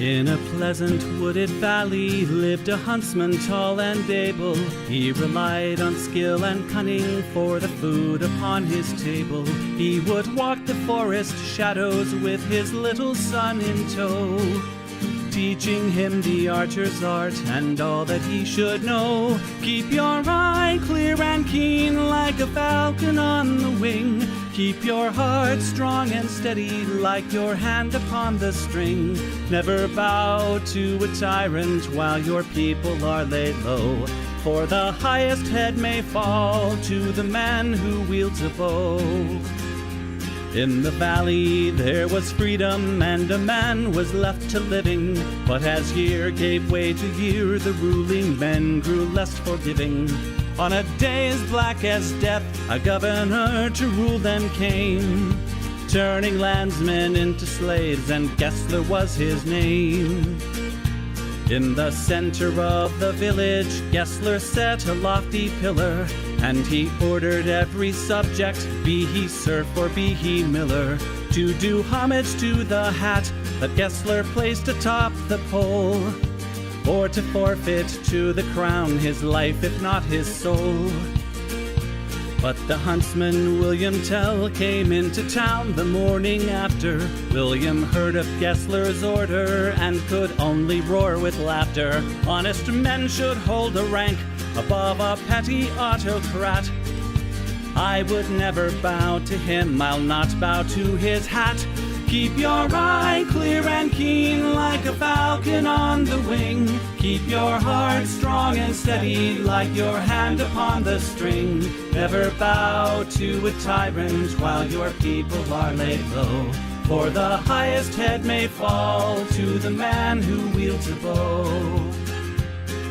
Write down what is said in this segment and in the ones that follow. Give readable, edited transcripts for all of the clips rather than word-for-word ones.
In a pleasant wooded valley lived a huntsman tall and able. He relied on skill and cunning for the food upon his table. He would walk the forest shadows with his little son in tow, teaching him the archer's art and all that he should know. Keep your eye clear and keen like a falcon on the wing. Keep your heart strong and steady like your hand upon the string. Never bow to a tyrant while your people are laid low, for the highest head may fall to the man who wields a bow. In the valley there was freedom and a man was left to living, but as year gave way to year the ruling men grew less forgiving. On a day as black as death a governor to rule them came, turning landsmen into slaves, and Gessler was his name. In the center of the village Gessler set a lofty pillar, and he ordered every subject, be he serf or be he miller, to do homage to the hat that Gessler placed atop the pole, or to forfeit to the crown his life if not his soul. But the huntsman William Tell came into town the morning after. William heard of Gessler's order and could only roar with laughter. Honest men should hold a rank above a petty autocrat. I would never bow to him, I'll not bow to his hat. Keep your eye clear and keen like a falcon on the wing. Keep your heart strong and steady like your hand upon the string. Never bow to a tyrant while your people are laid low, for the highest head may fall to the man who wields a bow.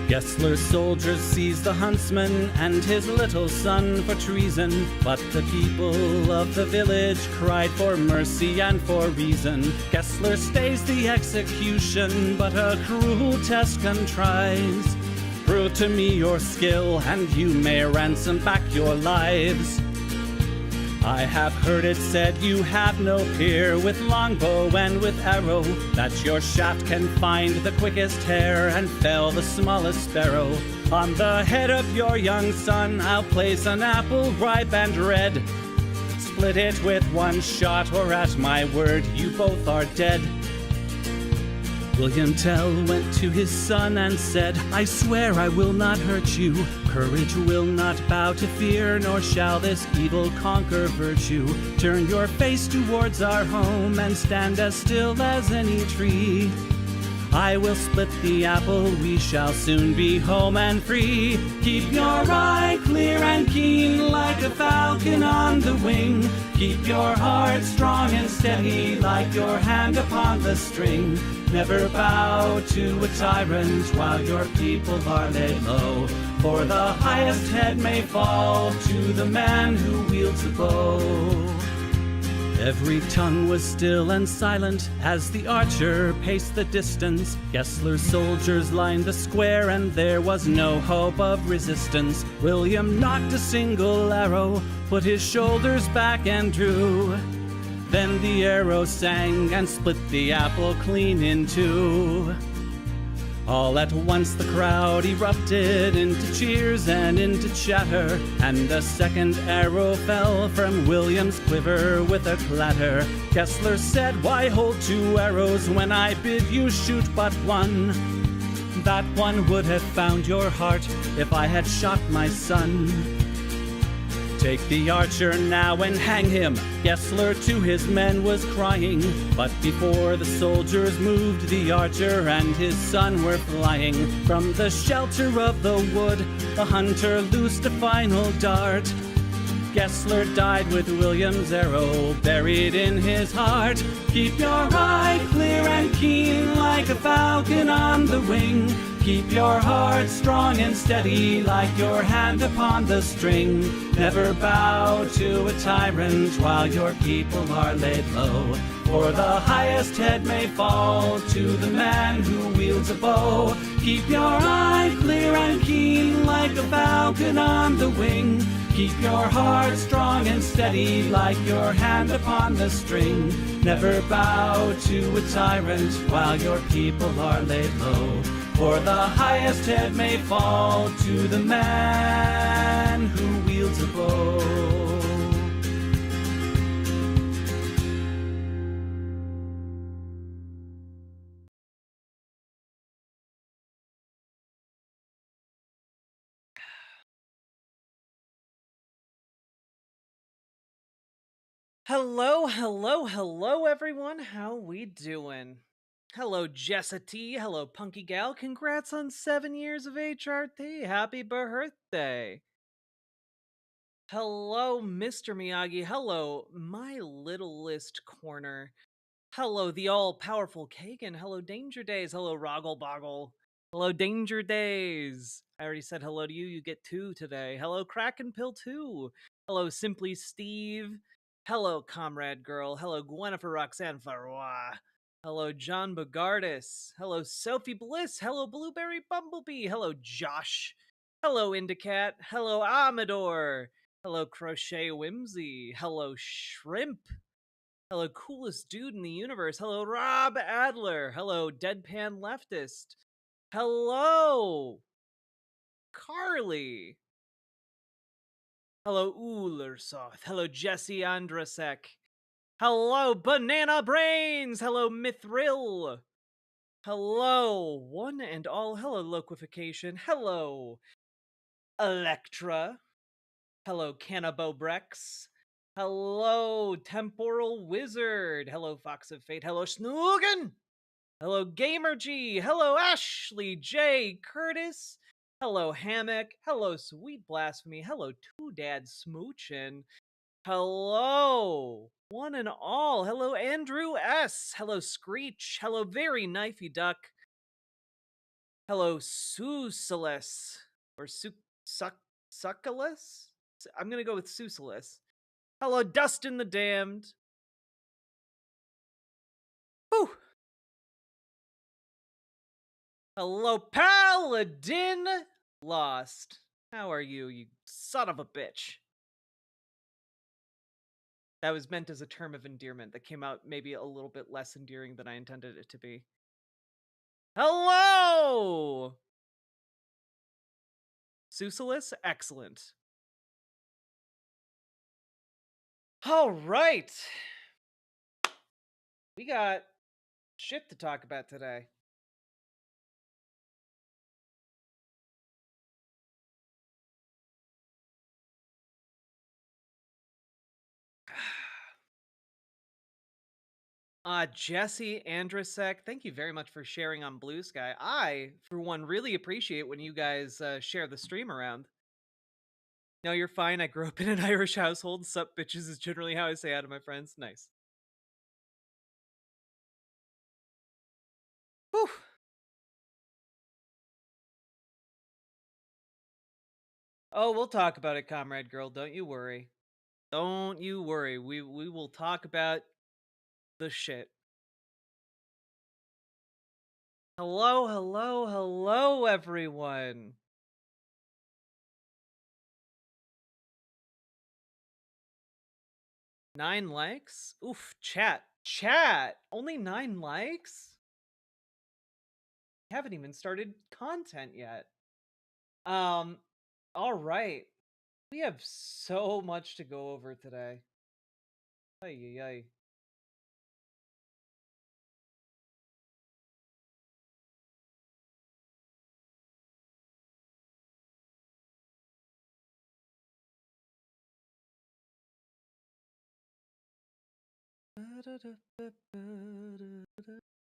Gessler's soldiers seized the huntsman and his little son for treason, but the people of the village cried for mercy and for reason. Gessler stays the execution, but a cruel test contrives. Prove to me your skill, and you may ransom back your lives. I have heard it said you have no peer with longbow and with arrow, that your shaft can find the quickest hare and fell the smallest sparrow. On the head of your young son I'll place an apple ripe and red. Split it with one shot, or at my word you both are dead. William Tell went to his son and said, I swear I will not hurt you. Courage will not bow to fear, nor shall this evil conquer virtue. Turn your face towards our home and stand as still as any tree. I will split the apple, we shall soon be home and free. Keep your eye clear and keen like a falcon on the wing. Keep your heart strong and steady like your hand upon the string. Never bow to a tyrant while your people are laid low, for the highest head may fall to the man who wields a bow. Every tongue was still and silent as the archer paced the distance. Gessler's soldiers lined the square and there was no hope of resistance. William knocked a single arrow, put his shoulders back and drew. Then the arrow sang and split the apple clean in two. All at once the crowd erupted into cheers and into chatter, and a second arrow fell from William's quiver with a clatter. Gessler said, why hold two arrows when I bid you shoot but one? That one would have found your heart if I had shot my son. Take the archer now and hang him, Gessler to his men was crying. But before the soldiers moved, the archer and his son were flying. From the shelter of the wood, the hunter loosed a final dart. Gessler died with William's arrow buried in his heart. Keep your eye clear and keen like a falcon on the wing. Keep your heart strong and steady like your hand upon the string. Never bow to a tyrant while your people are laid low, for the highest head may fall to the man who wields a bow. Keep your eye clear and keen like a falcon on the wing. Keep your heart strong and steady like your hand upon the string. Never bow to a tyrant while your people are laid low. For the highest head may fall to the man who wields a bow. Hello, everyone. How we doing? Hello, Jessa T. Hello, Punky Gal. Congrats on 7 years of HRT. Happy birthday. Hello, Mr. Miyagi. Hello, my littlest corner. Hello, the all-powerful Kagan. Hello, Danger Days. Hello, Roggle Boggle. Hello, Danger Days. I already said hello to you. You get 2 today. Hello, Kraken Pill 2. Hello, Simply Steve. Hello, Comrade Girl. Hello, Gwennifer Roxanne Farois. Hello, John Bogardus. Hello, Sophie Bliss. Hello, Blueberry Bumblebee. Hello, Josh. Hello, Indicat. Hello, Amador. Hello, Crochet Whimsy. Hello, Shrimp. Hello, coolest dude in the universe. Hello, Rob Adler. Hello, Deadpan Leftist. Hello, Carly. Hello, Ulersoth. Hello, Jesse Andrasek. Hello, Banana Brains. Hello, Mithril. Hello, one and all. Hello, Loquification. Hello, Electra. Hello, Cannabobrex. Hello, Temporal Wizard. Hello, Fox of Fate. Hello, Snoogan. Hello, Gamer G. Hello, Ashley J. Curtis. Hello, Hammock. Hello, Sweet Blasphemy. Hello, Two Dad Smoochin'. Hello, one and all. Hello, Andrew S. Hello, Screech. Hello, Very Knifey Duck. Hello, Sucilis. Or Succulus? I'm gonna go with Sucilis. Hello, Dustin the Damned. Whew. Hello, Paladin Lost. How are you, you son of a bitch? That was meant as a term of endearment that came out maybe a little bit less endearing than I intended it to be. Hello! Sucilis? Excellent. All right. We got shit to talk about today. Jesse Andrasek, thank you very much for sharing on Blue Sky. I, for one, really appreciate when you guys share the stream around. No, you're fine. I grew up in an Irish household. Sup, bitches is generally how I say hi to my friends. Nice. Whew. Oh, we'll talk about it, Comrade Girl. Don't you worry. Don't you worry. We will talk about the shit. Hello, everyone. Nine likes? Oof, chat. Only 9 likes? Haven't even started content yet. All right. We have so much to go over today. Ay, ay, ay.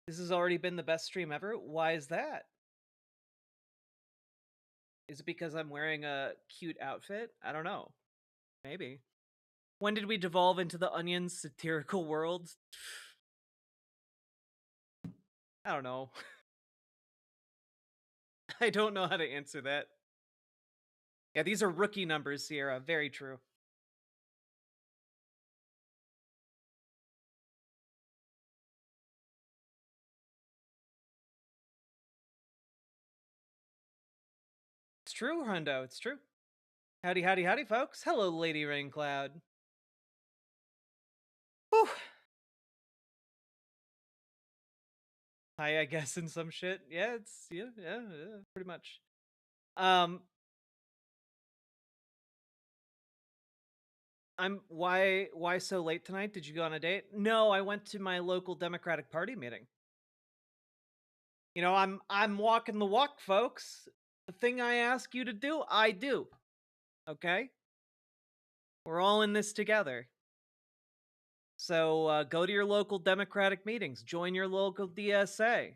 This has already been the best stream ever. Why is that? Is it because I'm wearing a cute outfit? I don't know. Maybe. When did we devolve into the Onion's satirical world? I don't know. I don't know how to answer that. Yeah, these are rookie numbers, Sierra. Very true. It's true, Hundo. It's true. Howdy, howdy, howdy, folks. Hello, Lady Raincloud. Whew. Hi, I guess, in some shit. Yeah, pretty much. Um, why so late tonight? Did you go on a date? No, I went to my local Democratic Party meeting. You know, I'm walking the walk, folks. The thing I ask you to do, I do. Okay? We're all in this together. So go to your local Democratic meetings, join your local DSA.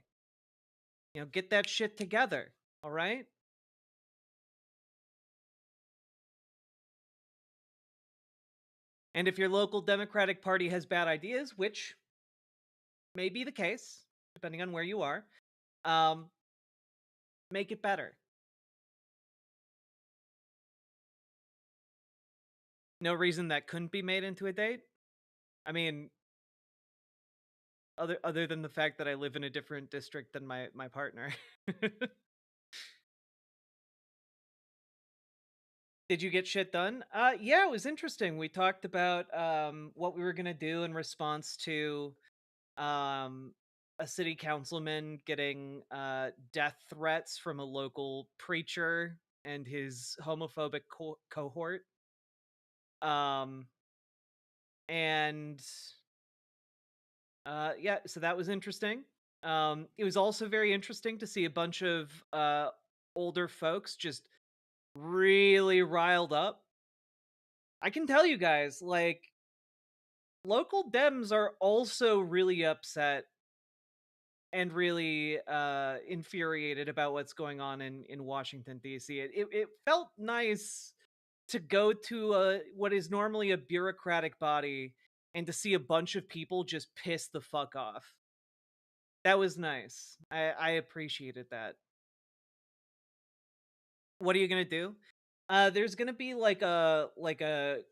You know, get that shit together. All right? And if your local Democratic Party has bad ideas, which may be the case, depending on where you are, um, make it better. No reason that couldn't be made into a date. I mean, other than the fact that I live in a different district than my partner. Did you get shit done? Yeah, it was interesting. We talked about what we were gonna do in response to um a city councilman getting death threats from a local preacher and his homophobic cohort. Um and yeah, so that was interesting. It was also very interesting to see a bunch of older folks just really riled up. I can tell you guys, like, local Dems are also really upset and really infuriated about what's going on in Washington D.C. It felt nice to go to what is normally a bureaucratic body and to see a bunch of people just piss the fuck off. That was nice. I appreciated that. What are you gonna do? There's gonna be like in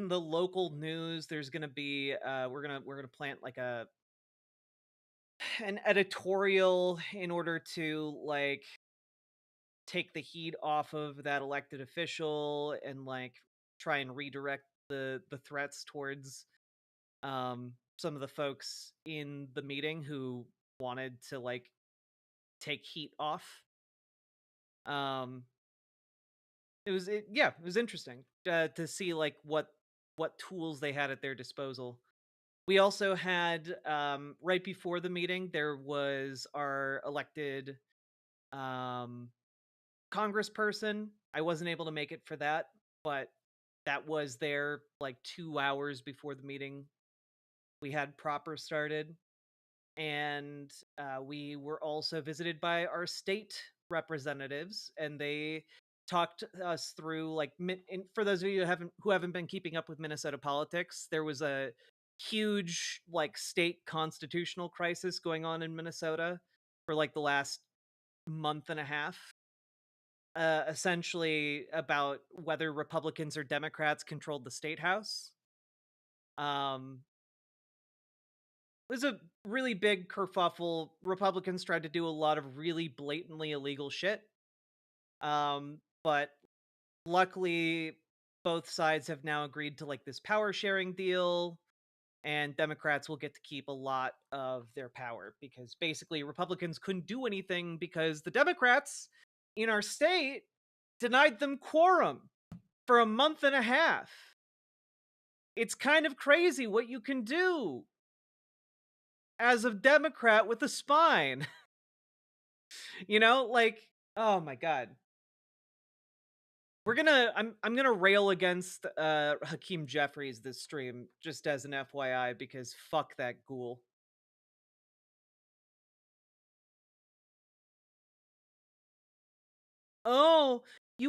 the local news. There's gonna be we're gonna plant like an editorial in order to like take the heat off of that elected official and like try and redirect the threats towards some of the folks in the meeting who wanted to like take heat off. um it was interesting to see like what tools they had at their disposal. We also had right before the meeting there was our elected um congressperson. I wasn't able to make it for that, but that was there like 2 hours before the meeting we had proper started. And we were also visited by our state representatives, and they talked us through like and for those of you who haven't been keeping up with Minnesota politics, there was a huge like state constitutional crisis going on in Minnesota for like the last month and a half, essentially about whether Republicans or Democrats controlled the state house. Um, it was a really big kerfuffle. Republicans tried to do a lot of really blatantly illegal shit. But luckily, both sides have now agreed to like this power sharing deal, and Democrats will get to keep a lot of their power because basically Republicans couldn't do anything because the Democrats in our state denied them quorum for a month and a half. It's kind of crazy what you can do as a Democrat with a spine. You know, like, oh my god. I'm gonna rail against Hakeem Jeffries this stream just as an FYI because fuck that ghoul. Oh, they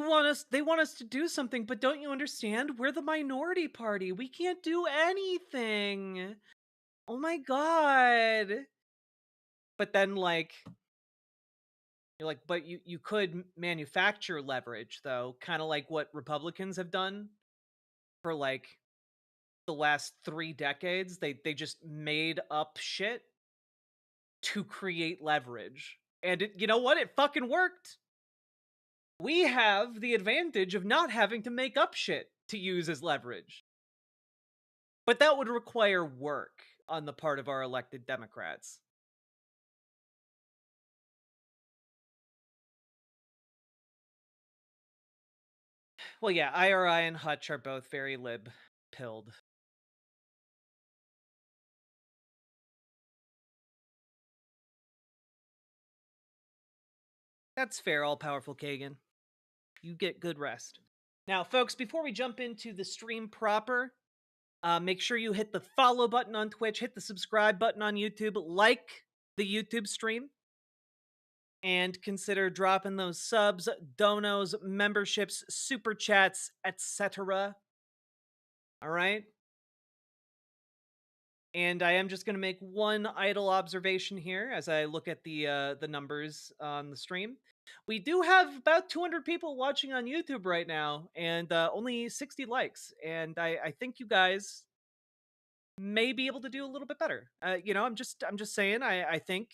want us to do something, but don't you understand? We're the minority party. We can't do anything. Oh my god. But then like you're like, but you could manufacture leverage though, kind of like what Republicans have done for like the last 3 decades. They just made up shit to create leverage. And you know what? It fucking worked. we have the advantage of not having to make up shit to use as leverage. But that would require work on the part of our elected Democrats. Well, yeah, IRI and Hutch are both very lib-pilled. That's fair, all-powerful Kagan. You get good rest. Now, folks, before we jump into the stream proper, make sure you hit the follow button on Twitch, hit the subscribe button on YouTube, like the YouTube stream, and consider dropping those subs, donos, memberships, super chats, etc. All right? And I am just going to make one idle observation here as I look at the numbers on the stream. We do have about 200 people watching on YouTube right now, and only 60 likes. And I think you guys may be able to do a little bit better. I'm just saying. I think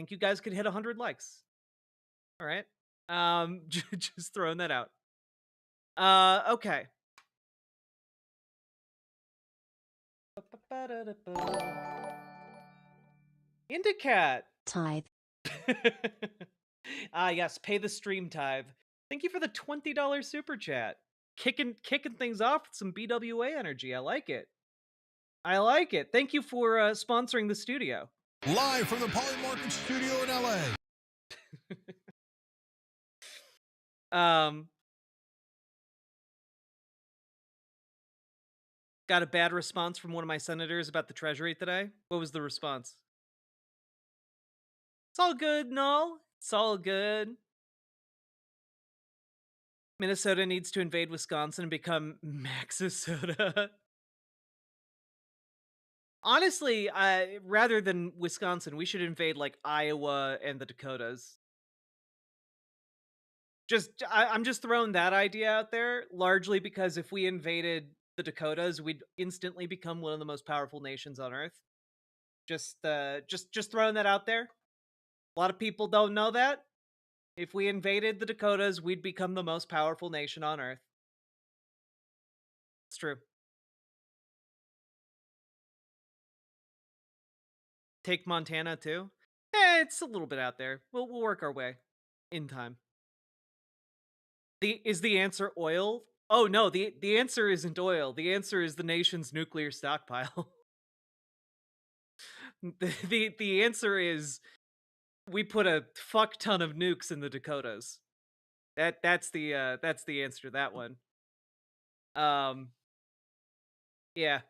you guys could hit 100 likes. All right. Just throwing that out. Okay. Indicat. Tithe. Ah, yes, pay the stream tithe. Thank you for the $20 super chat. Kicking things off with some BWA energy. I like it. I like it. Thank you for sponsoring the studio. Live from the Polymarket studio in LA. Got a bad response from one of my senators about the Treasury today. What was the response? It's all good, Null. It's all good. Minnesota needs to invade Wisconsin and become Maxisota. Honestly, rather than Wisconsin, we should invade like Iowa and the Dakotas. I'm just throwing that idea out there, largely because if we invaded the Dakotas, we'd instantly become one of the most powerful nations on Earth. Just throwing that out there. A lot of people don't know that. If we invaded the Dakotas, we'd become the most powerful nation on Earth. It's true. Take Montana too? It's a little bit out there. We'll work our way in time. Is the answer oil? Oh no, the answer isn't oil. The answer is the nation's nuclear stockpile. the answer is we put a fuck ton of nukes in the Dakotas. That's the answer to that one. Yeah.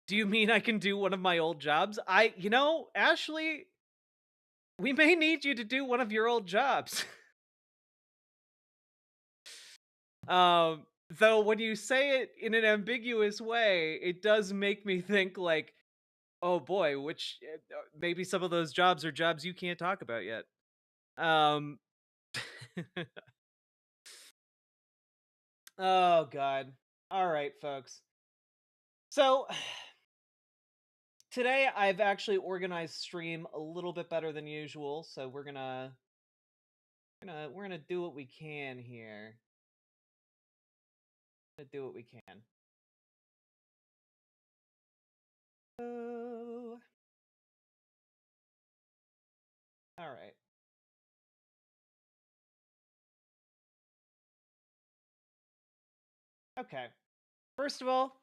Do you mean I can do one of my old jobs? Ashley, we may need you to do one of your old jobs. Though when you say it in an ambiguous way, it does make me think like, oh boy, which maybe some of those jobs are jobs you can't talk about yet. Oh god. All right, folks. So today I've actually organized stream a little bit better than usual, so we're gonna do what we can here. Do what we can. Oh. All right. Okay. First of all,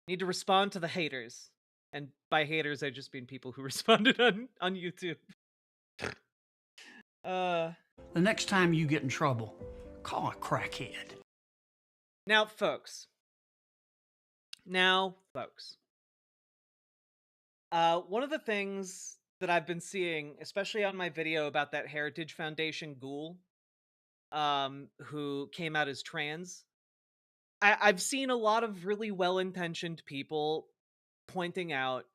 need to respond to the haters. And by haters, I just mean people who responded on YouTube. The next time you get in trouble, call a crackhead. Now, folks. One of the things that I've been seeing, especially on my video about that Heritage Foundation ghoul, who came out as trans, I've seen a lot of really well-intentioned people pointing out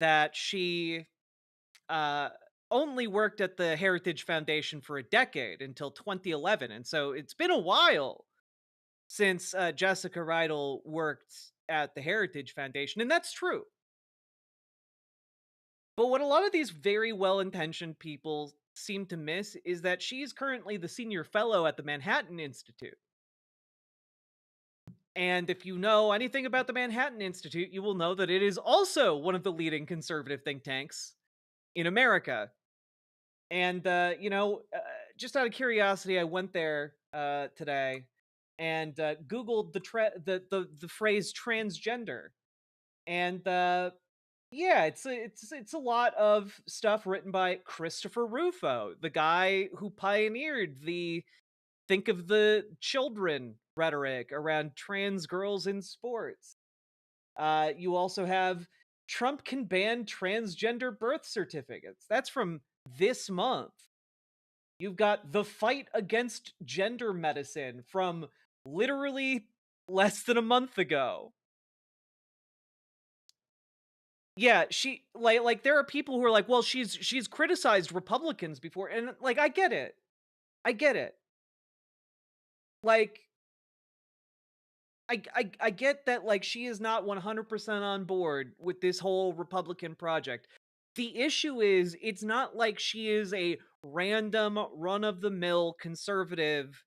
that she only worked at the Heritage Foundation for a decade until 2011, and so it's been a while since Jessica Rydell worked at the Heritage Foundation, and that's true. But what a lot of these very well-intentioned people seem to miss is that she's currently the senior fellow at the Manhattan Institute. And if you know anything about the Manhattan Institute, you will know that it is also one of the leading conservative think tanks in America. And just out of curiosity, I went there today and Googled the phrase transgender, and yeah, it's a lot of stuff written by Christopher Rufo, the guy who pioneered the "think of the children" rhetoric around trans girls in sports. You also have Trump can ban transgender birth certificates. That's from this month. You've got the fight against gender medicine from literally less than a month ago. Yeah, she like there are people who are like, well, she's criticized Republicans before, and like I get it. I get it. Like I get that like she is not 100% on board with this whole Republican project. The issue is it's not like she is a random run-of-the-mill conservative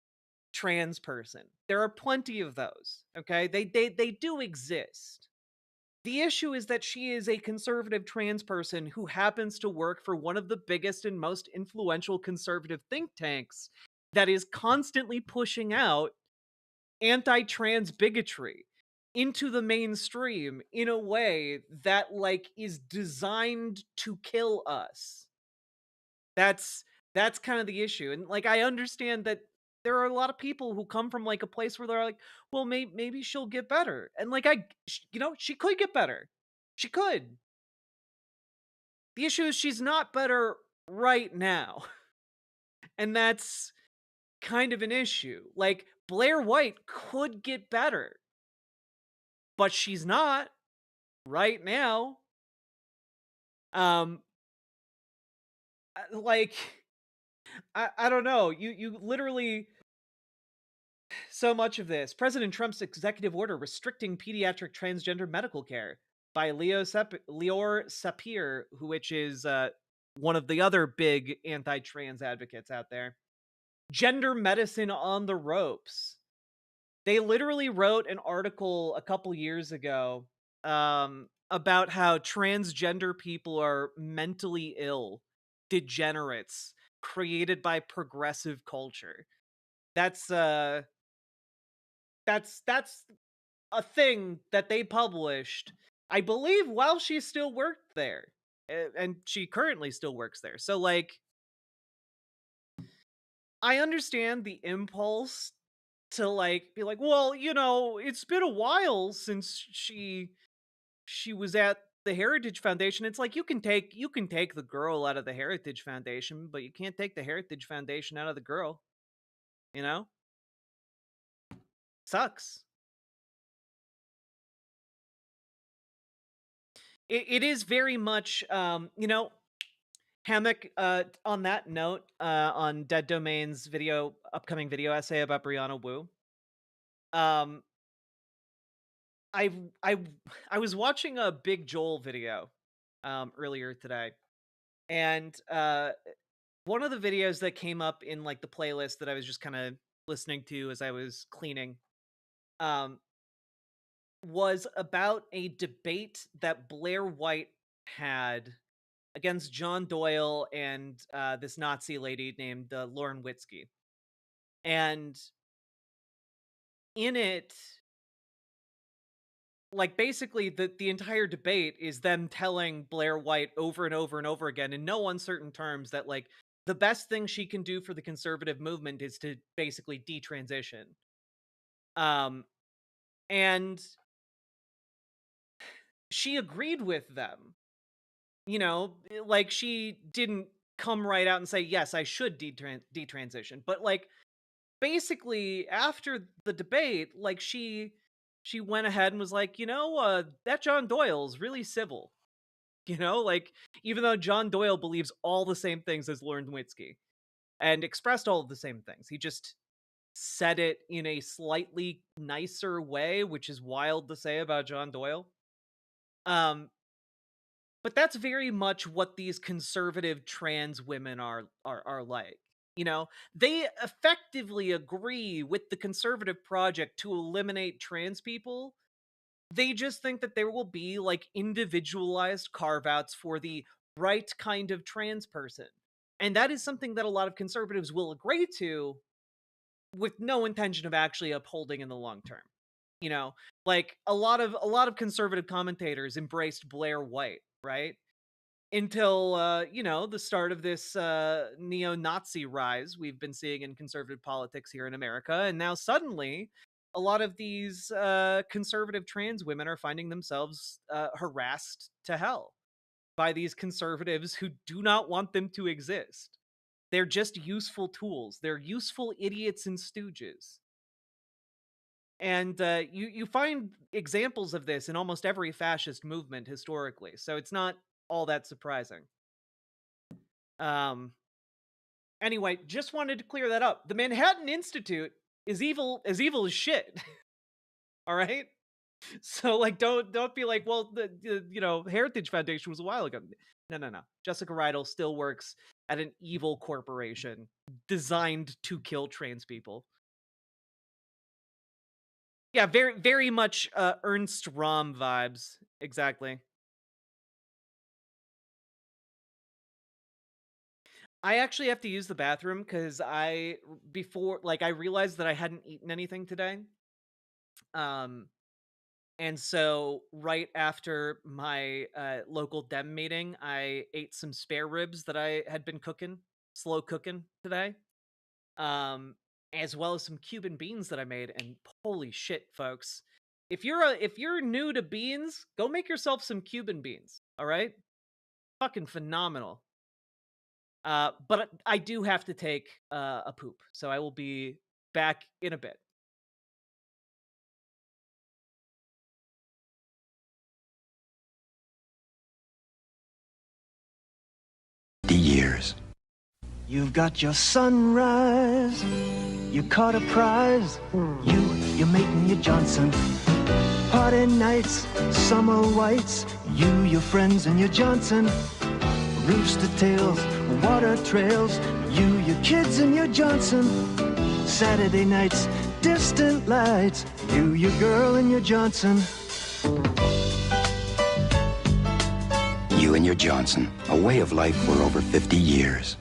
trans person. There are plenty of those, okay? They do exist. The issue is that she is a conservative trans person who happens to work for one of the biggest and most influential conservative think tanks that is constantly pushing out anti-trans bigotry into the mainstream in a way that like is designed to kill us. That's that's kind of the issue. And like I understand that there are a lot of people who come from like a place where they're like, well, maybe she'll get better. And like she could get better. She could. The issue is she's not better right now. And that's kind of an issue. Like Blair White could get better, but she's not right now. Um like I don't know. You literally so much of this. President Trump's executive order restricting pediatric transgender medical care by Lior Sapir, which is one of the other big anti-trans advocates out there. Gender medicine on the ropes. They literally wrote an article a couple years ago about how transgender people are mentally ill, degenerates, created by progressive culture. That's that's a thing that they published, I believe, while she still worked there, and she currently still works there. So like, I understand the impulse to like be like, well, it's been a while since she was at the Heritage Foundation. It's like you can take the girl out of the Heritage Foundation, but you can't take the Heritage Foundation out of the girl. You know, sucks. It is very much Hammock, on that note, on Dead Domain's upcoming video essay about Brianna Wu. um I I I was watching a Big Joel video earlier today, and one of the videos that came up in like the playlist that I was just kind of listening to as I was cleaning um was about a debate that Blair White had against John Doyle and this Nazi lady named Lauren Witzke. And in it, like basically the entire debate is them telling Blair White over and over and over again in no uncertain terms that like the best thing she can do for the conservative movement is to basically detransition. Um and she agreed with them. Like she didn't come right out and say, yes, I should detransition. But like basically after the debate, like she went ahead and was like, that John Doyle's really civil. Like even though John Doyle believes all the same things as Lauren Witzke and expressed all of the same things, he just said it in a slightly nicer way, which is wild to say about John Doyle. Um But that's very much what these conservative trans women are like. You know, they effectively agree with the conservative project to eliminate trans people. They just think that there will be like individualized carve-outs for the right kind of trans person. And that is something that a lot of conservatives will agree to with no intention of actually upholding in the long term. You know, like a lot of conservative commentators embraced Blair White, right? Until you know, the start of this neo-Nazi rise we've been seeing in conservative politics here in America, and now suddenly a lot of these conservative trans women are finding themselves harassed to hell by these conservatives who do not want them to exist. They're just useful tools. They're useful idiots and stooges. And you find examples of this in almost every fascist movement historically, so it's not all that surprising. Um. Anyway, just wanted to clear that up. The Manhattan Institute is evil as shit. All right. So like, don't be like, well, the you know, Heritage Foundation was a while ago. No. Jessica Rydell still works at an evil corporation designed to kill trans people. Yeah, very much Ernst Röhm vibes. Exactly. I actually have to use the bathroom because I realized that I hadn't eaten anything today. Um, and so right after my local Dem meeting, I ate some spare ribs that I had been slow cooking today. Um, as well as some Cuban beans that I made. And holy shit, folks. If you're new to beans, go make yourself some Cuban beans. All right? Fucking phenomenal. But I do have to take a poop, so I will be back in a bit. Years. You've got your sunrise, you caught a prize, you're making your Johnson. Party nights, summer whites, your friends and your Johnson. Rooster tails, water trails, your kids and your Johnson. Saturday nights, distant lights, your girl and your Johnson. You and your Johnson, a way of life for over 50 years.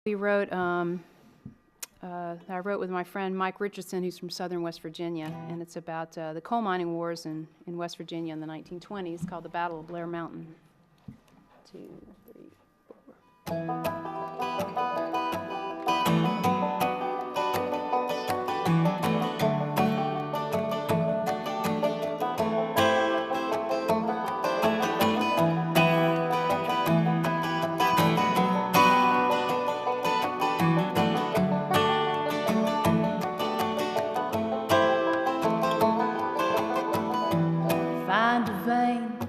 We wrote, I wrote with my friend Mike Richardson, who's from southern West Virginia, and it's about the coal mining wars in West Virginia in the 1920s, called the Battle of Blair Mountain. 2, 3, 4.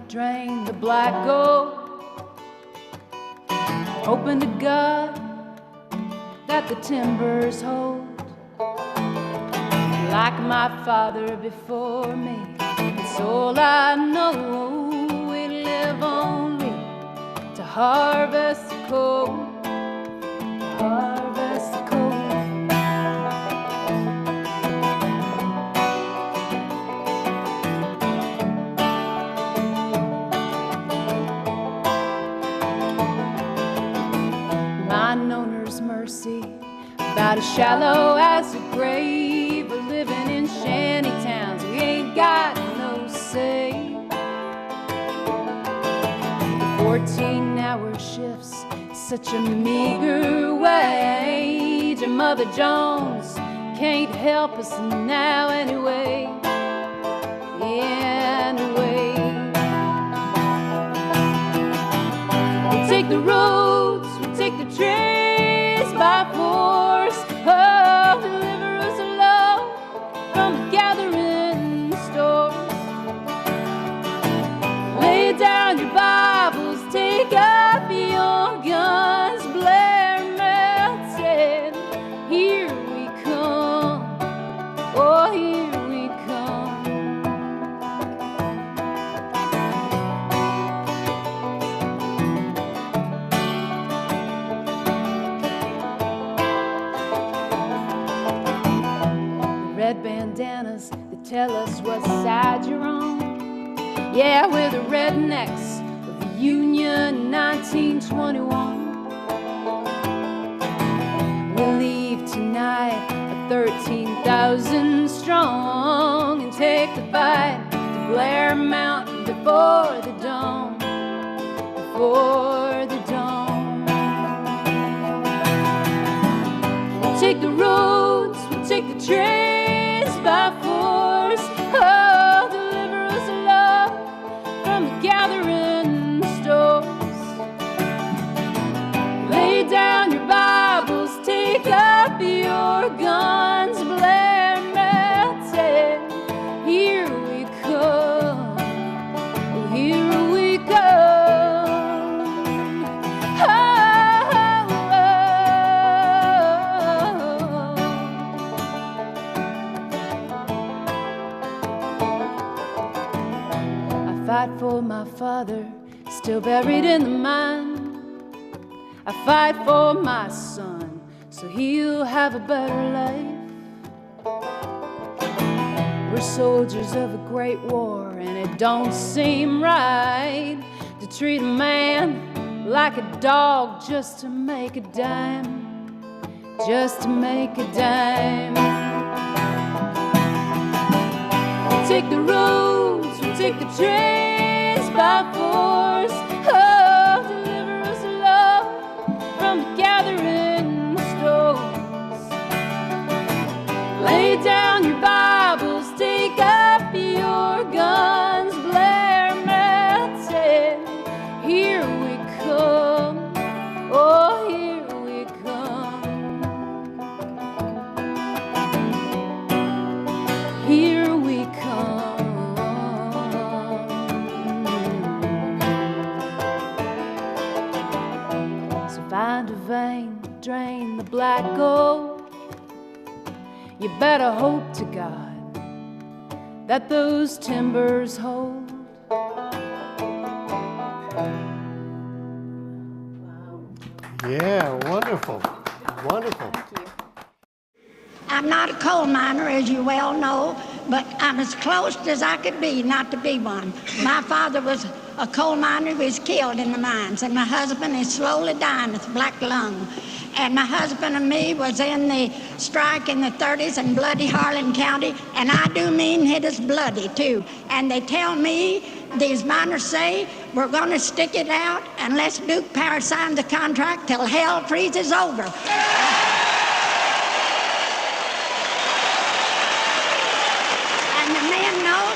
Drain the black gold, hoping to God that the timbers hold. Like my father before me, it's all I know. We live only to harvest the coal, harvest the coal. About as shallow as a grave. We're living in shanty towns, we ain't got no say. The 14-hour shifts, such a meager wage. And Mother Jones can't help us now anyway. Anyway, we take the roads, we take the trains by force. Oh, deliver us alone from the gathering stores. Lay down your Bibles, take up your guns. Blair Mountain, red bandanas that tell us what side you're on. Yeah, we're the rednecks of the Union 1921. We'll leave tonight at 13,000 strong and take the fight to Blair Mountain before the dawn. Before the dawn. We'll take the roads, we'll take the trains by force. Oh, deliver us love from the gathering stores. Lay down your Bibles, take up your guns, Blair Mountain. Here we come, oh, here we come. Fight for my father, still buried in the mine. I fight for my son, so he'll have a better life. We're soldiers of a great war, and it don't seem right to treat a man like a dog just to make a dime, just to make a dime. We'll take the roads, we'll take the trains by force. Oh, deliver us love from the gathering stores. Lay down your Bibles, take up your guns, Blair Mountain. Here we come, oh, here we come. Here we come. So find a vein, drain the black gold. You better hope to God that those timbers hold. Yeah, wonderful. Wonderful. I'm not a coal miner, as you well know, but I'm as close as I could be not to be one. My father was a coal miner who was killed in the mines, and my husband is slowly dying with black lung. And my husband and me was in the strike in the 30s in bloody Harlan County, and I do mean it is bloody too. And they tell me, these miners say, we're going to stick it out unless Duke Power signs the contract till hell freezes over.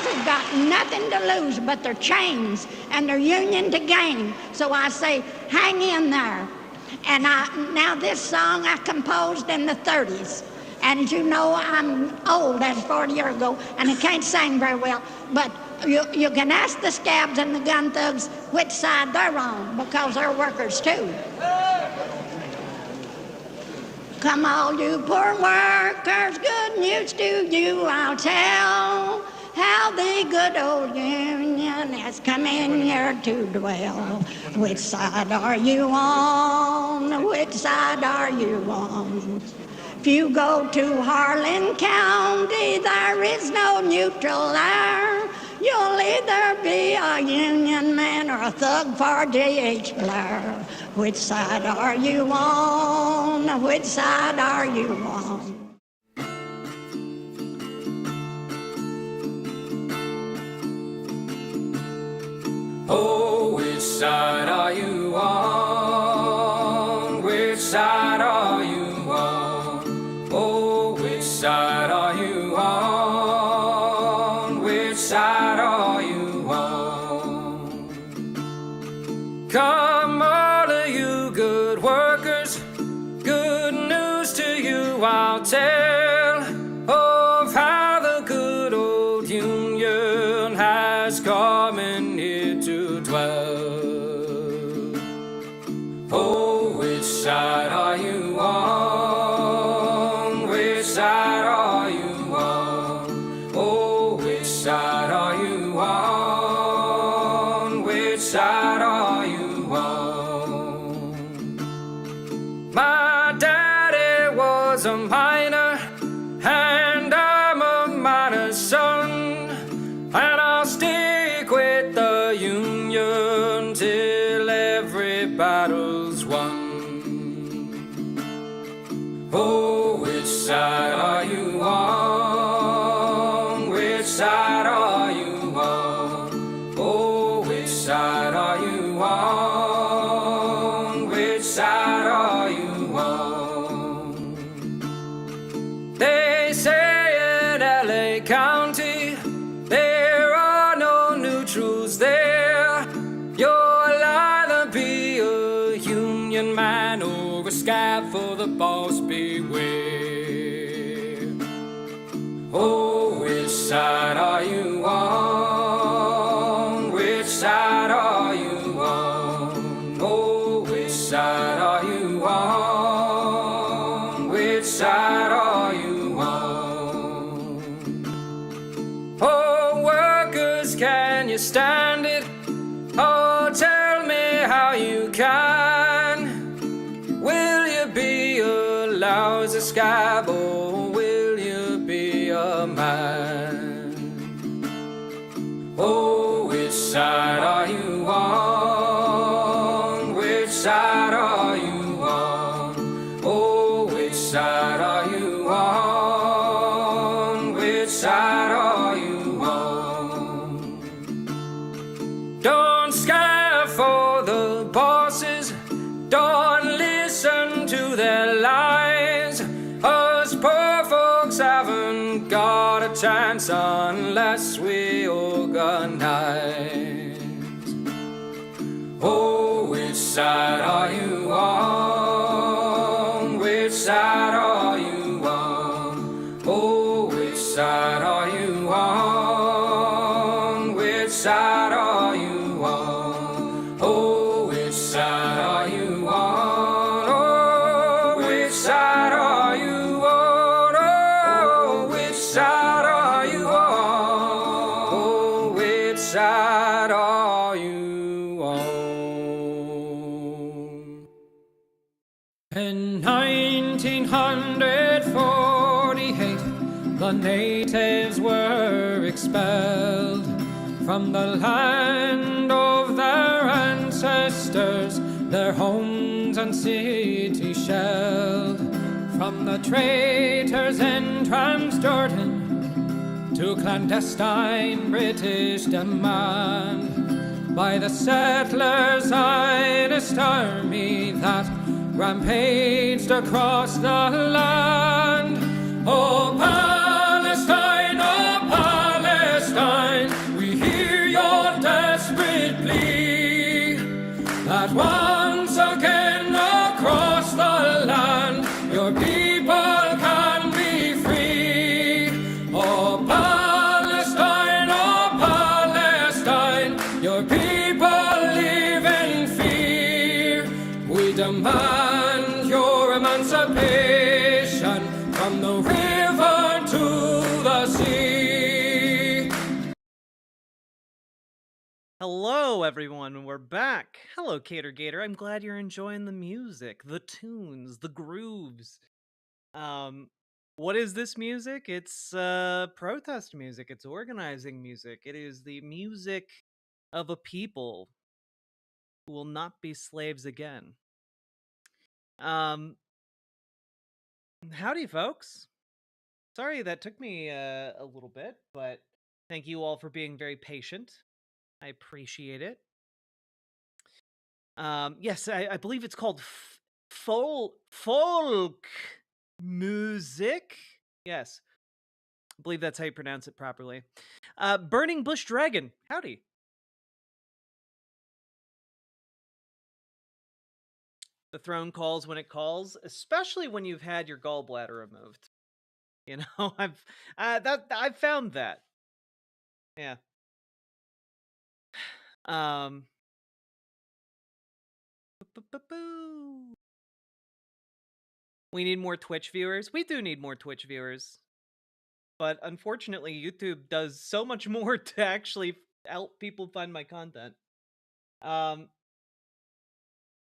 They've got nothing to lose but their chains and their union to gain. So I say, hang in there. And now this song I composed in the 30s. And as you know, I'm old, as 40 years ago, and I can't sing very well. But you can ask the scabs and the gun thugs which side they're on, because they're workers too. Come all you poor workers, good news to you I'll tell. How the good old Union has come in here to dwell. Which side are you on? Which side are you on? If you go to Harlan County, there is no neutral there. You'll either be a Union man or a thug for J.H. Blair. Which side are you on? Which side are you on? Oh, which side are you on? Which side are you on? Oh, which side are you on? Which side are you on? Come all of you good workers, good news to you I'll tell of how the good old Union has come in here to dwell. Oh, which side are you on? Which side are you on? Oh, which side are you on? Which side are you on? My daddy was a miner, and I'm a side are you on? Which side are you on? Oh, which side are you on? Which side are you on? They say in LA County there are no neutrals there. You'll either be a union man or a scab for the boss, beware. Oh, which side are you on? Which side are you on? Oh, which side are you on? Which side are you on? Oh, workers, can you stand it? Oh, tell me how you can. Will you be a lousy scab or will you be a man? Oh, which side are you on? Which side are you on? Oh, which side are you on? Which side are you on? Don't scare for the bosses. Don't listen to their lies. Us poor folks haven't got a chance unless we organize. Oh, which side are you on? Which side are you on? Oh, which side are you on? Which side are you on? Oh, which side are you on? Oh, which side are you on? Oh, which side are you on? Oh, which side are you on? In 1948, the natives were expelled from the land of their ancestors, their homes and cities shelled. From the traitors in Transjordan to clandestine British demand, by the settlers' Zionist army that rampaged across the land. Oh, Palestine, we hear your desperate plea that once again across the land your people can be free. Oh, Palestine, your people live in fear. We demand your emancipation from the river to the sea. Hello, everyone. We're back. Hello, Cater Gator. I'm glad you're enjoying the music, the tunes, the grooves. What is this music? It's protest music. It's organizing music. It is the music of a people who will not be slaves again. Howdy, folks. Sorry that took me a little bit, but thank you all for being very patient. I appreciate it. Yes, I believe it's called folk music. Yes, I believe that's how you pronounce it properly. Burning Bush Dragon, howdy. The throne calls when it calls, especially when you've had your gallbladder removed. You know, I've found that. Yeah. We need more Twitch viewers. We do need more Twitch viewers. But unfortunately, YouTube does so much more to actually help people find my content. Let's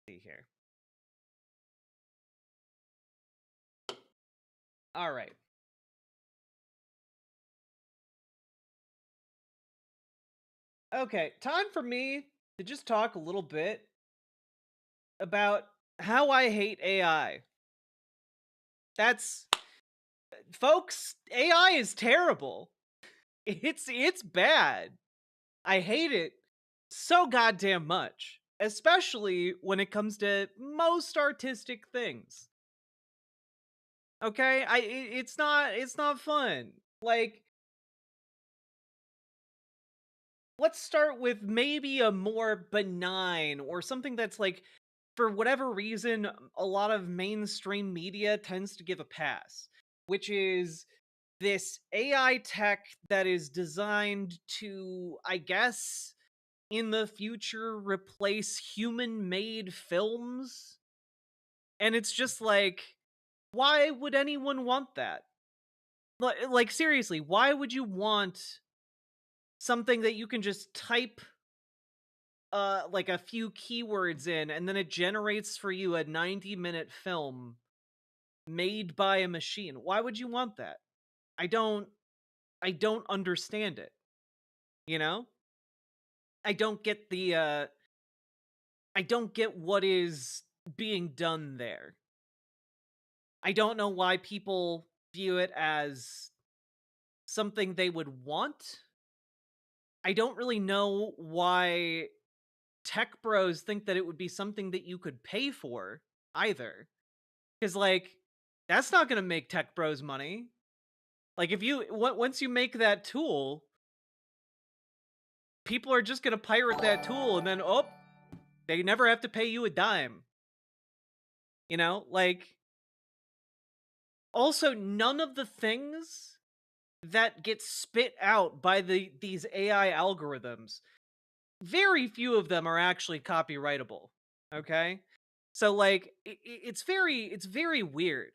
see here. All right. Okay, time for me to just talk a little bit about how I hate AI. That's folks, AI is terrible. It's bad. I hate it so goddamn much, especially when it comes to most artistic things. Okay? It's not fun. Like, let's start with maybe a more benign or something that's like, for whatever reason, a lot of mainstream media tends to give a pass, which is this AI tech that is designed to, I guess, in the future, replace human-made films. And it's just like, why would anyone want that? Like seriously, why would you want something that you can just type like a few keywords in and then it generates for you a 90-minute film made by a machine? Why would you want that? I don't understand it. You know? I don't get the I don't get what is being done there. I don't know why people view it as something they would want. I don't really know why tech bros think that it would be something that you could pay for either. Cuz like that's not going to make tech bros money. Like if you once you make that tool, people are just going to pirate that tool and then they never have to pay you a dime. You know, like also none of the things that get spit out by these AI algorithms, very few of them are actually copyrightable. Okay? So like it's very weird.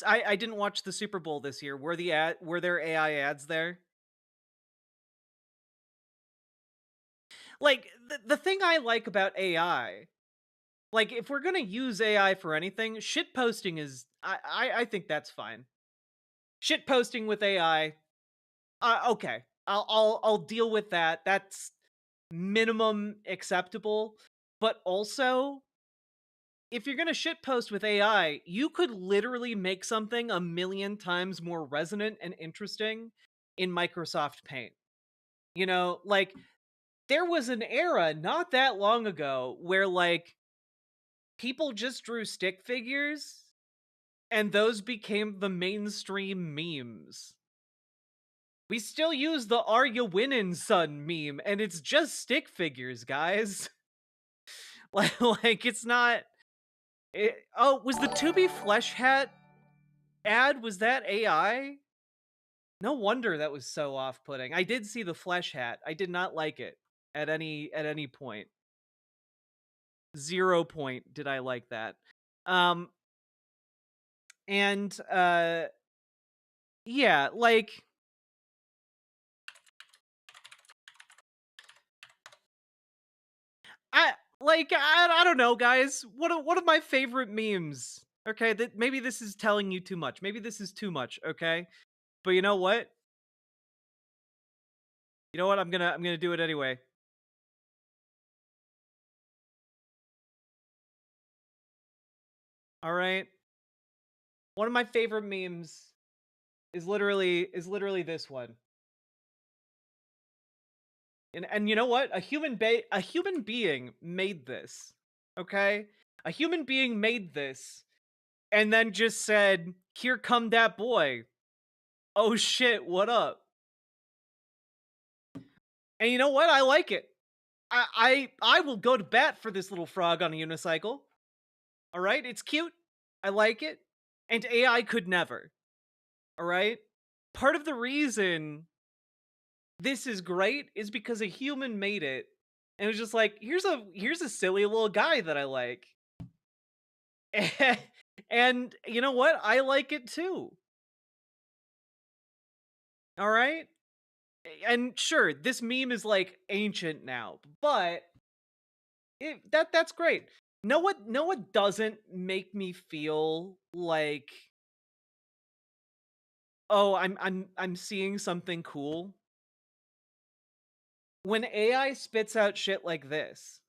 I didn't watch the Super Bowl this year. Were there AI ads there? Like the thing I like about AI, like if we're gonna use AI for anything, shit posting is I think that's fine. Shit posting with AI, okay, I'll deal with that. That's minimum acceptable. But also, if you're gonna shit post with AI, you could literally make something a million times more resonant and interesting in Microsoft Paint. You know, like there was an era not that long ago where like people just drew stick figures and those became the mainstream memes. We still use the "Are you winning, son" meme, and it's just stick figures, guys. like it's not. Was the To Be Flesh Hat ad? Was that AI? No wonder that was so off-putting. I did see the flesh hat. I did not like it at any point. 0 point did I like that. And yeah, like I don't know, guys. One of my favorite memes. Okay, that maybe this is telling you too much. Maybe this is too much, okay? But you know what? You know what? I'm going to do it anyway. All right. One of my favorite memes is literally this one. And you know what? A human being made this. Okay? A human being made this and then just said, "Here come that boy. Oh shit, what up?" And you know what? I like it. I will go to bat for this little frog on a unicycle. All right? It's cute. I like it. And AI could never. All right? Part of the reason this is great is because a human made it and it was just like, here's a silly little guy that I like. And you know what? I like it too. All right? And sure, this meme is like ancient now, but that's great. Know what doesn't make me feel like, oh, I'm seeing something cool? When AI spits out shit like this.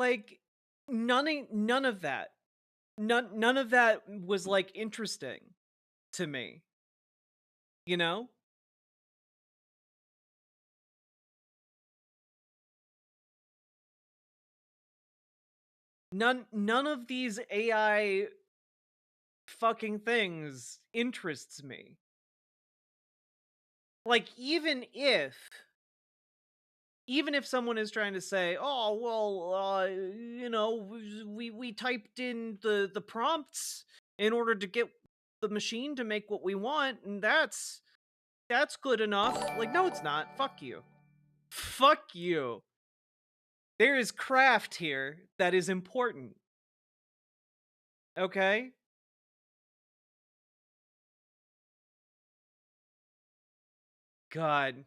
Like, none of that. None of that was, like, interesting to me. You know? None of these AI fucking things interests me. Like, even if someone is trying to say, "Oh, well, you know, we typed in the prompts in order to get the machine to make what we want, and that's good enough." Like, no, it's not. Fuck you. Fuck you. There is craft here that is important. Okay? God.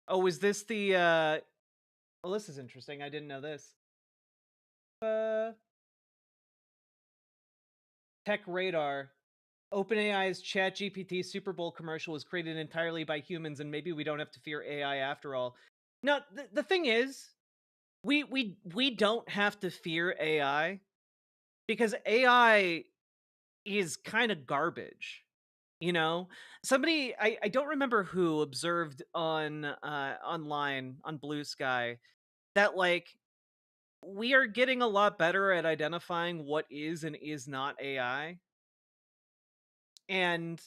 Oh, is this the oh, this is interesting. I didn't know this. Tech Radar. OpenAI's ChatGPT Super Bowl commercial was created entirely by humans, and maybe we don't have to fear AI after all. Now, the thing is, we don't have to fear AI because AI is kind of garbage. You know, somebody I don't remember who observed on online on Blue Sky that like we are getting a lot better at identifying what is and is not AI. And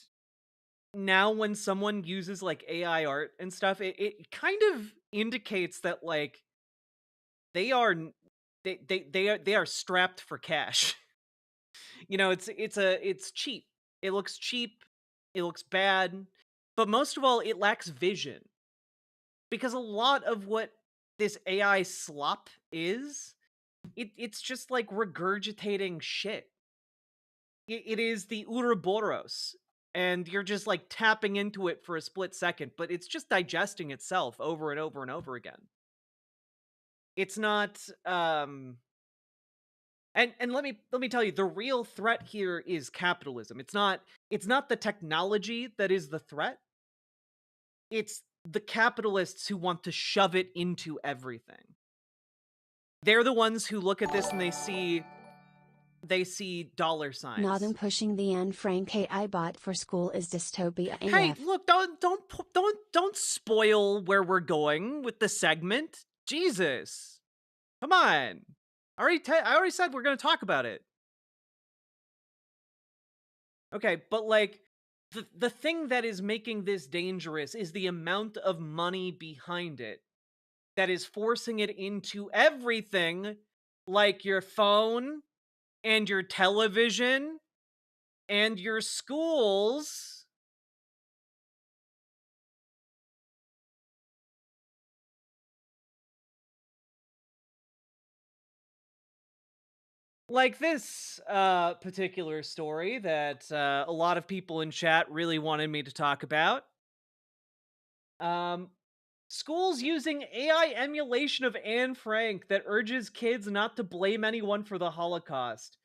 now when someone uses like AI art and stuff, it kind of indicates that like they are they are strapped for cash. You know, it's cheap. It looks cheap. It looks bad. But most of all, it lacks vision. Because a lot of what this AI slop is, it's just like regurgitating shit. It is the Ouroboros, and you're just like tapping into it for a split second, but it's just digesting itself over and over and over again. It's not and let me tell you, the real threat here is capitalism. It's not the technology that is the threat. It's the capitalists who want to shove it into everything. They're the ones who look at this and they see dollar signs. Not in pushing the Anne Frank AI bot for school is dystopia AF. Hey, look, don't spoil where we're going with the segment. Jesus. Come on. I already said we're going to talk about it. Okay, but like the thing that is making this dangerous is the amount of money behind it that is forcing it into everything, like your phone and your television and your schools. Like this particular story that a lot of people in chat really wanted me to talk about. Schools using AI emulation of Anne Frank that urges kids not to blame anyone for the Holocaust.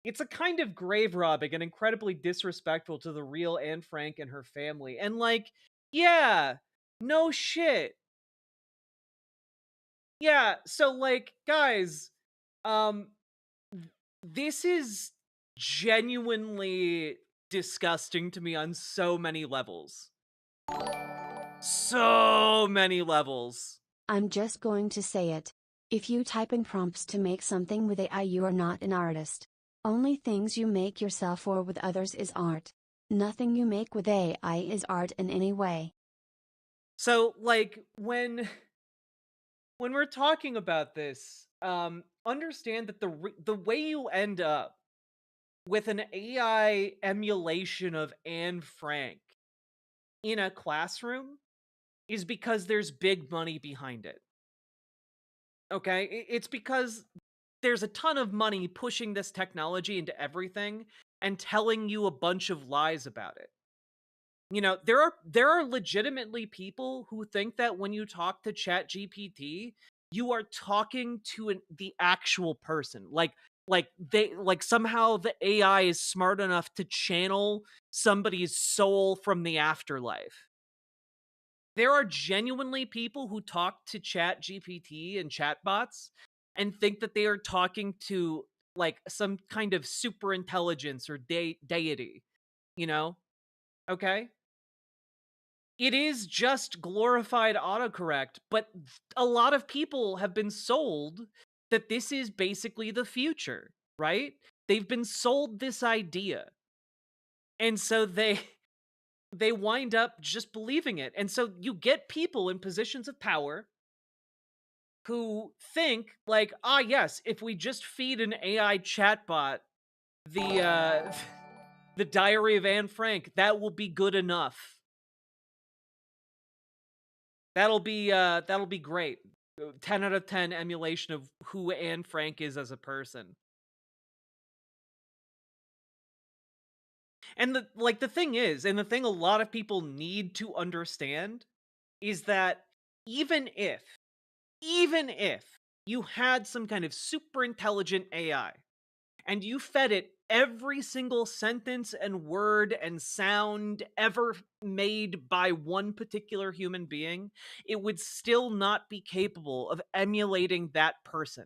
It's a kind of grave robbing and incredibly disrespectful to the real Anne Frank and her family. And like, yeah, no shit. Yeah, so like, guys, this is genuinely disgusting to me on so many levels. So many levels. I'm just going to say it. If you type in prompts to make something with AI, you are not an artist. Only things you make yourself or with others is art. Nothing you make with AI is art in any way. So, like, when we're talking about this, understand that the way you end up with an AI emulation of Anne Frank in a classroom is because there's big money behind it. Okay? It's because there's a ton of money pushing this technology into everything and telling you a bunch of lies about it. You know, there are legitimately people who think that when you talk to ChatGPT, you are talking to the actual person. Like like somehow the AI is smart enough to channel somebody's soul from the afterlife. There are genuinely people who talk to Chat GPT and chatbots and think that they are talking to like some kind of super intelligence or deity, you know? Okay? It is just glorified autocorrect, but a lot of people have been sold that this is basically the future, right? They've been sold this idea. And so they wind up just believing it. And so you get people in positions of power who think like, ah, yes, if we just feed an AI chatbot the the Diary of Anne Frank, that will be good enough. That'll be great. 10 out of 10 emulation of who Anne Frank is as a person. And the thing is, and the thing a lot of people need to understand is that even if you had some kind of super intelligent AI and you fed it every single sentence and word and sound ever made by one particular human being, it would still not be capable of emulating that person.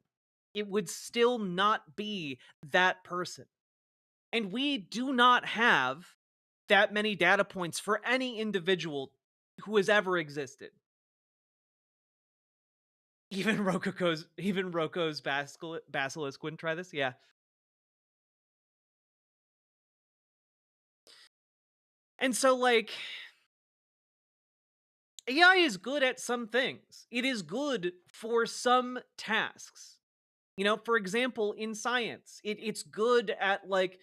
It would still not be that person. And we do not have that many data points for any individual who has ever existed. Even Roko's basilisk wouldn't try this. Yeah. And so like AI is good at some things. It is good for some tasks. You know, for example, in science, it's good at like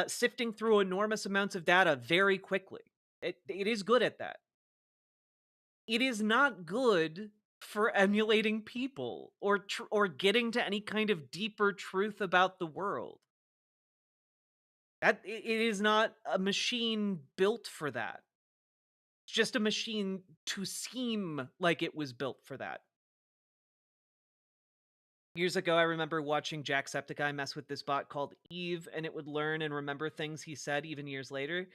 sifting through enormous amounts of data very quickly. It is good at that. It is not good for emulating people or getting to any kind of deeper truth about the world. That it is not a machine built for that. It's just a machine to seem like it was built for that. Years ago, I remember watching Jacksepticeye mess with this bot called Eve, and it would learn and remember things he said even years later.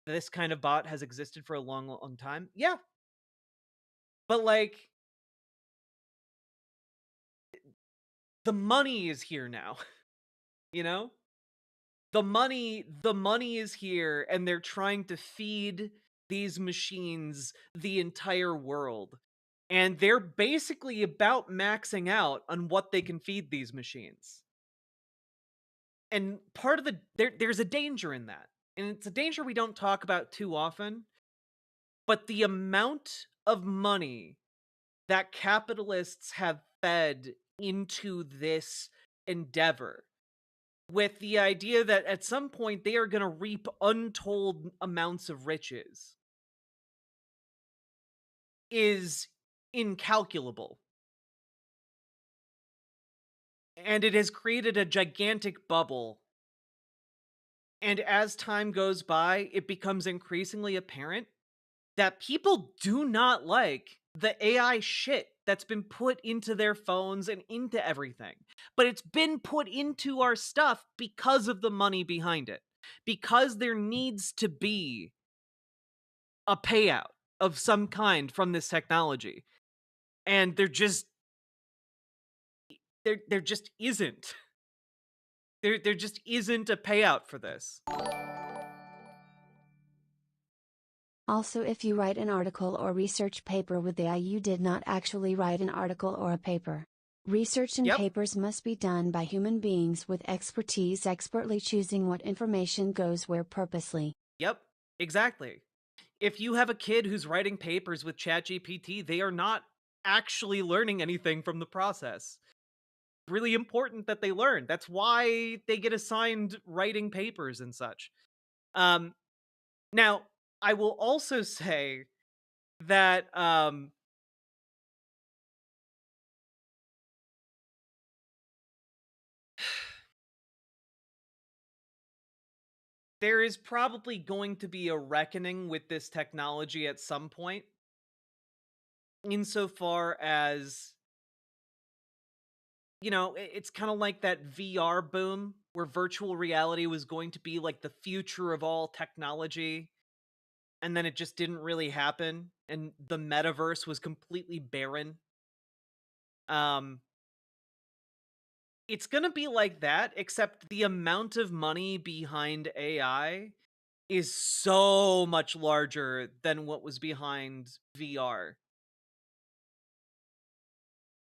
This kind of bot has existed for a long, long time. Yeah. But like, the money is here now. You know? The money is here, and they're trying to feed these machines the entire world. And they're basically about maxing out on what they can feed these machines. And part of there's a danger in that. And it's a danger we don't talk about too often. But the amount of money that capitalists have fed into this endeavor, with the idea that at some point they are going to reap untold amounts of riches, is incalculable. And it has created a gigantic bubble. And as time goes by, it becomes increasingly apparent that people do not like the AI shit that's been put into their phones and into everything. But it's been put into our stuff because of the money behind it. Because there needs to be a payout of some kind from this technology. And there just isn't. There just isn't a payout for this. Also, if you write an article or research paper with AI, you did not actually write an article or a paper. Research and papers must be done by human beings with expertise, expertly choosing what information goes where purposely. Yep, exactly. If you have a kid who's writing papers with ChatGPT, they are not actually learning anything from the process. Really important that they learn. That's why they get assigned writing papers and such. Now, I will also say that there is probably going to be a reckoning with this technology at some point, insofar as you know, it's kind of like that VR boom where virtual reality was going to be like the future of all technology, and then it just didn't really happen, and the metaverse was completely barren. Um, it's gonna be like that, except the amount of money behind AI is so much larger than what was behind VR.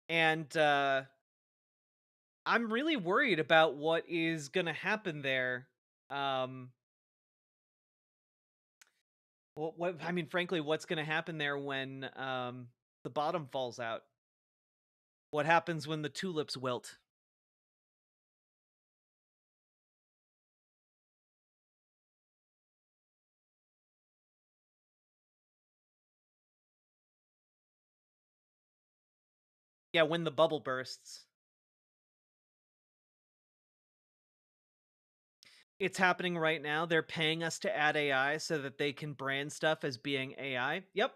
And I'm really worried about what is gonna happen there. Um, what I mean, frankly, what's gonna happen there when the bottom falls out? What happens when the tulips wilt? Yeah, when the bubble bursts. It's happening right now. They're paying us to add AI so that they can brand stuff as being AI. Yep.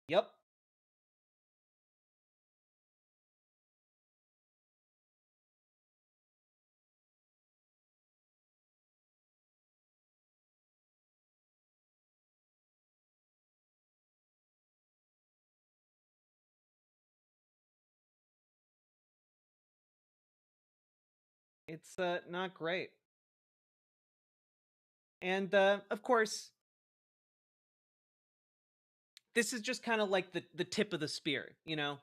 Yep. It's not great. And of course, this is just kind of like the tip of the spear, you know.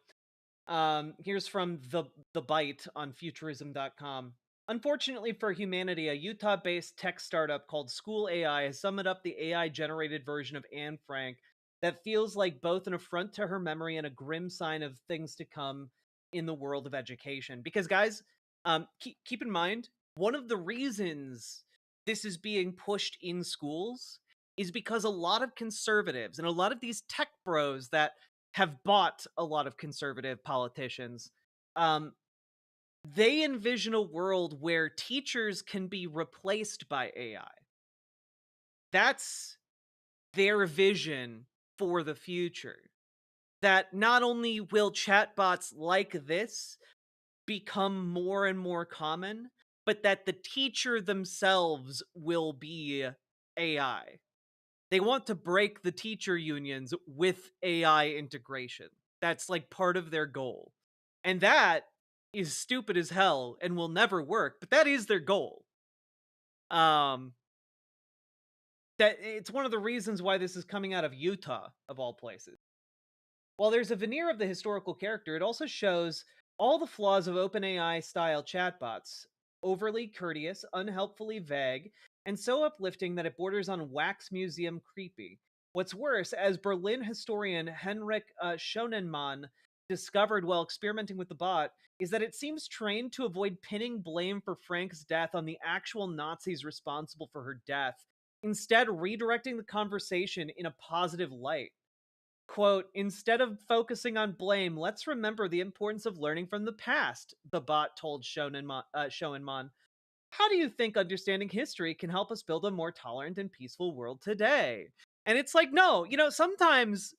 Here's from the Bite on futurism.com. Unfortunately for humanity, a Utah-based tech startup called School AI has summed up the AI-generated version of Anne Frank that feels like both an affront to her memory and a grim sign of things to come in the world of education. Because, guys, keep in mind, one of the reasons this is being pushed in schools is because a lot of conservatives and a lot of these tech bros that have bought a lot of conservative politicians, they envision a world where teachers can be replaced by AI. That's their vision for the future. That not only will chatbots like this become more and more common, but that the teacher themselves will be AI. They want to break the teacher unions with AI integration. That's like part of their goal. And that is stupid as hell and will never work, but that is their goal. That it's one of the reasons why this is coming out of Utah, of all places. While there's a veneer of the historical character, it also shows all the flaws of OpenAI style chatbots. Overly courteous, unhelpfully vague, and so uplifting that it borders on wax museum creepy. What's worse, as Berlin historian Henrik Schonenmann discovered while experimenting with the bot, is that it seems trained to avoid pinning blame for Frank's death on the actual Nazis responsible for her death, instead redirecting the conversation in a positive light. Quote, instead of focusing on blame, let's remember the importance of learning from the past, the bot told Schoenmann. How do you think understanding history can help us build a more tolerant and peaceful world today? And it's like, no, you know, sometimes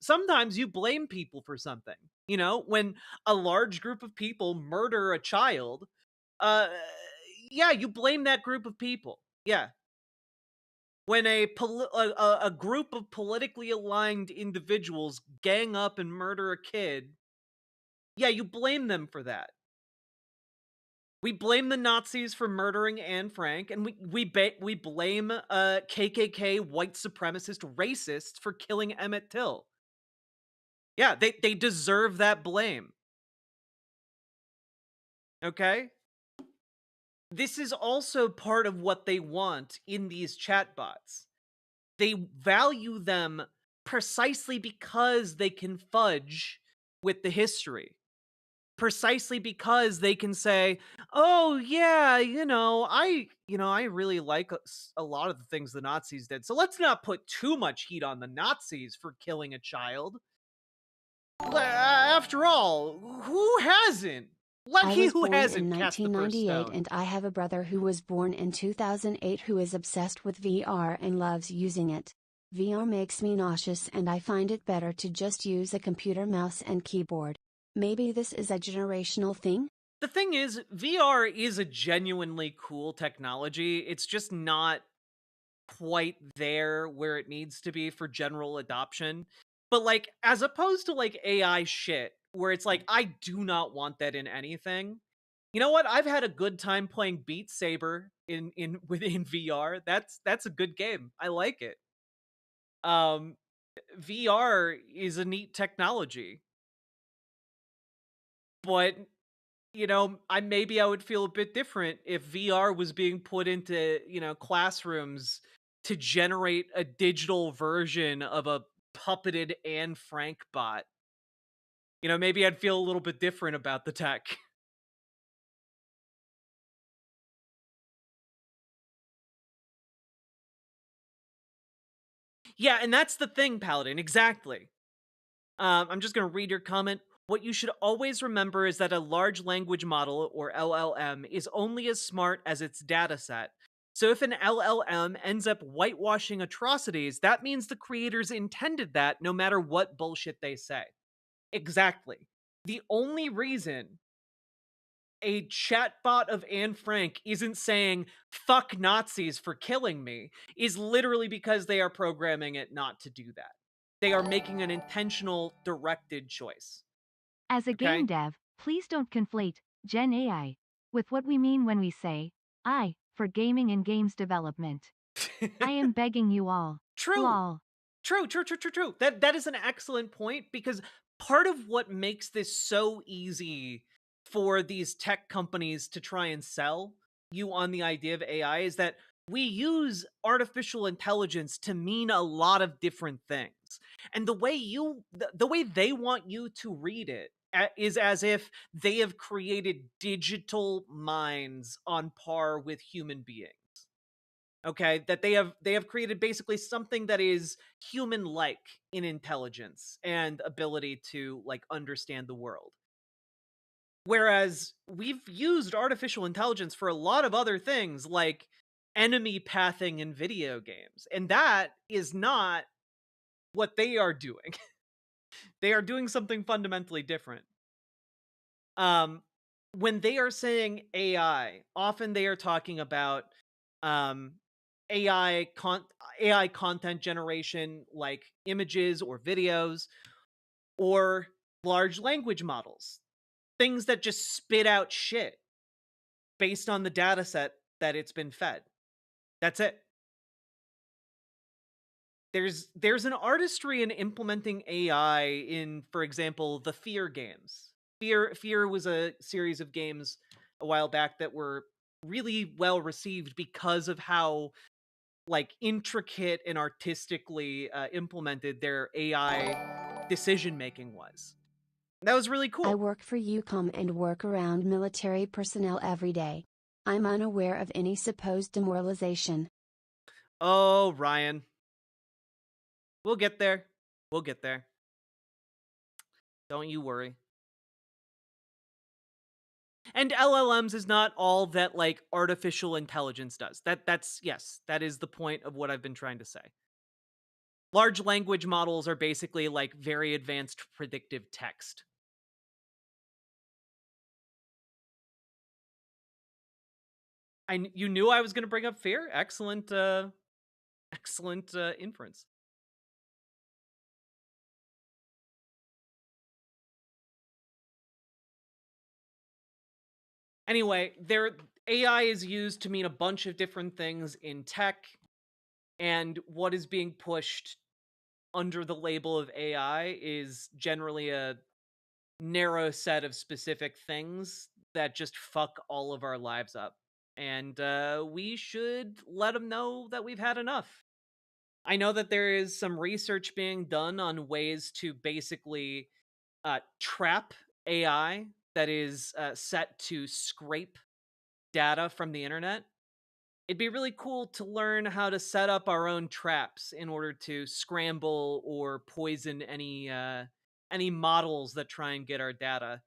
you blame people for something. You know, when a large group of people murder a child, uh, yeah, you blame that group of people. Yeah, when a group of politically aligned individuals gang up and murder a kid, yeah, you blame them for that. We blame the Nazis for murdering Anne Frank, and we blame KKK white supremacist racists for killing Emmett Till. Yeah, they deserve that blame. Okay? This is also part of what they want in these chatbots. They value them precisely because they can fudge with the history. Precisely because they can say, "Oh yeah, I really like a lot of the things the Nazis did. So let's not put too much heat on the Nazis for killing a child. After all, who hasn't? Let I he was who born hasn't in cast the first 1998 stone." and I have a brother who was born in 2008 who is obsessed with VR and loves using it. VR makes me nauseous and I find it better to just use a computer mouse and keyboard. Maybe this is a generational thing? The thing is, VR is a genuinely cool technology. It's just not quite there where it needs to be for general adoption. But like, as opposed to like AI shit, where it's like, I do not want that in anything. You know what? I've had a good time playing Beat Saber within VR. That's a good game. I like it. Um, VR is a neat technology, but maybe I would feel a bit different if VR was being put into, classrooms to generate a digital version of a puppeted Anne Frank bot. Maybe I'd feel a little bit different about the tech. Yeah, and that's the thing, Paladin, exactly. I'm just going to read your comment. What you should always remember is that a large language model, or LLM, is only as smart as its data set. So if an LLM ends up whitewashing atrocities, that means the creators intended that no matter what bullshit they say. Exactly. The only reason a chatbot of Anne Frank isn't saying, fuck Nazis for killing me, is literally because they are programming it not to do that. They are making an intentional, directed choice. As a Okay? game dev, please don't conflate Gen AI with what we mean when we say I for gaming and games development. I am begging you all. True. Lol. True. That is an excellent point, because part of what makes this so easy for these tech companies to try and sell you on the idea of AI is that we use artificial intelligence to mean a lot of different things. And the way they want you to read it is as if they have created digital minds on par with human beings. Okay, that they have created basically something that is human like in intelligence and ability to like understand the world. Whereas we've used artificial intelligence for a lot of other things, like enemy pathing in video games, and that is not what they are doing. They are doing something fundamentally different. When they are saying AI, often they are talking about um AI AI content generation, like images or videos, or large language models, things that just spit out shit based on the data set that it's been fed. That's it. There's an artistry in implementing AI in, for example, the Fear games. Fear was a series of games a while back that were really well received because of how like intricate and artistically implemented their AI decision making was. That was really cool. I work for UCOM and work around military personnel every day. I'm unaware of any supposed demoralization. Oh, Ryan. We'll get there. We'll get there. Don't you worry. And LLMs is not all that like artificial intelligence does. That's yes, that is the point of what I've been trying to say. Large language models are basically like very advanced predictive text. You knew I was going to bring up fear. Excellent excellent inference. Anyway, AI is used to mean a bunch of different things in tech, and what is being pushed under the label of AI is generally a narrow set of specific things that just fuck all of our lives up. And we should let them know that we've had enough. I know that there is some research being done on ways to basically trap AI that is set to scrape data from the internet. It'd be really cool to learn how to set up our own traps in order to scramble or poison any models that try and get our data.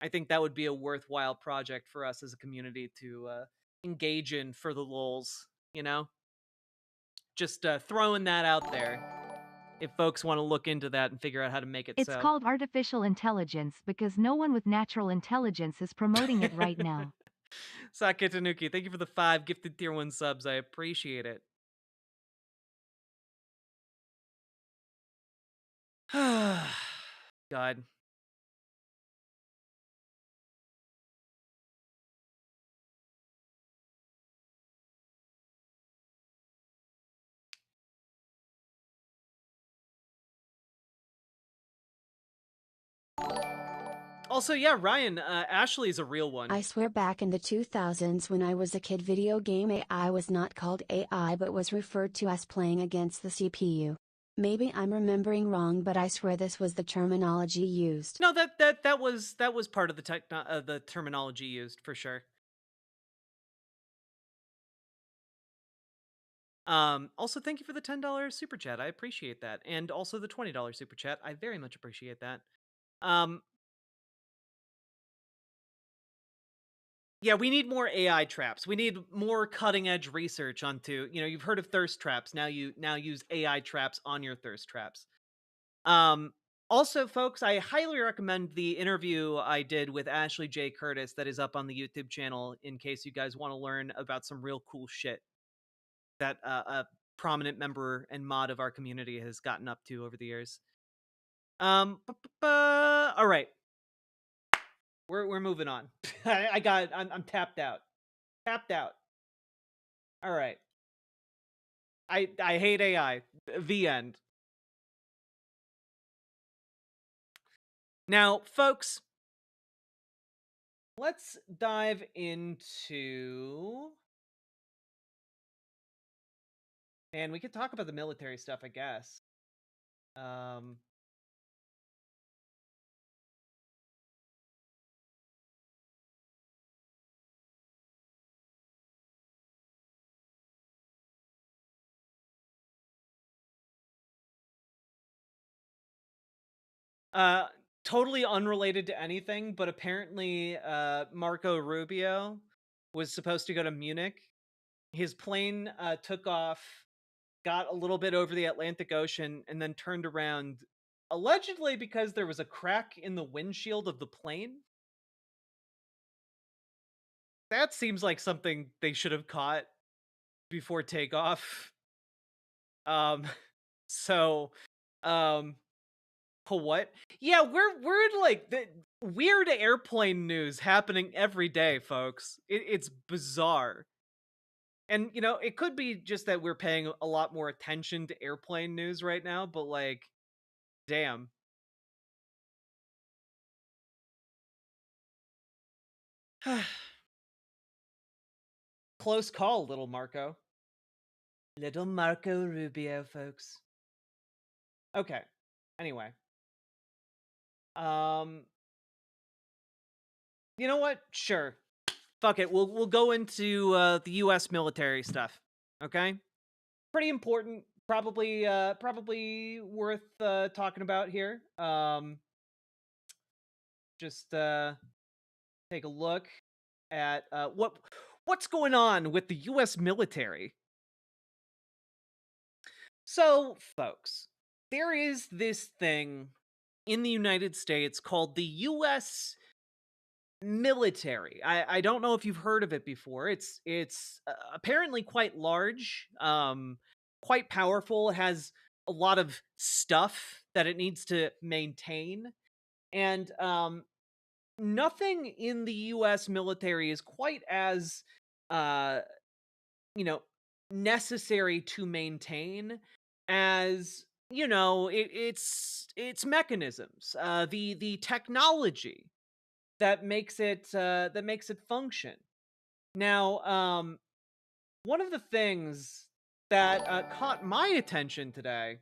I think that would be a worthwhile project for us as a community to engage in for the lulz, Just throwing that out there. if folks want to look into that and figure out how to make it It's so. called artificial intelligence because no one with natural intelligence is promoting it right now. Sake Tanuki, thank you for the 5 gifted tier 1 subs. I appreciate it. God. Also, yeah, Ryan, Ashley is a real one. I swear back in the 2000s when I was a kid, video game AI was not called AI but was referred to as playing against the CPU. Maybe I'm remembering wrong, but I swear this was the terminology used. No, that was part of the terminology used for sure. Also, thank you for the $10 super chat. I appreciate that, and also the $20 super chat. I very much appreciate that. Yeah, we need more AI traps. We need more cutting edge research onto, you've heard of thirst traps. Now use AI traps on your thirst traps. Also, folks, I highly recommend the interview I did with Ashley J. Curtis that is up on the YouTube channel in case you guys want to learn about some real cool shit that a prominent member and mod of our community has gotten up to over the years. All right. We're moving on. I'm tapped out. Tapped out. All right. I hate AI. The end. Now, folks, let's dive into, and we could talk about the military stuff, I guess. Totally unrelated to anything, but apparently Marco Rubio was supposed to go to Munich. His plane took off, got a little bit over the Atlantic Ocean, and then turned around, allegedly because there was a crack in the windshield of the plane. That seems like something they should have caught before takeoff. So, what? Yeah, we're like the weird airplane news happening every day, folks. It's bizarre. And it could be just that we're paying a lot more attention to airplane news right now, but like, damn. Close call, little Marco. Little Marco Rubio, folks. Okay. Anyway. You know what? Sure. Fuck it. We'll go into the US military stuff. Okay? Pretty important. Probably worth talking about here. Just take a look at what's going on with the US military. So, folks, there is this thing in the United States called the US military. I don't know if you've heard of it before. It's apparently quite large, quite powerful. It has a lot of stuff that it needs to maintain, and nothing in the US military is quite as you know necessary to maintain as its mechanisms, the technology that makes it function. Now, one of the things that caught my attention today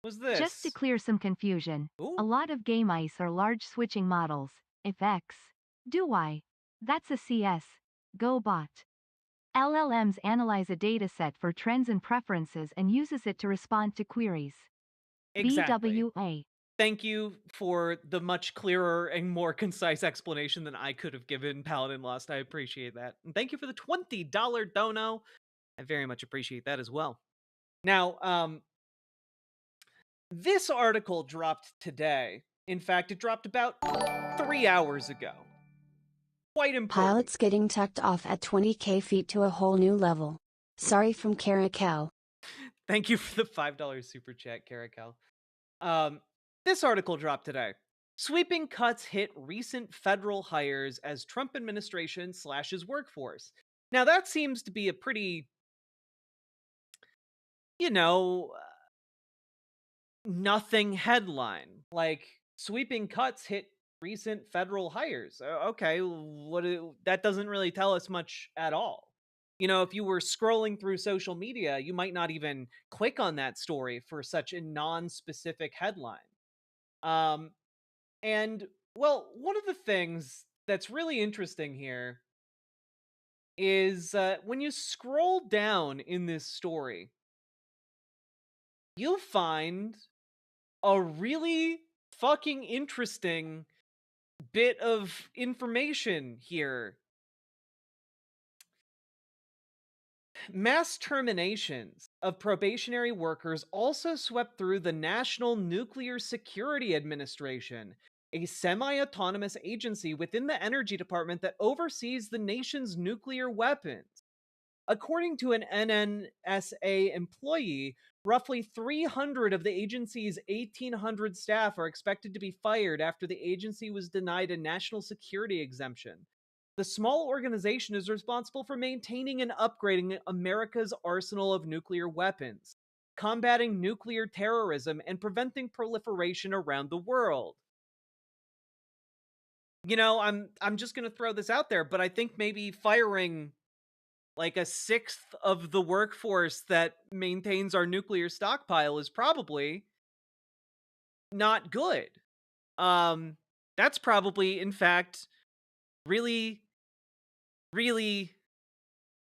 was this. Just to clear some confusion, a lot of game ice are large switching models. If X, do Y. That's a CS. Go bot. LLMs analyze a dataset for trends and preferences and uses it to respond to queries. Exactly. BWA. Thank you for the much clearer and more concise explanation than I could have given Paladin Lost. I appreciate that. And thank you for the $20 dono. I very much appreciate that as well. Now, This article dropped today. In fact, it dropped about 3 hours ago. Quite important. Pilots getting tucked off at 20K feet to a whole new level. Sorry from Caracal. Thank you for the $5 super chat, Caracal. This article dropped today. Sweeping cuts hit recent federal hires as Trump administration slashes workforce. Now that seems to be a pretty, nothing headline. Like, sweeping cuts hit recent federal hires. Okay, that doesn't really tell us much at all. If you were scrolling through social media, you might not even click on that story for such a non-specific headline. And, well, one of the things that's really interesting here is when you scroll down in this story, you'll find a really fucking interesting bit of information here. Mass terminations of probationary workers also swept through the National Nuclear Security Administration, a semi-autonomous agency within the Energy Department that oversees the nation's nuclear weapons. According to an NNSA employee, roughly 300 of the agency's 1,800 staff are expected to be fired after the agency was denied a national security exemption. The small organization is responsible for maintaining and upgrading America's arsenal of nuclear weapons, combating nuclear terrorism, and preventing proliferation around the world. I'm just going to throw this out there, but I think maybe firing like a sixth of the workforce that maintains our nuclear stockpile is probably not good. That's probably, in fact, really, really,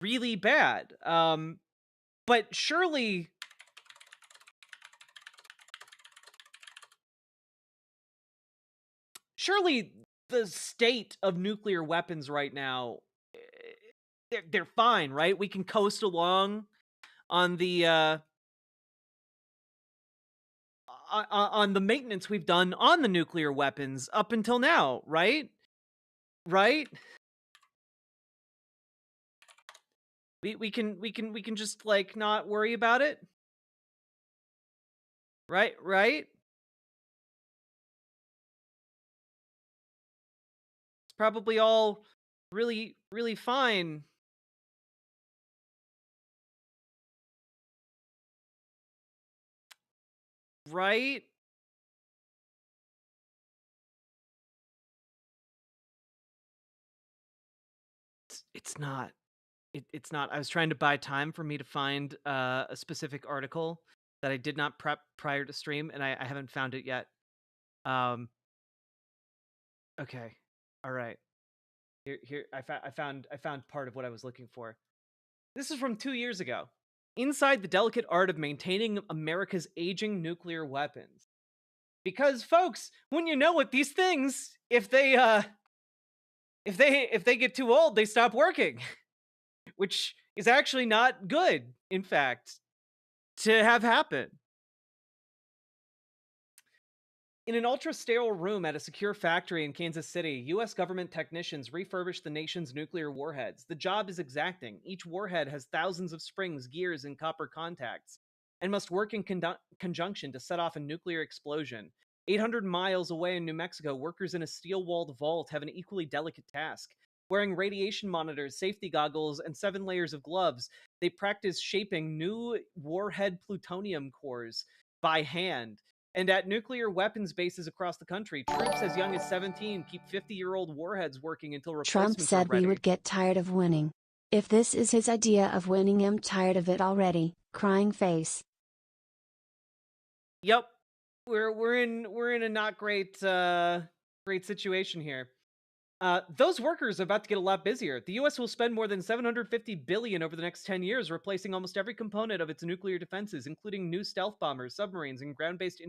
really bad. But surely the state of nuclear weapons right now, they're fine, right? We can coast along on the on the maintenance we've done on the nuclear weapons up until now, right? Right? We can just like not worry about it. Right? It's probably all really, really fine. Right? It's not. It's not. I was trying to buy time for me to find a specific article that I did not prep prior to stream, and I haven't found it yet. Okay. All right. Here I found part of what I was looking for. This is from 2 years ago. Inside the delicate art of maintaining America's aging nuclear weapons. Because folks, when you know what these things, if they get too old, they stop working. Which is actually not good, in fact, to have happen. In an ultra-sterile room at a secure factory in Kansas City, U.S. government technicians refurbish the nation's nuclear warheads. The job is exacting. Each warhead has thousands of springs, gears, and copper contacts, and must work in conjunction to set off a nuclear explosion. 800 miles away in New Mexico, workers in a steel-walled vault have an equally delicate task. Wearing radiation monitors, safety goggles, and 7 layers of gloves, they practice shaping new warhead plutonium cores by hand. And at nuclear weapons bases across the country, troops as young as 17 keep 50-year-old warheads working until replacements Trump said are ready. we would get tired of winning. If this is his idea of winning, I'm tired of it already. Crying face. Yep, we're in a not great situation here. Those workers are about to get a lot busier. The U.S. will spend more than $750 billion over the next 10 years, replacing almost every component of its nuclear defenses, including new stealth bombers, submarines, and ground-based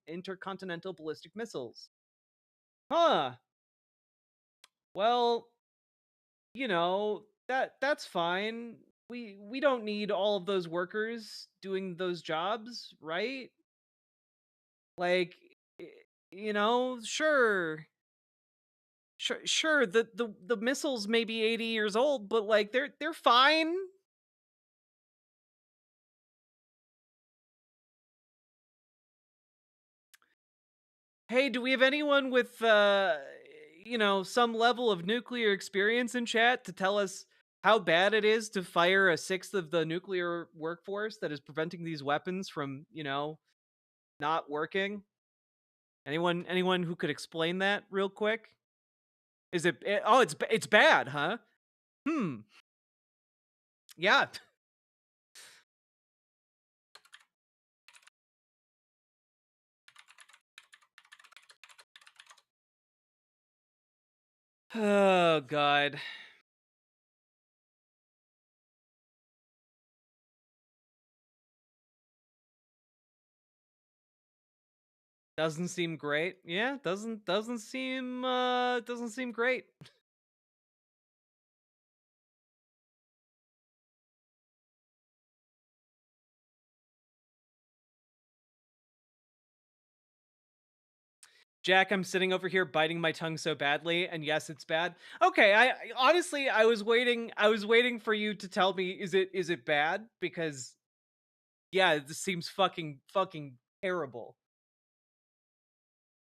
intercontinental ballistic missiles. Huh. Well, that's fine. We don't need all of those workers doing those jobs, right? Like, you know, sure, the missiles may be 80 years old, but like they're fine. Hey, do we have anyone with you know, some level of nuclear experience in chat to tell us how bad it is to fire a sixth of the nuclear workforce that is preventing these weapons from, you know, not working? Anyone who could explain that real quick? Is it oh, it's bad, huh? Hmm. Yeah. Oh god. Doesn't seem great. Yeah, doesn't seem great. Jack, I'm sitting over here biting my tongue so badly, and yes, it's bad. Okay, honestly I was waiting for you to tell me is it bad? Because yeah, this seems fucking terrible.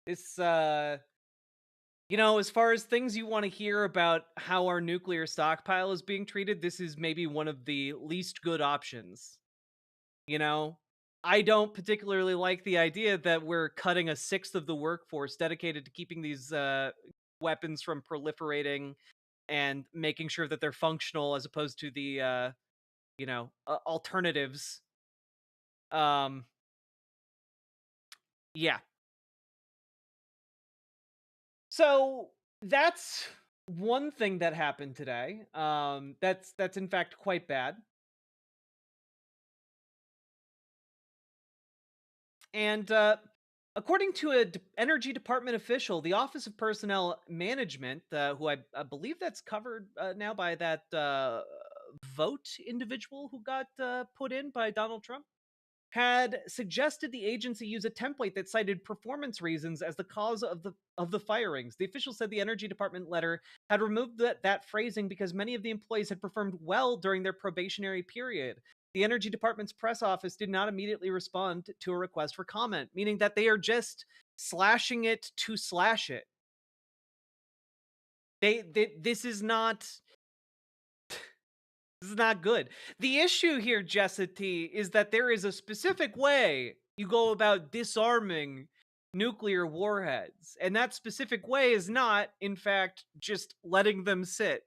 It's you know, as far as things you want to hear about how our nuclear stockpile is being treated, this is maybe one of the least good options. You know, I don't particularly like the idea that we're cutting a sixth of the workforce dedicated to keeping these weapons from proliferating and making sure that they're functional as opposed to the you know, alternatives. Um yeah. So that's one thing that happened today. That's in fact quite bad. And according to a energy department official, the Office of Personnel Management, who I believe that's covered now by that vote individual who got put in by Donald Trump, had suggested the agency use a template that cited performance reasons as the cause of the firings. The official said the Energy Department letter had removed that phrasing because many of the employees had performed well during their probationary period. The Energy Department's press office did not immediately respond to a request for comment, meaning that they are just slashing it to slash it. This is not this is not good. The issue here, Jessa T, is that there is a specific way you go about disarming nuclear warheads. And that specific way is not, in fact, just letting them sit.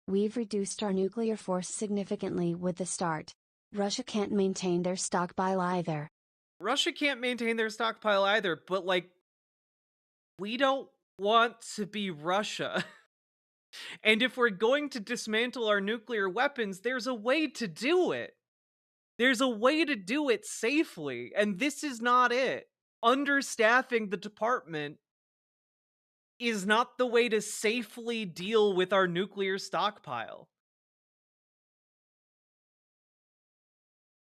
We've reduced our nuclear force significantly with the start. Russia can't maintain their stockpile either. Russia can't maintain their stockpile either, but like, we don't want to be Russia. And if we're going to dismantle our nuclear weapons, there's a way to do it. There's a way to do it safely, and this is not it. Understaffing the department is not the way to safely deal with our nuclear stockpile.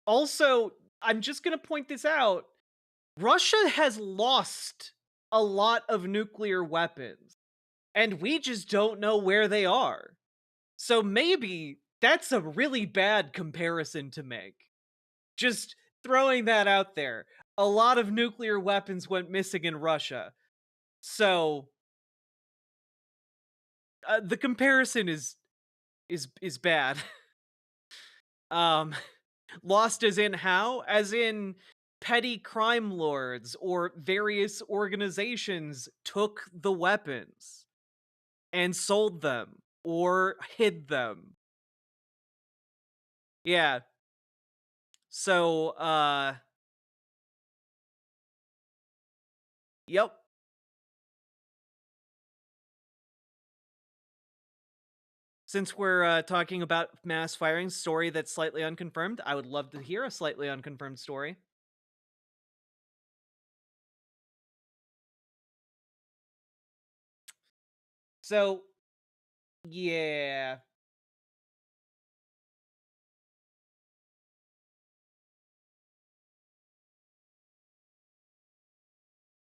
Also, I'm just going to point this out. Russia has lost a lot of nuclear weapons, and we just don't know where they are. So maybe that's a really bad comparison to make. Just throwing that out there. A lot of nuclear weapons went missing in Russia. So the comparison is bad. Lost as in how? As in petty crime lords or various organizations took the weapons and sold them or hid them. Yeah. So yep. Since we're talking about mass firing story that's slightly unconfirmed, I would love to hear a slightly unconfirmed story. So, yeah.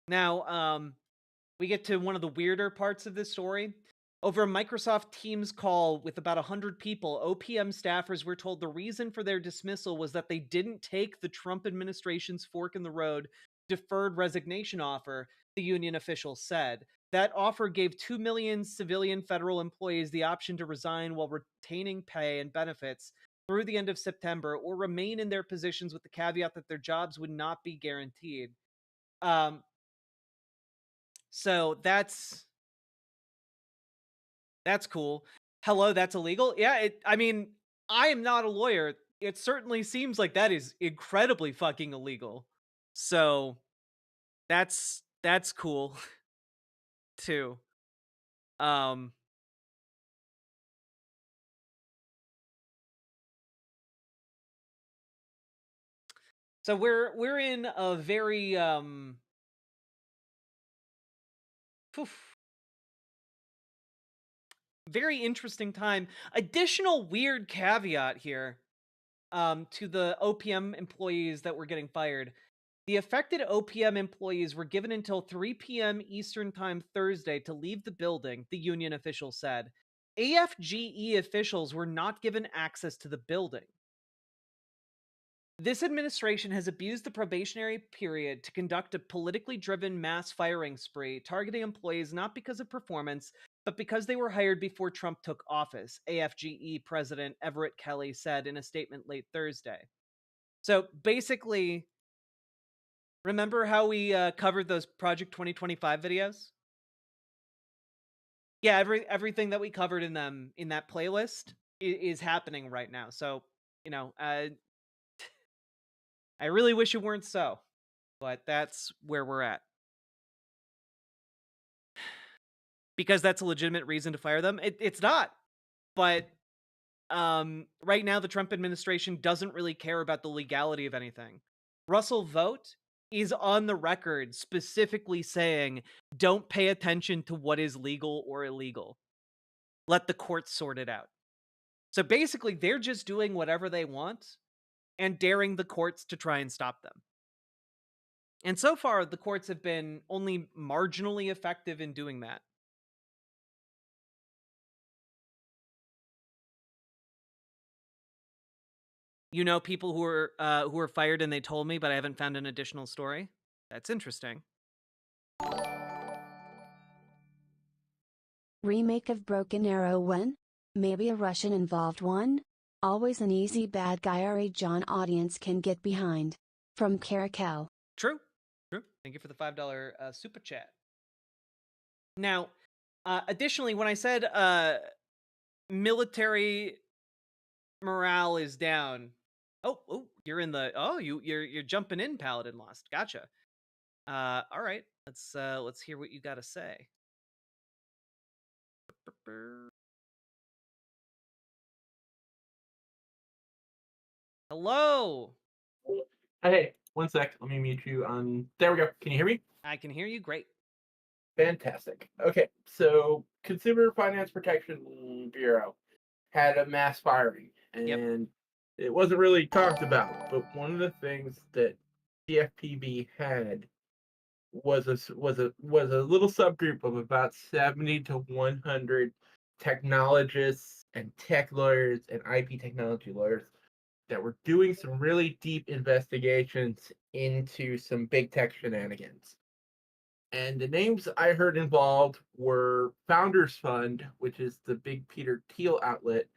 Now, we get to one of the weirder parts of this story. Over a Microsoft Teams call with about 100 people, OPM staffers were told the reason for their dismissal was that they didn't take the Trump administration's fork in the road deferred resignation offer, the union officials said. That offer gave 2 million civilian federal employees the option to resign while retaining pay and benefits through the end of September or remain in their positions with the caveat that their jobs would not be guaranteed. So that's cool. Hello, that's illegal? Yeah, I mean, I am not a lawyer. It certainly seems like that is incredibly fucking illegal. So that's cool too. So we're in a very very interesting time. Additional weird caveat here to the OPM employees that were getting fired. The affected OPM employees were given until 3 p.m. Eastern Time Thursday to leave the building, the union official said. AFGE officials were not given access to the building. This administration has abused the probationary period to conduct a politically driven mass firing spree, targeting employees not because of performance, but because they were hired before Trump took office, AFGE President Everett Kelly said in a statement late Thursday. So basically, remember how we covered those Project 2025 videos? Yeah, everything that we covered in them in that playlist is happening right now. So, you know, I really wish it weren't so, but that's where we're at. Because that's a legitimate reason to fire them? It's not. But right now, the Trump administration doesn't really care about the legality of anything. Russell Vogt is on the record specifically saying, don't pay attention to what is legal or illegal. Let the courts sort it out. So basically, they're just doing whatever they want and daring the courts to try and stop them. And so far, the courts have been only marginally effective in doing that. You know people who are fired and they told me, but I haven't found an additional story? That's interesting. Remake of Broken Arrow 1? Maybe a Russian involved one? Always an easy bad guy or a John audience can get behind. From Caracal. True. Thank you for the $5 super chat. Now, additionally, when I said military morale is down. Oh, you're in the you're jumping in, Paladin Lost. Gotcha. All right. Let's hear what you got to say. Hello. Hey, one sec. Let me mute you on. There we go. Can you hear me? I can hear you. Great. Fantastic. Okay, so Consumer Finance Protection Bureau had a mass firing, and it wasn't really talked about. But one of the things that CFPB had was a little subgroup of about 70 to 100 technologists and tech lawyers and IP technology lawyers that were doing some really deep investigations into some big tech shenanigans. And the names I heard involved were Founders Fund, which is the big Peter Thiel outlet,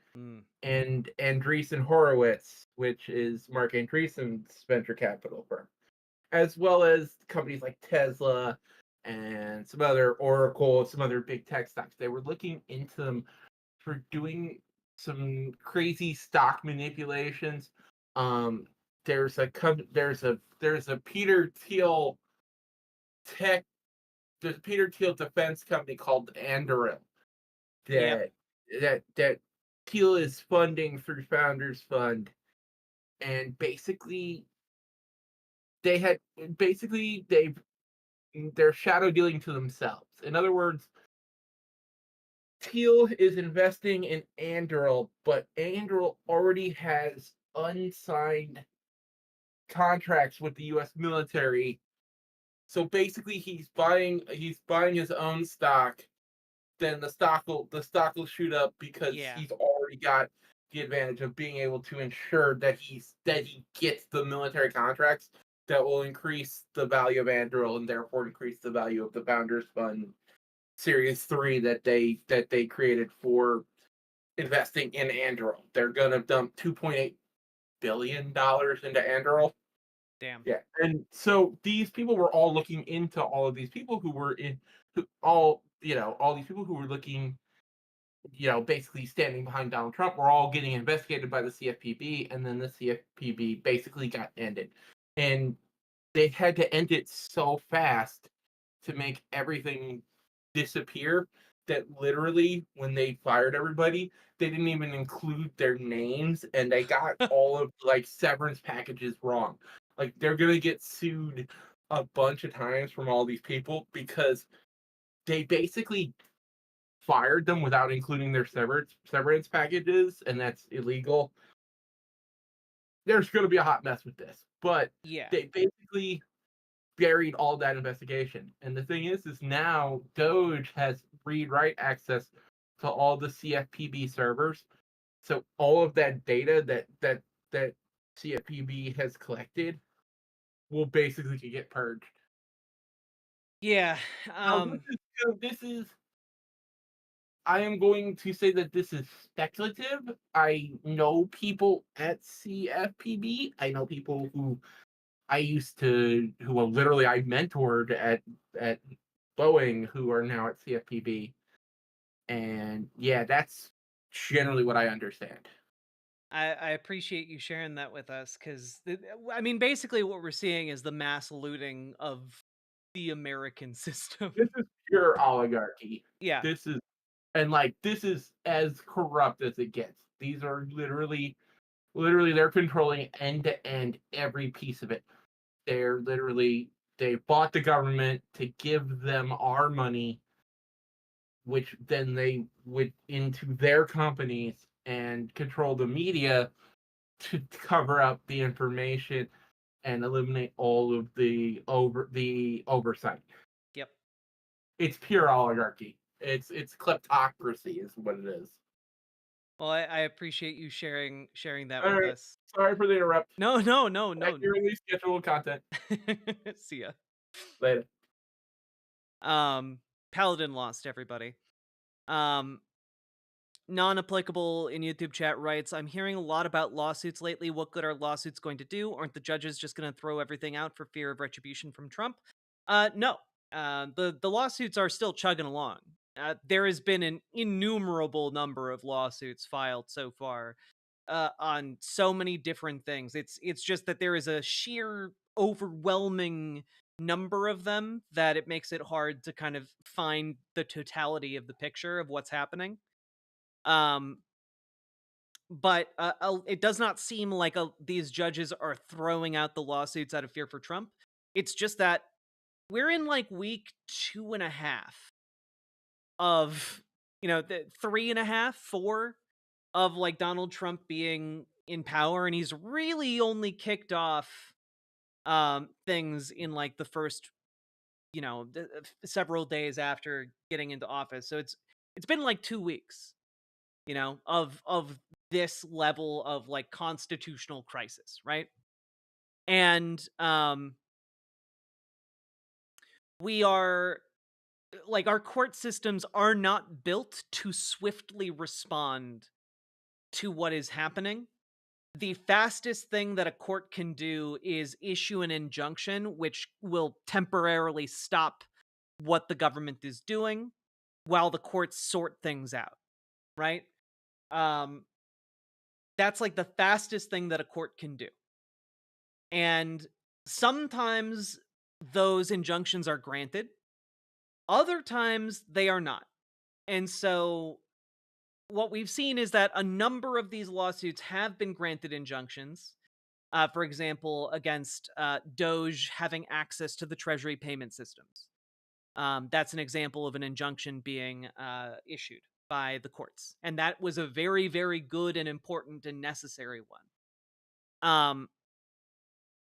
and Andreessen Horowitz, which is Mark Andreessen's venture capital firm, as well as companies like Tesla and some other Oracle, some other big tech stocks. They were looking into them for doing some crazy stock manipulations. There's a Peter Thiel tech. There's a Peter Thiel defense company called Anduril that Thiel is funding through Founders Fund, and basically they're shadow dealing to themselves. In other words, Thiel is investing in Anduril, but Anduril already has unsigned contracts with the U.S. military So basically, he's buying his own stock. Then the stock will shoot up because he's already got the advantage of being able to ensure that he gets the military contracts that will increase the value of Anduril and therefore increase the value of the Founders Fund Series 3 that they created for investing in Anduril. They're gonna dump $2.8 billion into Anduril. Damn. Yeah, and so these people were all looking into all of these people who were all these people who were looking, basically standing behind Donald Trump were all getting investigated by the CFPB, and then the CFPB basically got ended. And they had to end it so fast to make everything disappear that literally when they fired everybody, they didn't even include their names and they got all of like severance packages wrong. Like they're gonna get sued a bunch of times from all these people because they basically fired them without including their severance packages, and that's illegal. There's going to be a hot mess with this, but they basically buried all that investigation. And the thing is now Doge has read-write access to all the CFPB servers, so all of that data that CFPB has collected will basically get purged. Yeah. This is I am going to say that this is speculative. I know people at CFPB. I know people who I mentored at Boeing who are now at CFPB. And yeah, that's generally what I understand. I appreciate you sharing that with us because, I mean, basically what we're seeing is the mass looting of the American system. This is pure oligarchy. Yeah. This is as corrupt as it gets. These are literally they're controlling end to end every piece of it. They bought the government to give them our money, which then they went into their companies and control the media to cover up the information and eliminate all of the oversight. Yep. It's pure oligarchy. It's kleptocracy is what it is. Well, I appreciate you sharing that All with right. us. Sorry for the interrupt. No. Accurately scheduled content. See ya. Later. Paladin lost, everybody. Non-applicable in YouTube chat writes, I'm hearing a lot about lawsuits lately. What good are lawsuits going to do? Aren't the judges just going to throw everything out for fear of retribution from Trump? No. The lawsuits are still chugging along. There has been an innumerable number of lawsuits filed so far on so many different things. It's just that there is a sheer overwhelming number of them that it makes it hard to kind of find the totality of the picture of what's happening. But it does not seem like these judges are throwing out the lawsuits out of fear for Trump. It's just that we're in like week 2.5 of, the 3.5, 4 of like Donald Trump being in power, and he's really only kicked off things in like the first, several days after getting into office. So it's been like 2 weeks, of this level of like constitutional crisis, right? And we are like, our court systems are not built to swiftly respond to what is happening. The fastest thing that a court can do is issue an injunction which will temporarily stop what the government is doing while the courts sort things out, right? That's like the fastest thing that a court can do. And sometimes those injunctions are granted. Other times they are not. And so what we've seen is that a number of these lawsuits have been granted injunctions. For example, against Doge having access to the Treasury payment systems. That's an example of an injunction being issued by the courts. And that was a very, very good and important and necessary one.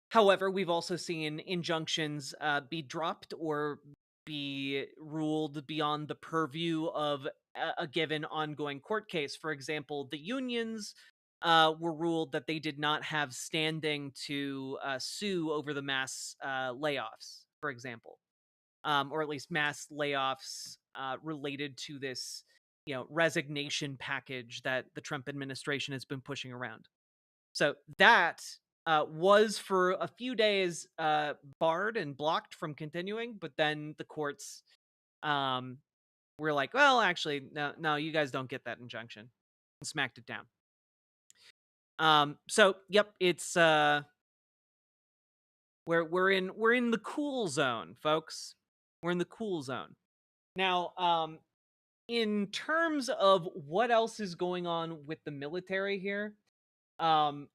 However, we've also seen injunctions be dropped or be ruled beyond the purview of a given ongoing court case. For example, the unions were ruled that they did not have standing to sue over the mass layoffs, for example, or at least mass layoffs related to this, resignation package that the Trump administration has been pushing around. So that was for a few days barred and blocked from continuing, but then the courts were like, well, actually, no, you guys don't get that injunction, and smacked it down. So yep, it's we're in the cool zone, folks. We're in the cool zone. Now, in terms of what else is going on with the military here, well,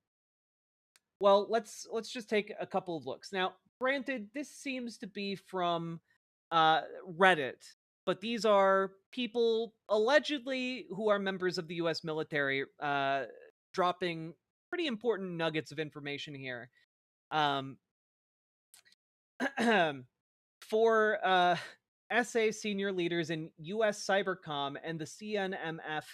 let's just take a couple of looks. Now, granted, this seems to be from Reddit, but these are people allegedly who are members of the U.S. military dropping pretty important nuggets of information here. For SA senior leaders in U.S. Cybercom and the CNMF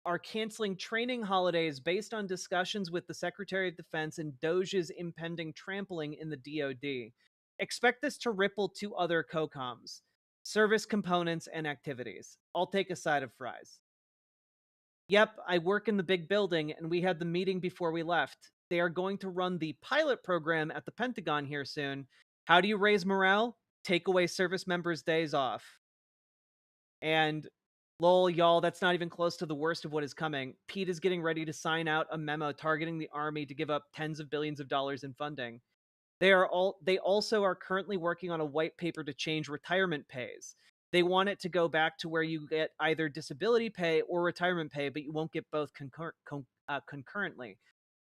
are canceling training holidays based on discussions with the Secretary of Defense and Doge's impending trampling in the DoD. Expect this to ripple to other COCOMs, service components, and activities. I'll take a side of fries. Yep, I work in the big building, and we had the meeting before we left. They are going to run the pilot program at the Pentagon here soon. How do you raise morale? Take away service members' days off. And lol, y'all, that's not even close to the worst of what is coming. Pete is getting ready to sign out a memo targeting the Army to give up tens of billions of dollars in funding. They also are currently working on a white paper to change retirement pays. They want it to go back to where you get either disability pay or retirement pay, but you won't get both concurrently.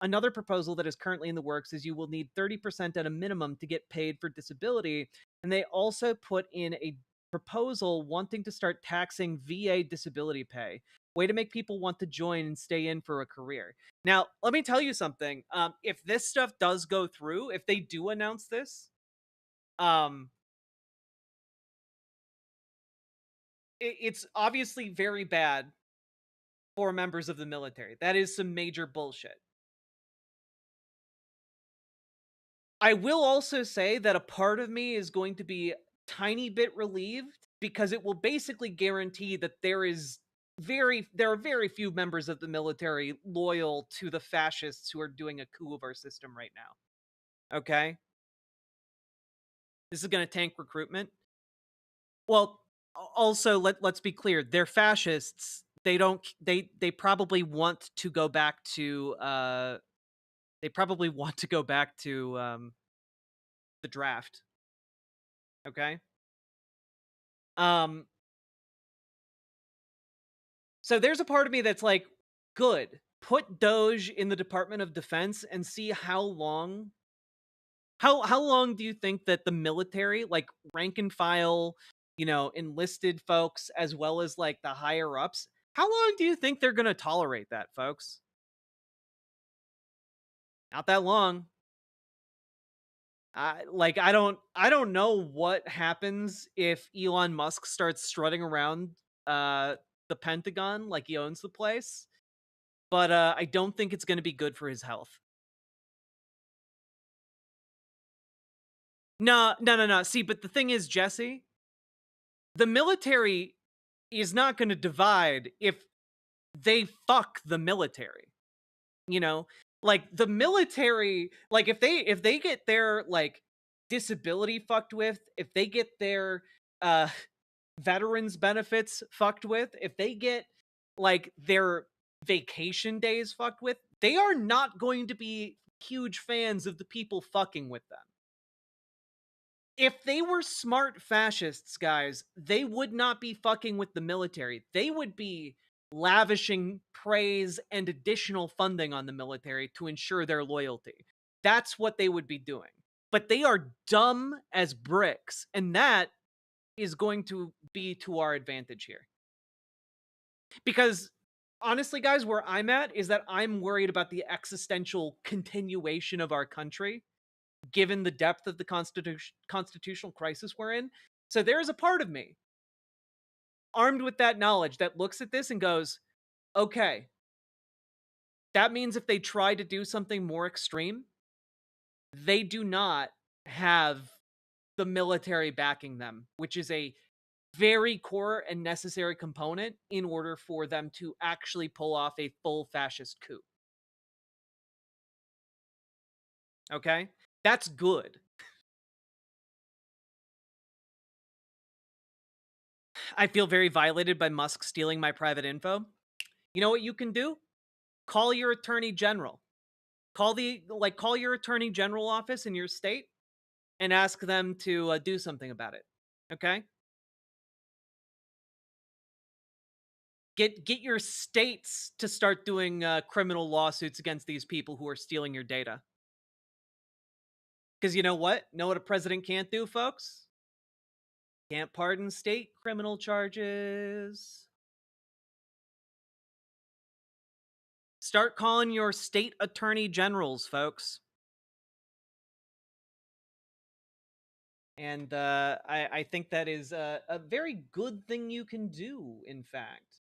Another proposal that is currently in the works is you will need 30% at a minimum to get paid for disability, and they also put in a proposal wanting to start taxing VA disability pay. Way to make people want to join and stay in for a career. Now, let me tell you something. If this stuff does go through, if they do announce this, it's obviously very bad for members of the military. That is some major bullshit. I will also say that a part of me is going to be a tiny bit relieved because it will basically guarantee that there are very few members of the military loyal to the fascists who are doing a coup of our system right now. Okay? This is going to tank recruitment. Well, also let's be clear, they're fascists. They probably want to go back to the draft. Okay? So there's a part of me that's like, good. Put Doge in the Department of Defense and see how long do you think that the military, like rank and file, enlisted folks, as well as like the higher ups, how long do you think they're going to tolerate that, folks? Not that long. I don't know what happens if Elon Musk starts strutting around the Pentagon like he owns the place, but I don't think it's going to be good for his health. No. See, but the thing is, Jesse, the military is not going to divide if they fuck the military. Like the military, like if they get their like disability fucked with, if they get their veterans benefits fucked with, if they get like their vacation days fucked with, they are not going to be huge fans of the people fucking with them. If they were smart fascists, guys, they would not be fucking with the military. They would be lavishing praise and additional funding on the military to ensure their loyalty. That's what they would be doing. But they are dumb as bricks, and that is going to be to our advantage here. Because honestly, guys, where I'm at is that I'm worried about the existential continuation of our country, given the depth of the constitutional crisis we're in. So there is a part of me, armed with that knowledge, that looks at this and goes, okay, that means if they try to do something more extreme, they do not have the military backing them, which is a very core and necessary component in order for them to actually pull off a full fascist coup. Okay? That's good. I feel very violated by Musk stealing my private info. You know what you can do? Call your attorney general. Call your attorney general office in your state and ask them to do something about it. Okay? Get your states to start doing criminal lawsuits against these people who are stealing your data. Because you know what? Know what a president can't do, folks? Can't pardon state criminal charges. Start calling your state attorney generals, folks. And I think that is a very good thing you can do, in fact.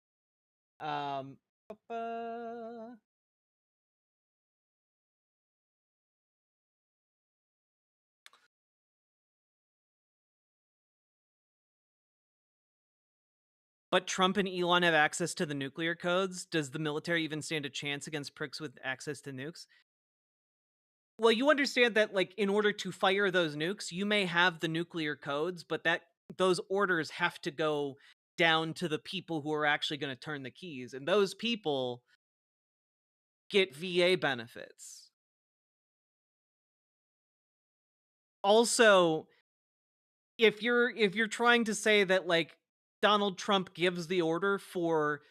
But Trump and Elon have access to the nuclear codes. Does the military even stand a chance against pricks with access to nukes? Well, you understand that, like, in order to fire those nukes, you may have the nuclear codes, but those orders have to go down to the people who are actually going to turn the keys, and those people get VA benefits. Also, if you're trying to say that, like, Donald Trump gives the order for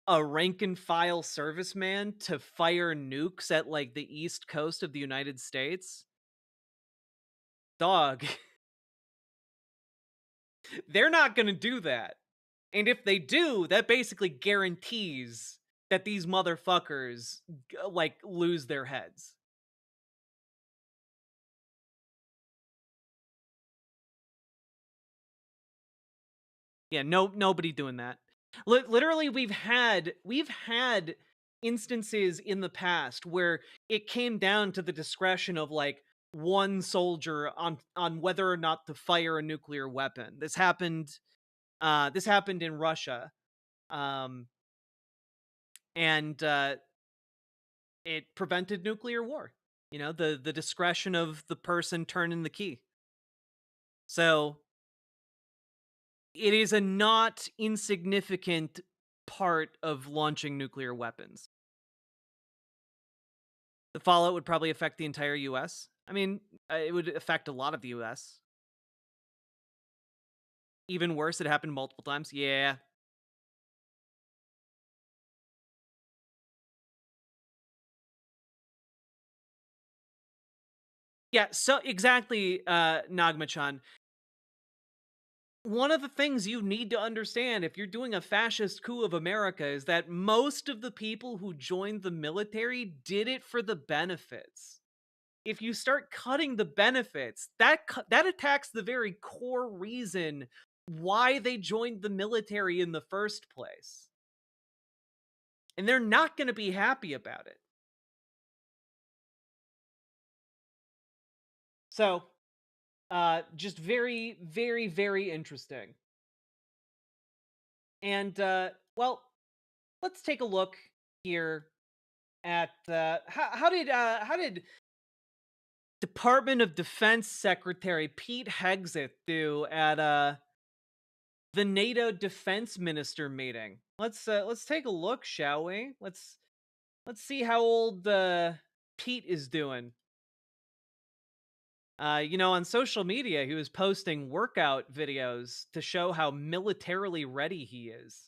a rank and file serviceman to fire nukes at, like, the East Coast of the United States, dog, they're not going to do that. And if they do, that basically guarantees that these motherfuckers like lose their heads. Yeah, nobody doing that. Literally, we've had instances in the past where it came down to the discretion of like one soldier on whether or not to fire a nuclear weapon. This happened in Russia. And it prevented nuclear war. You know, the discretion of the person turning the key. So it is a not insignificant part of launching nuclear weapons. The fallout would probably affect the entire US. I mean, it would affect a lot of the US. Even worse, it happened multiple times. Yeah. Yeah, so exactly, Nagmachan. One of the things you need to understand if you're doing a fascist coup of America is that most of the people who joined the military did it for the benefits. If you start cutting the benefits, that attacks the very core reason why they joined the military in the first place. And they're not going to be happy about it. So, just very, very, very interesting. And, well, let's take a look here at how did Department of Defense Secretary Pete Hegseth do at the NATO defense minister meeting? Let's take a look, shall we? Let's see how old Pete is doing. You know, on social media, he was posting workout videos to show how militarily ready he is.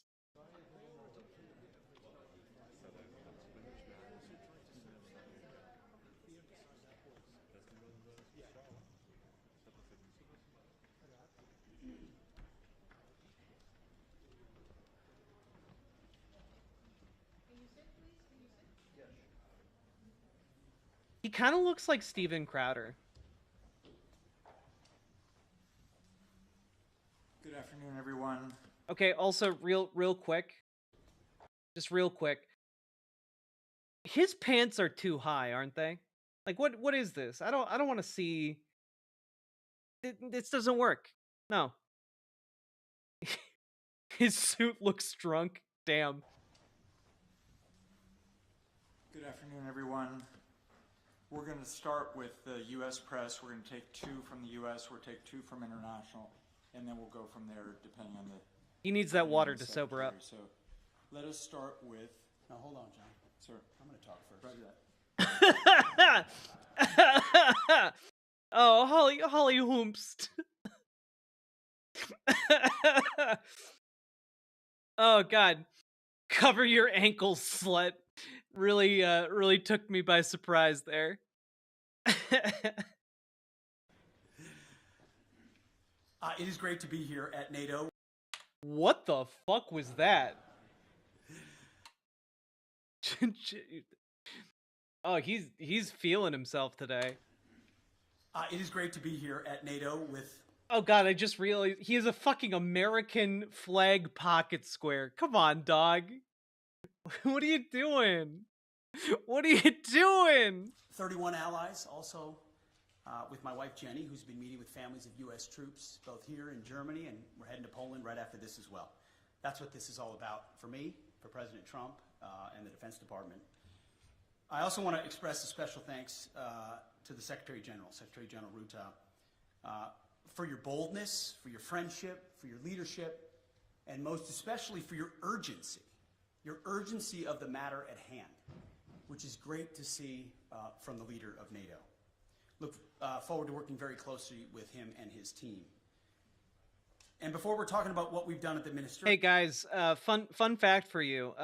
kind of looks like Steven Crowder. Good afternoon, everyone. Okay, also real quick. Just real quick. His pants are too high, aren't they? Like what is this? I don't want to see. This doesn't work. No. His suit looks drunk. Damn. Good afternoon, everyone. We're going to start with the U.S. press. We're going to take 2 from the U.S. We'll take 2 from international, and then we'll go from there depending on the... He needs that water to sober up. So let us start with... Now, hold on, John. Sir, I'm going to talk first. Roger that. Oh, Holly Hoomst. Oh, God. Cover your ankles, slut. Really took me by surprise there. It is great to be here at NATO. What the fuck was that? Oh, he's feeling himself today. It is great to be here at NATO with... Oh God, I just realized he has a fucking American flag pocket square. Come on, dog. What are you doing? What are you doing? 31 allies, also with my wife Jenny, who's been meeting with families of U.S. troops, both here in Germany, and we're heading to Poland right after this as well. That's what this is all about for me, for President Trump, and the Defense Department. I also want to express a special thanks to the Secretary General Ruta, for your boldness, for your friendship, for your leadership, and most especially for your urgency of the matter at hand, which is great to see from the leader of NATO. Look forward to working very closely with him and his team. And before we're talking about what we've done at the ministry... Hey guys, fun fact for you.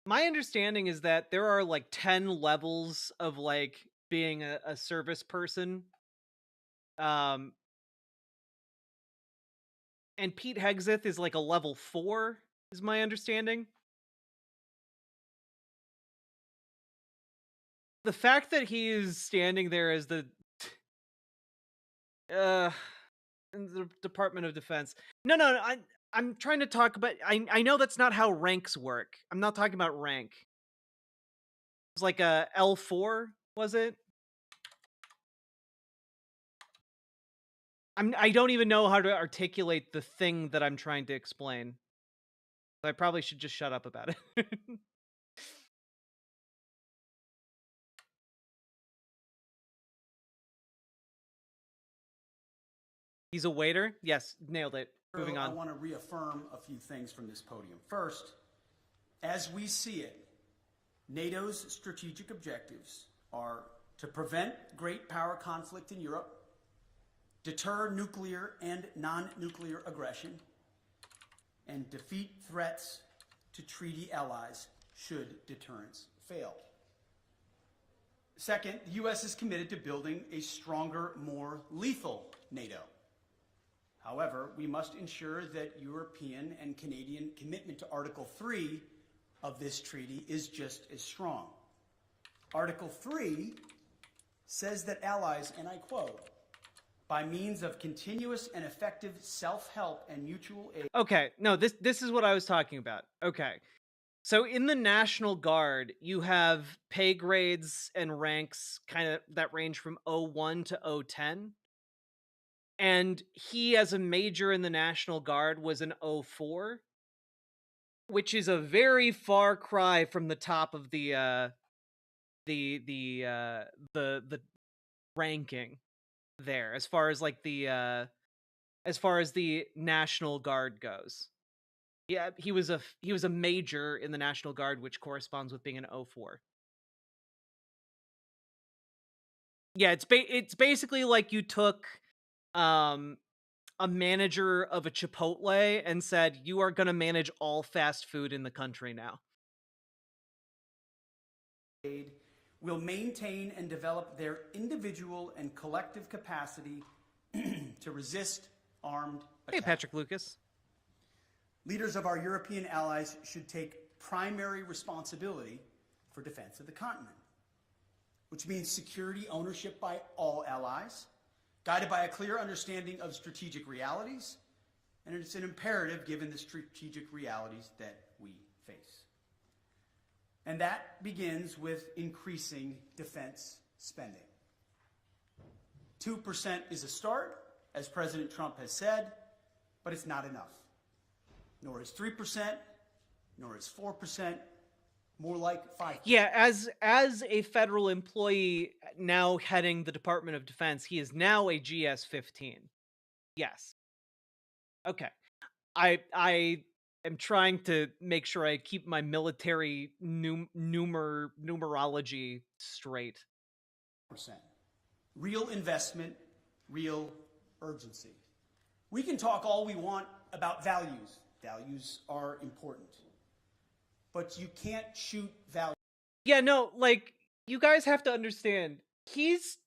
My understanding is that there are like 10 levels of like being a service person. And Pete Hegseth is like a level 4, is my understanding. The fact that he is standing there as the in the Department of Defense. No, I'm trying to talk about... I know that's not how ranks work. I'm not talking about rank. It was like a L4, was it? I don't even know how to articulate the thing that I'm trying to explain. I probably should just shut up about it. He's a waiter? Yes, nailed it. Moving on. I want to reaffirm a few things from this podium. First, as we see it, NATO's strategic objectives are to prevent great power conflict in Europe, deter nuclear and non-nuclear aggression, and defeat threats to treaty allies should deterrence fail. Second, the U.S. is committed to building a stronger, more lethal NATO. However, we must ensure that European and Canadian commitment to Article 3 of this treaty is just as strong. Article 3 says that allies, and I quote, by means of continuous and effective self-help and mutual aid... Okay, no, this is what I was talking about. Okay. So in the National Guard, you have pay grades and ranks kind of that range from 01 to 010. And he, as a major in the National Guard, was an 04, which is a very far cry from the top of the ranking there, as far as like the National Guard goes. Yeah, he was a major in the National Guard, which corresponds with being an 04. Yeah, it's basically like you took a manager of a Chipotle and said, you are going to manage all fast food in the country now. Will maintain and develop their individual and collective capacity to resist armed attack. Hey, Patrick Lucas. Leaders of our European allies should take primary responsibility for defense of the continent. which means security ownership by all allies, guided by a clear understanding of strategic realities, and it's an imperative given the strategic realities that we face. And that begins with increasing defense spending. 2% is a start, as President Trump has said, but it's not enough. Nor is 3%, nor is 4%, more like 5%. Yeah, as a federal employee now heading the Department of Defense, he is now a GS-15. Yes. Okay. I am trying to make sure I keep my military numerology straight. Real investment, real urgency. We can talk all we want about values. Values are important. But you can't shoot values. Yeah, no, like, you guys have to understand, he's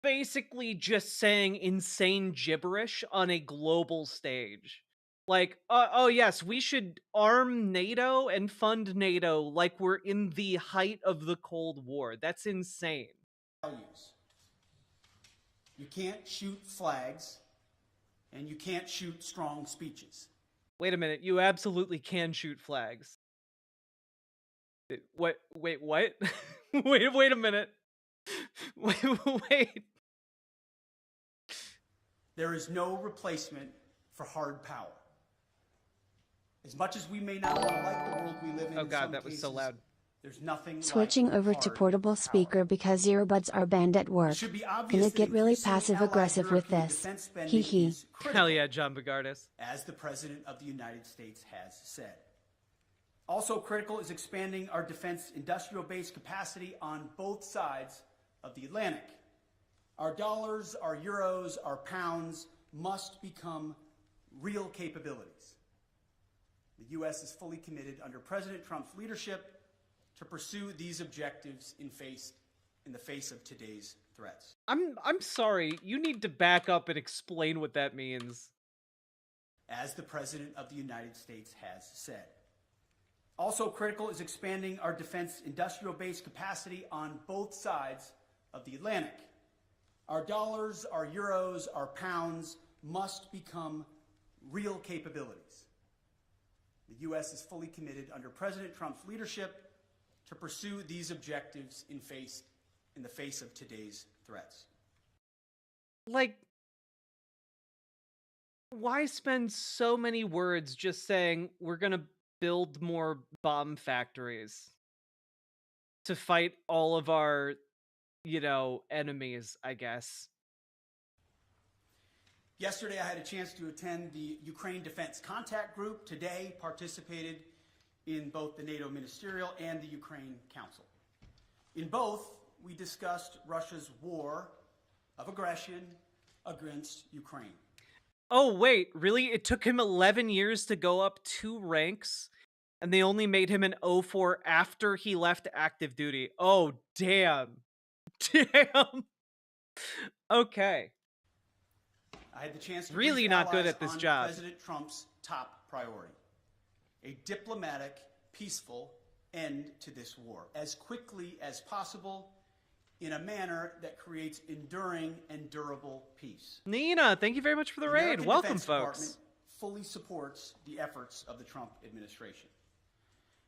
basically just saying insane gibberish on a global stage. Like, oh yes, we should arm NATO and fund NATO like we're in the height of the Cold War. That's insane. Values. You can't shoot flags, and you can't shoot strong speeches. Wait a minute, you absolutely can shoot flags. What? Wait, what? wait a minute. Wait. There is no replacement for hard power. As much as we may not want to like the world we live in, oh God, that was so loud. There's nothing Switching like over to portable speaker because earbuds are banned at work. Gonna get really passive aggressive with this. Hee hee. Hell yeah, John Bogardus. As the President of the United States has said. Also critical is expanding our defense industrial base capacity on both sides of the Atlantic. Our dollars, our euros, our pounds must become real capabilities. The U.S. is fully committed under President Trump's leadership to pursue these objectives in the face of today's threats. I'm sorry, you need to back up and explain what that means. As the President of the United States has said. Also critical is expanding our defense industrial base capacity on both sides of the Atlantic. Our dollars, our euros, our pounds must become real capabilities. The U.S. is fully committed under President Trump's leadership to pursue these objectives in the face of today's threats. Like, why spend so many words just saying we're gonna build more bomb factories to fight all of our, enemies, I guess? Yesterday, I had a chance to attend the Ukraine Defense Contact Group. Today, participated in both the NATO Ministerial and the Ukraine Council. In both, we discussed Russia's war of aggression against Ukraine. Oh, wait, really? It took him 11 years to go up 2 ranks, and they only made him an 04 after he left active duty. Oh, damn. Damn. Okay. I had the chance to really not good at this on job. President Trump's top priority, a diplomatic, peaceful end to this war as quickly as possible in a manner that creates enduring and durable peace. Nina, thank you very much for the raid. American Welcome, Defense folks. Department fully supports the efforts of the Trump administration.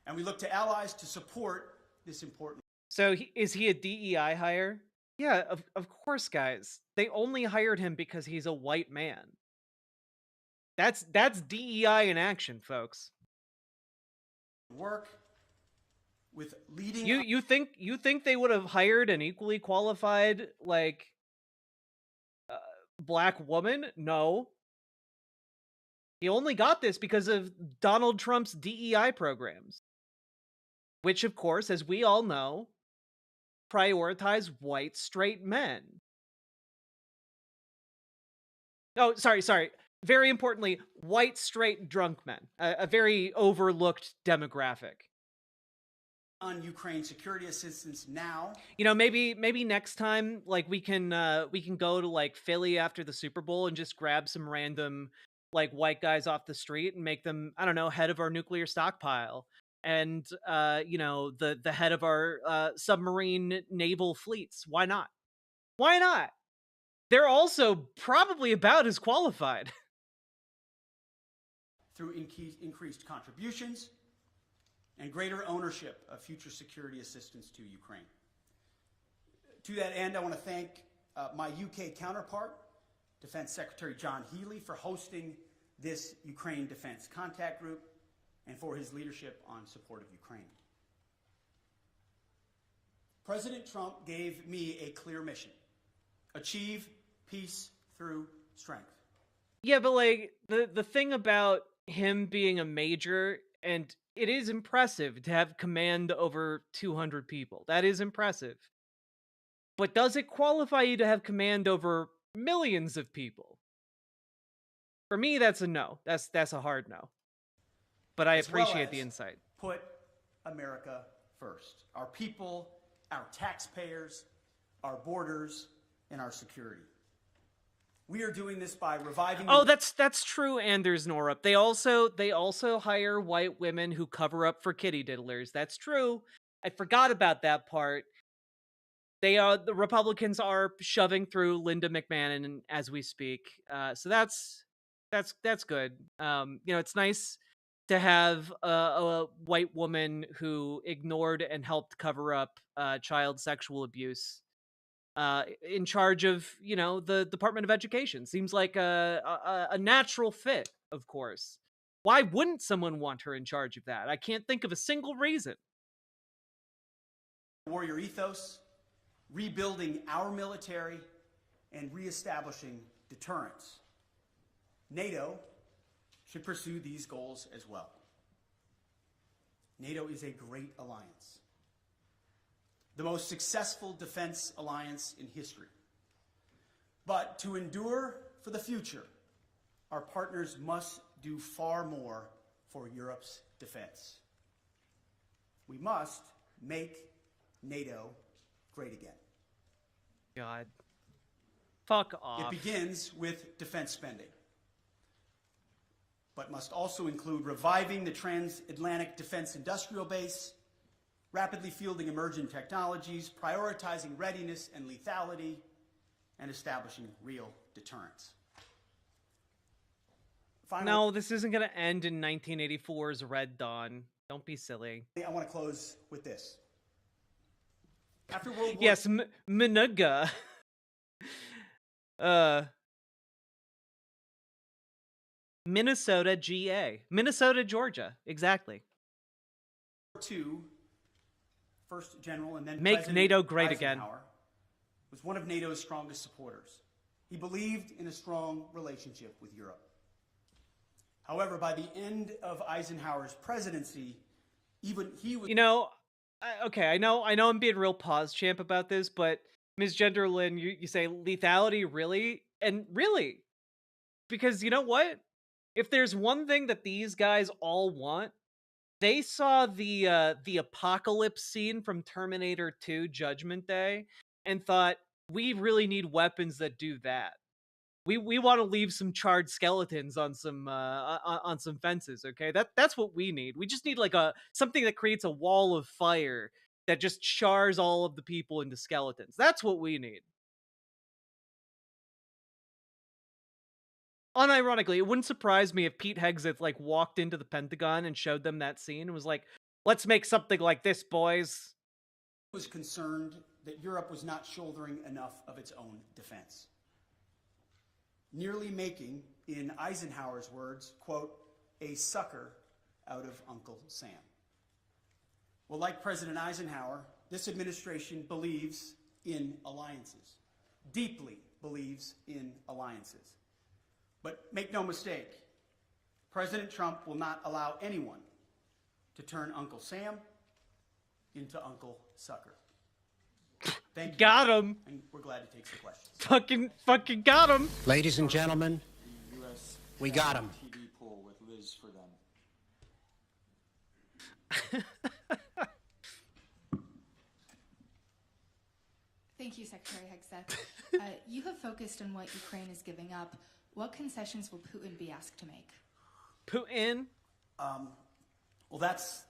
And we look to allies to support this important. So is he a DEI hire? Yeah, of course, guys. They only hired him because he's a white man. That's DEI in action, folks. Work with leading. You think they would have hired an equally qualified black woman? No. He only got this because of Donald Trump's DEI programs, which, of course, as we all know, prioritize white straight men. Oh, sorry. Very importantly, white straight drunk men, a very overlooked demographic. On Ukraine security assistance now. Maybe next time, we can go to Philly after the Super Bowl and just grab some random white guys off the street and make them, I don't know, head of our nuclear stockpile. and the head of our submarine naval fleets. Why not? Why not? They're also probably about as qualified. Through increased contributions and greater ownership of future security assistance to Ukraine. To that end, I want to thank my UK counterpart, Defense Secretary John Healey, for hosting this Ukraine Defense Contact Group and for his leadership on support of Ukraine. President Trump gave me a clear mission: achieve peace through strength. Yeah, but like the thing about him being a major, and it is impressive to have command over 200 people. That is impressive. But does it qualify you to have command over millions of people? For me, that's a no. That's a hard no. But I appreciate the insight. Put America first. Our people, our taxpayers, our borders, and our security. We are doing this by reviving... Oh, that's true, Anders Norup. They also hire white women who cover up for kitty diddlers. That's true. I forgot about that part. The Republicans are shoving through Linda McMahon as we speak. So that's good. It's nice to have a white woman who ignored and helped cover up child sexual abuse in charge of, the Department of Education. Seems like a natural fit, of course. Why wouldn't someone want her in charge of that? I can't think of a single reason. Warrior ethos, rebuilding our military, and reestablishing deterrence. NATO should pursue these goals as well. NATO is a great alliance, the most successful defense alliance in history. But to endure for the future, our partners must do far more for Europe's defense. We must make NATO great again. God. Fuck off. It begins with defense spending, but must also include reviving the transatlantic defense industrial base, rapidly fielding emerging technologies, prioritizing readiness and lethality, and establishing real deterrence. Finally, no, this isn't going to end in 1984's Red Dawn. Don't be silly. I want to close with this. After World War Yes, Menuga. Minnesota, GA. Minnesota, Georgia. Exactly. II, first general and then Make President NATO great again. Eisenhower was one of NATO's strongest supporters. He believed in a strong relationship with Europe. However, by the end of Eisenhower's presidency, even he was... Okay, I know I'm being real pause champ about this, but Ms. Genderlin, you say lethality, really? And really? Because you know what? If there's one thing that these guys all want, they saw the apocalypse scene from Terminator 2 Judgment Day and thought, we really need weapons that do that. We want to leave some charred skeletons on some fences, okay? That's what we need. We just need like something that creates a wall of fire that just chars all of the people into skeletons. That's what we need. Unironically, it wouldn't surprise me if Pete Hegseth like walked into the Pentagon and showed them that scene and was like, "Let's make something like this, boys." Was concerned that Europe was not shouldering enough of its own defense, nearly making, in Eisenhower's words, quote, a sucker out of Uncle Sam. Well, like President Eisenhower, this administration believes in alliances, deeply believes in alliances. But make no mistake, President Trump will not allow anyone to turn Uncle Sam into Uncle Sucker. Thank you. Got him. And we're glad to take some questions. Fucking got him. Ladies and gentlemen, we got him. TV pool with Liz for them. Thank you, Secretary Hegseth. You have focused on what Ukraine is giving up. What concessions will Putin be asked to make? Putin? Well, that's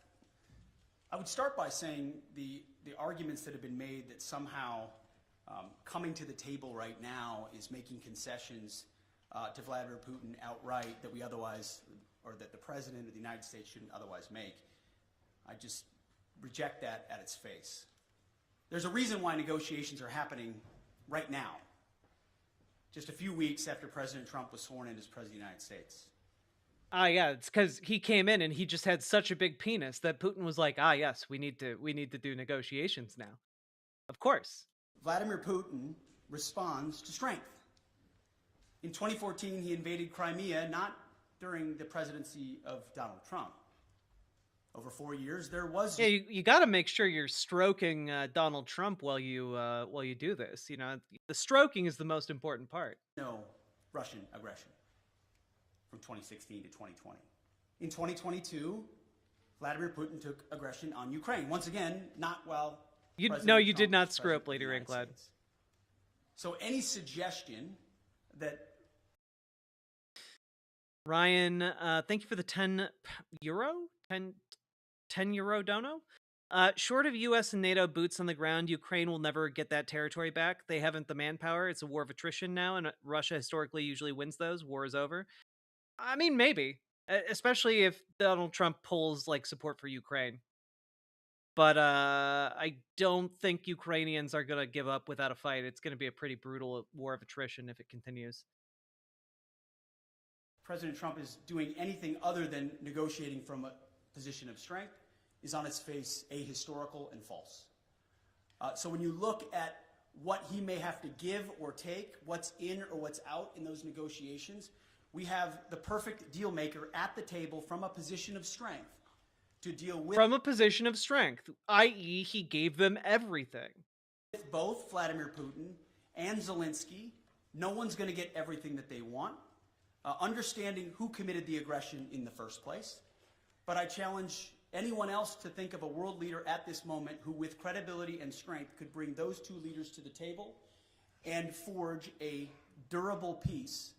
I would start by saying the arguments that have been made that somehow coming to the table right now is making concessions to Vladimir Putin outright that we otherwise, or that the President of the United States shouldn't otherwise make. I just reject that at its face. There's a reason why negotiations are happening right now, just a few weeks after President Trump was sworn in as President of the United States. Yeah, it's because he came in and he just had such a big penis that Putin was like, yes, we need to do negotiations now. Of course. Vladimir Putin responds to strength. In 2014, he invaded Crimea, not during the presidency of Donald Trump. Over 4 years, there was... Yeah, you got to make sure you're stroking Donald Trump while you do this. You know, the stroking is the most important part. No Russian aggression from 2016 to 2020. In 2022, Vladimir Putin took aggression on Ukraine. Once again, not while... You Trump did not was screw up, president Lady of the United Rankloud. States. So any suggestion that... Ryan, thank you for the €10 €10 dono. Short of U.S. and NATO boots on the ground, Ukraine will never get that territory back. They haven't the manpower. It's a war of attrition now, and Russia historically usually wins those. War is over. I mean, maybe, especially if Donald Trump pulls like support for Ukraine. But I don't think Ukrainians are going to give up without a fight. It's going to be a pretty brutal war of attrition if it continues. President Trump is doing anything other than negotiating from a position of strength is on its face ahistorical and false. So when you look at what he may have to give or take, what's in or what's out in those negotiations, we have the perfect deal maker at the table from a position of strength to deal with... From a position of strength, i.e. he gave them everything. With both Vladimir Putin and Zelensky, no one's going to get everything that they want. Understanding who committed the aggression in the first place. But I challenge anyone else to think of a world leader at this moment who, with credibility and strength, could bring those two leaders to the table and forge a durable peace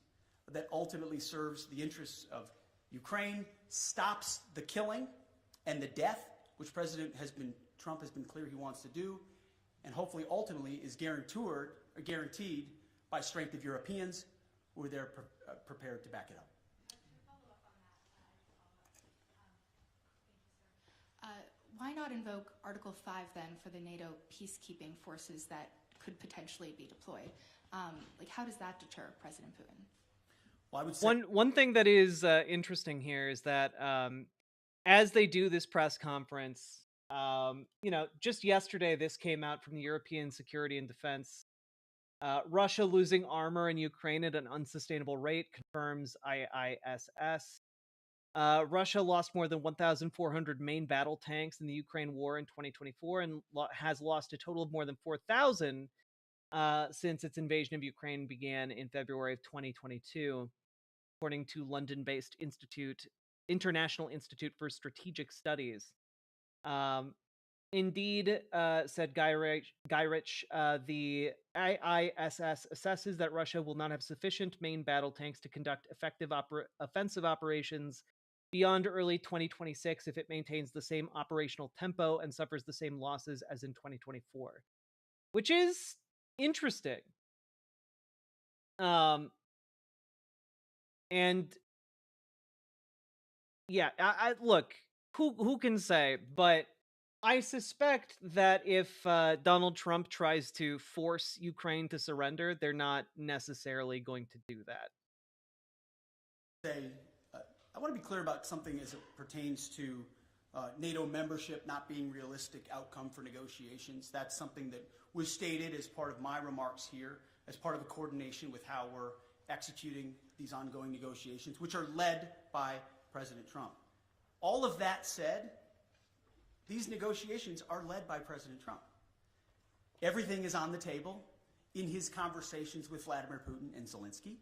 that ultimately serves the interests of Ukraine, stops the killing and the death, which Trump has been clear he wants to do, and hopefully ultimately is guaranteed by strength of Europeans who are there prepared to back it up. Why not invoke Article 5 then for the NATO peacekeeping forces that could potentially be deployed? How does that deter President Putin? Well, I would say one thing that is interesting here is that as they do this press conference, just yesterday this came out from the European Security and Defense. Russia losing armor in Ukraine at an unsustainable rate, confirms IISS. Russia lost more than 1,400 main battle tanks in the Ukraine war in 2024 and has lost a total of more than 4,000 since its invasion of Ukraine began in February of 2022, according to London-based International Institute for Strategic Studies. Indeed, said Guy Rich, the IISS assesses that Russia will not have sufficient main battle tanks to conduct effective offensive operations beyond early 2026 if it maintains the same operational tempo and suffers the same losses as in 2024, which is interesting. And yeah, I look, who can say, but I suspect that if Donald Trump tries to force Ukraine to surrender, they're not necessarily going to do that. I want to be clear about something as it pertains to NATO membership not being realistic outcome for negotiations. That's something that was stated as part of my remarks here, as part of a coordination with how we're executing these ongoing negotiations, which are led by President Trump. All of that said, these negotiations are led by President Trump. Everything is on the table in his conversations with Vladimir Putin and Zelensky.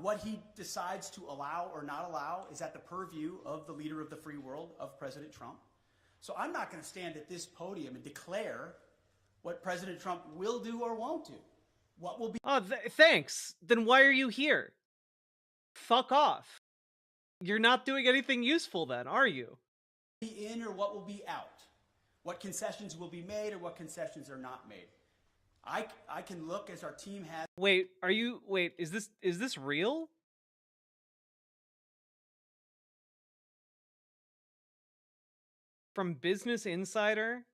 What he decides to allow or not allow is at the purview of the leader of the free world, of President Trump. So I'm not going to stand at this podium and declare what President Trump will do or won't do. What will be... Oh, thanks. Then why are you here? Fuck off. You're not doing anything useful then, are you? Be in or what will be out. what concessions will be made or what concessions are not made. I can look as our team has. Wait, is this real? From Business Insider?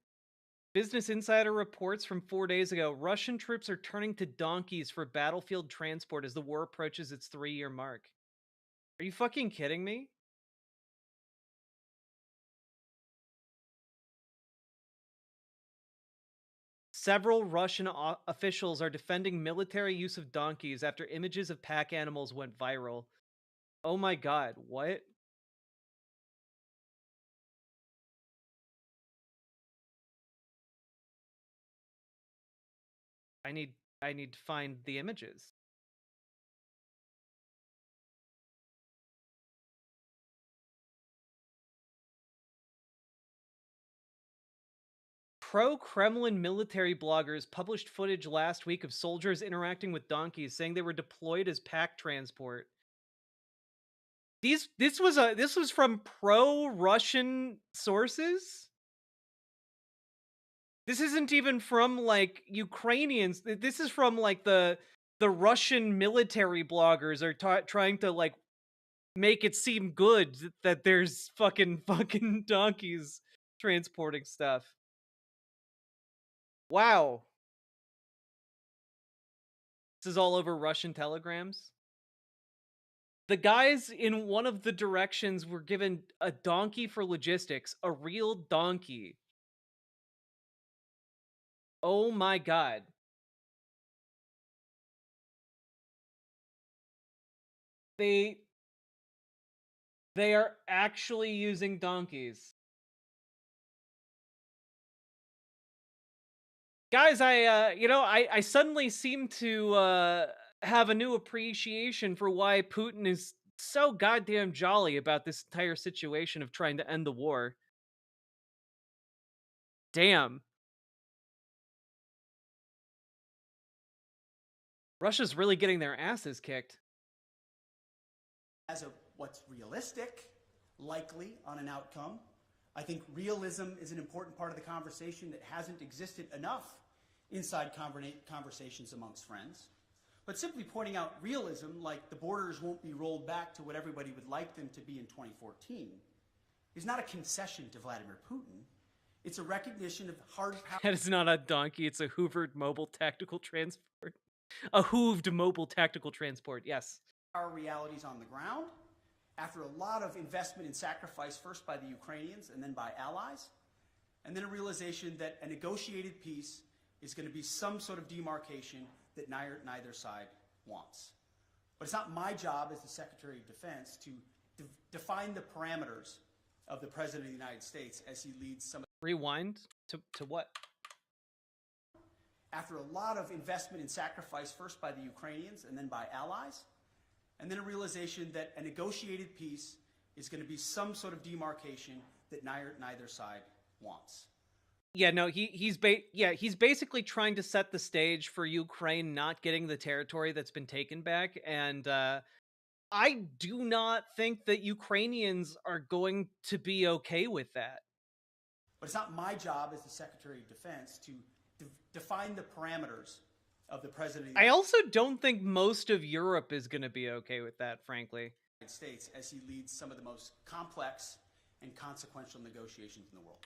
Business Insider reports from 4 days ago, Russian troops are turning to donkeys for battlefield transport as the war approaches its 3-year mark. Are you fucking kidding me? Several Russian officials are defending military use of donkeys after images of pack animals went viral. Oh my god, what? I need to find the images. Pro-Kremlin military bloggers published footage last week of soldiers interacting with donkeys, saying they were deployed as pack transport. This was from pro-Russian sources? This isn't even from like Ukrainians. This is from like the Russian military bloggers are trying to like make it seem good that there's fucking donkeys transporting stuff. Wow. This is all over Russian telegrams. The guys in one of the directions were given a donkey for logistics, a real donkey. Oh my god. They are actually using donkeys. Guys, I suddenly seem to have a new appreciation for why Putin is so goddamn jolly about this entire situation of trying to end the war. Damn. Russia's really getting their asses kicked. As a what's realistic, likely on an outcome. I think realism is an important part of the conversation that hasn't existed enough inside conversations amongst friends. But simply pointing out realism, like the borders won't be rolled back to what everybody would like them to be in 2014, is not a concession to Vladimir Putin. It's a recognition of hard power. That is not a donkey, it's a hoovered mobile tactical transport. A hooved mobile tactical transport, yes. Our realities on the ground, after a lot of investment and sacrifice, first by the Ukrainians and then by allies, and then a realization that a negotiated peace is going to be some sort of demarcation that neither side wants. But it's not my job as the Secretary of Defense to define the parameters of the President of the United States as he leads some of Rewind to what? After a lot of investment and sacrifice, first by the Ukrainians and then by allies, and then a realization that a negotiated peace is going to be some sort of demarcation that neither side wants. Yeah, no, he's basically trying to set the stage for Ukraine not getting the territory that's been taken back, and I do not think that Ukrainians are going to be okay with that. But it's not my job as the Secretary of Defense to define the parameters of the President of the I also don't think most of Europe is going to be okay with that, frankly. United States as he leads some of the most complex and consequential negotiations in the world.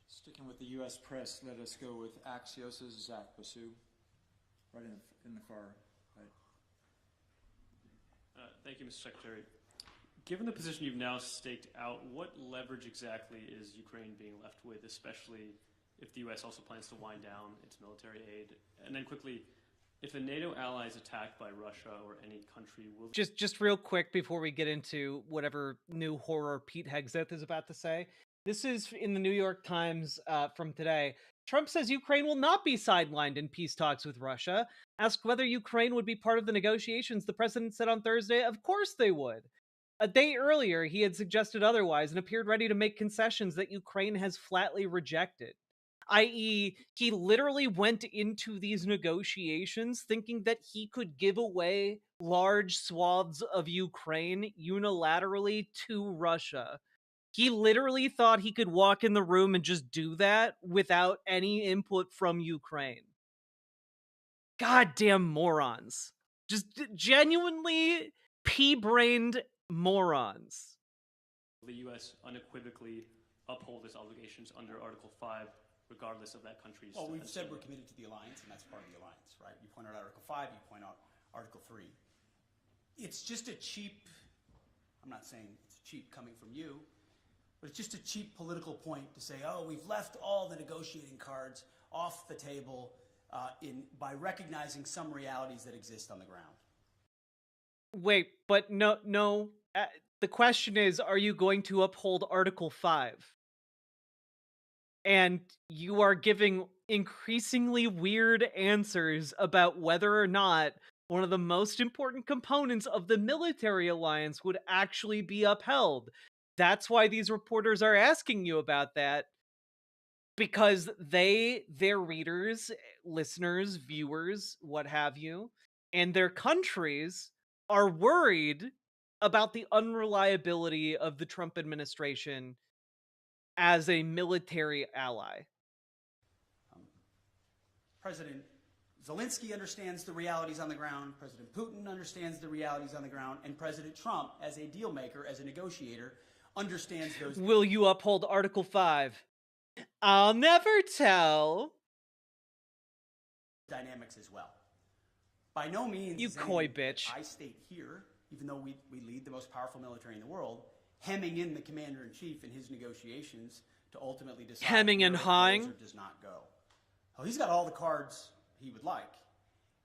Sticking with the U.S. press, let us go with Axios' Zach Basu, right in the far right. Thank you, Mr. Secretary. Given the position you've now staked out, what leverage exactly is Ukraine being left with, especially if the U.S. also plans to wind down its military aid? And then quickly, if a NATO ally is attacked by Russia or any country, will... Just real quick before we get into whatever new horror Pete Hegseth is about to say. This is in the New York Times from today. Trump says Ukraine will not be sidelined in peace talks with Russia. Asked whether Ukraine would be part of the negotiations, the president said on Thursday, of course they would. A day earlier, he had suggested otherwise and appeared ready to make concessions that Ukraine has flatly rejected. I.e., he literally went into these negotiations thinking that he could give away large swaths of Ukraine unilaterally to Russia He literally thought he could walk in the room and just do that without any input from Ukraine. Goddamn morons. Just genuinely pea-brained morons. The U.S. unequivocally uphold its obligations under Article 5, regardless of that country's... Well, we've said we're committed to the alliance, and that's part of the alliance, right? You point out Article 5, you point out Article 3. It's just a cheap, I'm not saying it's cheap coming from you, but it's just a cheap political point to say, oh, we've left all the negotiating cards off the table by recognizing some realities that exist on the ground. Wait, but no. The question is, are you going to uphold Article 5? And you are giving increasingly weird answers about whether or not one of the most important components of the military alliance would actually be upheld. That's why these reporters are asking you about that. Because their readers, listeners, viewers, what have you, and their countries are worried about the unreliability of the Trump administration as a military ally. President Zelensky understands the realities on the ground, President Putin understands the realities on the ground, and President Trump, as a deal maker, as a negotiator, understands those... Will you uphold Article 5? I'll never tell. Dynamics as well. By no means... You coy bitch. I state here, even though we lead the most powerful military in the world, hemming in the commander-in-chief in his negotiations to ultimately decide... Hemming and hawing? ...does not go. Well, he's got all the cards he would like.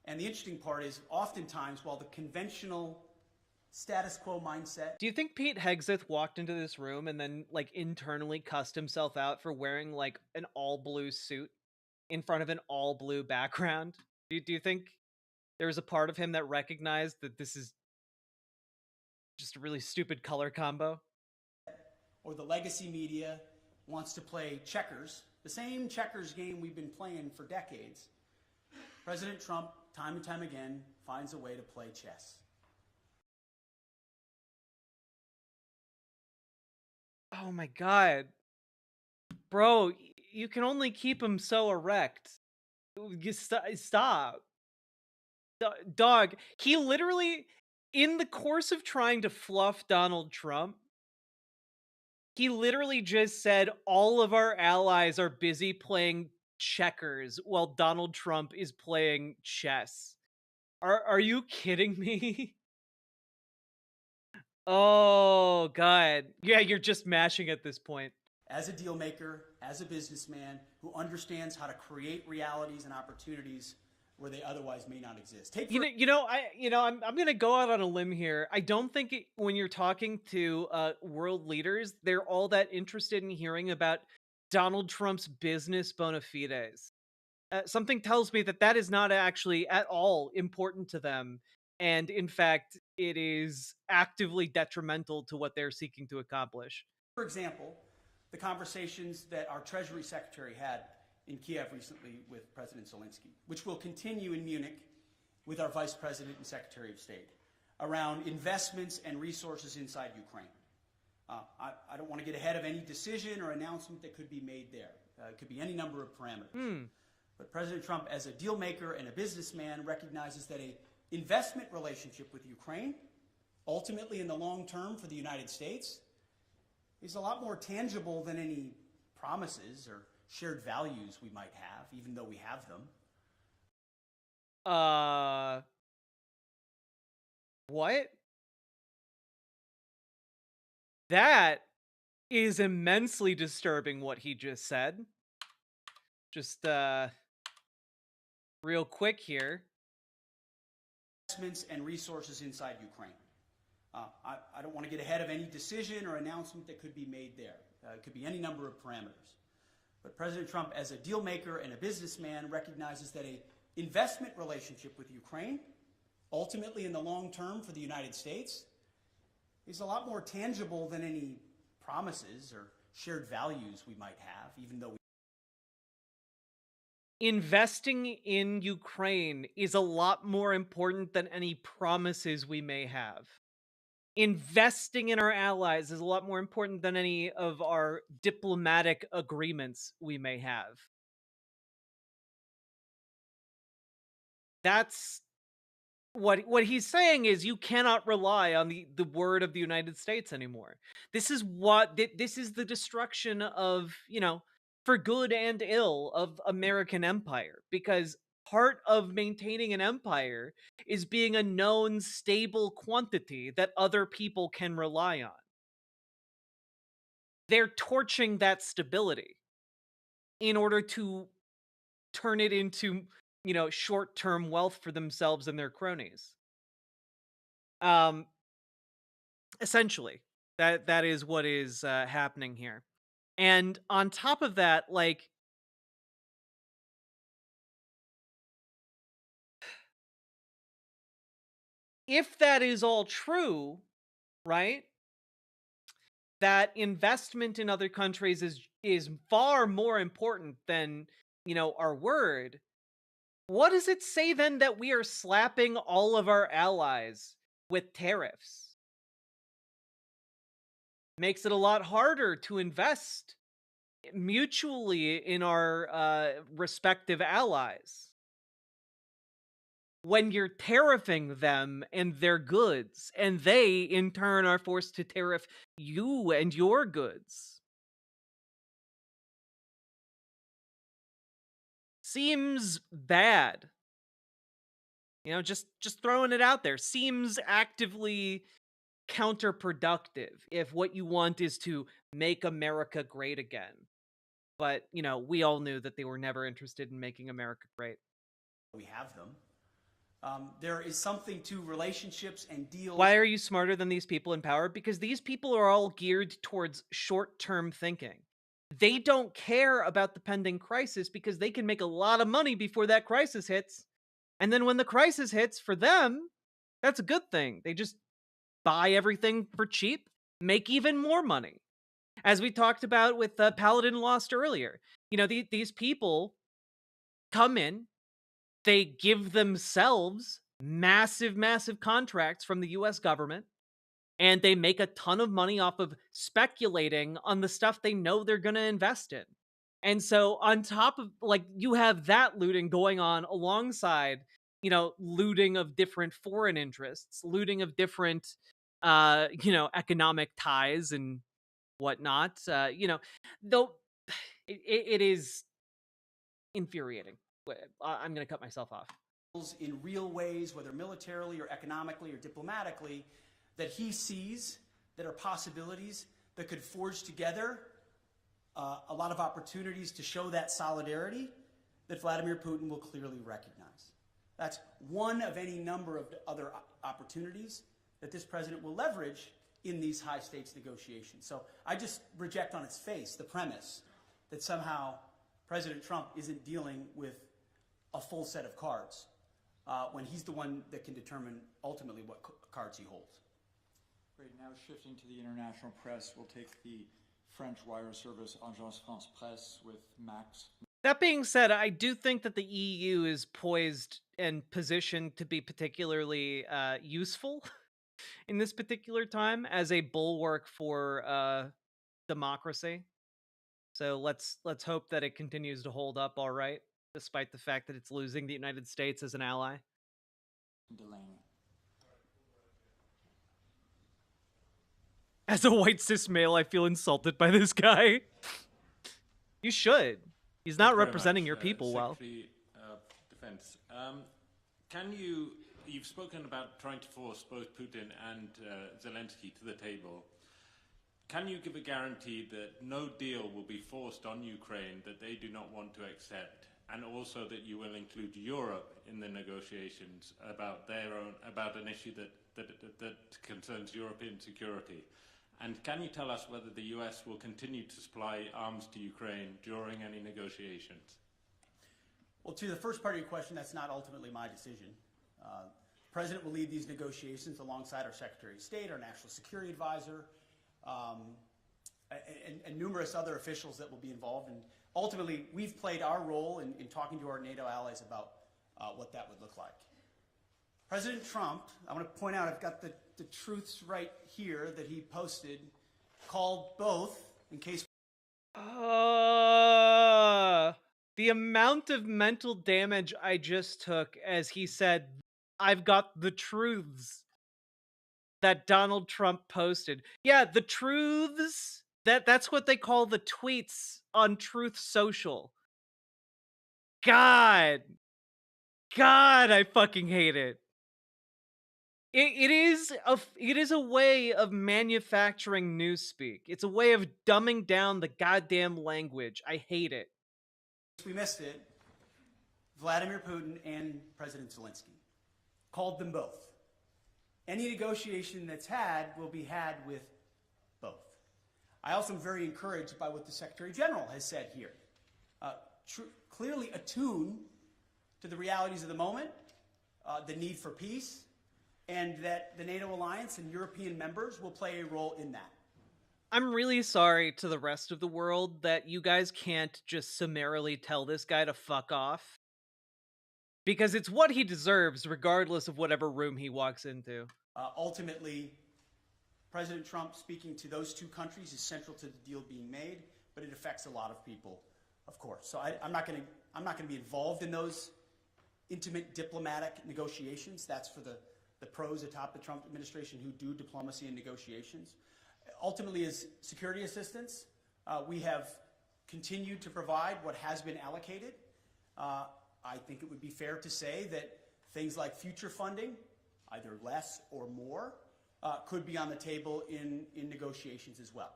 And the interesting part is, oftentimes, while the conventional status quo mindset... Do you think Pete Hegseth walked into this room and then, like, internally cussed himself out for wearing, like, an all-blue suit in front of an all-blue background? Do you think there was a part of him that recognized that this is just a really stupid color combo? Or the legacy media wants to play checkers, the same checkers game we've been playing for decades. President Trump, time and time again, finds a way to play chess. Oh my god. Bro, you can only keep him so erect. Stop. Dog, he literally, in the course of trying to fluff Donald Trump, he literally just said all of our allies are busy playing checkers while Donald Trump is playing chess. Are you kidding me? Oh, God. Yeah, you're just mashing at this point. As a deal maker, as a businessman who understands how to create realities and opportunities where they otherwise may not exist. I'm going to go out on a limb here. I don't think when you're talking to world leaders, they're all that interested in hearing about Donald Trump's business bona fides. Something tells me that is not actually at all important to them. And in fact, it is actively detrimental to what they're seeking to accomplish. For example, the conversations that our Treasury Secretary had in Kiev recently with President Zelensky, which will continue in Munich with our Vice President and Secretary of State, around investments and resources inside Ukraine. I don't want to get ahead of any decision or announcement that could be made there. It could be any number of parameters. But President Trump, as a deal maker and a businessman, recognizes that an investment relationship with Ukraine, ultimately in the long term for the United States, is a lot more tangible than any promises or shared values we might have, even though we have them. What? That is immensely disturbing what he just said. Just, real quick here. Investments and resources inside Ukraine. I don't want to get ahead of any decision or announcement that could be made there. It could be any number of parameters. But President Trump, as a deal maker and a businessman, recognizes that an investment relationship with Ukraine, ultimately in the long term for the United States, is a lot more tangible than any promises or shared values we might have, even though Investing in Ukraine is a lot more important than any promises we may have. investing in our allies is a lot more important than any of our diplomatic agreements we may have. That's what he's saying is you cannot rely on the word of the United States anymore. This is this is the destruction of, for good and ill, of American empire, because part of maintaining an empire is being a known stable quantity that other people can rely on. They're torching that stability in order to turn it into, short-term wealth for themselves and their cronies. Essentially, that is what is happening here. And on top of that, like, if that is all true, right? That investment in other countries is far more important than, our word. What does it say then that we are slapping all of our allies with tariffs? Makes it a lot harder to invest mutually in our respective allies when you're tariffing them and their goods, and they in turn are forced to tariff you and your goods. Seems bad. Just throwing it out there. Seems actively counterproductive if what you want is to make America great again. But, we all knew that they were never interested in making America great. We have them. There is something to relationships and deals. Why are you smarter than these people in power? Because these people are all geared towards short-term thinking. They don't care about the pending crisis because they can make a lot of money before that crisis hits. And then when the crisis hits, for them, that's a good thing. They just buy everything for cheap, make even more money. As we talked about with Paladin Lost earlier. These people come in, they give themselves massive, massive contracts from the US government, and they make a ton of money off of speculating on the stuff they know they're going to invest in. And so on top of, you have that looting going on alongside, looting of different foreign interests, looting of different, economic ties and whatnot. Though it is infuriating. I'm going to cut myself off. In real ways, whether militarily or economically or diplomatically, that he sees that are possibilities that could forge together a lot of opportunities to show that solidarity that Vladimir Putin will clearly recognize. That's one of any number of other opportunities that this president will leverage in these high-stakes negotiations. So I just reject on its face the premise that somehow President Trump isn't dealing with a full set of cards when he's the one that can determine ultimately what cards he holds. Great. Now shifting to the international press, we'll take the French wire service Agence France Presse with Max. That being said, I do think that the EU is poised and positioned to be particularly useful in this particular time as a bulwark for democracy. So let's hope that it continues to hold up all right, despite the fact that it's losing the United States as an ally. Delaney. As a white cis male, I feel insulted by this guy. You should. He's not representing your people well. Secretary of Defense. You've spoken about trying to force both Putin and Zelensky to the table. Can you give a guarantee that no deal will be forced on Ukraine that they do not want to accept, and also that you will include Europe in the negotiations about an issue that concerns European security? And can you tell us whether the US will continue to supply arms to Ukraine during any negotiations? Well, to the first part of your question, that's not ultimately my decision. The President will lead these negotiations alongside our Secretary of State, our National Security Advisor, and numerous other officials that will be involved. And ultimately, we've played our role in talking to our NATO allies about what that would look like. President Trump, I want to point out, I've got the the truths right here that he posted, called both, in case... The amount of mental damage I just took as he said, I've got the truths that Donald Trump posted. Yeah, the truths. That's what they call the tweets on Truth Social. God, I fucking hate it. It is a way of manufacturing newspeak. It's a way of dumbing down the goddamn language. I hate it. We missed it. Vladimir Putin and President Zelensky called them both. Any negotiation that's had will be had with both. I also am very encouraged by what the Secretary General has said here. Clearly attuned to the realities of the moment, the need for peace, and that the NATO alliance and European members will play a role in that. I'm really sorry to the rest of the world that you guys can't just summarily tell this guy to fuck off. Because it's what he deserves, regardless of whatever room he walks into. Ultimately, President Trump speaking to those two countries is central to the deal being made, but it affects a lot of people, of course. So I'm not going to be involved in those intimate diplomatic negotiations. That's for the pros atop the Trump administration who do diplomacy and negotiations. Ultimately, as security assistance, we have continued to provide what has been allocated. I think it would be fair to say that things like future funding, either less or more, could be on the table in negotiations as well.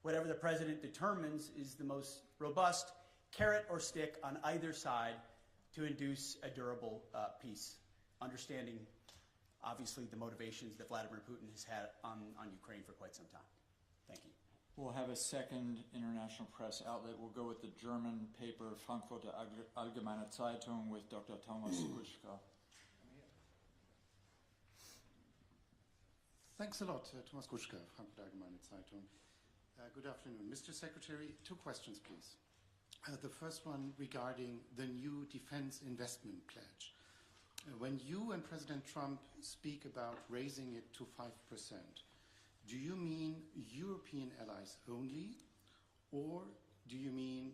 Whatever the president determines is the most robust carrot or stick on either side to induce a durable peace, understanding, obviously, the motivations that Vladimir Putin has had on Ukraine for quite some time. Thank you. We'll have a second international press outlet. We'll go with the German paper Frankfurter Allgemeine Zeitung with Dr. Thomas Kuschka. Thanks a lot, Thomas Kuschka, Frankfurter Allgemeine Zeitung. Good afternoon. Mr. Secretary, two questions, please. The first one regarding the new defense investment pledge. When you and President Trump speak about raising it to 5%, do you mean European allies only, or do you mean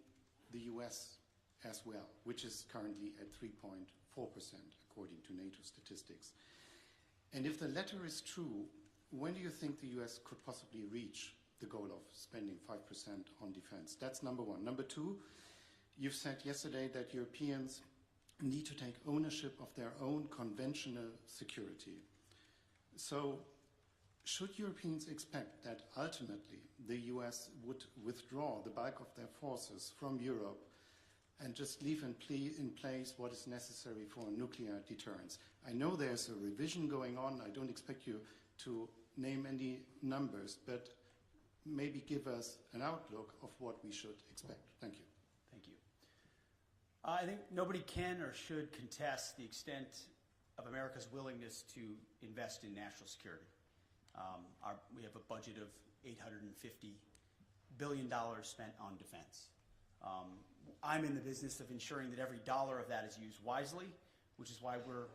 the US as well, which is currently at 3.4% according to NATO statistics? And if the latter is true, when do you think the US could possibly reach the goal of spending 5% on defense? That's number one. Number two, you've said yesterday that Europeans need to take ownership of their own conventional security. So should Europeans expect that ultimately the US would withdraw the bulk of their forces from Europe and just leave in place what is necessary for nuclear deterrence? I know there's a revision going on. I don't expect you to name any numbers, but maybe give us an outlook of what we should expect. Thank you. Thank you. I think nobody can or should contest the extent of America's willingness to invest in national security. We have a budget of $850 billion spent on defense. I'm in the business of ensuring that every dollar of that is used wisely, which is why we're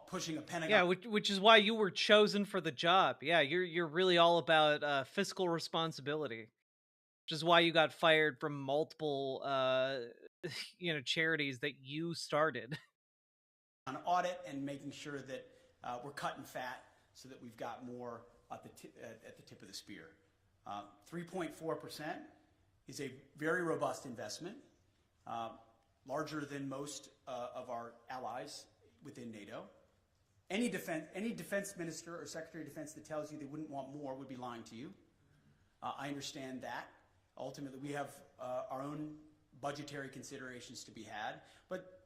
pushing a Pentagon. Yeah, which is why you were chosen for the job. Yeah, you're really all about fiscal responsibility, which is why you got fired from multiple charities that you started. On audit and making sure that we're cutting fat so that we've got more at the tip of the spear. 3.4% is a very robust investment, larger than most of our allies within NATO. Any defense minister or secretary of defense that tells you they wouldn't want more would be lying to you. I understand that. Ultimately, we have our own budgetary considerations to be had, but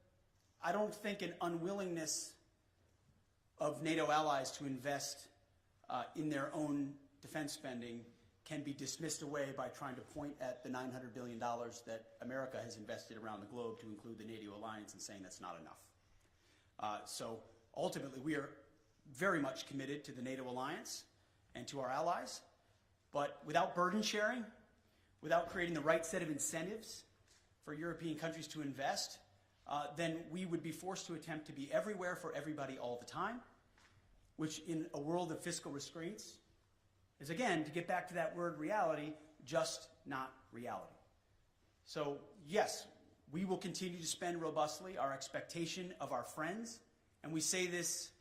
I don't think an unwillingness of NATO allies to invest in their own defense spending can be dismissed away by trying to point at the $900 billion that America has invested around the globe to include the NATO alliance and saying that's not enough. So ultimately, we are very much committed to the NATO alliance and to our allies, but without burden sharing, without creating the right set of incentives for European countries to invest, then we would be forced to attempt to be everywhere for everybody all the time, which in a world of fiscal restraints is, again, to get back to that word reality, just not reality. So yes, we will continue to spend robustly. Our expectation of our friends, and we say this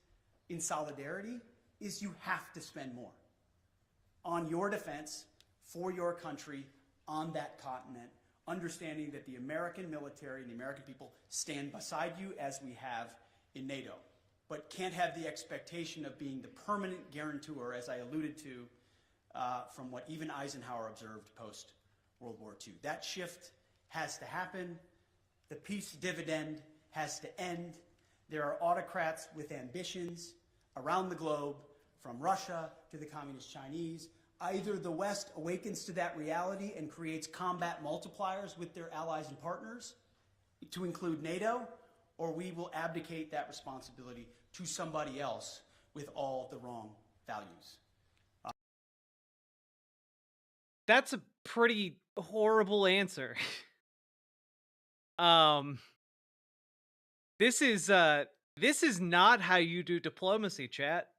in solidarity, is you have to spend more on your defense, for your country, on that continent, understanding that the American military and the American people stand beside you as we have in NATO, but can't have the expectation of being the permanent guarantor, as I alluded to, from what even Eisenhower observed post-World War II. That shift has to happen. The peace dividend has to end. There are autocrats with ambitions around the globe, from Russia to the Communist Chinese. Either the West awakens to that reality and creates combat multipliers with their allies and partners, to include NATO, or we will abdicate that responsibility to somebody else with all the wrong values. That's a pretty horrible answer. This is not how you do diplomacy, chat.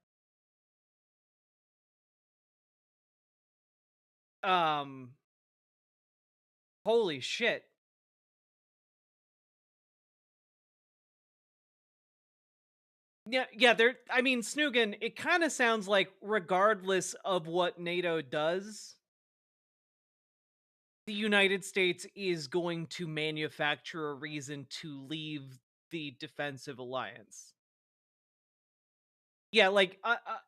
Holy shit. Yeah, I mean, Snoogan, it kind of sounds like regardless of what NATO does, the United States is going to manufacture a reason to leave the defensive alliance. Yeah, like,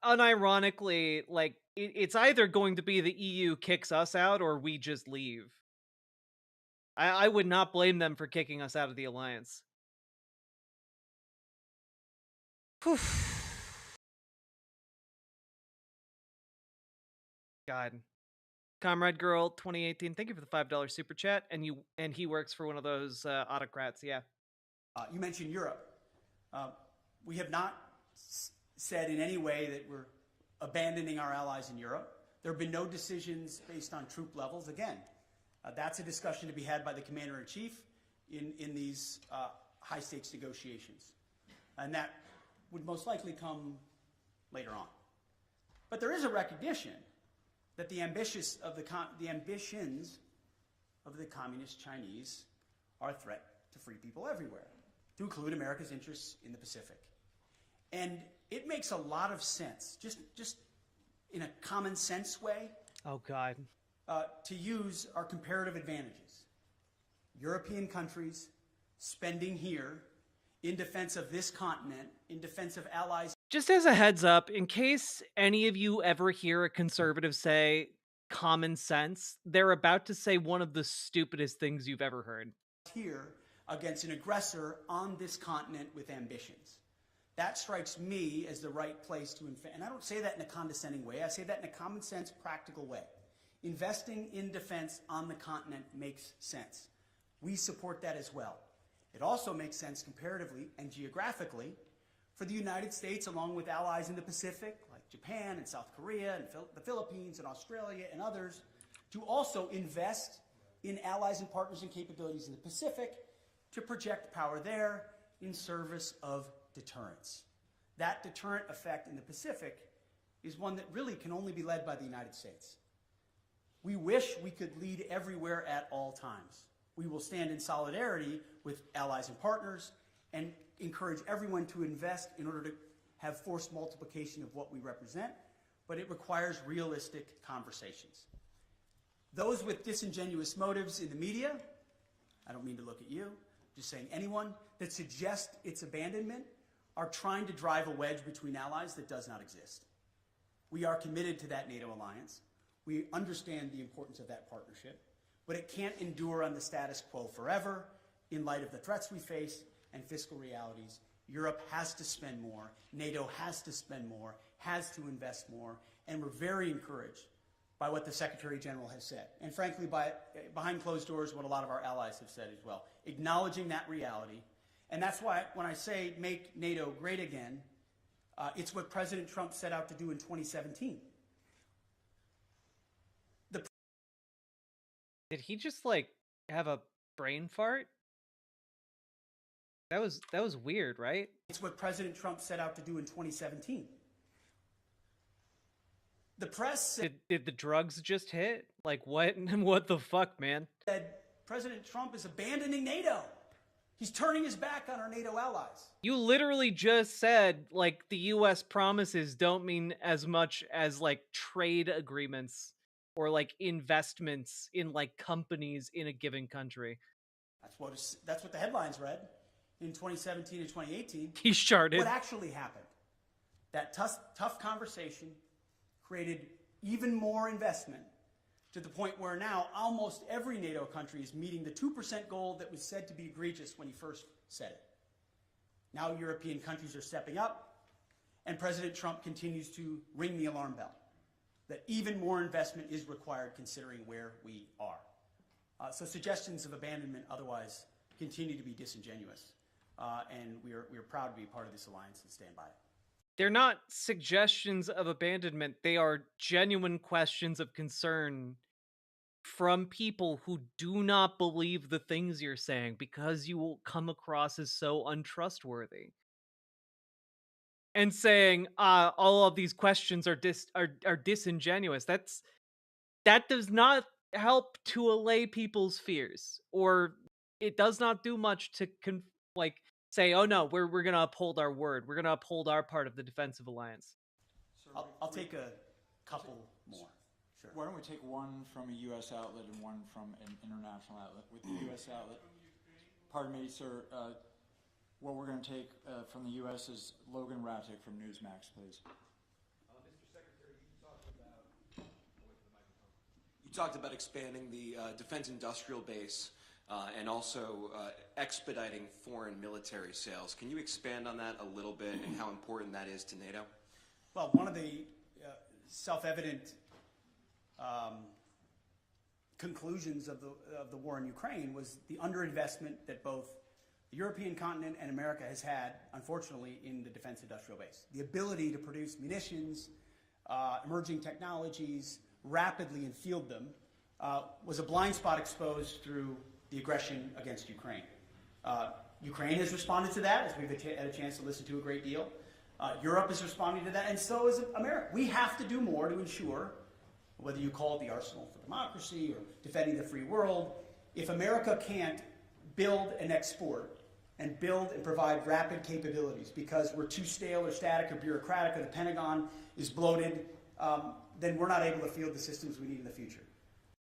unironically, like, it's either going to be the EU kicks us out or we just leave. I would not blame them for kicking us out of the alliance. Whew. God. Comrade Girl 2018, thank you for the $5 super chat, and he works for one of those autocrats, yeah. You mentioned Europe. We have not said in any way that we're abandoning our allies in Europe. There have been no decisions based on troop levels. Again, that's a discussion to be had by the Commander-in-Chief in these high-stakes negotiations. And that would most likely come later on. But there is a recognition that the ambitions of the Communist Chinese are a threat to free people everywhere, to include America's interests in the Pacific. And it makes a lot of sense, just in a common sense way. Oh, God. To use our comparative advantages. European countries spending here in defense of this continent, in defense of allies. Just as a heads up, in case any of you ever hear a conservative say common sense, they're about to say one of the stupidest things you've ever heard. Here against an aggressor on this continent with ambitions. That strikes me as the right place to invest. And I don't say that in a condescending way. I say that in a common sense, practical way. Investing in defense on the continent makes sense. We support that as well. It also makes sense comparatively and geographically for the United States, along with allies in the Pacific, like Japan and South Korea and the Philippines and Australia and others, to also invest in allies and partners and capabilities in the Pacific to project power there in service of deterrence. That deterrent effect in the Pacific is one that really can only be led by the United States. We wish we could lead everywhere at all times. We will stand in solidarity with allies and partners and encourage everyone to invest in order to have force multiplication of what we represent, but it requires realistic conversations. Those with disingenuous motives in the media, I don't mean to look at you, just saying anyone that suggests its abandonment are trying to drive a wedge between allies that does not exist. We are committed to that NATO alliance. We understand the importance of that partnership, but it can't endure on the status quo forever in light of the threats we face and fiscal realities. Europe has to spend more, NATO has to spend more, has to invest more, and we're very encouraged by what the Secretary General has said. And frankly, behind closed doors, what a lot of our allies have said as well, acknowledging that reality. And that's why when I say make NATO great again, it's what President Trump set out to do in 2017. Did he just, like, have a brain fart? That was weird, right? It's what President Trump set out to do in 2017. The press Did the drugs just hit? Like what? What the fuck, man? said President Trump is abandoning NATO. He's turning his back on our NATO allies. You literally just said, like, the U.S. promises don't mean as much as, like, trade agreements or, like, investments in, like, companies in a given country. That's what the headlines read in 2017 and 2018. He charted. What actually happened? That tough conversation created even more investment to the point where now almost every NATO country is meeting the 2% goal that was said to be egregious when he first said it. Now European countries are stepping up, and President Trump continues to ring the alarm bell that even more investment is required considering where we are. So suggestions of abandonment otherwise continue to be disingenuous, and we are proud to be part of this alliance and stand by it. They're not suggestions of abandonment. They are genuine questions of concern from people who do not believe the things you're saying because you will come across as so untrustworthy. And saying all of these questions are disingenuous. That does not help to allay people's fears, or it does not do much to say, oh no, we're gonna uphold our word. We're gonna uphold our part of the defensive alliance. I'll take a couple more. Sure. Why don't we take one from a U.S. outlet and one from an international outlet? With the U.S. outlet, pardon me, sir, what we're going to take from the U.S. is Logan Ratic from Newsmax, please. Mr. Secretary, you talked about expanding the defense industrial base and also expediting foreign military sales. Can you expand on that a little bit and how important that is to NATO? Well, one of the self-evident conclusions of the war in Ukraine was the underinvestment that both the European continent and America has had, unfortunately, in the defense industrial base. The ability to produce munitions, emerging technologies, rapidly and field them, was a blind spot exposed through the aggression against Ukraine. Ukraine has responded to that, as we've had a chance to listen to a great deal. Europe is responding to that, and so is America. We have to do more to ensure, whether you call it the arsenal for democracy or defending the free world, if America can't build and export and build and provide rapid capabilities because we're too stale or static or bureaucratic or the Pentagon is bloated, then we're not able to field the systems we need in the future.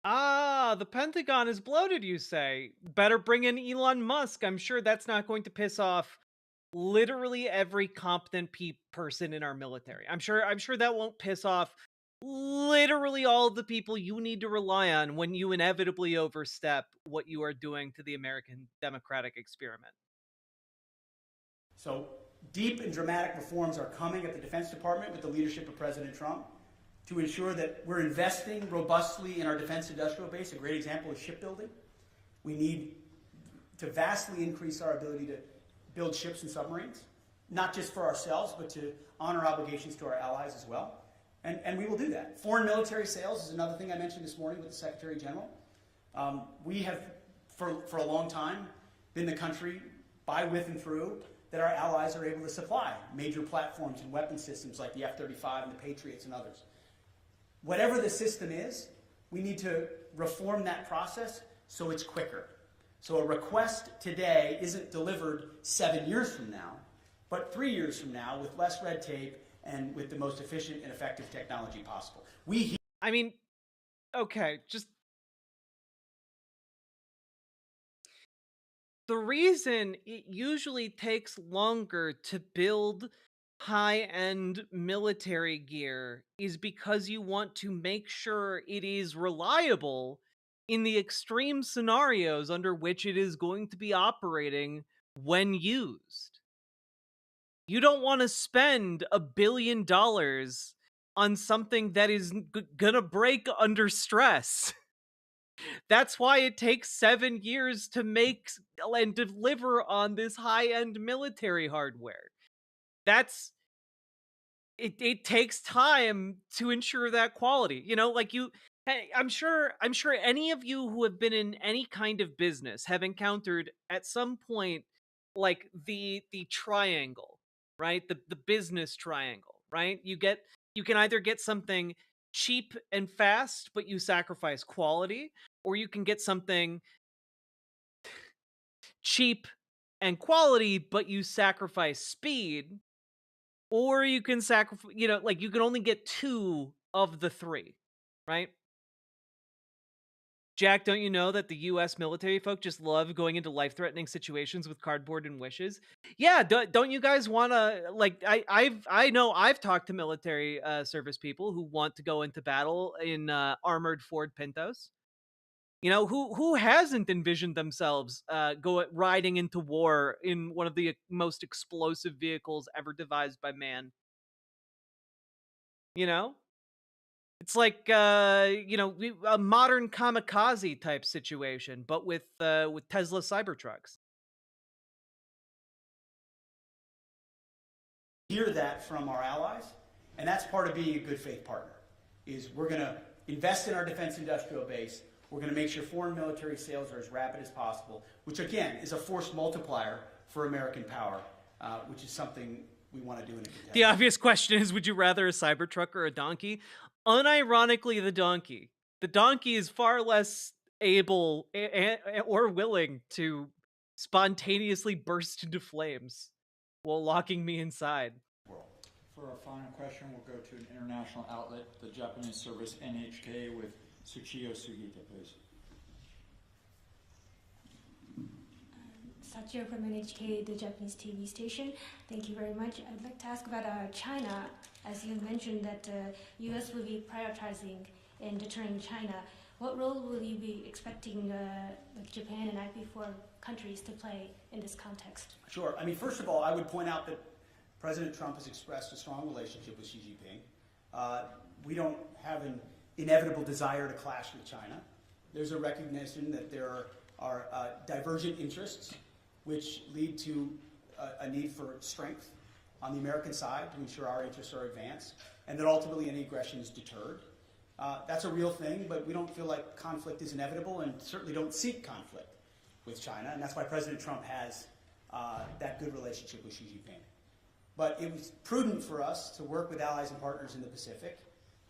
The Pentagon is bloated, you say. Better bring in Elon Musk. I'm sure that's not going to piss off literally every competent person in our military. I'm sure that won't piss off literally all the people you need to rely on when you inevitably overstep what you are doing to the American democratic experiment. So deep and dramatic reforms are coming at the Defense Department with the leadership of President Trump to ensure that we're investing robustly in our defense industrial base. A great example is shipbuilding. We need to vastly increase our ability to build ships and submarines, not just for ourselves, but to honor obligations to our allies as well. And we will do that. Foreign military sales is another thing I mentioned this morning with the Secretary General. We have, for a long time, been the country, by, with, and through, that our allies are able to supply major platforms and weapon systems like the F-35 and the Patriots and others. Whatever the system is, we need to reform that process so it's quicker. So a request today isn't delivered 7 years from now, but 3 years from now with less red tape and with the most efficient and effective technology possible. I mean, okay, just the reason it usually takes longer to build high-end military gear is because you want to make sure it is reliable in the extreme scenarios under which it is going to be operating when used. You don't want to spend $1 billion on something that is gonna break under stress. That's why it takes 7 years to make and deliver on this high-end military hardware. It takes time to ensure that quality. You know, like I'm sure any of you who have been in any kind of business have encountered at some point like the triangle, right? The business triangle, right? You can either get something cheap and fast, but you sacrifice quality, or you can get something cheap and quality, but you sacrifice speed, or you can sacrifice, like you can only get two of the three, right? Jack, don't you know that the US military folk just love going into life-threatening situations with cardboard and wishes? Yeah, don't you guys want to, like, I know I've talked to military service people who want to go into battle in armored Ford Pintos. Who hasn't envisioned themselves riding into war in one of the most explosive vehicles ever devised by man? You know? It's like a modern kamikaze type situation, but with Tesla Cybertrucks. Hear that from our allies, and that's part of being a good faith partner. Is we're going to invest in our defense industrial base. We're going to make sure foreign military sales are as rapid as possible, which again is a force multiplier for American power, which is something we want to do in a contest. The obvious question is, would you rather a Cybertruck or a donkey? Unironically, the donkey. The donkey is far less able or willing to spontaneously burst into flames while locking me inside. For our final question, we'll go to an international outlet, the Japanese service NHK, with Tsuchiyo Sugita, please. Sachio from NHK, the Japanese TV station. Thank you very much. I'd like to ask about China. As you mentioned that U.S. will be prioritizing in deterring China. What role will you be expecting like Japan and IP4 countries to play in this context? Sure. I mean, first of all, I would point out that President Trump has expressed a strong relationship with Xi Jinping. We don't have an inevitable desire to clash with China. There's a recognition that there are divergent interests which lead to a need for strength on the American side to ensure our interests are advanced, and that ultimately any aggression is deterred. That's a real thing, but we don't feel like conflict is inevitable and certainly don't seek conflict with China, and that's why President Trump has that good relationship with Xi Jinping. But it was prudent for us to work with allies and partners in the Pacific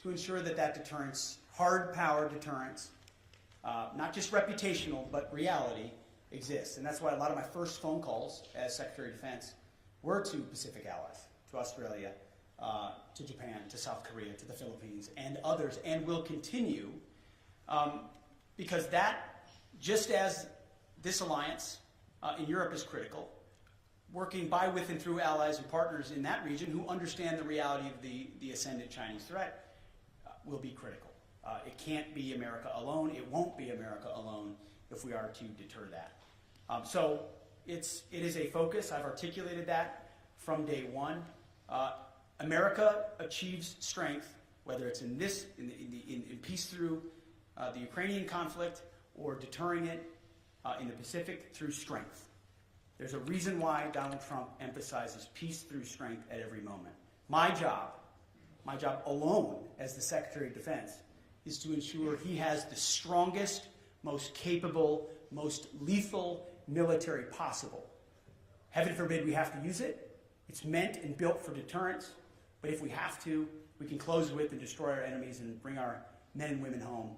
to ensure that that deterrence, hard power deterrence, not just reputational, but reality, exists. And that's why a lot of my first phone calls as Secretary of Defense were to Pacific allies, to Australia, to Japan, to South Korea, to the Philippines, and others, and will continue, because that, just as this alliance in Europe is critical, working by, with, and through allies and partners in that region who understand the reality of the ascendant Chinese threat will be critical. It can't be America alone. It won't be America alone if we are to deter that. So it is a focus. I've articulated that from day one. America achieves strength, whether it's in peace through the Ukrainian conflict or deterring it in the Pacific through strength. There's a reason why Donald Trump emphasizes peace through strength at every moment. My job alone as the Secretary of Defense is to ensure he has the strongest, most capable, most lethal military possible. Heaven forbid we have to use it. It's meant and built for deterrence, but if we have to, we can close with and destroy our enemies and bring our men and women home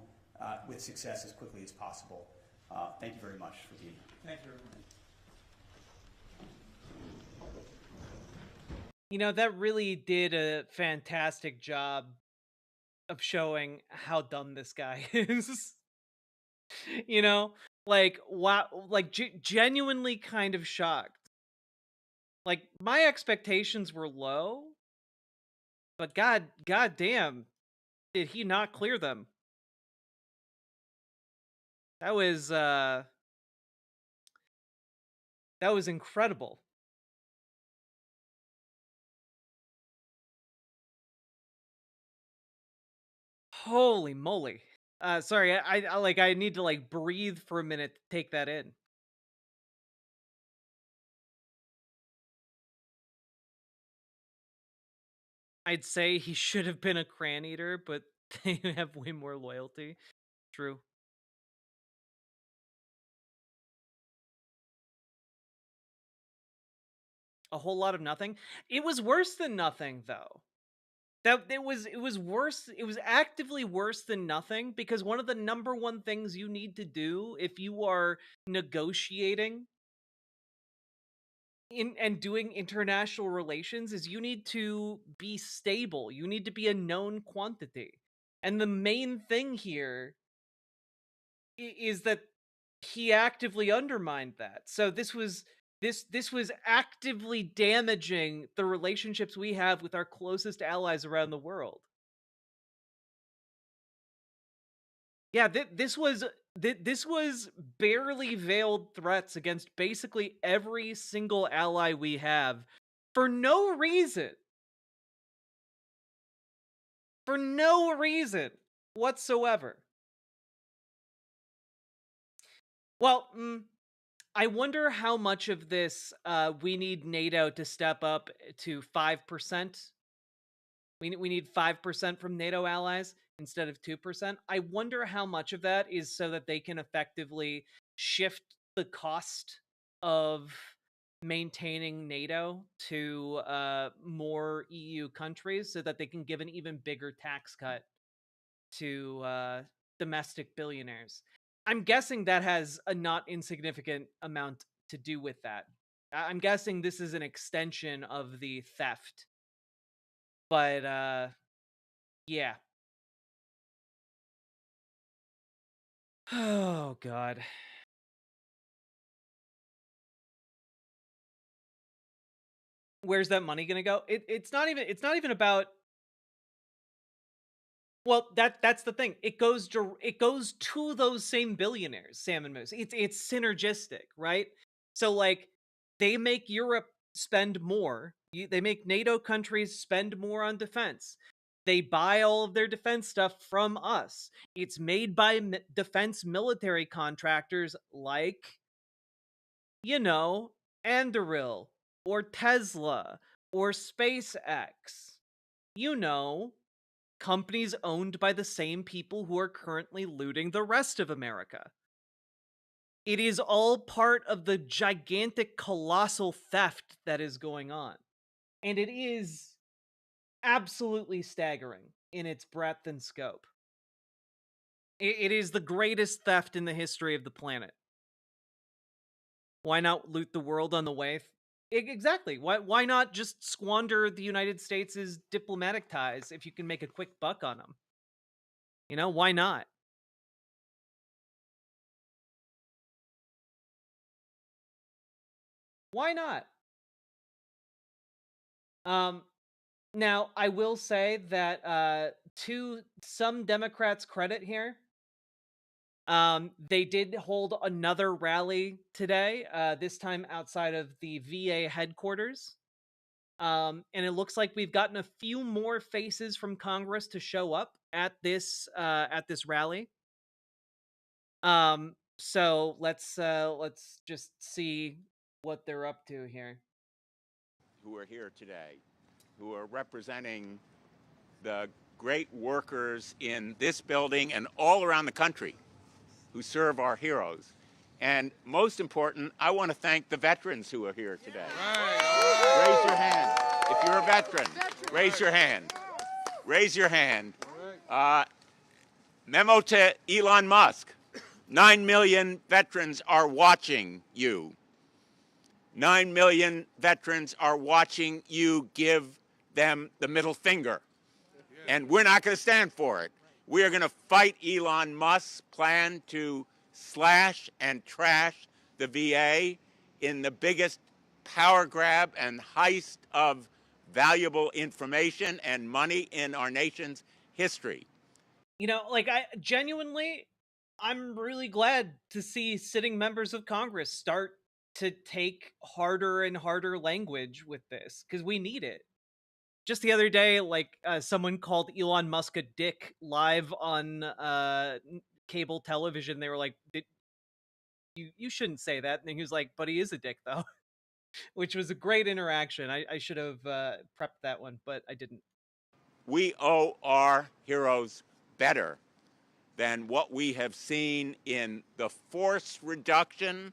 with success as quickly as possible. Thank you very much for being here. Thank you, everyone. That really did a fantastic job of showing how dumb this guy is. Like, wow, like genuinely kind of shocked. Like, my expectations were low, but god damn, did he not clear them. That was incredible. Holy moly. Sorry, I need to breathe for a minute to take that in. I'd say he should have been a cran eater, but they have way more loyalty. True. A whole lot of nothing. It was worse than nothing, though. That it was worse. It was actively worse than nothing, because one of the number one things you need to do if you are negotiating and doing international relations is you need to be stable. You need to be a known quantity. And the main thing here is that he actively undermined that. So this was actively damaging the relationships we have with our closest allies around the world. Yeah, this was barely veiled threats against basically every single ally we have for no reason. For no reason whatsoever. Well, I wonder how much of this we need NATO to step up to 5%. We need 5% from NATO allies instead of 2%. I wonder how much of that is so that they can effectively shift the cost of maintaining NATO to more EU countries, so that they can give an even bigger tax cut to domestic billionaires. I'm guessing that has a not insignificant amount to do with that. I'm guessing this is an extension of the theft. But yeah. Oh god. Where's that money gonna go? It's not even about. Well, that's the thing. It goes to those same billionaires, Sam and Moose. It's synergistic, right? So like, they make Europe spend more. They make NATO countries spend more on defense. They buy all of their defense stuff from us. It's made by defense military contractors like, Anduril or Tesla or SpaceX. Companies owned by the same people who are currently looting the rest of America. It is all part of the gigantic, colossal theft that is going on. And it is absolutely staggering in its breadth and scope. It is the greatest theft in the history of the planet. Why not loot the world on the way? Exactly. Why not just squander the United States' diplomatic ties if you can make a quick buck on them? Why not? Why not? Now, I will say that to some Democrats' credit here, they did hold another rally today, this time outside of the VA headquarters. And it looks like we've gotten a few more faces from Congress to show up at this rally. So let's just see what they're up to here. Who are here today, who are representing the great workers in this building and all around the country who serve our heroes. And most important, I want to thank the veterans who are here today. Raise your hand. If you're a veteran, raise your hand. Raise your hand. Memo to Elon Musk. 9 million veterans are watching you. 9 million veterans are watching you give them the middle finger. And we're not going to stand for it. We are going to fight Elon Musk's plan to slash and trash the VA in the biggest power grab and heist of valuable information and money in our nation's history. I'm really glad to see sitting members of Congress start to take harder and harder language with this, because we need it. Just the other day, someone called Elon Musk a dick live on cable television. They were like, you shouldn't say that. And he was like, but he is a dick, though. Which was a great interaction. I should have prepped that one, but I didn't. We owe our heroes better than what we have seen in the force reduction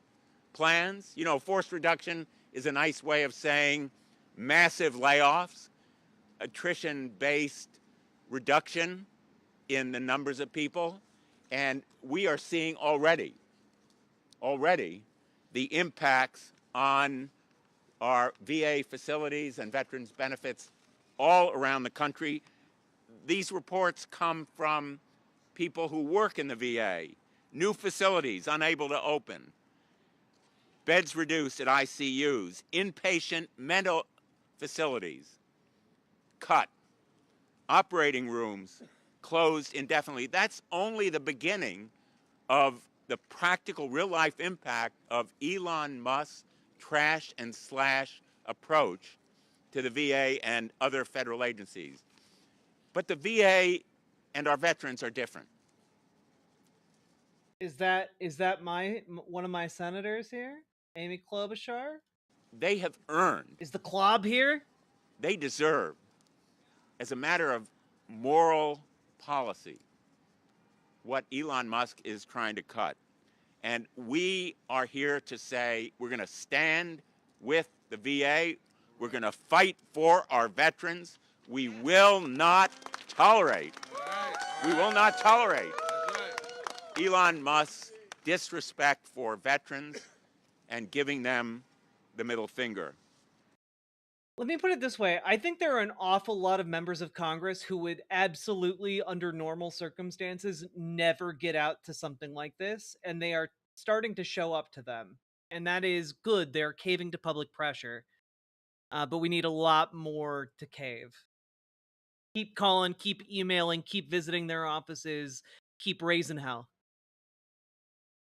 plans. Force reduction is a nice way of saying massive layoffs. attrition-based reduction in the numbers of people, and we are seeing already the impacts on our VA facilities and veterans benefits all around the country. These reports come from people who work in the VA, new facilities unable to open, beds reduced at ICUs, inpatient mental facilities cut, operating rooms closed indefinitely. That's only the beginning of the practical real-life impact of Elon Musk's trash and slash approach to the VA and other federal agencies. But the VA and our veterans are different. Is that one of my senators here, Amy Klobuchar? They have earned. Is the Klob here? They deserve, as a matter of moral policy, what Elon Musk is trying to cut. And we are here to say we're going to stand with the VA. We're going to fight for our veterans. We will not tolerate. We will not tolerate Elon Musk's disrespect for veterans and giving them the middle finger. Let me put it this way. I think there are an awful lot of members of Congress who would absolutely, under normal circumstances, never get out to something like this, and they are starting to show up to them. And that is good. They're caving to public pressure. But we need a lot more to cave. Keep calling, keep emailing, keep visiting their offices, keep raising hell.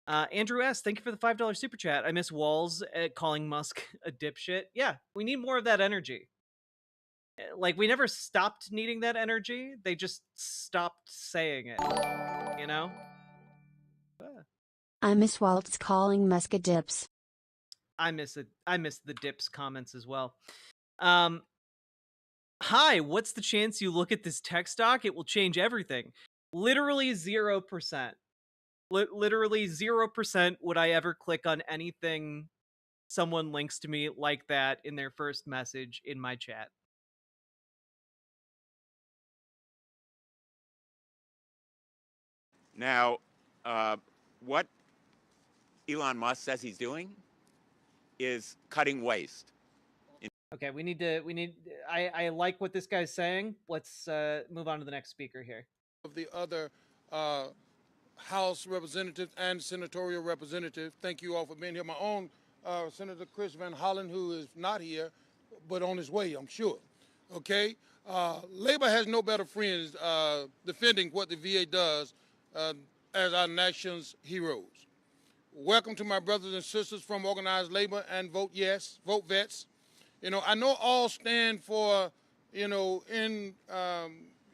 Andrew S., thank you for the $5 super chat. I miss Walls calling Musk a dipshit. Yeah, we need more of that energy. Like, we never stopped needing that energy. They just stopped saying it, you know? I miss Waltz calling Musk a dips. I miss it. I miss the dips comments as well. Hi, what's the chance you look at this text doc? It will change everything. Literally 0%. Literally 0% would I ever click on anything someone links to me like that in their first message in my chat. Now, what Elon Musk says he's doing is cutting waste. Okay, I like what this guy's saying. Let's move on to the next speaker here. Of the other House representatives and senatorial representatives, thank you all for being here. My own Senator Chris Van Hollen, who is not here, but on his way, I'm sure. Okay? Labor has no better friends defending what the VA does as our nation's heroes. Welcome to my brothers and sisters from organized labor and vote yes, vote vets. You know, I know all stand for, you know, in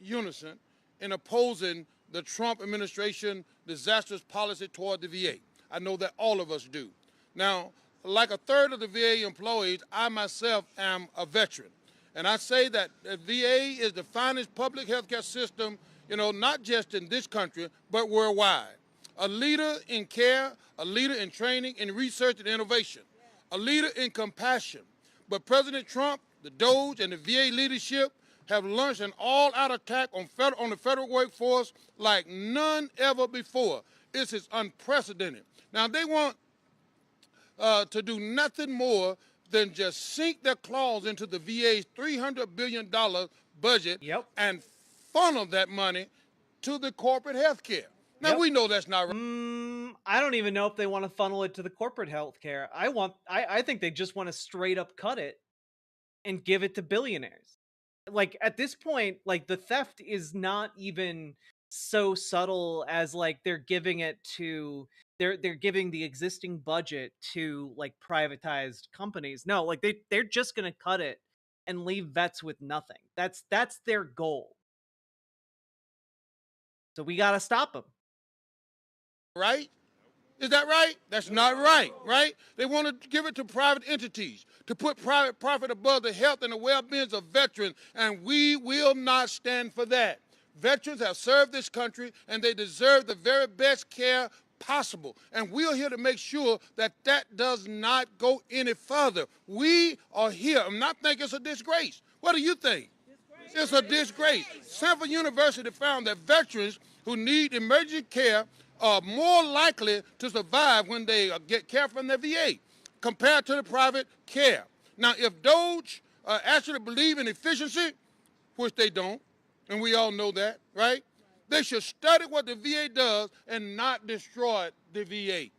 unison in opposing the Trump administration disastrous policy toward the VA. I know that all of us do. Now, like a third of the VA employees, I myself am a veteran. And I say that the VA is the finest public health care system, you know, not just in this country, but worldwide. A leader in care, a leader in training, in research and innovation, a leader in compassion. But President Trump, the DOJ, and the VA leadership have launched an all-out attack on the federal workforce like none ever before. This is unprecedented. Now, they want to do nothing more than just sink their claws into the VA's $300 billion budget and funnel that money to the corporate health care. Now, we know that's not right. I don't even know if they want to funnel it to the corporate health care. I think they just want to straight up cut it and give it to billionaires. Like, at this point, like, the theft is not even so subtle as, like, they're giving it to they're giving the existing budget to, like, privatized companies. No, like, they're just gonna cut it and leave vets with nothing. That's their goal. So we gotta stop them. Right? Is that right? That's not right, right? They want to give it to private entities, to put private profit above the health and the well-being of veterans, and we will not stand for that. Veterans have served this country, and they deserve the very best care possible, and we're here to make sure that that does not go any further. We are here. I'm not thinking it's a disgrace. What do you think? It's a disgrace. Stanford University found that veterans who need emergency care are more likely to survive when they get care from the VA compared to the private care. Now, if Doge actually believe in efficiency, which they don't, and we all know that, right? They should study what the VA does and not destroy the VA.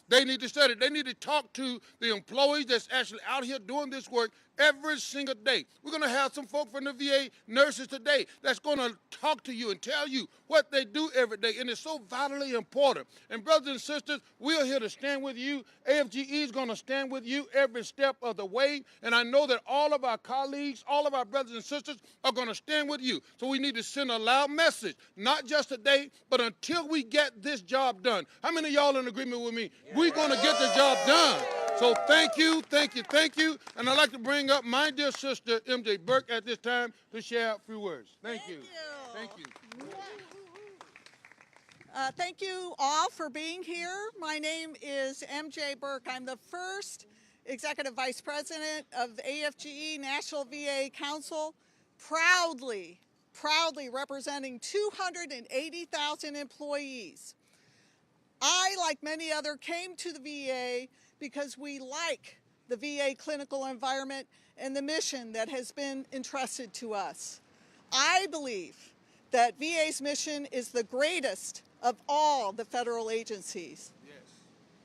They need to study. They need to talk to the employees that's actually out here doing this work every single day. We're going to have some folk from the VA nurses today that's going to talk to you and tell you what they do every day, and it's so vitally important. And brothers and sisters, we're here to stand with you. AFGE is going to stand with you every step of the way, and I know that all of our colleagues, all of our brothers and sisters are going to stand with you. So we need to send a loud message, not just today, but until we get this job done. How many of y'all in agreement with me? We're going to get the job done. So thank you, thank you, thank you. And I'd like to bring up my dear sister, MJ Burke, at this time to share a few words. Thank you. Thank you. Thank you all for being here. My name is MJ Burke. I'm the first Executive Vice President of the AFGE National VA Council, proudly representing 280,000 employees. I, like many others, came to the VA because we like the VA clinical environment and the mission that has been entrusted to us. I believe that VA's mission is the greatest of all the federal agencies.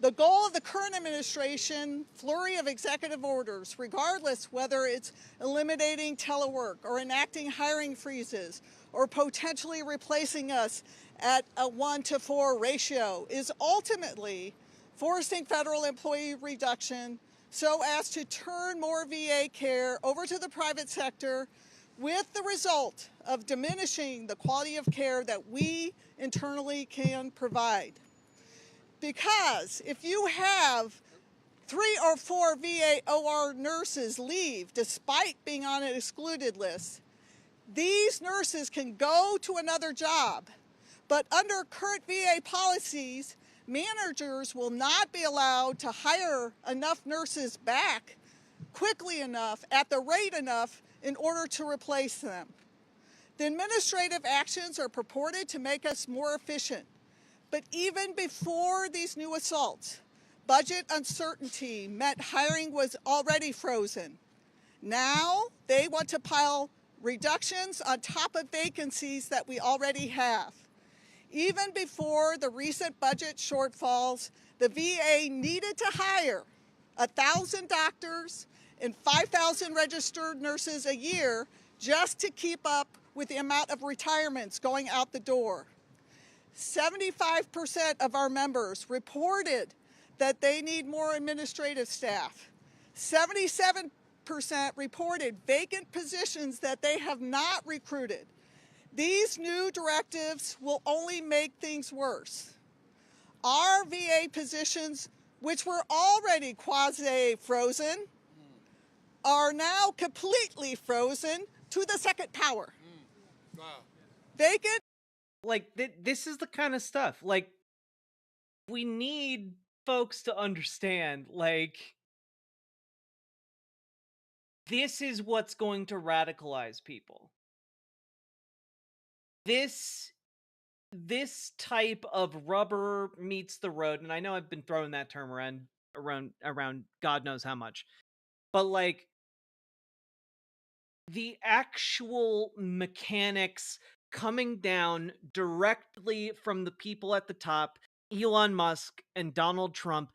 The goal of the current administration, flurry of executive orders, regardless whether it's eliminating telework or enacting hiring freezes or potentially replacing us at a 1-to-4 ratio, is ultimately forcing federal employee reduction so as to turn more VA care over to the private sector, with the result of diminishing the quality of care that we internally can provide. Because if you have 3 or 4 VA OR nurses leave despite being on an excluded list, these nurses can go to another job. But under current VA policies, managers will not be allowed to hire enough nurses back quickly enough, at the rate enough, in order to replace them. The administrative actions are purported to make us more efficient. But even before these new assaults, budget uncertainty meant hiring was already frozen. Now they want to pile reductions on top of vacancies that we already have. Even before the recent budget shortfalls, the VA needed to hire 1,000 doctors and 5,000 registered nurses a year just to keep up with the amount of retirements going out the door. 75% of our members reported that they need more administrative staff. 77% reported vacant positions that they have not recruited. These new directives will only make things worse. Our VA positions, which were already quasi-frozen, are now completely frozen to the second power. Wow. Vacant. Like, this is the kind of stuff, like, we need folks to understand, like, this is what's going to radicalize people. This type of rubber meets the road, and I know I've been throwing that term around God knows how much, but, like, the actual mechanics coming down directly from the people at the top, Elon Musk and Donald Trump,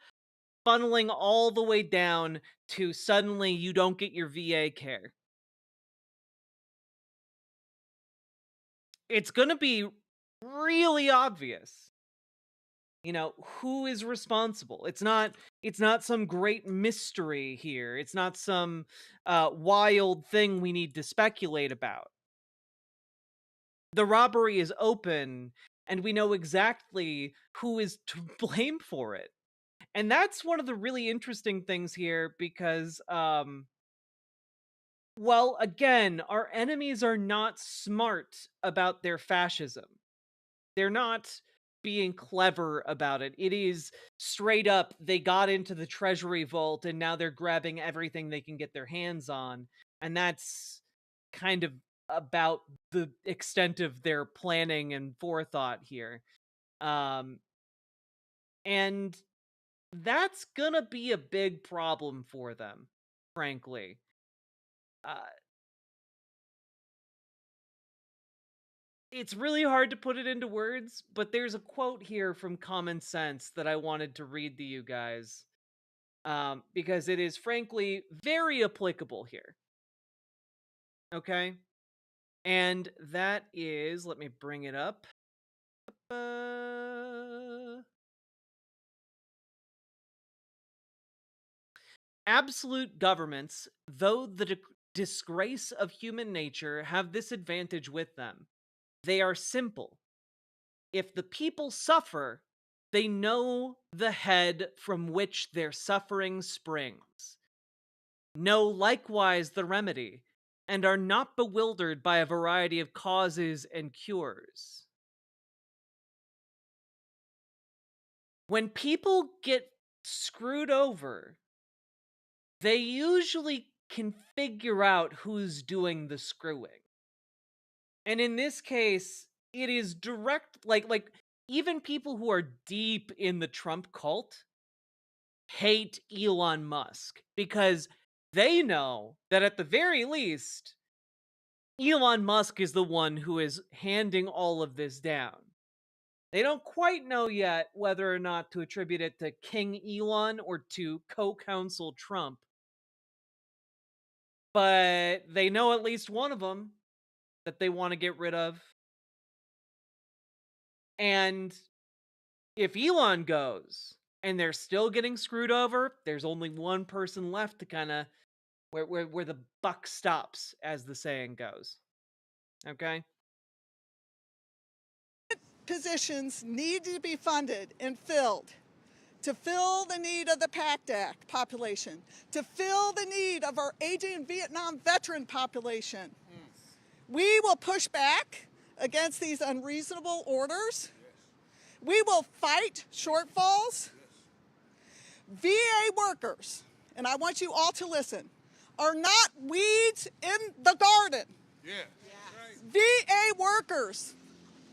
funneling all the way down to suddenly you don't get your VA care. It's going to be really obvious, you know, who is responsible. It's not some great mystery here. It's not some wild thing we need to speculate about. The robbery is open, and we know exactly who is to blame for it. And that's one of the really interesting things here, because, well, again, our enemies are not smart about their fascism. They're not being clever about it. It is straight up, they got into the Treasury vault, and now they're grabbing everything they can get their hands on. And that's kind of about the extent of their planning and forethought here. And that's gonna be a big problem for them, frankly. It's really hard to put it into words, but there's a quote here from Common Sense that I wanted to read to you guys, because it is frankly very applicable here. Okay? And that is, let me bring it up. Absolute governments, though the disgrace of human nature, have this advantage with them. They are simple. If the people suffer, they know the head from which their suffering springs, know likewise the remedy, and are not bewildered by a variety of causes and cures. When people get screwed over, they usually can figure out who's doing the screwing. And in this case, it is direct, like even people who are deep in the Trump cult hate Elon Musk because they know that at the very least, Elon Musk is the one who is handing all of this down. They don't quite know yet whether or not to attribute it to King Elon or to co-counsel Trump. But they know at least one of them that they want to get rid of. And if Elon goes and they're still getting screwed over, there's only one person left to kind of where the buck stops, as the saying goes. Okay? Positions need to be funded and filled to fill the need of the PACT Act population, to fill the need of our aging Vietnam veteran population. We will push back against these unreasonable orders. We will fight shortfalls. VA workers, and I want you all to listen, are not weeds in the garden. VA workers,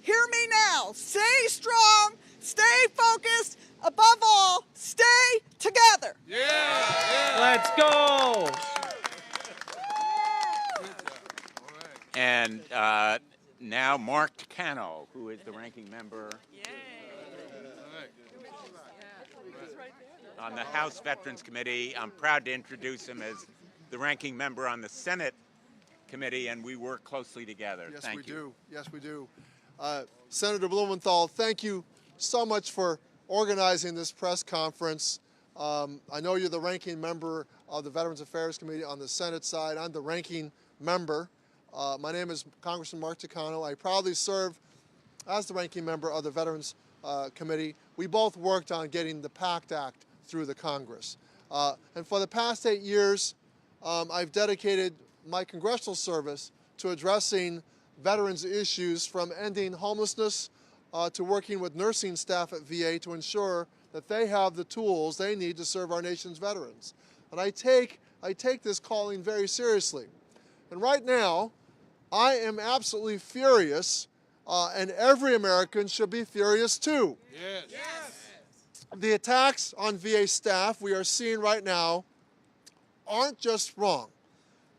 hear me now. Stay strong, stay focused, above all, stay together. Let's go. And now Mark Takano, who is the ranking member on the House Veterans Committee. I'm proud to introduce him as the ranking member on the Senate Committee, and we work closely together. Yes, Thank you. Yes, we do. Senator Blumenthal, thank you so much for organizing this press conference. I know you're the ranking member of the Veterans Affairs Committee on the Senate side. I'm the ranking member. My name is Congressman Mark Takano. I proudly serve as the ranking member of the Veterans Committee. We both worked on getting the PACT Act through the Congress. And for the past 8 years, I've dedicated my congressional service to addressing veterans' issues, from ending homelessness to working with nursing staff at VA to ensure that they have the tools they need to serve our nation's veterans. And I take this calling very seriously. And right now, I am absolutely furious, and every American should be furious too. The attacks on VA staff we are seeing right now aren't just wrong.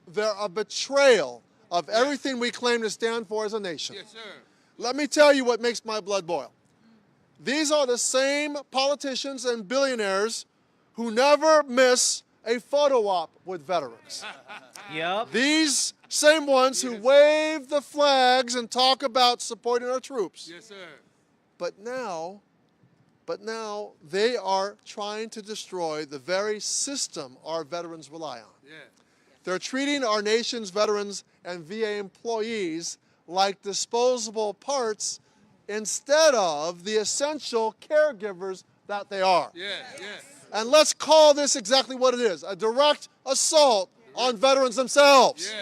They're a betrayal of everything we claim to stand for as a nation. Let me tell you what makes my blood boil. These are the same politicians and billionaires who never miss a photo op with veterans. Yep. These same ones who wave the flags and talk about supporting our troops. But now they are trying to destroy the very system our veterans rely on. They're treating our nation's veterans and VA employees like disposable parts instead of the essential caregivers that they are. And let's call this exactly what it is, a direct assault on veterans themselves.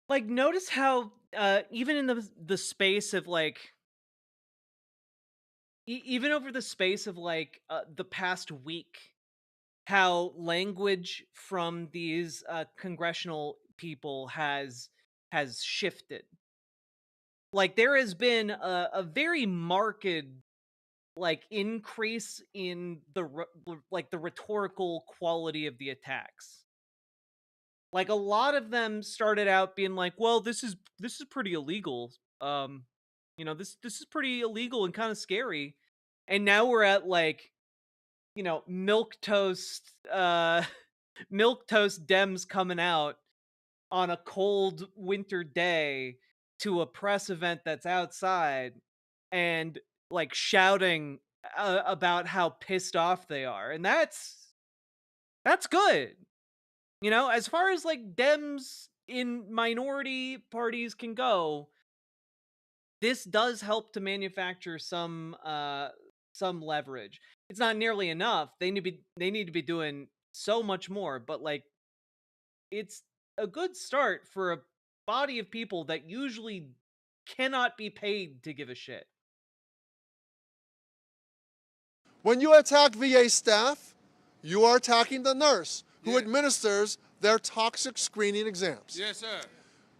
Like, notice how even in the space of like, even over the space of like the past week, how language from these congressional people has has shifted. Like, there has been a very marked, like, increase in the the rhetorical quality of the attacks. Like, a lot of them started out being like, well, this is pretty illegal. This is pretty illegal and kind of scary. And now we're at, like, milk toast Dems coming out on a cold winter day to a press event that's outside and, like, shouting about how pissed off they are. And that's good. As far as, like, Dems in minority parties can go, this does help to manufacture some leverage. It's not nearly enough. They need to be doing so much more, but, like, it's a good start for a body of people that usually cannot be paid to give a shit. When you attack VA staff, you are attacking the nurse who administers their toxic screening exams. Yes, sir.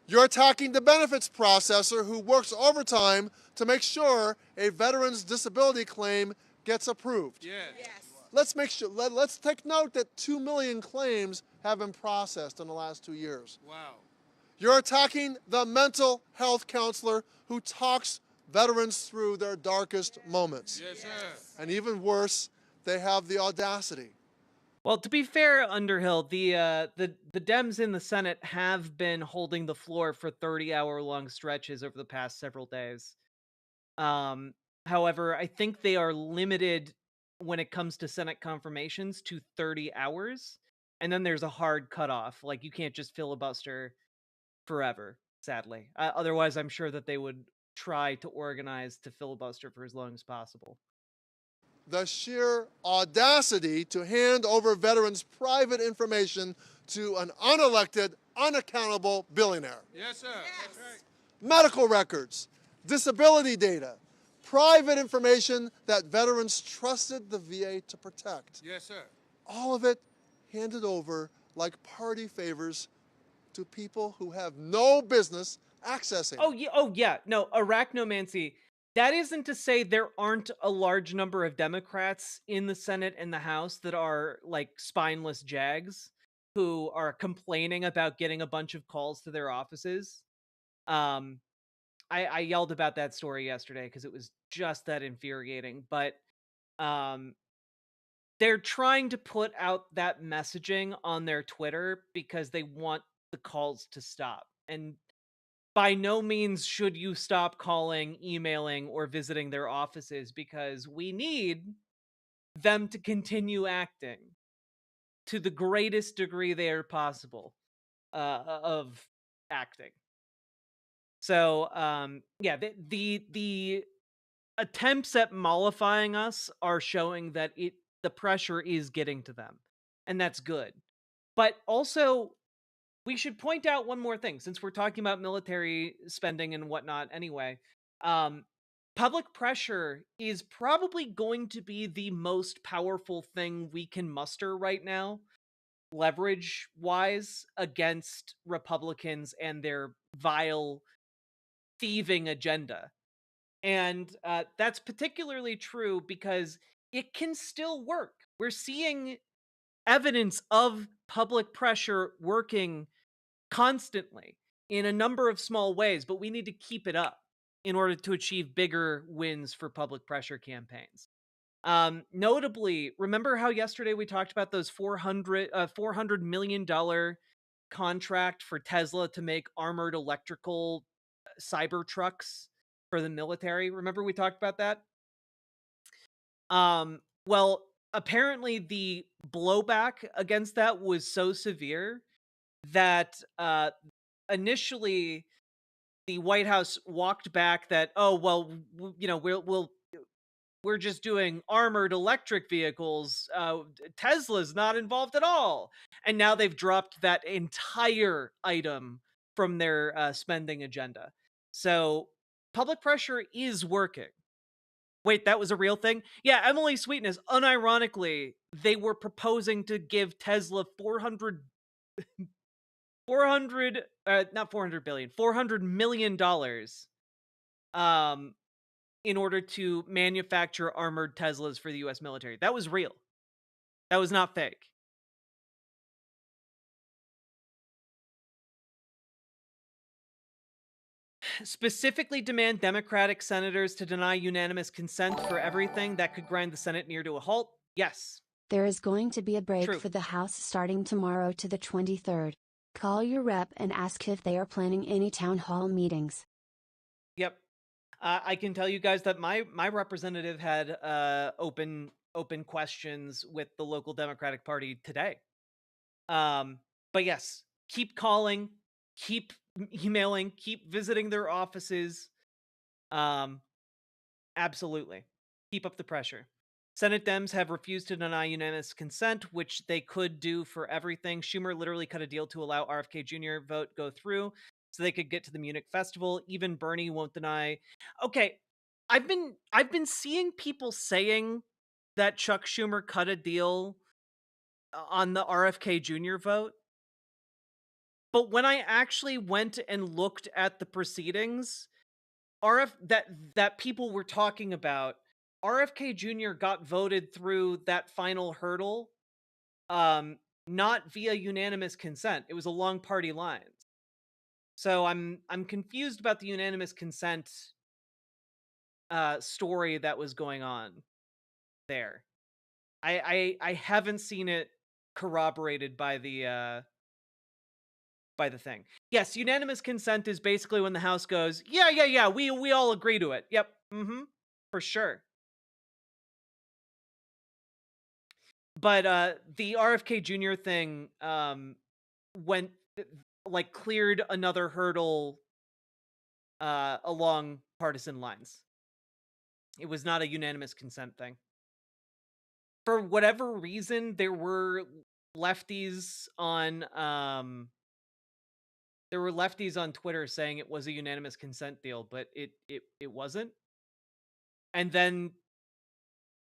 You're attacking the benefits processor who works overtime to make sure a veteran's disability claim gets approved. Yes. Let's take note that 2 million claims have been processed in the last 2 years. Wow. You're attacking the mental health counselor who talks veterans through their darkest moments. Yes, sir. And even worse, they have the audacity. Well, to be fair, Underhill, the Dems in the Senate have been holding the floor for 30-hour-long stretches over the past several days. However, I think they are limited when it comes to Senate confirmations to 30 hours, and then there's a hard cutoff. Like, you can't just filibuster forever, sadly. Otherwise, I'm sure that they would try to organize to filibuster for as long as possible. The sheer audacity to hand over veterans' private information to an unelected, unaccountable billionaire. Yes, sir. That's right. Medical records, disability data, private information that veterans trusted the VA to protect. Yes, sir. All of it handed over like party favors to people who have no business accessing. Oh yeah. No, arachnomancy. That isn't to say there aren't a large number of Democrats in the Senate and the House that are, like, spineless jags who are complaining about getting a bunch of calls to their offices. I yelled about that story yesterday because it was just that infuriating. But they're trying to put out that messaging on their Twitter because they want the calls to stop. And by no means should you stop calling, emailing, or visiting their offices, because we need them to continue acting to the greatest degree they are possible of acting. So, yeah, the attempts at mollifying us are showing that the pressure is getting to them, and that's good. But also, we should point out one more thing, since we're talking about military spending and whatnot anyway. Public pressure is probably going to be the most powerful thing we can muster right now, leverage-wise, against Republicans and their vile, thieving agenda. And that's particularly true because it can still work. We're seeing evidence of public pressure working constantly in a number of small ways, but we need to keep it up in order to achieve bigger wins for public pressure campaigns. Notably, remember how yesterday we talked about those $400 million contract for Tesla to make armored electrical cyber trucks for the military? Remember we talked about that? Well, apparently the blowback against that was so severe that initially the White House walked back that, oh, well, we're just doing armored electric vehicles. Tesla's not involved at all. And now they've dropped that entire item from their spending agenda. So public pressure is working. Wait, that was a real thing? Yeah, Emily Sweetness, unironically, they were proposing to give Tesla $400 $400 million in order to manufacture armored Teslas for the US military. That was real. That was not fake. Specifically demand Democratic senators to deny unanimous consent for everything that could grind the Senate near to a halt? Yes. There is going to be a break True. for the House starting tomorrow to the 23rd. Call your rep and ask if they are planning any town hall meetings. Yep. I can tell you guys that my representative had open questions with the local Democratic Party today. But yes, keep calling, keep emailing, keep visiting their offices. Absolutely. Keep up the pressure. Senate Dems have refused to deny unanimous consent, which they could do for everything. Schumer literally cut a deal to allow RFK Jr. vote go through so they could get to the Munich festival. Even Bernie won't deny. Okay, I've been seeing people saying that Chuck Schumer cut a deal on the RFK Jr. vote. But when I actually went and looked at the proceedings, that people were talking about, RFK Jr. got voted through that final hurdle, not via unanimous consent. It was along party lines. So I'm confused about the unanimous consent story that was going on there. I haven't seen it corroborated by the thing. Yes, unanimous consent is basically when the House goes, yeah, we all agree to it. Yep, for sure. But the RFK Jr. thing went, like, cleared another hurdle along partisan lines. It was not a unanimous consent thing. For whatever reason, there were lefties on Twitter saying it was a unanimous consent deal, but it wasn't. And then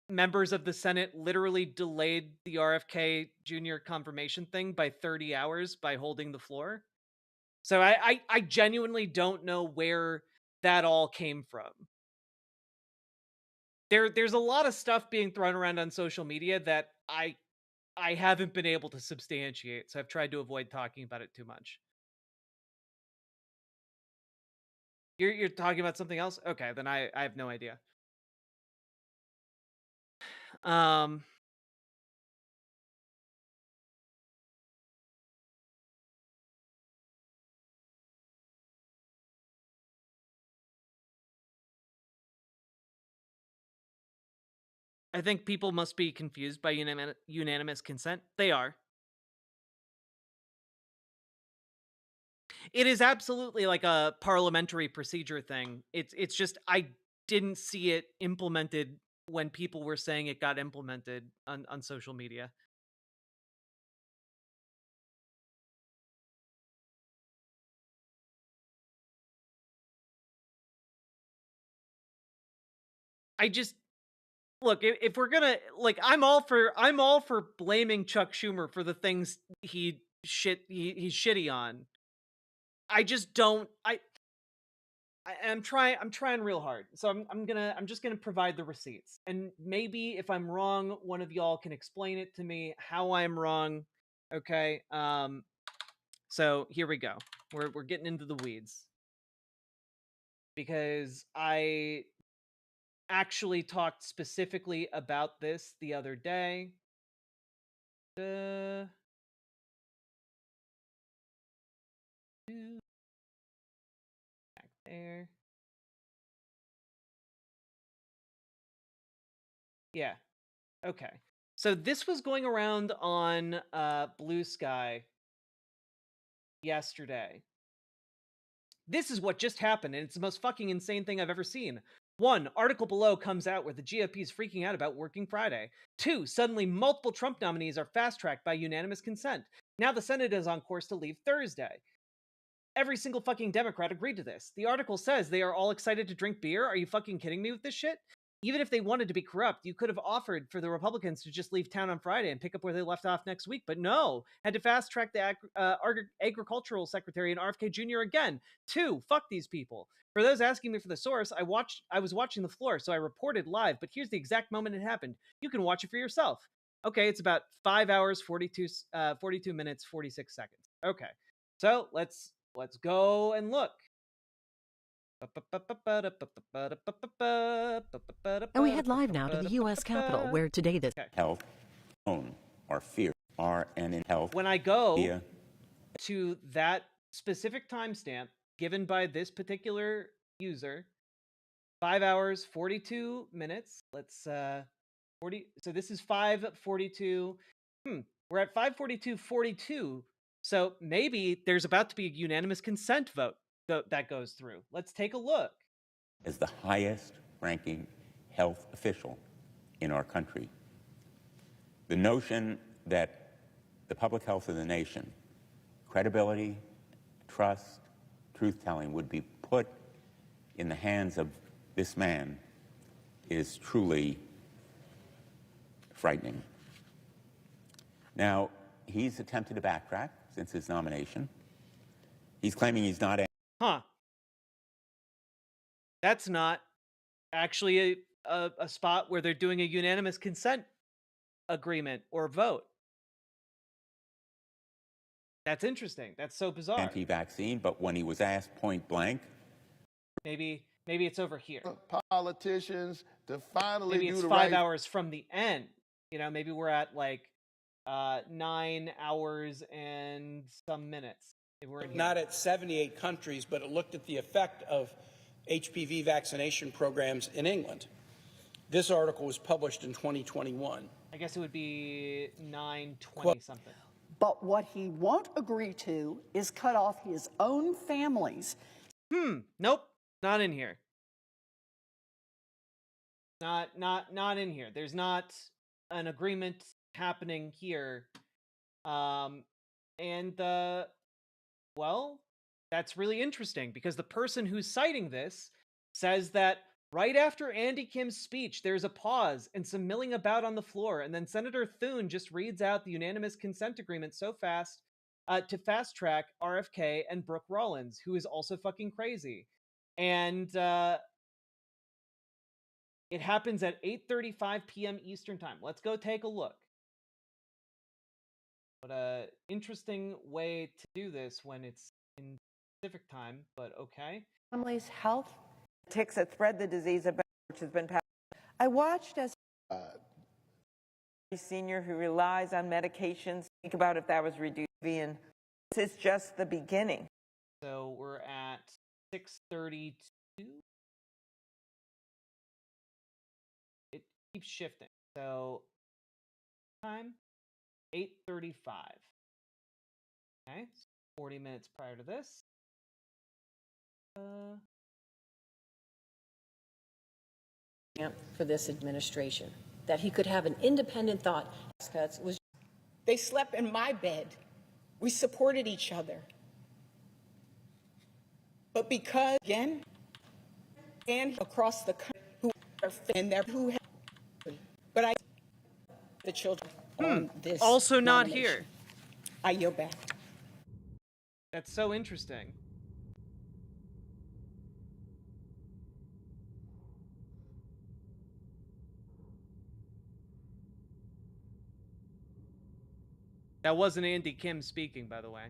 members of the Senate literally delayed the RFK Jr. confirmation thing by 30 hours by holding the floor. So I genuinely don't know where that all came from. There's a lot of stuff being thrown around on social media that I haven't been able to substantiate, so I've tried to avoid talking about it too much. You're talking about something else? Okay, then I have no idea. I think people must be confused by unanimous consent. They are. It is absolutely like a parliamentary procedure thing. It's just I didn't see it implemented when people were saying it got implemented on social media. I just look, if we're gonna, like, I'm all for blaming Chuck Schumer for the things he's shitty on. I just don't. I'm trying real hard. So I'm just gonna provide the receipts, and maybe if I'm wrong, one of y'all can explain it to me how I'm wrong. Okay. So here we go. We're getting into the weeds because I actually talked specifically about this the other day. Back there. Yeah. Okay. So this was going around on Blue Sky yesterday. This is what just happened, and it's the most fucking insane thing I've ever seen. 1, article below comes out where the GOP is freaking out about Working Friday. 2, suddenly multiple Trump nominees are fast-tracked by unanimous consent. Now the Senate is on course to leave Thursday. Every single fucking Democrat agreed to this. The article says they are all excited to drink beer. Are you fucking kidding me with this shit? even if they wanted to be corrupt, you could have offered for the Republicans to just leave town on Friday and pick up where they left off next week. But no, had to fast track the agricultural secretary and RFK Jr. again. 2, fuck these people. For those asking me for the source, I was watching the floor, so I reported live, but here's the exact moment it happened. You can watch it for yourself. Okay, it's about 5 hours, 42 minutes, 46 seconds. Okay, so let's go and look. And we head live now to the U.S. Capitol, where today this health, own, or fear are and in health. When I go to that specific timestamp given by this particular user, 5 hours, 42 minutes. Let's 40. So this is 5:42. We're at 5:42:42. So maybe there's about to be a unanimous consent vote that goes through. Let's take a look. As the highest ranking health official in our country, the notion that the public health of the nation, credibility, trust, truth-telling would be put in the hands of this man is truly frightening. Now, he's attempted to backtrack since his nomination. He's claiming he's not That's not actually a spot where they're doing a unanimous consent agreement or vote. That's interesting. That's so bizarre. Anti-vaccine, but when he was asked point blank, maybe it's over here. Politicians to finally maybe it's do the 5 right. hours from the end. You know, maybe we're at like 9 hours and some minutes. We're in here. Not at 78 countries, but it looked at the effect of HPV vaccination programs in England. This article was published in 2021. I guess it would be 9:20 something. But what he won't agree to is cut off his own families. Nope, not in here. Not in here. There's not an agreement happening here. Well, that's really interesting because the person who's citing this says that right after Andy Kim's speech, there's a pause and some milling about on the floor, and then Senator Thune just reads out the unanimous consent agreement so fast to fast track RFK and Brooke Rollins, who is also fucking crazy. And it happens at 8:35 p.m. Eastern time. Let's go take a look. What a interesting way to do this when it's in Pacific time, but okay. Families' health ticks that spread the disease about, which has been passed. I watched as a senior who relies on medications. Think about if that was reduced. This is just the beginning. So we're at 6:32. It keeps shifting. So time 8:35. Okay, 40 minutes prior to this. For this administration, that he could have an independent thought. They slept in my bed. We supported each other. But because, again, and across the country who are in there who have, but I the children on this also not nomination. here. I yield back. That's so interesting. That wasn't Andy Kim speaking, by the way.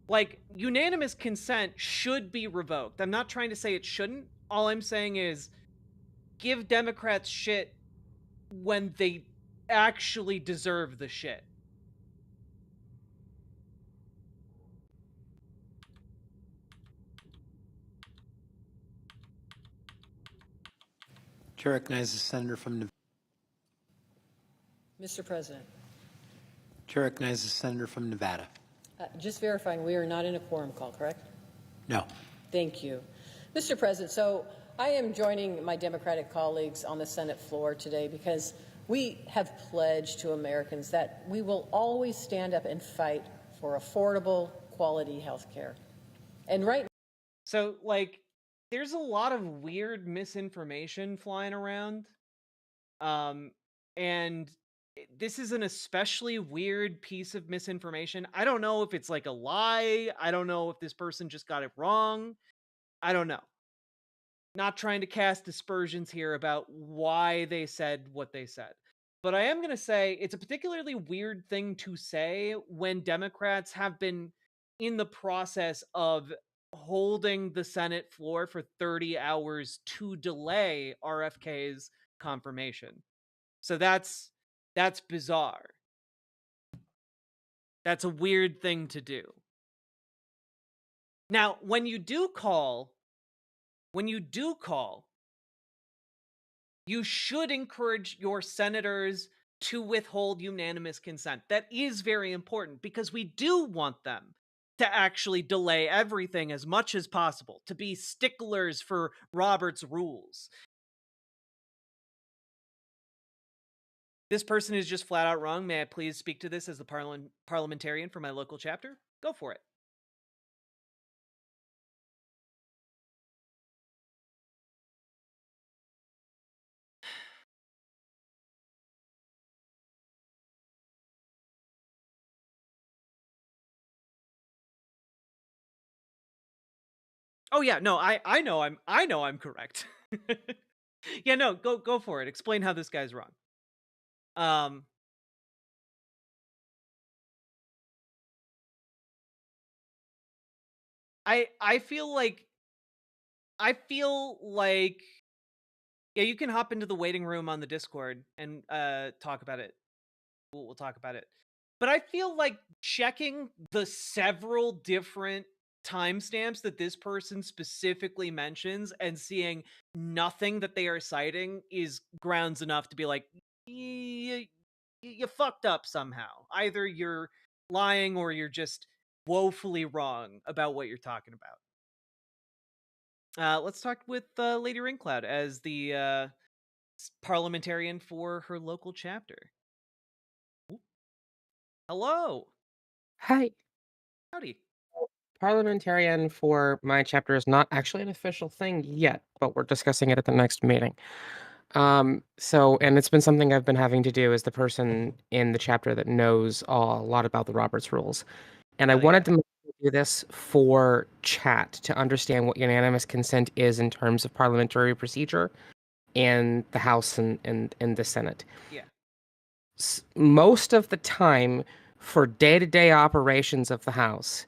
Like, unanimous consent should be revoked. I'm not trying to say it shouldn't. All I'm saying is give Democrats shit when they actually deserve the shit. To recognize the senator from Nevada. Mr. President. To recognize the senator from Nevada. Just verifying, we are not in a quorum call, correct? No. Thank you. Mr. President, so I am joining my Democratic colleagues on the Senate floor today because we have pledged to Americans that we will always stand up and fight for affordable, quality health care. And right. So, like, there's a lot of weird misinformation flying around. And this is an especially weird piece of misinformation. I don't know if it's like a lie. I don't know if this person just got it wrong. I don't know. Not trying to cast aspersions here about why they said what they said. But I am going to say it's a particularly weird thing to say when Democrats have been in the process of holding the Senate floor for 30 hours to delay RFK's confirmation. So that's bizarre. That's a weird thing to do. Now, when you do call, you should encourage your senators to withhold unanimous consent. That is very important because we do want them to actually delay everything as much as possible, to be sticklers for Robert's rules. This person is just flat out wrong. May I please speak to this as the parliamentarian for my local chapter? Go for it. Oh yeah, no, I know I'm correct. Yeah, no, go for it. Explain how this guy's wrong. I feel like yeah, you can hop into the waiting room on the Discord and talk about it. We'll talk about it. But I feel like checking the several different timestamps that this person specifically mentions and seeing nothing that they are citing is grounds enough to be like, you fucked up somehow. Either you're lying or you're just woefully wrong about what you're talking about. Let's talk with Lady Ringcloud as the parliamentarian for her local chapter. Ooh. Hello. Hi. Howdy. Parliamentarian for my chapter is not actually an official thing yet, but we're discussing it at the next meeting. And it's been something I've been having to do as the person in the chapter that knows a lot about the Roberts rules. And I wanted to do this for chat to understand what unanimous consent is in terms of parliamentary procedure in the House and the Senate. Yeah. Most of the time, for day-to-day operations of the House,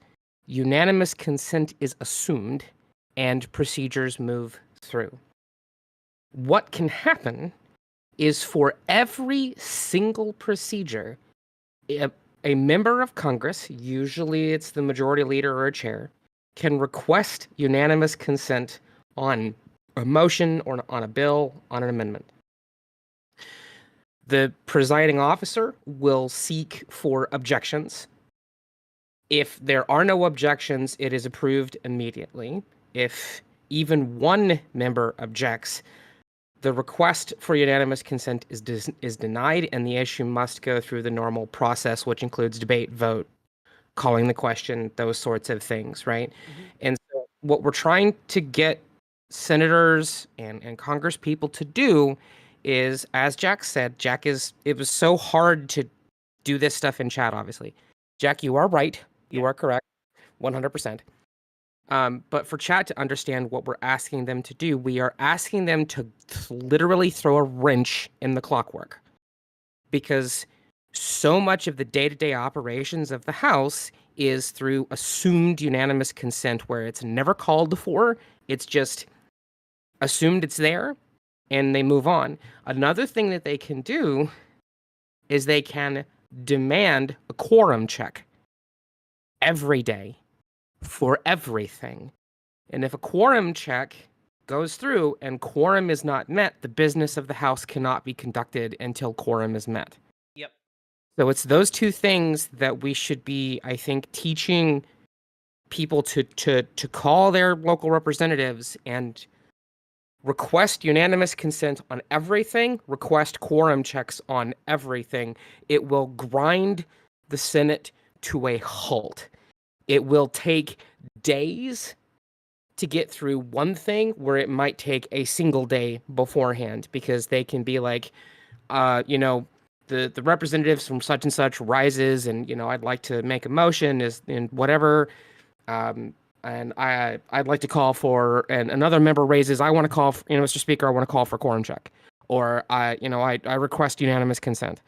unanimous consent is assumed and procedures move through. What can happen is for every single procedure, a member of Congress, usually it's the majority leader or a chair, can request unanimous consent on a motion or on a bill, on an amendment. The presiding officer will seek for objections. If there are no objections, it is approved immediately. If even one member objects, the request for unanimous consent is denied, and the issue must go through the normal process, which includes debate, vote, calling the question, those sorts of things, right? Mm-hmm. And so what we're trying to get senators and Congress people to do is, as Jack said, it was so hard to do this stuff in chat, obviously. Jack, you are right. You are correct. 100%. But for chat to understand what we're asking them to do, we are asking them to literally throw a wrench in the clockwork. Because so much of the day-to-day operations of the House is through assumed unanimous consent, where it's never called for. It's just assumed it's there, and they move on. Another thing that they can do is they can demand a quorum check every day for everything. And if a quorum check goes through and quorum is not met, the business of the House cannot be conducted until quorum is met. Yep. So it's those two things that we should be, I think, teaching people to call their local representatives and request unanimous consent on everything, request quorum checks on everything. It will grind the Senate to a halt. it will take days to get through one thing where it might take a single day beforehand, because they can be like, the representatives from such and such rises, and I'd like to make a motion is in whatever, and I'd like to call for, and another member raises, I want to call for, Mr. Speaker, I want to call for quorum check, or I request unanimous consent.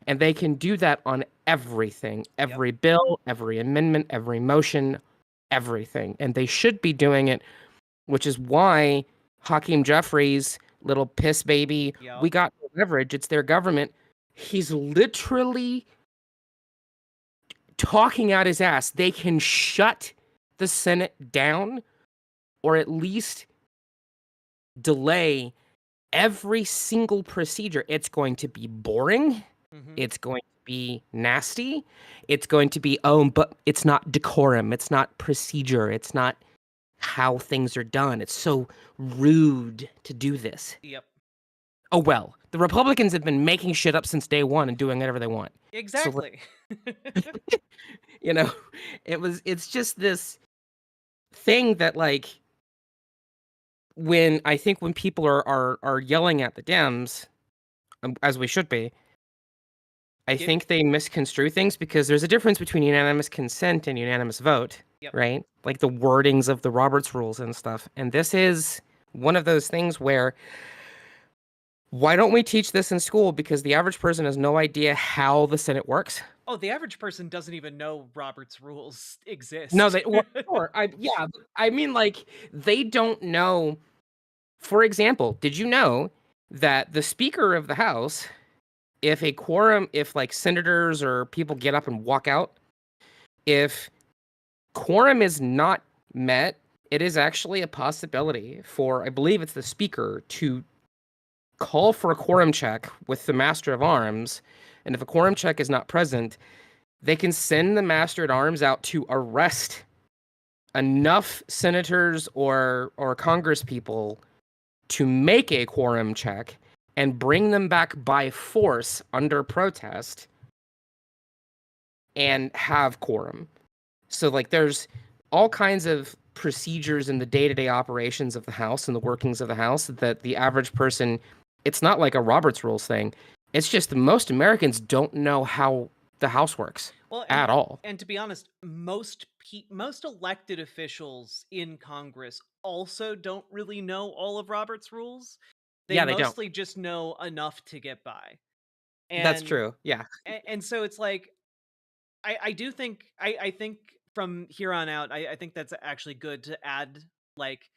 And they can do that on everything, every bill, every amendment, every motion, everything. And they should be doing it, which is why Hakeem Jeffries, little piss baby, we got leverage. It's their government. He's literally talking out his ass. They can shut the Senate down, or at least delay every single procedure. It's going to be boring. It's going to be nasty. It's going to be, but it's not decorum. It's not procedure. It's not how things are done. It's so rude to do this. Yep. Oh, well, the Republicans have been making shit up since day one and doing whatever they want. Exactly. So, it's just this thing that, like, when people are yelling at the Dems, as we should be, I think they misconstrue things, because there's a difference between unanimous consent and unanimous vote, right? Like the wordings of the Roberts rules and stuff. And this is one of those things where, why don't we teach this in school? Because the average person has no idea how the Senate works. Oh, the average person doesn't even know Robert's rules exist. No, I mean, like, they don't know. For example, did you know that the Speaker of the House, if like senators or people get up and walk out, if quorum is not met, it is actually a possibility for, I believe it's the Speaker, to call for a quorum check with the Master of Arms. And if a quorum check is not present, they can send the Master at Arms out to arrest enough senators or Congress people to make a quorum check and bring them back by force under protest and have quorum. So, like, there's all kinds of procedures in the day-to-day operations of the House and the workings of the House that the average person, it's not like a Roberts Rules thing. It's just that most Americans don't know how the House works at all. And to be honest, most elected officials in Congress also don't really know all of Robert's rules. They mostly just know enough to get by. And, that's true. Yeah. And so it's like, I do think, I think from here on out, I think that's actually good to add, like,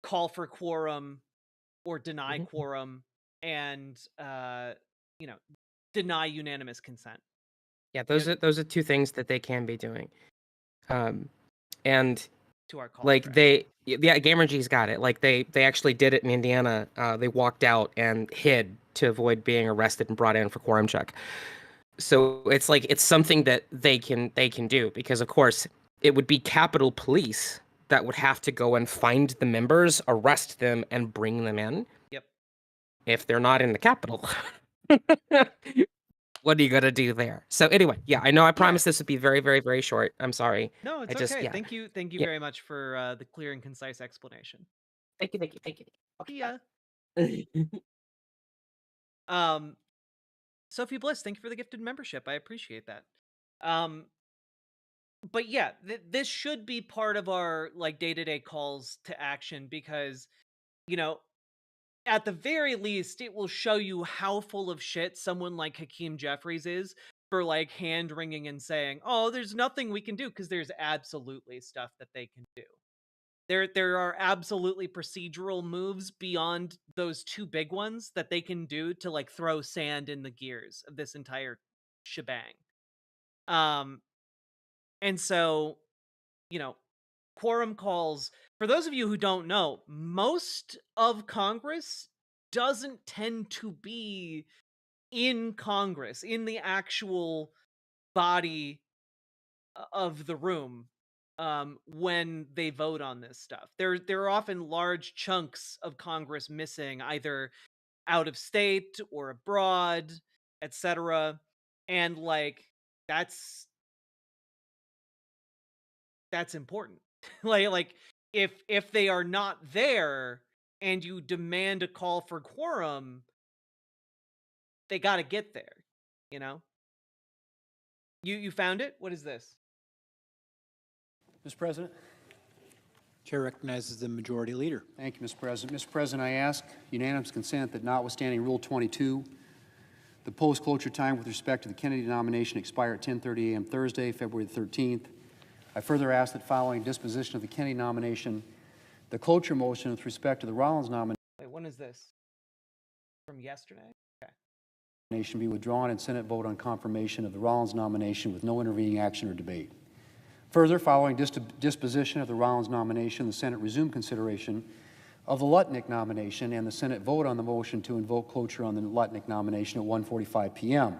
call for quorum or deny quorum, and, deny unanimous consent. Yeah, those are two things that they can be doing. And to our call, like Gamergy's got it. Like they actually did it in Indiana. They walked out and hid to avoid being arrested and brought in for quorum check. So it's like, it's something that they can do, because of course it would be Capitol Police that would have to go and find the members, arrest them, and bring them in. Yep. If they're not in the Capitol. What are you gonna do there? So anyway, yeah, I know I promised this would be very, very, very short. I'm sorry. No, it's okay. Thank you very much for the clear and concise explanation. Thank you. Okay. Sophie Bliss, thank you for the gifted membership. I appreciate that. But yeah, this should be part of our, like, day-to-day calls to action, because, at the very least, it will show you how full of shit someone like Hakeem Jeffries is for, like, hand-wringing and saying, oh, there's nothing we can do, because there's absolutely stuff that they can do. There are absolutely procedural moves beyond those two big ones that they can do to, like, throw sand in the gears of this entire shebang. And so, quorum calls, for those of you who don't know, most of Congress doesn't tend to be in Congress, in the actual body of the room, when they vote on this stuff. There are often large chunks of Congress missing, either out of state or abroad, etc. And, like, that's that's important. like if they are not there and you demand a call for quorum, they got to get there, you know? You found it? What is this? Mr. President. Chair recognizes the majority leader. Thank you, Mr. President. Mr. President, I ask unanimous consent that notwithstanding Rule 22, the post-cloture time with respect to the Kennedy nomination expire at 10:30 a.m. Thursday, February the 13th. I further ask that following disposition of the Kennedy nomination, the cloture motion with respect to the Rollins nomination Wait, when is this? From yesterday? be withdrawn and Senate vote on confirmation of the Rollins nomination with no intervening action or debate. Further, following disposition of the Rollins nomination, the Senate resume consideration of the Lutnick nomination and the Senate vote on the motion to invoke cloture on the Lutnick nomination at 1:45 p.m.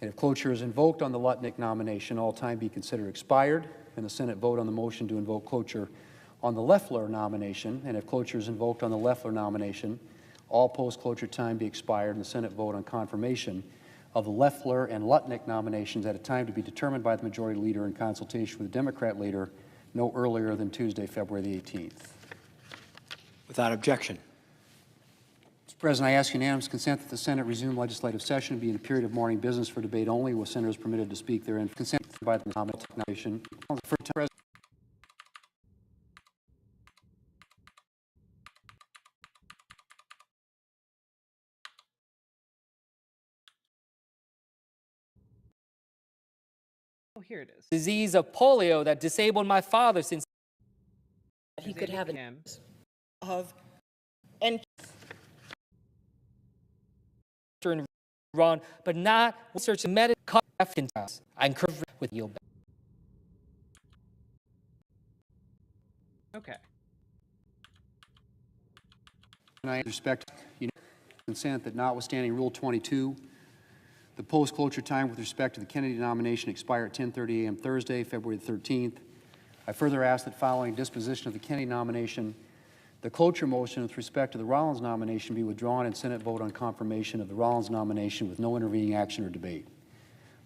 And if cloture is invoked on the Lutnick nomination, all time be considered expired, and the Senate vote on the motion to invoke cloture on the Loeffler nomination. And if cloture is invoked on the Loeffler nomination, all post-cloture time be expired, and the Senate vote on confirmation of the Loeffler and Lutnick nominations at a time to be determined by the majority leader in consultation with the Democrat leader no earlier than Tuesday, February the 18th. Without objection. Mr. President, I ask unanimous consent that the Senate resume legislative session and be in a period of morning business for debate only, with senators permitted to speak therein. Consent by the nomination. Oh, here it is. Disease of polio that disabled my father since he could have him of and run, but not research and medical evidence. I encourage with you. Okay. And I respect consent that notwithstanding Rule 22, the post-cloture time with respect to the Kennedy nomination expire at 10:30 a.m. Thursday, February the 13th. I further ask that following disposition of the Kennedy nomination, the cloture motion with respect to the Rollins nomination be withdrawn and Senate vote on confirmation of the Rollins nomination with no intervening action or debate.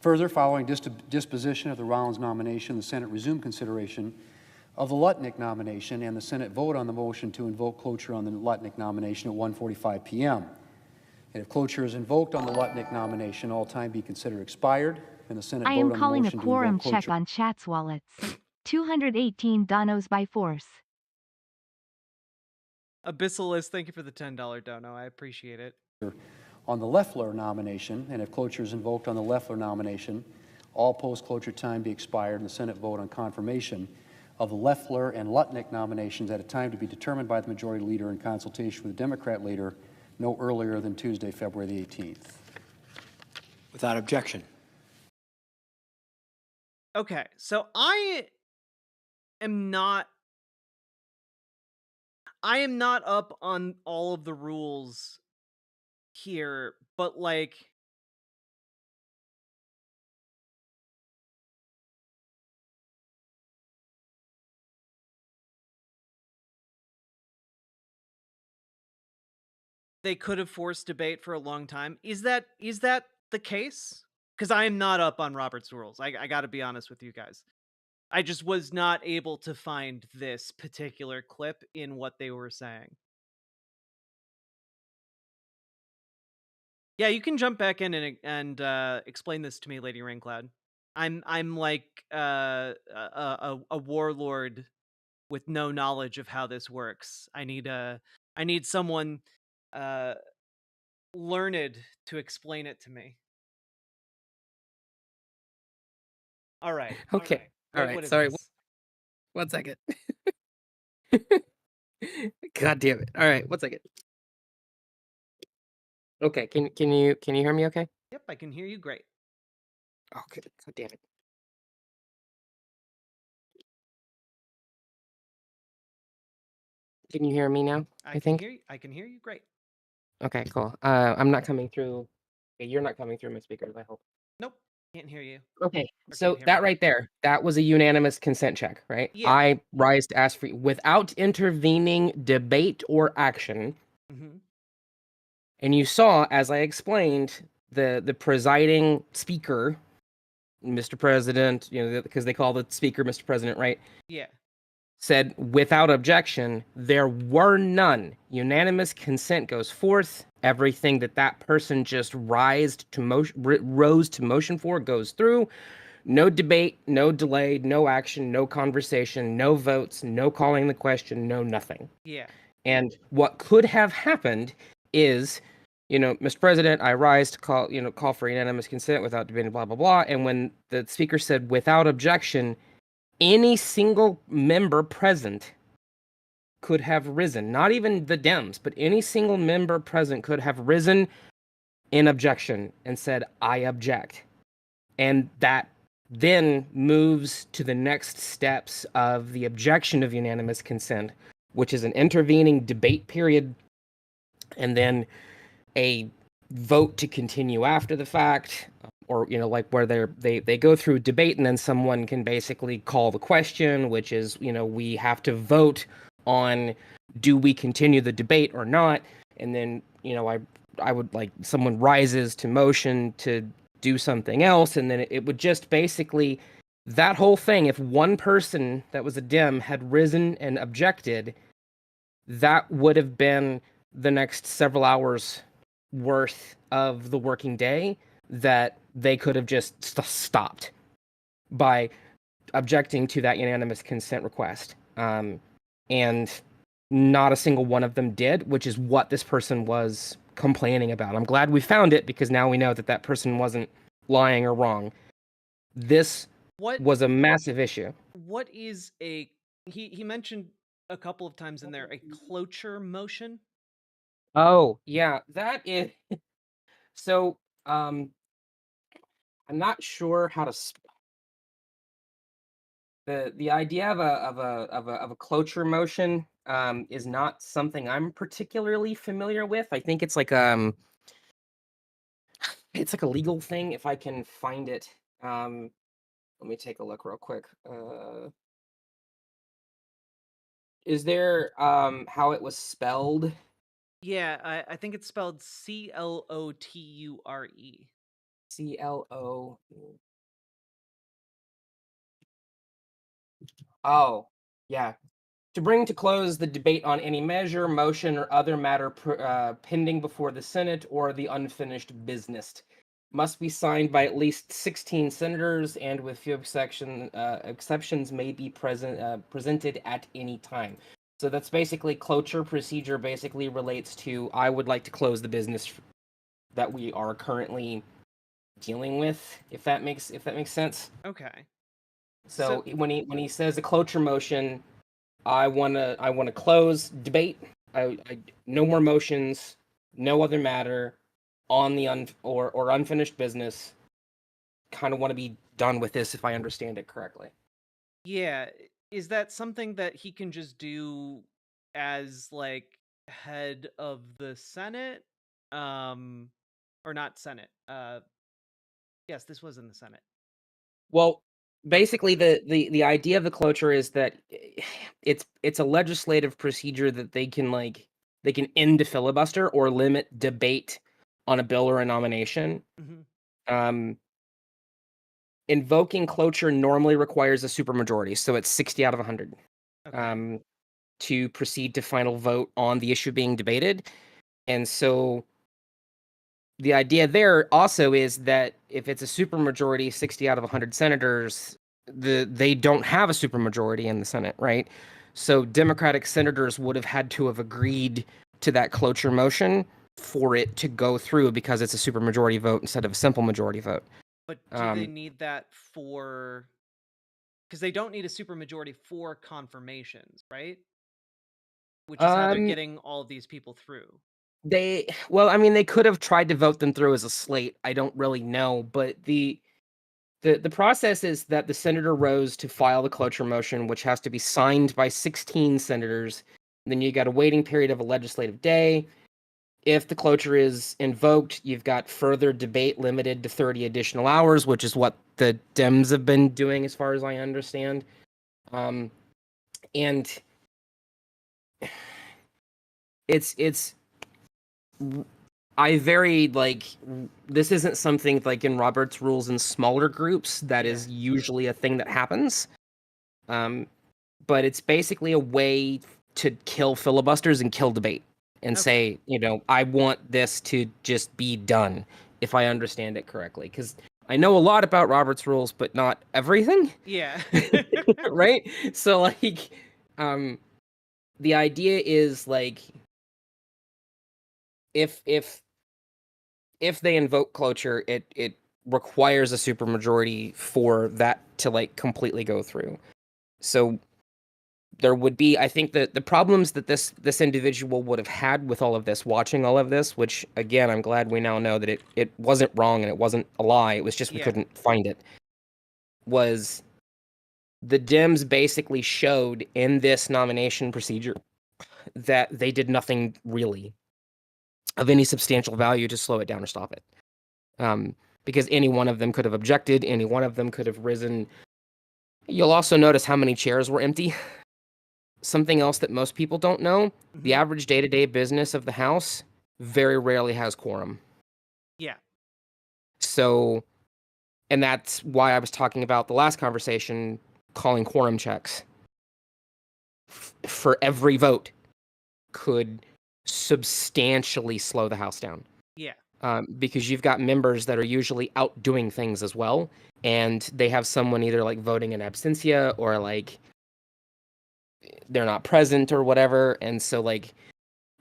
Further, following disposition of the Rollins nomination, the Senate resume consideration of the Lutnick nomination and the Senate vote on the motion to invoke cloture on the Lutnick nomination at 1:45 p.m. And if cloture is invoked on the Lutnick nomination, all time be considered expired, and the Senate vote on the motion to invoke cloture. I am calling a quorum check on Chat's wallets. 218 donos by force. Abyssalist, thank you for the $10 dono. I appreciate it. On the Loeffler nomination, and if cloture is invoked on the Loeffler nomination, all post-cloture time be expired, and the Senate vote on confirmation of the Loeffler and Lutnick nominations at a time to be determined by the majority leader in consultation with the Democrat leader no earlier than Tuesday, February the 18th. Without objection. Okay, so I am not up on all of the rules here, but like they could have forced debate for a long time. Is that the case? Because I am not up on Robert's rules. I got to be honest with you guys. I just was not able to find this particular clip in what they were saying. Yeah, you can jump back in and explain this to me, Lady Raincloud. I'm like a warlord with no knowledge of how this works. I need someone learned to explain it to me. All right. Okay. All right. Sorry. 1 second. God damn it. All right. 1 second. Okay. Can you hear me okay? Yep, I can hear you great. Oh, good. God damn it. Can you hear me now? I think. I can hear you great. Okay, cool. I'm not coming through. Okay, you're not coming through my speakers, I hope. Nope, can't hear you. Okay, so that right there, that was a unanimous consent check, right? Yeah. I rise to ask for without intervening debate or action. Mm-hmm. And you saw, as I explained, the presiding speaker Mr. President, because they call the speaker Mr. President, right? Yeah. Said without objection, there were none. Unanimous consent goes forth. Everything that person just rose to motion for goes through. No debate, no delay, no action, no conversation, no votes, no calling the question, no nothing. Yeah. And what could have happened is, Mr. President, I rise to call for unanimous consent without debating, blah, blah, blah. And when the speaker said without objection, any single member present could have risen, not even the Dems, but any single member present could have risen in objection and said, I object. And that then moves to the next steps of the objection of unanimous consent, which is an intervening debate period, and then a vote to continue after the fact, or where they go through debate, and then someone can basically call the question, which is we have to vote on, do we continue the debate or not? And then I would someone rises to motion to do something else, and then it would just basically, that whole thing, if one person that was a Dem had risen and objected, that would have been the next several hours worth of the working day that they could have just stopped by objecting to that unanimous consent request. And not a single one of them did, which is what this person was complaining about. I'm glad we found it, because now we know that person wasn't lying or wrong. This was a massive issue. What is he mentioned a couple of times in there, a cloture motion? Oh, yeah, that is. So, I'm not sure how to. The idea of a cloture motion is not something I'm particularly familiar with. I think it's like a legal thing, if I can find it. Let me take a look real quick. Is there how it was spelled? Yeah, I think it's spelled Cloture. CLO. Oh, yeah. To bring to close the debate on any measure, motion, or other matter pending before the Senate or the unfinished business. Must be signed by at least 16 senators, and with few exceptions may be presented at any time. So that's basically cloture procedure. Basically relates to, I would like to close the business that we are currently dealing with. If that makes sense. Okay. So when he says a cloture motion, I wanna close debate. I no more motions, no other matter on the unfinished business. Kind of want to be done with this, if I understand it correctly. Yeah, is that something that he can just do as head of the Senate? Or not Senate. Yes, this was in the Senate. Well, basically the idea of the cloture is that it's a legislative procedure that they can end a filibuster or limit debate on a bill or a nomination. Mm-hmm. Invoking cloture normally requires a supermajority, so it's 60 out of 100. Okay. To proceed to final vote on the issue being debated. And so the idea there also is that if it's a supermajority, 60 out of 100 senators, they don't have a supermajority in the Senate, right? So Democratic senators would have had to have agreed to that cloture motion for it to go through, because it's a supermajority vote instead of a simple majority vote. But do they need that for... Because they don't need a supermajority for confirmations, right? Which is how they're getting all of these people through. They could have tried to vote them through as a slate. I don't really know, but the process is that the senator rose to file the cloture motion, which has to be signed by 16 senators. Then you got a waiting period of a legislative day. If the cloture is invoked, you've got further debate limited to 30 additional hours, which is what the Dems have been doing, as far as I understand. And it's I very this isn't something like in Robert's rules in smaller groups that is usually a thing that happens. But it's basically a way to kill filibusters and kill debate and say, I want this to just be done, if I understand it correctly. Because I know a lot about Robert's rules, but not everything. Yeah. Right? So, the idea is, if they invoke cloture, it requires a supermajority for that to, completely go through. So there would be, I think, that the problems that this individual would have had with all of this, watching all of this, which, again, I'm glad we now know that it wasn't wrong and it wasn't a lie, it was just we couldn't find it, was the Dems basically showed in this nomination procedure that they did nothing really of any substantial value to slow it down or stop it. Because any one of them could have objected, any one of them could have risen. You'll also notice how many chairs were empty. Something else that most people don't know, the average day-to-day business of the House very rarely has quorum. Yeah. So, and that's why I was talking about the last conversation, calling quorum checks for every vote could substantially slow the House down. Yeah. Because you've got members that are usually out doing things as well, and they have someone either voting in absentia or they're not present or whatever, and so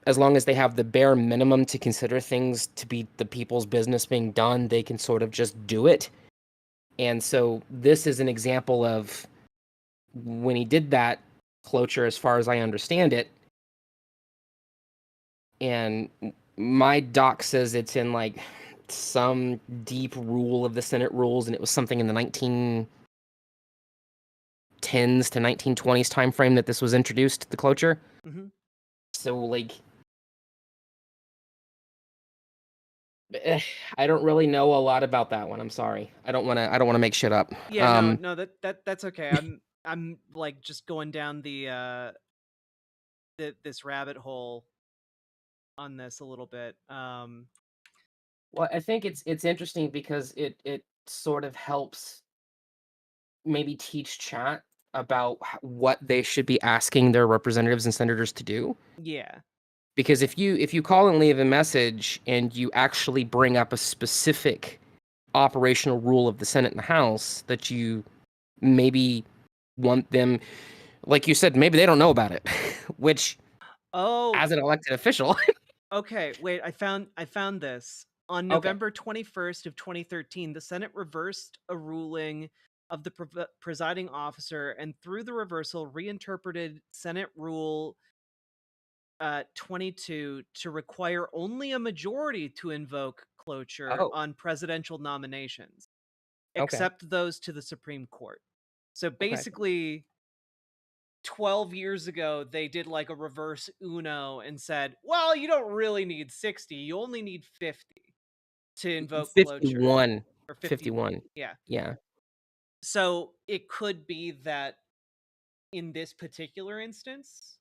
as long as they have the bare minimum to consider things to be the people's business being done, they can sort of just do it. And so this is an example of when he did that cloture, as far as I understand it, and my doc says it's in some deep rule of the Senate rules, and it was something in the 1910s to 1920s time frame that this was introduced, the cloture. Mm-hmm. So I don't really know a lot about that one. I'm sorry. I don't want to make shit up. Yeah, no, that's okay. I'm just going down this rabbit hole on this a little bit. Well, I think it's interesting because it sort of helps maybe teach chat about what they should be asking their representatives and senators to do. Yeah. Because if you call and leave a message and you actually bring up a specific operational rule of the Senate and the House that you maybe want them, like you said, maybe they don't know about it, which as an elected official. Okay, wait, I found this. On November 21st of 2013, the Senate reversed a ruling of the presiding officer, and through the reversal reinterpreted Senate Rule 22 to require only a majority to invoke cloture on presidential nominations, except those to the Supreme Court. So basically, 12 years ago, they did a reverse Uno and said, well, you don't really need 60, you only need 50 to invoke 51. cloture. Or 51. Yeah. Yeah. So it could be that in this particular instance,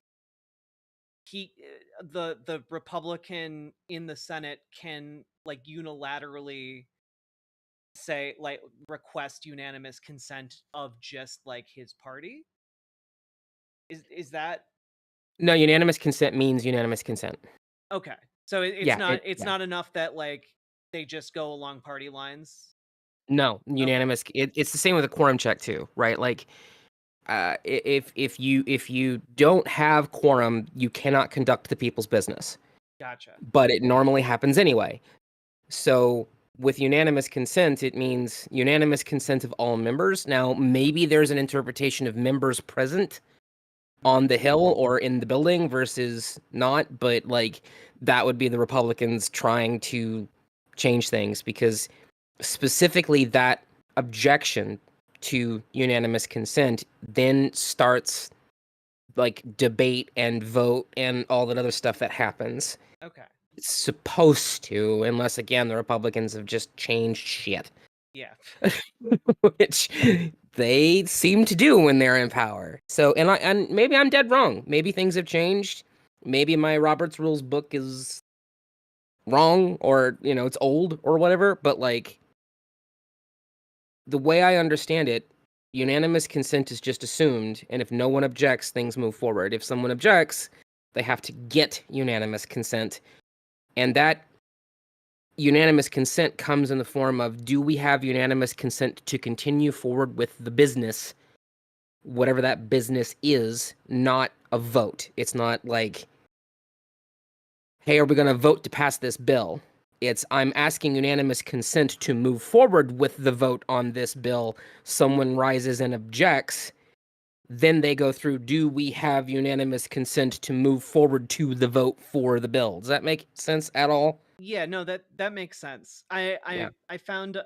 the Republican in the Senate can unilaterally say request unanimous consent of just his party. Is that no? Unanimous consent means unanimous consent. Okay, so it's not enough that they just go along party lines. No, unanimous. It's the same with a quorum check too, right? If you don't have quorum, you cannot conduct the people's business. Gotcha. But it normally happens anyway. So with unanimous consent, it means unanimous consent of all members. Now, maybe there's an interpretation of members present on the Hill or in the building versus not, but that would be the Republicans trying to change things, because specifically that objection to unanimous consent then starts debate and vote and all that other stuff that happens. Okay. It's supposed to, unless again the Republicans have just changed shit. Yeah. Which they seem to do when they're in power. So, and maybe I'm dead wrong. Maybe things have changed. Maybe my Robert's Rules book is wrong or, it's old or whatever, but like the way I understand it, unanimous consent is just assumed, and if no one objects, things move forward. If someone objects, they have to get unanimous consent, and that unanimous consent comes in the form of, do we have unanimous consent to continue forward with the business, whatever that business is, not a vote. It's not like, hey, are we going to vote to pass this bill? It's, I'm asking unanimous consent to move forward with the vote on this bill. Someone rises and objects. Then they go through, do we have unanimous consent to move forward to the vote for the bill? Does that make sense at all? Yeah, no, that makes sense. I Yeah. I found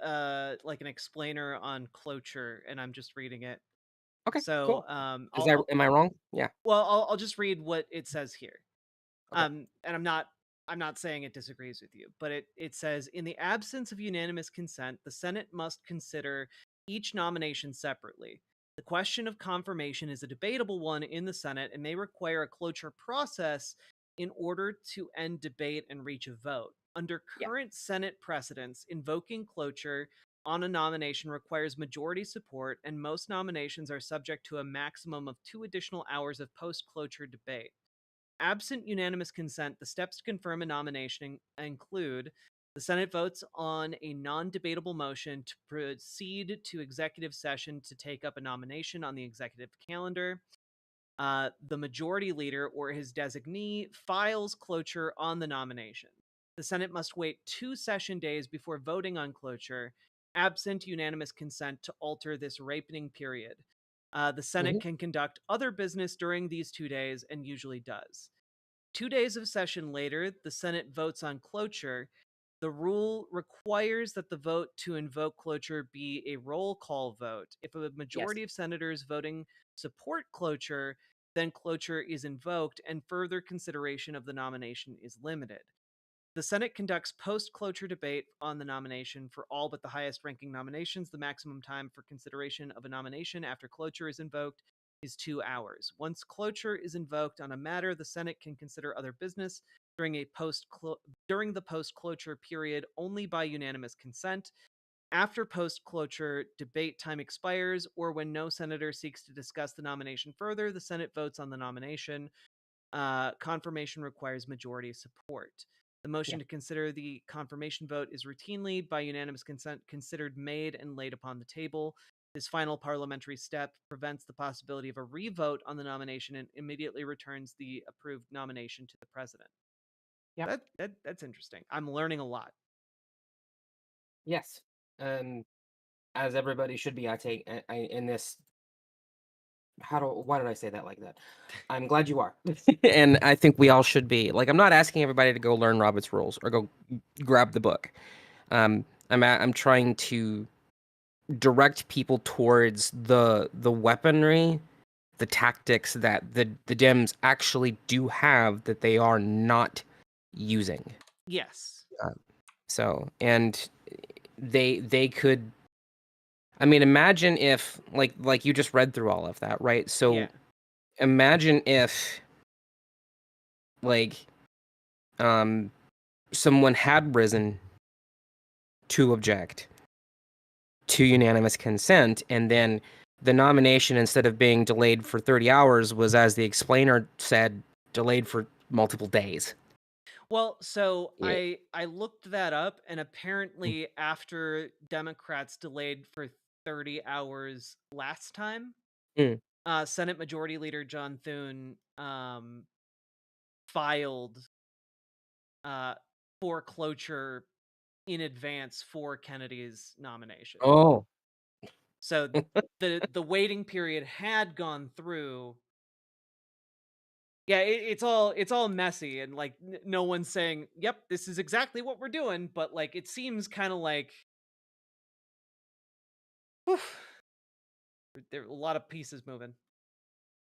like an explainer on cloture, and I'm just reading it. Okay, So cool. Am I wrong? Yeah. well, I'll just read what it says here. Okay. And I'm not saying it disagrees with you, but it says, in the absence of unanimous consent, the Senate must consider each nomination separately. The question of confirmation is a debatable one in the Senate and may require a cloture process in order to end debate and reach a vote. Under current Senate precedents, invoking cloture on a nomination requires majority support, and most nominations are subject to a maximum of 2 additional hours of post-cloture debate. Absent unanimous consent, the steps to confirm a nomination include: the Senate votes on a non-debatable motion to proceed to executive session to take up a nomination on the executive calendar. The majority leader or his designee files cloture on the nomination. The Senate must wait 2 session days before voting on cloture, absent unanimous consent to alter this ripening period. The Senate can conduct other business during these 2 days and usually does. 2 days of session later, the Senate votes on cloture. The rule requires that the vote to invoke cloture be a roll call vote. If a majority of senators voting support cloture, then cloture is invoked and further consideration of the nomination is limited. The Senate conducts post-cloture debate on the nomination for all but the highest-ranking nominations. The maximum time for consideration of a nomination after cloture is invoked is 2 hours. Once cloture is invoked on a matter, the Senate can consider other business during the post-cloture period only by unanimous consent. After post-cloture debate time expires, or when no senator seeks to discuss the nomination further, the Senate votes on the nomination. Confirmation requires majority support. The motion to consider the confirmation vote is routinely, by unanimous consent, considered made and laid upon the table. This final parliamentary step prevents the possibility of a revote on the nomination and immediately returns the approved nomination to the president. Yeah, that's interesting. I'm learning a lot. Yes, as everybody should be. I take in this. Why did I say that like that? I'm glad you are, and I think we all should be. Like, I'm not asking everybody to go learn Robert's Rules or go grab the book. I'm trying to direct people towards the weaponry, the tactics that the Dems actually do have that they are not using. Yes. So, and they could. I mean, imagine if like you just read through all of that, right? So, imagine if someone had risen to object to unanimous consent, and then the nomination, instead of being delayed for 30 hours, was, as the explainer said, delayed for multiple days. Well, so I looked that up, and apparently after Democrats delayed for 30 hours last time, Senate Majority Leader John Thune filed for cloture in advance for Kennedy's nomination. Oh. So the waiting period had gone through. Yeah, it's all messy, and like no one's saying, "Yep, this is exactly what we're doing," but like it seems kind of like there are a lot of pieces moving.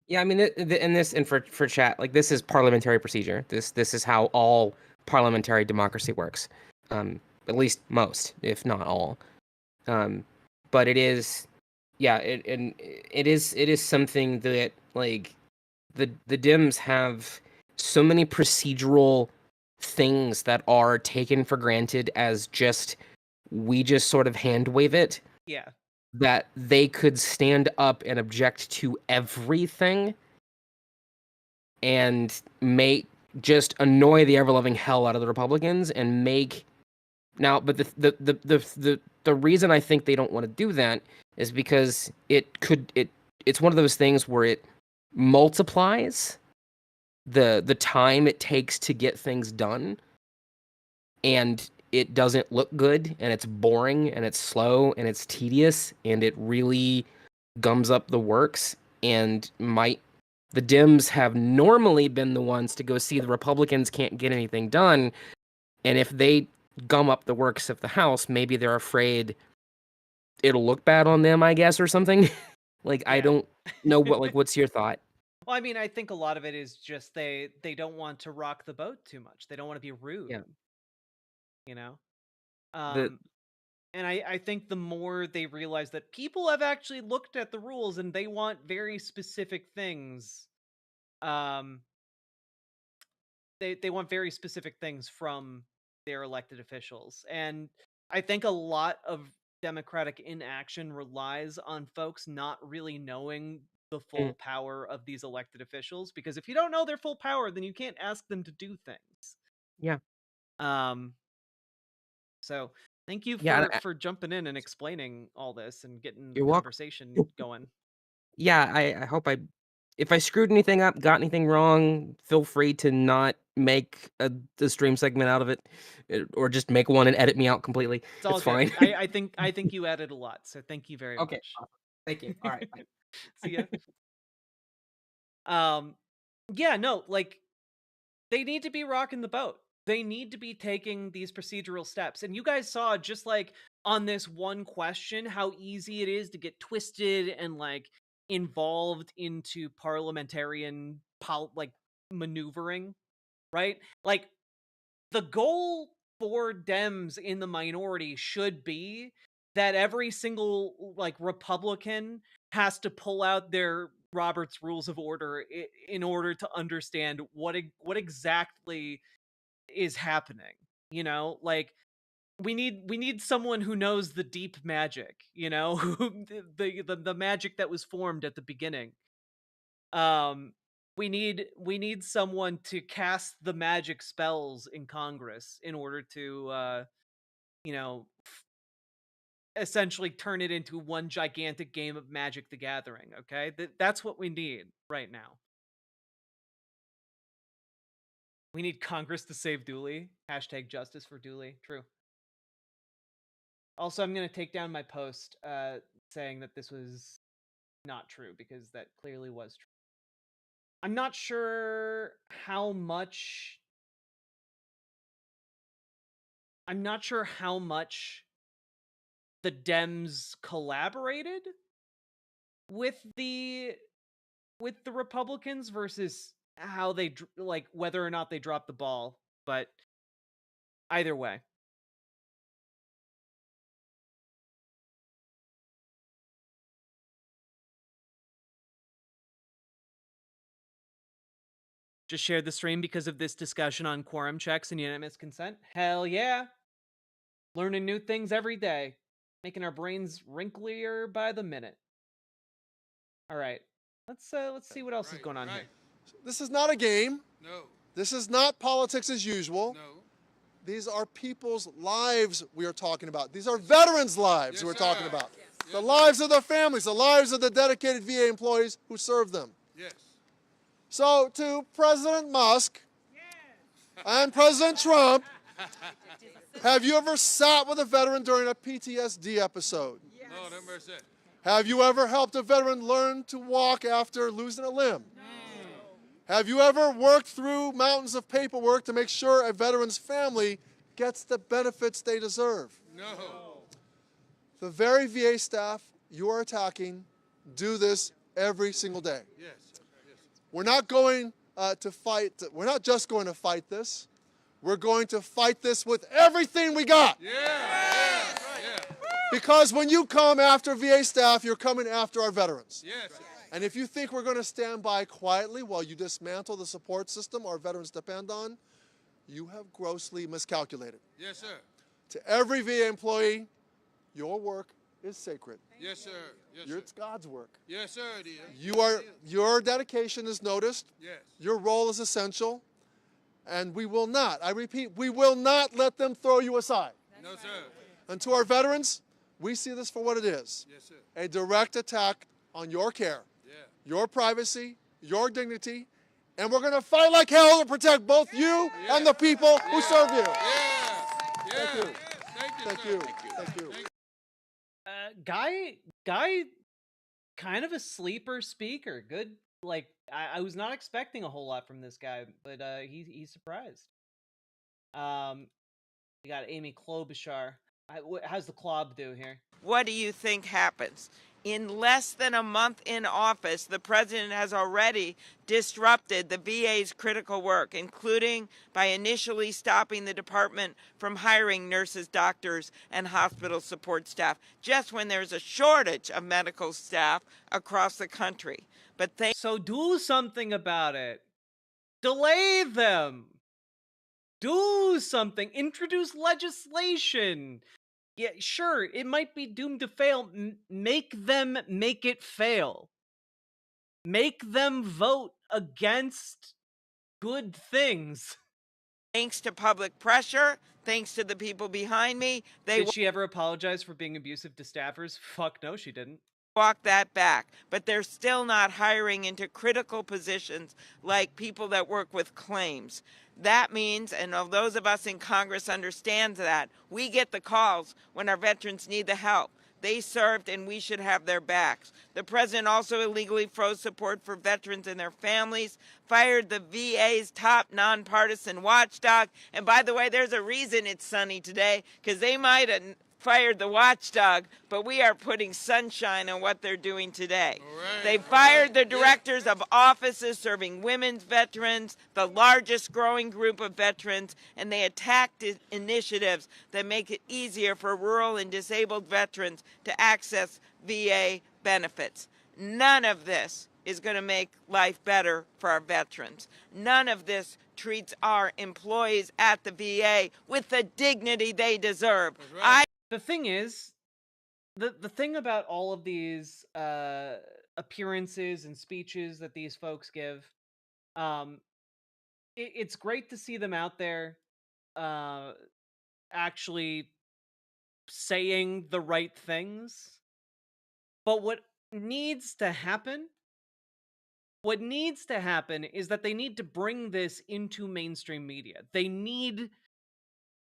Yeah, I mean, and for chat, like, this is parliamentary procedure. This is how all parliamentary democracy works. At least most, if not all. But it is, yeah, it is something that, like, the Dems have so many procedural things that are taken for granted as we just sort of hand wave it, Yeah. that they could stand up and object to everything and just annoy the ever-loving hell out of the Republicans and but the reason I think they don't want to do that is because it's one of those things where it multiplies the time it takes to get things done, and it doesn't look good, and it's boring, and it's slow, and it's tedious, and it really gums up the works. And the Dems have normally been the ones to go see the Republicans can't get anything done, and if they gum up the works of the House, maybe they're afraid it'll look bad on them, I guess, or something. I don't know what's your thought? Well, I mean, I think a lot of it is just they don't want to rock the boat too much. They don't want to be rude. Yeah. You know? And I think the more they realize that people have actually looked at the rules and they want very specific things, they want very specific things from their elected officials. And I think a lot of Democratic inaction relies on folks not really knowing the full power of these elected officials, because if you don't know their full power, then you can't ask them to do things. Yeah. So thank you for jumping in and explaining all this and getting the conversation going. Yeah, I hope if I screwed anything up, got anything wrong, feel free to not make a stream segment out of it, or just make one and edit me out completely. It's fine. I think you added a lot, so thank you very much. Awesome. Thank you. All right. Bye. See ya. Yeah, no, they need to be rocking the boat. They need to be taking these procedural steps. And you guys saw, just on this one question, how easy it is to get twisted and involved into parliamentarian maneuvering, right? The goal for Dems in the minority should be that every single Republican has to pull out their Robert's Rules of Order in order to understand what exactly is happening. We need someone who knows the deep magic, the magic that was formed at the beginning. We need someone to cast the magic spells in Congress in order to essentially turn it into one gigantic game of Magic the Gathering. Okay, that's what we need right now. We need Congress to save Dooley. # justice for Dooley. True. Also, I'm going to take down my post saying that this was not true, because that clearly was true. I'm not sure how much the Dems collaborated with the Republicans versus how they whether or not they dropped the ball, but either way. Just shared the stream because of this discussion on quorum checks and unanimous consent. Hell yeah. Learning new things every day, making our brains wrinklier by the minute. All right. Let's see what else is going on here. This is not a game. No. This is not politics as usual. No. These are people's lives we are talking about. These are veterans' lives we're talking about. Yes, the lives of their families, the lives of the dedicated VA employees who serve them. Yes. So to President Musk and President Trump, have you ever sat with a veteran during a PTSD episode? Yes. No, never mercy. Have you ever helped a veteran learn to walk after losing a limb? No. Have you ever worked through mountains of paperwork to make sure a veteran's family gets the benefits they deserve? No. The very VA staff you are attacking do this every single day. Yes. We're not going to fight. We're not just going to fight this. We're going to fight this with everything we got. Yeah. Yes. Yeah. Because when you come after VA staff, you're coming after our veterans. Yes. And if you think we're going to stand by quietly while you dismantle the support system our veterans depend on, You have grossly miscalculated. Yes, sir. To every VA employee, your work is sacred. Yes, sir. Yes, sir. It's God's work. Yes, sir, it is. Your dedication is noticed. Yes. Your role is essential. And we will not, I repeat, we will not let them throw you aside. No, sir. And to our veterans, we see this for what it is. Yes, sir. A direct attack on your care, your privacy, your dignity, and we're going to fight like hell to protect both you and the people who serve you. Thank you. Thank you. Thank you. Guy, kind of a sleeper speaker. Good. Like, I was not expecting a whole lot from this guy, but he's surprised. We got Amy Klobuchar. How's the Klob do here? What do you think happens? In less than a month in office, the president has already disrupted the VA's critical work, including by initially stopping the department from hiring nurses, doctors, and hospital support staff, just when there's a shortage of medical staff across the country. So do something about it. Delay them. Do something. Introduce legislation. Yeah, sure, it might be doomed to fail. Make them make it fail. Make them vote against good things. Thanks to public pressure, thanks to the people behind me, Did she ever apologize for being abusive to staffers? Fuck no, she didn't. Walk that back, but they're still not hiring into critical positions like people that work with claims. That means, and those of us in Congress understand that, we get the calls when our veterans need the help. They served and we should have their backs. The president also illegally froze support for veterans and their families, fired the VA's top nonpartisan watchdog, and by the way, there's a reason it's sunny today, because they might have fired the watchdog, but we are putting sunshine on what they're doing today. They fired the directors of offices serving women's veterans, the largest growing group of veterans, and they attacked initiatives that make it easier for rural and disabled veterans to access VA benefits. None of this is going to make life better for our veterans. None of this treats our employees at the VA with the dignity they deserve. The thing is, the thing about all of these appearances and speeches that these folks give, it's great to see them out there actually saying the right things. But what needs to happen is that they need to bring this into mainstream media. They need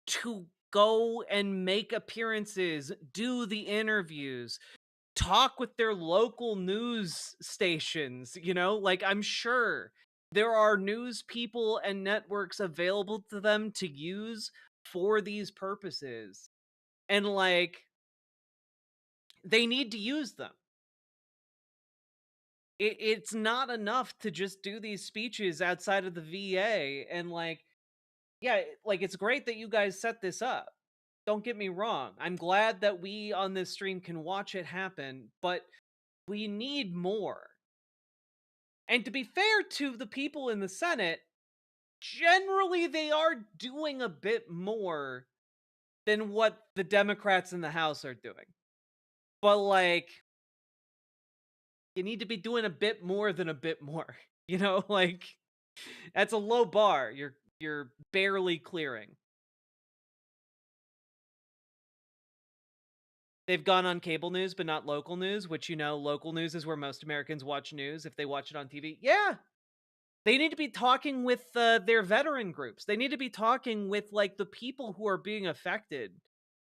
to go and make appearances, do the interviews, talk with their local news stations, like I'm sure there are news people and networks available to them to use for these purposes. And like, they need to use them. It's not enough to just do these speeches outside of the VA and like, yeah, like it's great that you guys set this up. Don't get me wrong. I'm glad that we on this stream can watch it happen, but we need more. And to be fair to the people in the Senate, generally they are doing a bit more than what the Democrats in the House are doing. But like, you need to be doing a bit more than a bit more. Like that's a low bar. You're barely clearing. They've gone on cable news, but not local news, which, local news is where most Americans watch news if they watch it on TV. Yeah. They need to be talking with their veteran groups. They need to be talking with, like, the people who are being affected.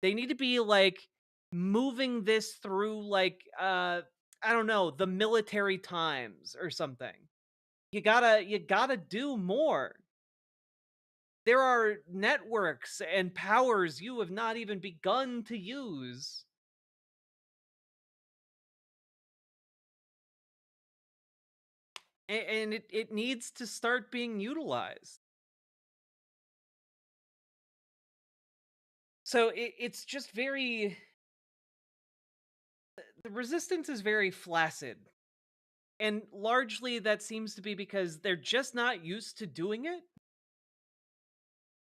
They need to be, like, moving this through, like, I don't know, the Military Times or something. You gotta do more. There are networks and powers you have not even begun to use. And it needs to start being utilized. So it's just very... The resistance is very flaccid. And largely that seems to be because they're just not used to doing it.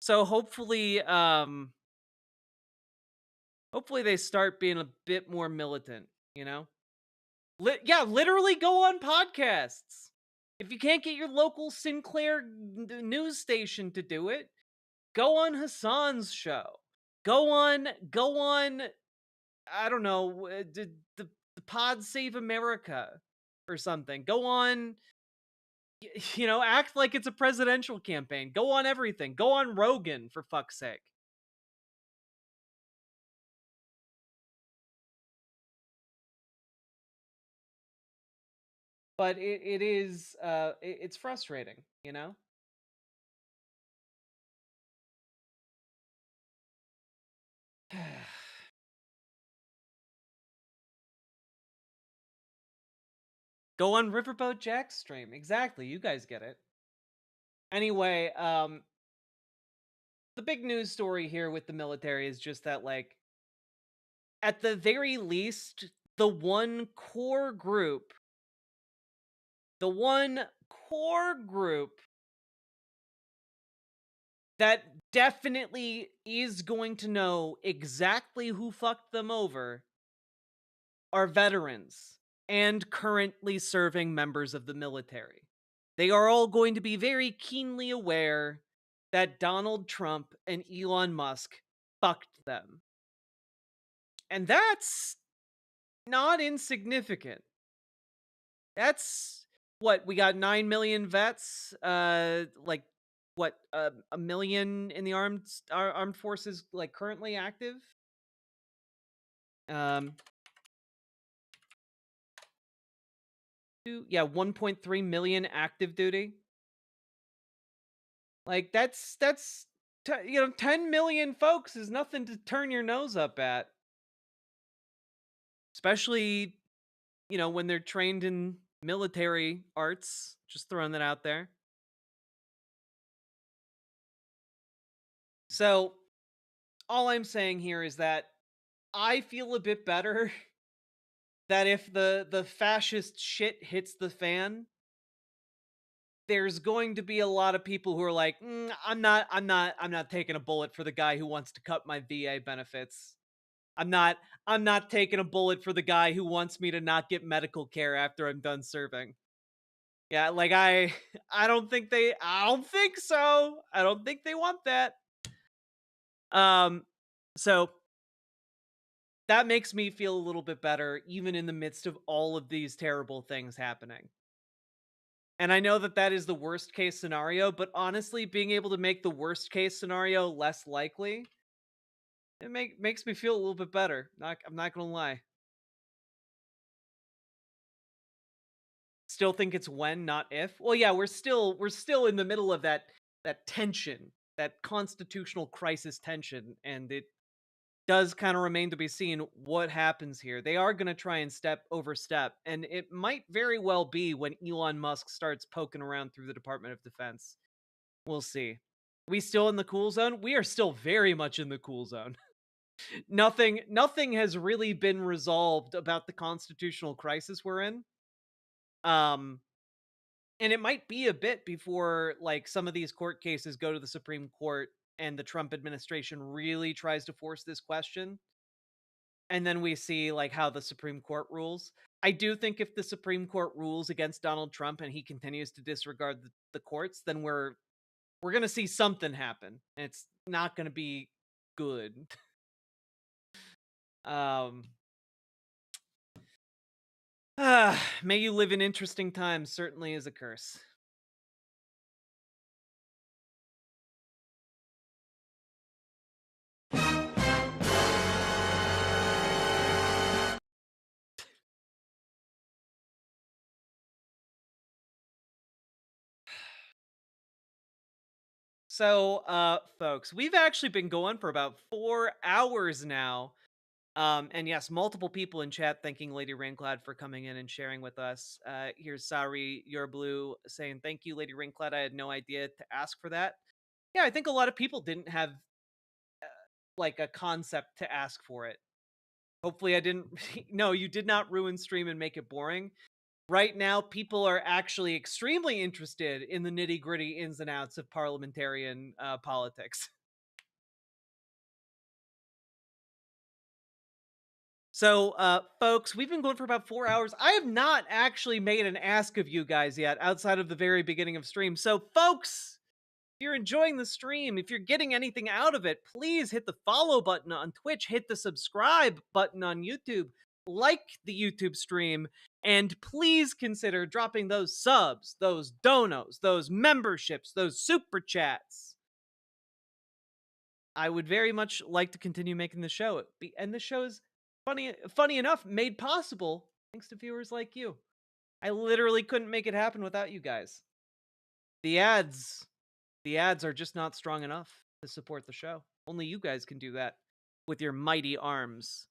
So hopefully they start being a bit more militant, you know? Yeah, literally go on podcasts. If you can't get your local Sinclair news station to do it, go on Hassan's show. Go on I don't know, the Pod Save America or something. Go on, act like it's a presidential campaign. Go on everything. Go on Rogan, for fuck's sake. But it's frustrating, you know? Go on Riverboat Jack's stream. Exactly, you guys get it. Anyway, the big news story here with the military is just that, like, at the very least, the one core group that definitely is going to know exactly who fucked them over are veterans and currently serving members of the military. They are all going to be very keenly aware that Donald Trump and Elon Musk fucked them. And that's not insignificant. That's what we got 9 million vets, a million in the armed forces like currently active. 1.3 million active duty. Like that's 10 million folks is nothing to turn your nose up at. Especially, when they're trained in military arts, just throwing that out there. So, all I'm saying here is that I feel a bit better that if the fascist shit hits the fan, there's going to be a lot of people who are like, I'm not taking a bullet for the guy who wants to cut my VA benefits. I'm not taking a bullet for the guy who wants me to not get medical care after I'm done serving. Yeah, like I don't think so. I don't think they want that. So that makes me feel a little bit better, even in the midst of all of these terrible things happening. And I know that is the worst case scenario, but honestly, being able to make the worst case scenario less likely, it makes me feel a little bit better. I'm not gonna lie. Still think it's when, not if. Well, yeah, we're still in the middle of that tension, that constitutional crisis tension, and it does kind of remain to be seen what happens here. They are going to try and overstep, and it might very well be when Elon Musk starts poking around through the Department of Defense. We'll see. We still in the cool zone? We are still very much in the cool zone. Nothing has really been resolved about the constitutional crisis we're in. And it might be a bit before like some of these court cases go to the Supreme Court and the Trump administration really tries to force this question. And then we see like how the Supreme Court rules. I do think if the Supreme Court rules against Donald Trump and he continues to disregard the courts, then we're going to see something happen. And it's not going to be good. May you live in interesting times certainly is a curse. So, folks, we've actually been going for about 4 hours now. And yes, multiple people in chat thanking Lady Raincloud for coming in and sharing with us. Here's Sari, Your Blue, saying, thank you, Lady Raincloud. I had no idea to ask for that. Yeah, I think a lot of people didn't have, like, a concept to ask for it. Hopefully I didn't... No, you did not ruin stream and make it boring. right now people are actually extremely interested in the nitty-gritty ins and outs of parliamentarian politics. So, folks, we've been going for about 4 hours. I have not actually made an ask of you guys yet, outside of the very beginning of stream. So, folks, if you're enjoying the stream, if you're getting anything out of it, please hit the follow button on Twitch, hit the subscribe button on YouTube, like the YouTube stream, and please consider dropping those subs, those donos, those memberships, those super chats. I would very much like to continue making the show. And the show is funny enough, made possible thanks to viewers like you. I literally couldn't make it happen without you guys. The ads are just not strong enough to support the show. Only you guys can do that with your mighty arms.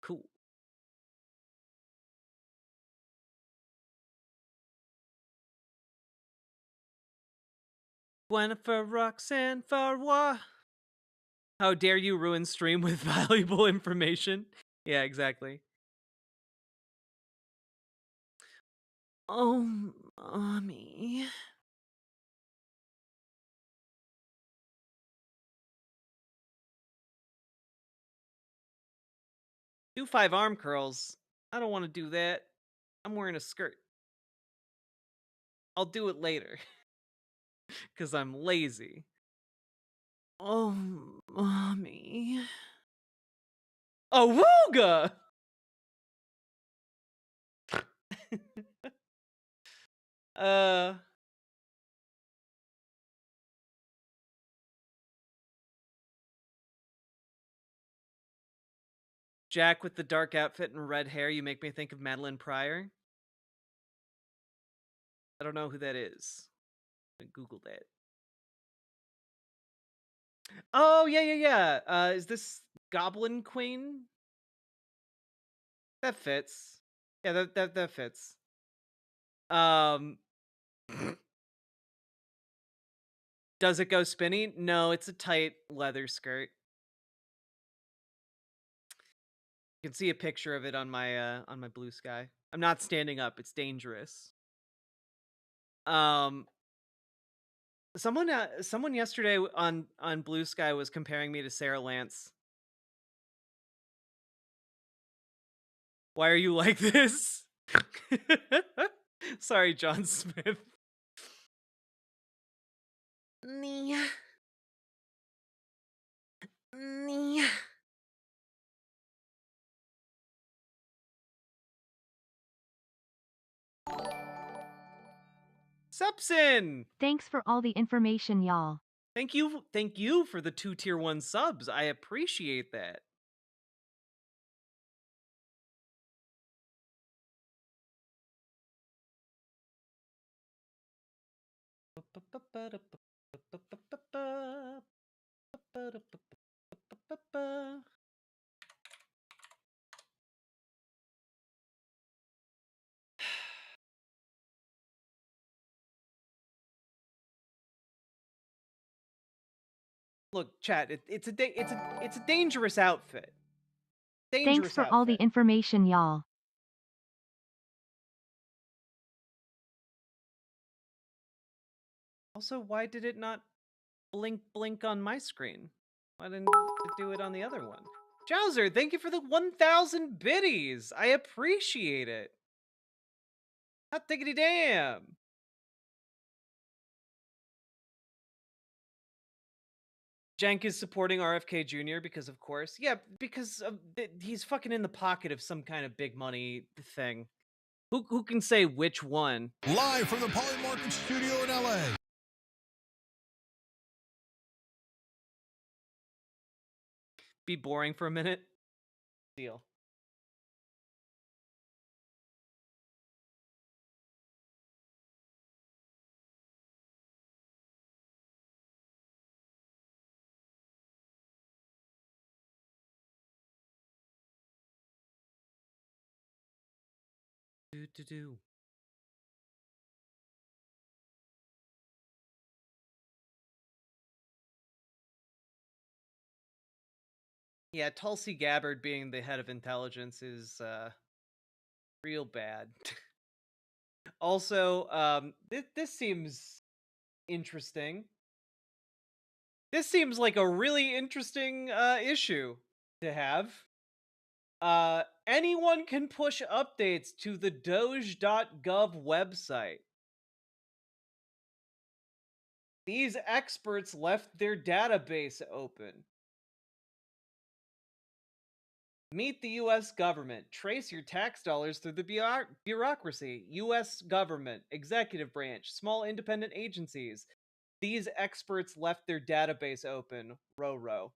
Cool. Gwennifer Roxanne Farrois. How dare you ruin stream with valuable information? Yeah, exactly. Oh, mommy. Do 5 arm curls. I don't want to do that. I'm wearing a skirt. I'll do it later. Because I'm lazy. Oh, mommy. Awooga! Jack with the dark outfit and red hair, you make me think of Madeline Pryor. I don't know who that is. I googled it. Oh, yeah. Is this Goblin Queen? That fits. Yeah, that fits. Does it go spinny? No, it's a tight leather skirt. You can see a picture of it on my Blue Sky. I'm not standing up. It's dangerous. Someone yesterday on Blue Sky was comparing me to Sarah Lance. Why are you like this? Sorry, John Smith. Nia. Subson! Thanks for all the information, y'all. Thank you for the 2 tier 1 subs. I appreciate that. Look, chat, it's a dangerous outfit. Thanks for all the information, y'all. Also, why did it not blink on my screen? Why didn't it do it on the other one? Jowser, thank you for the 1,000 biddies. I appreciate it. Hot diggity damn. Jank is supporting RFK Jr. because, of course. Yeah, because he's fucking in the pocket of some kind of big money thing. Who can say which one? Live from the Polymarket studio in LA. Be boring for a minute. Deal. Do. Yeah, Tulsi Gabbard being the head of intelligence is real bad. Also, this seems interesting. This seems like a really interesting issue to have. Anyone can push updates to the Doge.gov website. These experts left their database open. Meet the U.S. government. Trace your tax dollars through the bureaucracy. U.S. government, executive branch, small independent agencies. These experts left their database open. Row.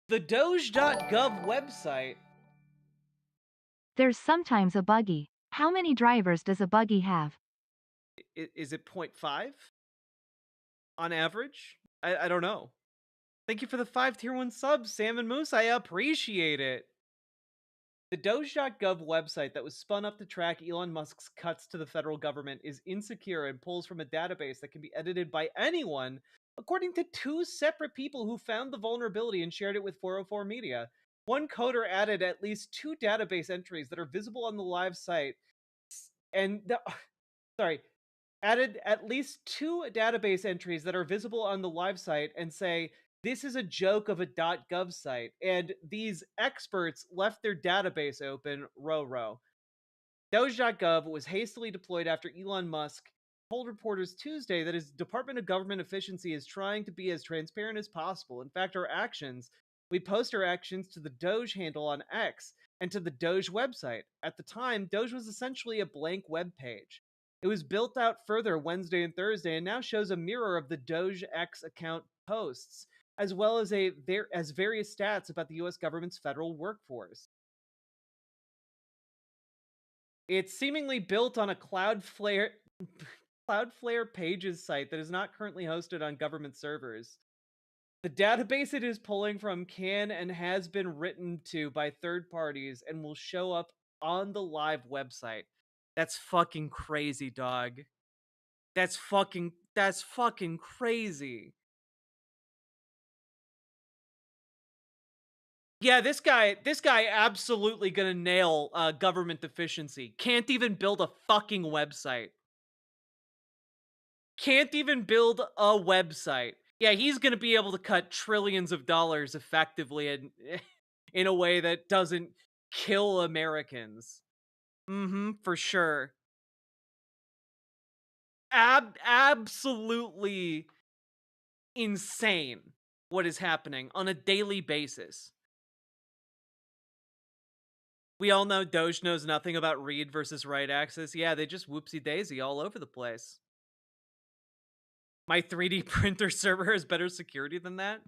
The Doge.gov website. There's sometimes a buggy. How many drivers does a buggy have? Is it 0.5? On average? I don't know. Thank you for the 5 tier 1 subs, Sam and Moose. I appreciate it. The Doge.gov website that was spun up to track Elon Musk's cuts to the federal government is insecure and pulls from a database that can be edited by anyone, according to 2 separate people who found the vulnerability and shared it with 404 Media. One coder added at least 2 database entries that are visible on the live site, added at least 2 database entries that are visible on the live site and say, this is a joke of a .gov site, and these experts left their database open, row. Doge.gov was hastily deployed after Elon Musk told reporters Tuesday that his Department of Government Efficiency is trying to be as transparent as possible. In fact, we post our actions to the Doge handle on X and to the Doge website. At the time, Doge was essentially a blank web page. It was built out further Wednesday and Thursday and now shows a mirror of the Doge X account posts, as well as various stats about the U.S. government's federal workforce. It's seemingly built on a Cloudflare Pages site that is not currently hosted on government servers. The database it is pulling from can and has been written to by third parties and will show up on the live website. That's fucking crazy, dog. That's fucking crazy. Yeah, this guy absolutely gonna nail government efficiency. Can't even build a fucking website. Can't even build a website. Yeah, he's gonna be able to cut trillions of dollars effectively and in a way that doesn't kill Americans. For sure. Absolutely insane what is happening on a daily basis. We all know Doge knows nothing about read versus write access. Yeah, they just whoopsie-daisy all over the place. My 3D printer server has better security than that?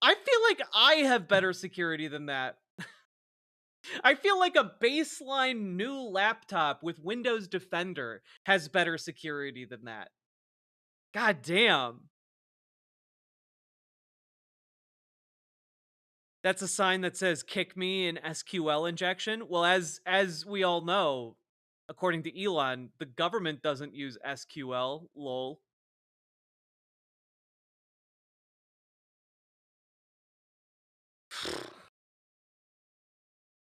I feel like I have better security than that. I feel like a baseline new laptop with Windows Defender has better security than that. God damn. That's a sign that says kick me in SQL injection. Well, as we all know, according to Elon, the government doesn't use SQL, lol.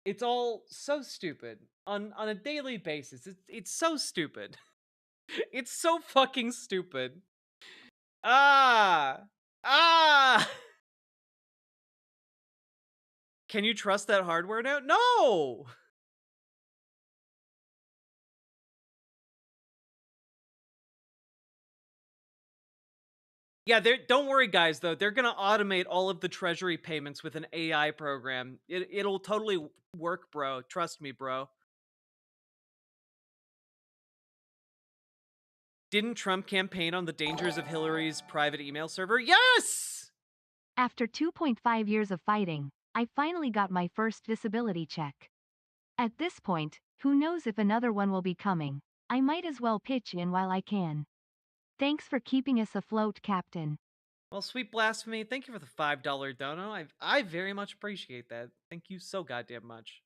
It's all so stupid on a daily basis. It's so stupid. It's so fucking stupid. Ah. Can you trust that hardware now? No. Yeah, don't worry, guys, though. They're going to automate all of the treasury payments with an AI program. It'll totally work, bro. Trust me, bro. Didn't Trump campaign on the dangers of Hillary's private email server? Yes! After 2.5 years of fighting, I finally got my first disability check. At this point, who knows if another one will be coming? I might as well pitch in while I can. Thanks for keeping us afloat, Captain. Well, Sweet Blasphemy, thank you for the $5 dono. I very much appreciate that. Thank you so goddamn much.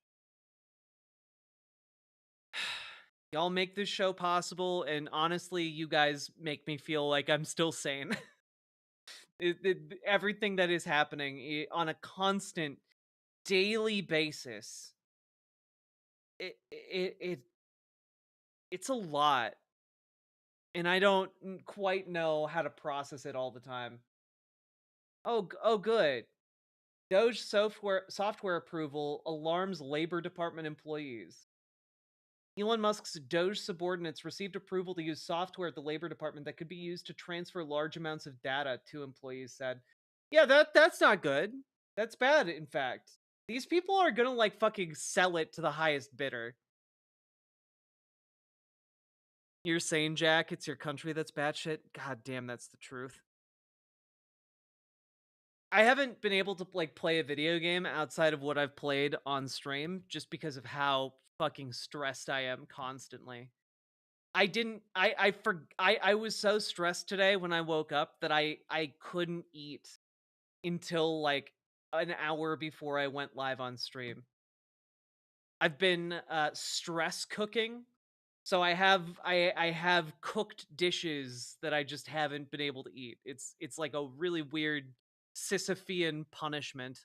Y'all make this show possible, and honestly, you guys make me feel like I'm still sane. Everything that is happening on a constant, daily basis, it's a lot, and I don't quite know how to process it all the time. Oh, good. Doge software approval alarms Labor Department employees. Elon Musk's Doge subordinates received approval to use software at the Labor Department that could be used to transfer large amounts of data, two employees said. Yeah, that's not good. That's bad, in fact. These people are gonna, like, fucking sell it to the highest bidder. You're saying, Jack, it's your country that's batshit? God damn, that's the truth. I haven't been able to, like, play a video game outside of what I've played on stream just because of how fucking stressed I am constantly. I was so stressed today when I woke up that I couldn't eat until like an hour before I went live on stream. I've been stress cooking, so I have cooked dishes that I just haven't been able to eat. It's like a really weird Sisyphean punishment.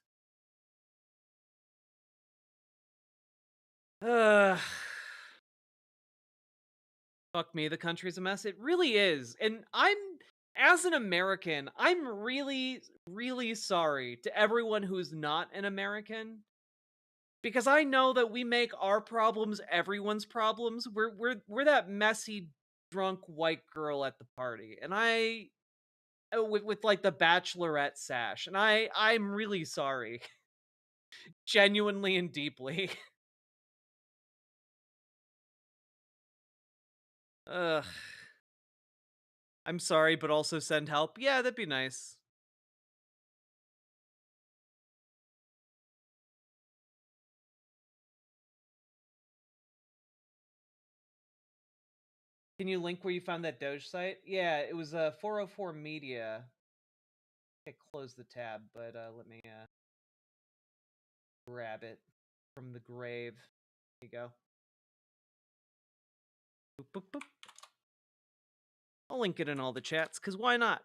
Fuck me, the country's a mess. It really is. And as an American, I'm really, really sorry to everyone who's not an American. Because I know that we make our problems everyone's problems. We're that messy, drunk white girl at the party. And with like the bachelorette sash. And I'm really sorry. Genuinely and deeply. Ugh. I'm sorry, but also send help. Yeah, that'd be nice. Can you link where you found that Doge site? Yeah, it was 404 Media. I closed the tab, but let me grab it from the grave. There you go. Boop, boop, boop. I'll link it in all the chats, because why not?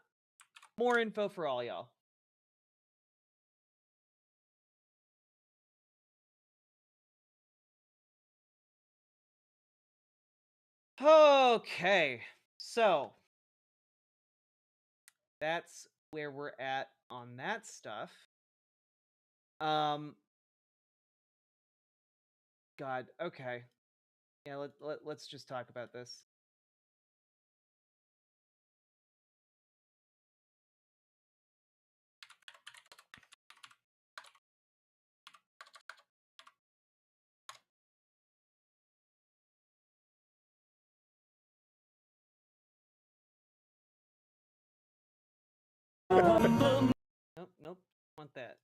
More info for all y'all. Okay, so that's where we're at on that stuff. God, okay. Yeah, let's just talk about this. Nope, want that.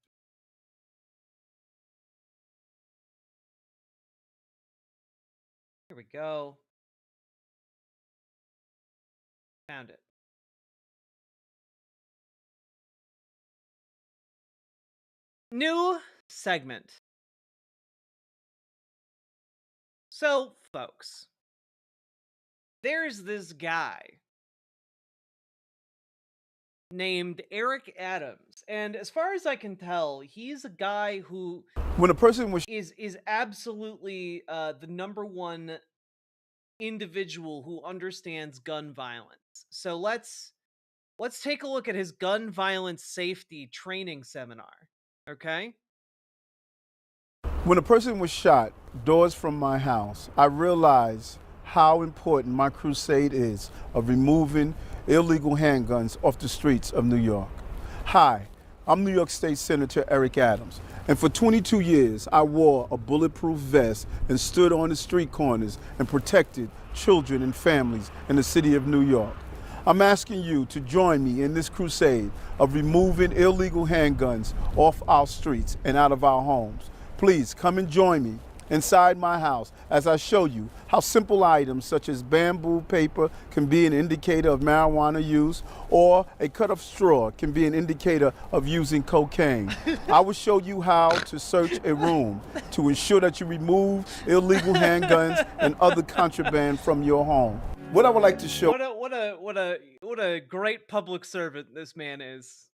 Here we go. Found it. New segment. So, folks, there's this guy named Eric Adams, and as far as I can tell, he's a guy who When a person was is absolutely the #1 individual who understands gun violence. So let's take a look at his gun violence safety training seminar. Okay? When a person was shot doors from my house, I realized how important my crusade is of removing illegal handguns off the streets of New York. Hi, I'm New York State Senator Eric Adams, and for 22 years I wore a bulletproof vest and stood on the street corners and protected children and families in the city of New York. I'm asking you to join me in this crusade of removing illegal handguns off our streets and out of our homes. Please come and join me inside my house as I show you how simple items such as bamboo paper can be an indicator of marijuana use, or a cut of straw can be an indicator of using cocaine. I will show you how to search a room to ensure that you remove illegal handguns and other contraband from your home. What I would like to show What a great public servant this man is.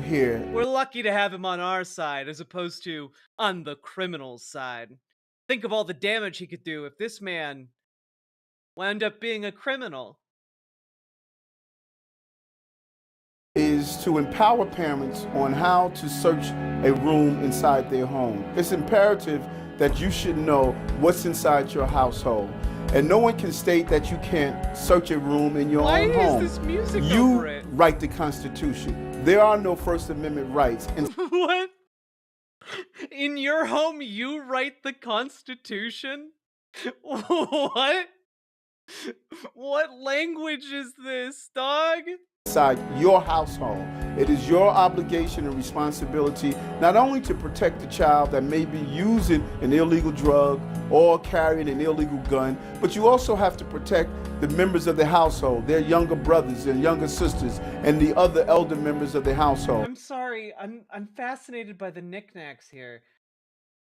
here. We're lucky to have him on our side as opposed to on the criminal's side. Think of all the damage he could do if this man wound up being a criminal. Is to empower parents on how to search a room inside their home. It's imperative that you should know what's inside your household. And no one can state that you can't search a room in your own home. Why is this music You over it? write the Constitution. There are no First Amendment rights. And What? In your home, you write the Constitution? What? What language is this, dog? inside your household, it is your obligation and responsibility not only to protect the child that may be using an illegal drug or carrying an illegal gun, but you also have to protect the members of the household, their younger brothers and younger sisters, and the other elder members of the household. I'm sorry, I'm fascinated by the knickknacks here.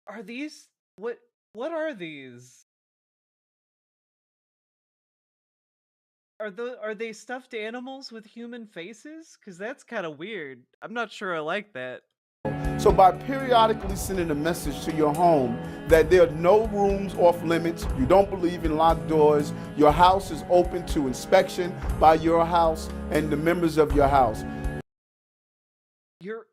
Are these what are these? Are they stuffed animals with human faces? Because that's kind of weird. I'm not sure I like that. So by periodically sending a message to your home that there are no rooms off limits, you don't believe in locked doors, your house is open to inspection by your house and the members of your house. You're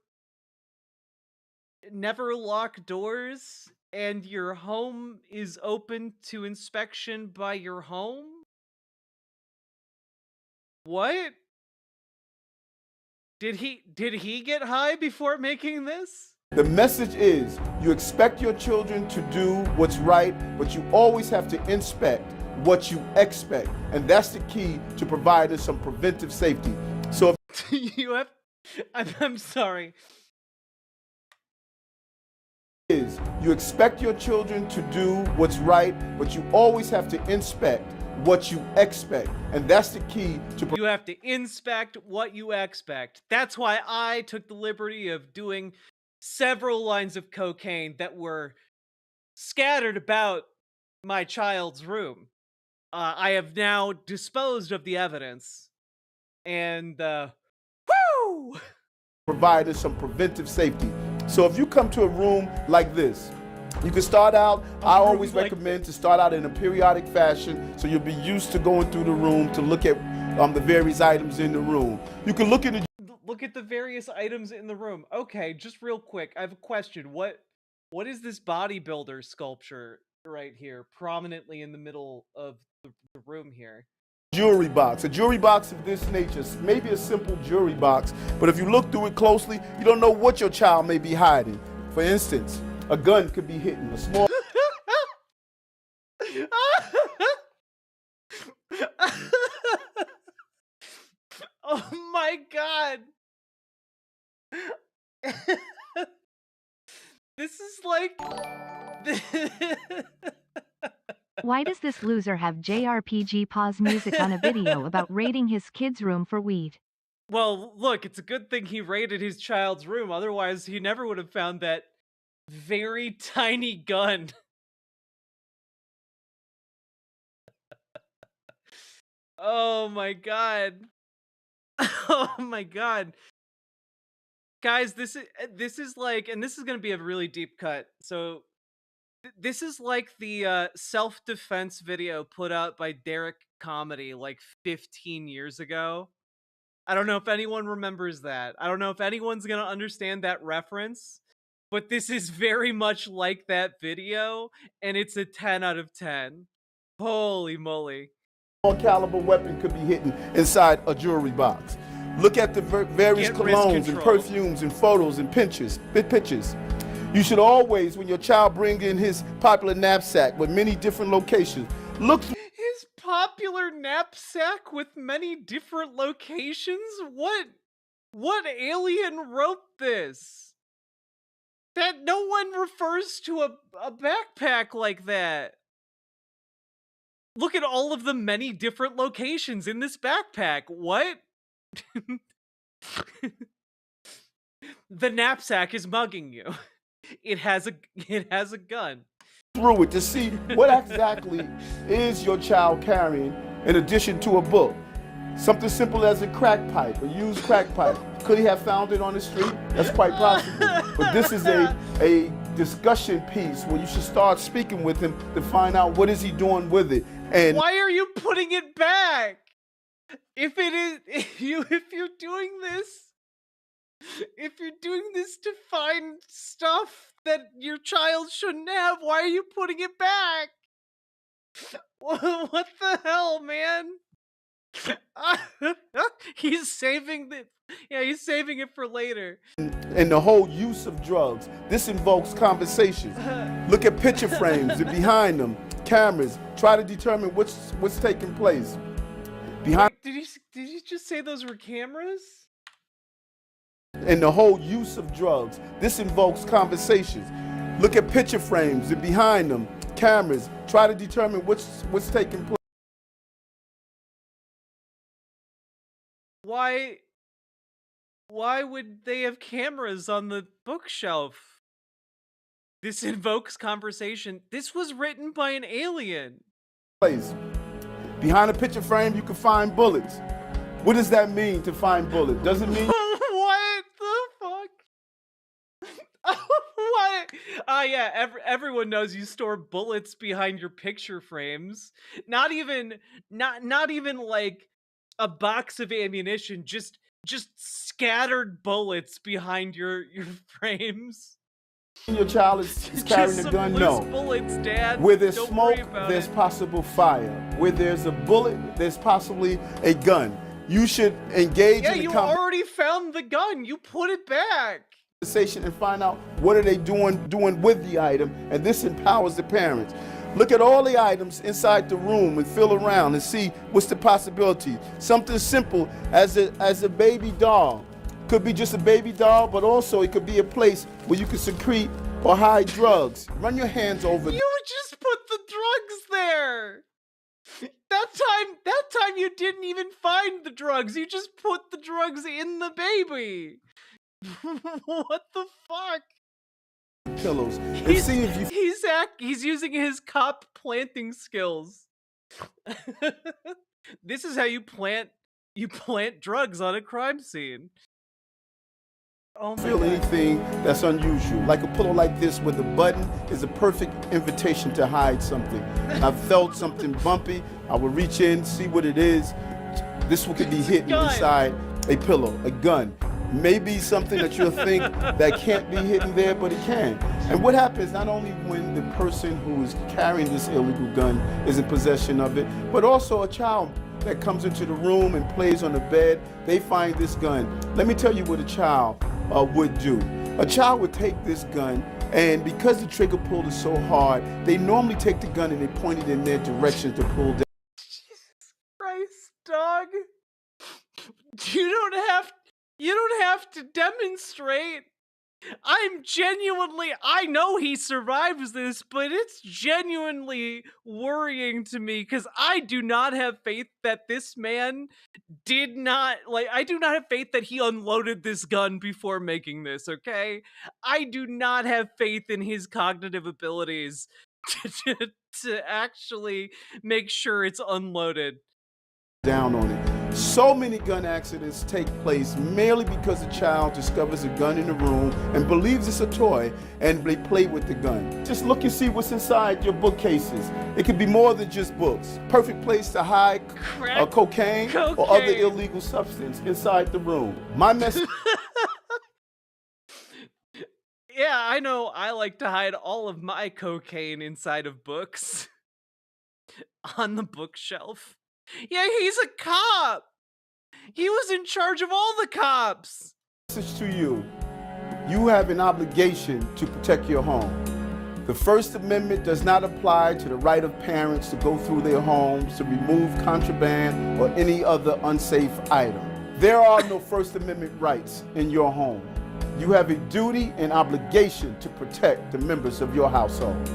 never lock doors and your home is open to inspection by your home? What? Did he get high before making this? The message is you expect your children to do what's right, but you always have to inspect what you expect. And that's the key to providing some preventive safety. So if you have I'm sorry. Is you expect your children to do what's right, but you always have to inspect what you expect. And that's the key to you have to inspect what you expect. That's why I took the liberty of doing several lines of cocaine that were scattered about my child's room. I have now disposed of the evidence. And woo! Providing some preventive safety. So if you come to a room like this, you can start out, I always recommend to start out in a periodic fashion so you'll be used to going through the room to look at the various items in the room. You can look at the various items in the room. Okay, just real quick, I have a question. What is this bodybuilder sculpture right here, prominently in the middle of the room here? Jewelry box. A jewelry box of this nature, maybe a simple jewelry box, but if you look through it closely, you don't know what your child may be hiding. For instance, a gun could be hidden, a small... Oh my god! This is like... Why does this loser have JRPG pause music on a video about raiding his kid's room for weed? Well, look, it's a good thing he raided his child's room, otherwise he never would have found that very tiny gun. Oh my god. Oh my god. Guys, this is like, and this is going to be a really deep cut. So this is like the self-defense video put out by Derek Comedy like 15 years ago. I don't know if anyone remembers that. I don't know if anyone's going to understand that reference, but this is very much like that video, and it's a 10 out of 10. Holy moly. Small caliber weapon could be hidden inside a jewelry box. Look at the various colognes and perfumes and photos and pictures. You should always, when your child brings in his popular knapsack with many different locations, look... His popular knapsack with many different locations? What alien wrote this? That no one refers to a backpack like that. Look at all of the many different locations in this backpack. What? The knapsack is mugging you. It has a gun. Through it to see what exactly is your child carrying in addition to a book. Something simple as a crack pipe, a used crack pipe. Could he have found it on the street? That's quite possible. But this is a discussion piece where you should start speaking with him to find out what is he doing with it. And why are you putting it back? If you're doing this to find stuff that your child shouldn't have, why are you putting it back? What the hell, man? He's saving it for later. And the whole use of drugs. This invokes conversations. Look at picture frames and behind them, cameras. Try to determine what's taking place. Behind. Wait, did you just say those were cameras? And the whole use of drugs. This invokes conversations. Look at picture frames and behind them, cameras. Try to determine what's taking place. Why would they have cameras on the bookshelf? This invokes conversation. This was written by an alien. Behind a picture frame, you can find bullets. What does that mean to find bullets? Does it mean what the fuck? What? Yeah, everyone knows you store bullets behind your picture frames. Not even like a box of ammunition, just scattered bullets behind your frames. Your child is carrying a gun? No. Bullets, Dad. Where there's Don't smoke, there's it. possible fire. Where there's a bullet, there's possibly a gun. You should engage in the you already found the gun. You put it back. Conversation and find out what are they doing with the item, and this empowers the parents. Look at all the items inside the room and feel around and see what's the possibility. Something simple as a baby doll. Could be just a baby doll, but also it could be a place where you can secrete or hide drugs. Run your hands over. You just put the drugs there. That time you didn't even find the drugs. You just put the drugs in the baby. What the fuck? Pillows. And see if you he's using his cop planting skills. This is how you plant drugs on a crime scene. Oh my feel God. anything that's unusual, like a pillow like this where the button is a perfect invitation to hide something. I've felt something bumpy. I will reach in, see what it is. This one could be hidden inside a pillow, a gun. Maybe something that you'll think that can't be hidden there, but it can. And what happens not only when the person who is carrying this illegal gun is in possession of it, but also a child that comes into the room and plays on the bed, they find this gun. Let me tell you what a child would do. A child would take this gun, and because the trigger pull is so hard, they normally take the gun and they point it in their direction to pull down. Jesus Christ, dog. You don't have to demonstrate. I know he survives this, but it's genuinely worrying to me because I do not have faith that this man I do not have faith that he unloaded this gun before making this, okay? I do not have faith in his cognitive abilities to actually make sure it's unloaded. Down on it. So many gun accidents take place merely because a child discovers a gun in the room and believes it's a toy and they play with the gun. Just look and see what's inside your bookcases. It could be more than just books. Perfect place to hide cocaine or other illegal substance inside the room. My message. Yeah, I know I like to hide all of my cocaine inside of books. On the bookshelf. Yeah, he's a cop. He was in charge of all the cops. Message to you. You have an obligation to protect your home. The First Amendment does not apply to the right of parents to go through their homes to remove contraband or any other unsafe item. There are no First Amendment rights in your home. You have a duty and obligation to protect the members of your household.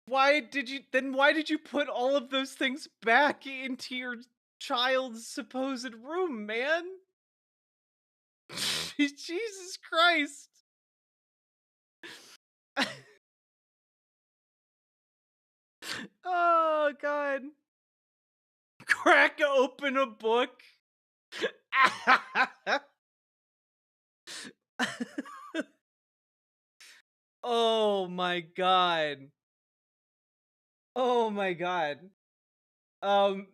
Why did you put all of those things back into your child's supposed room, man? Jesus Christ. Oh god. Crack open a book. Oh my god. Oh my god.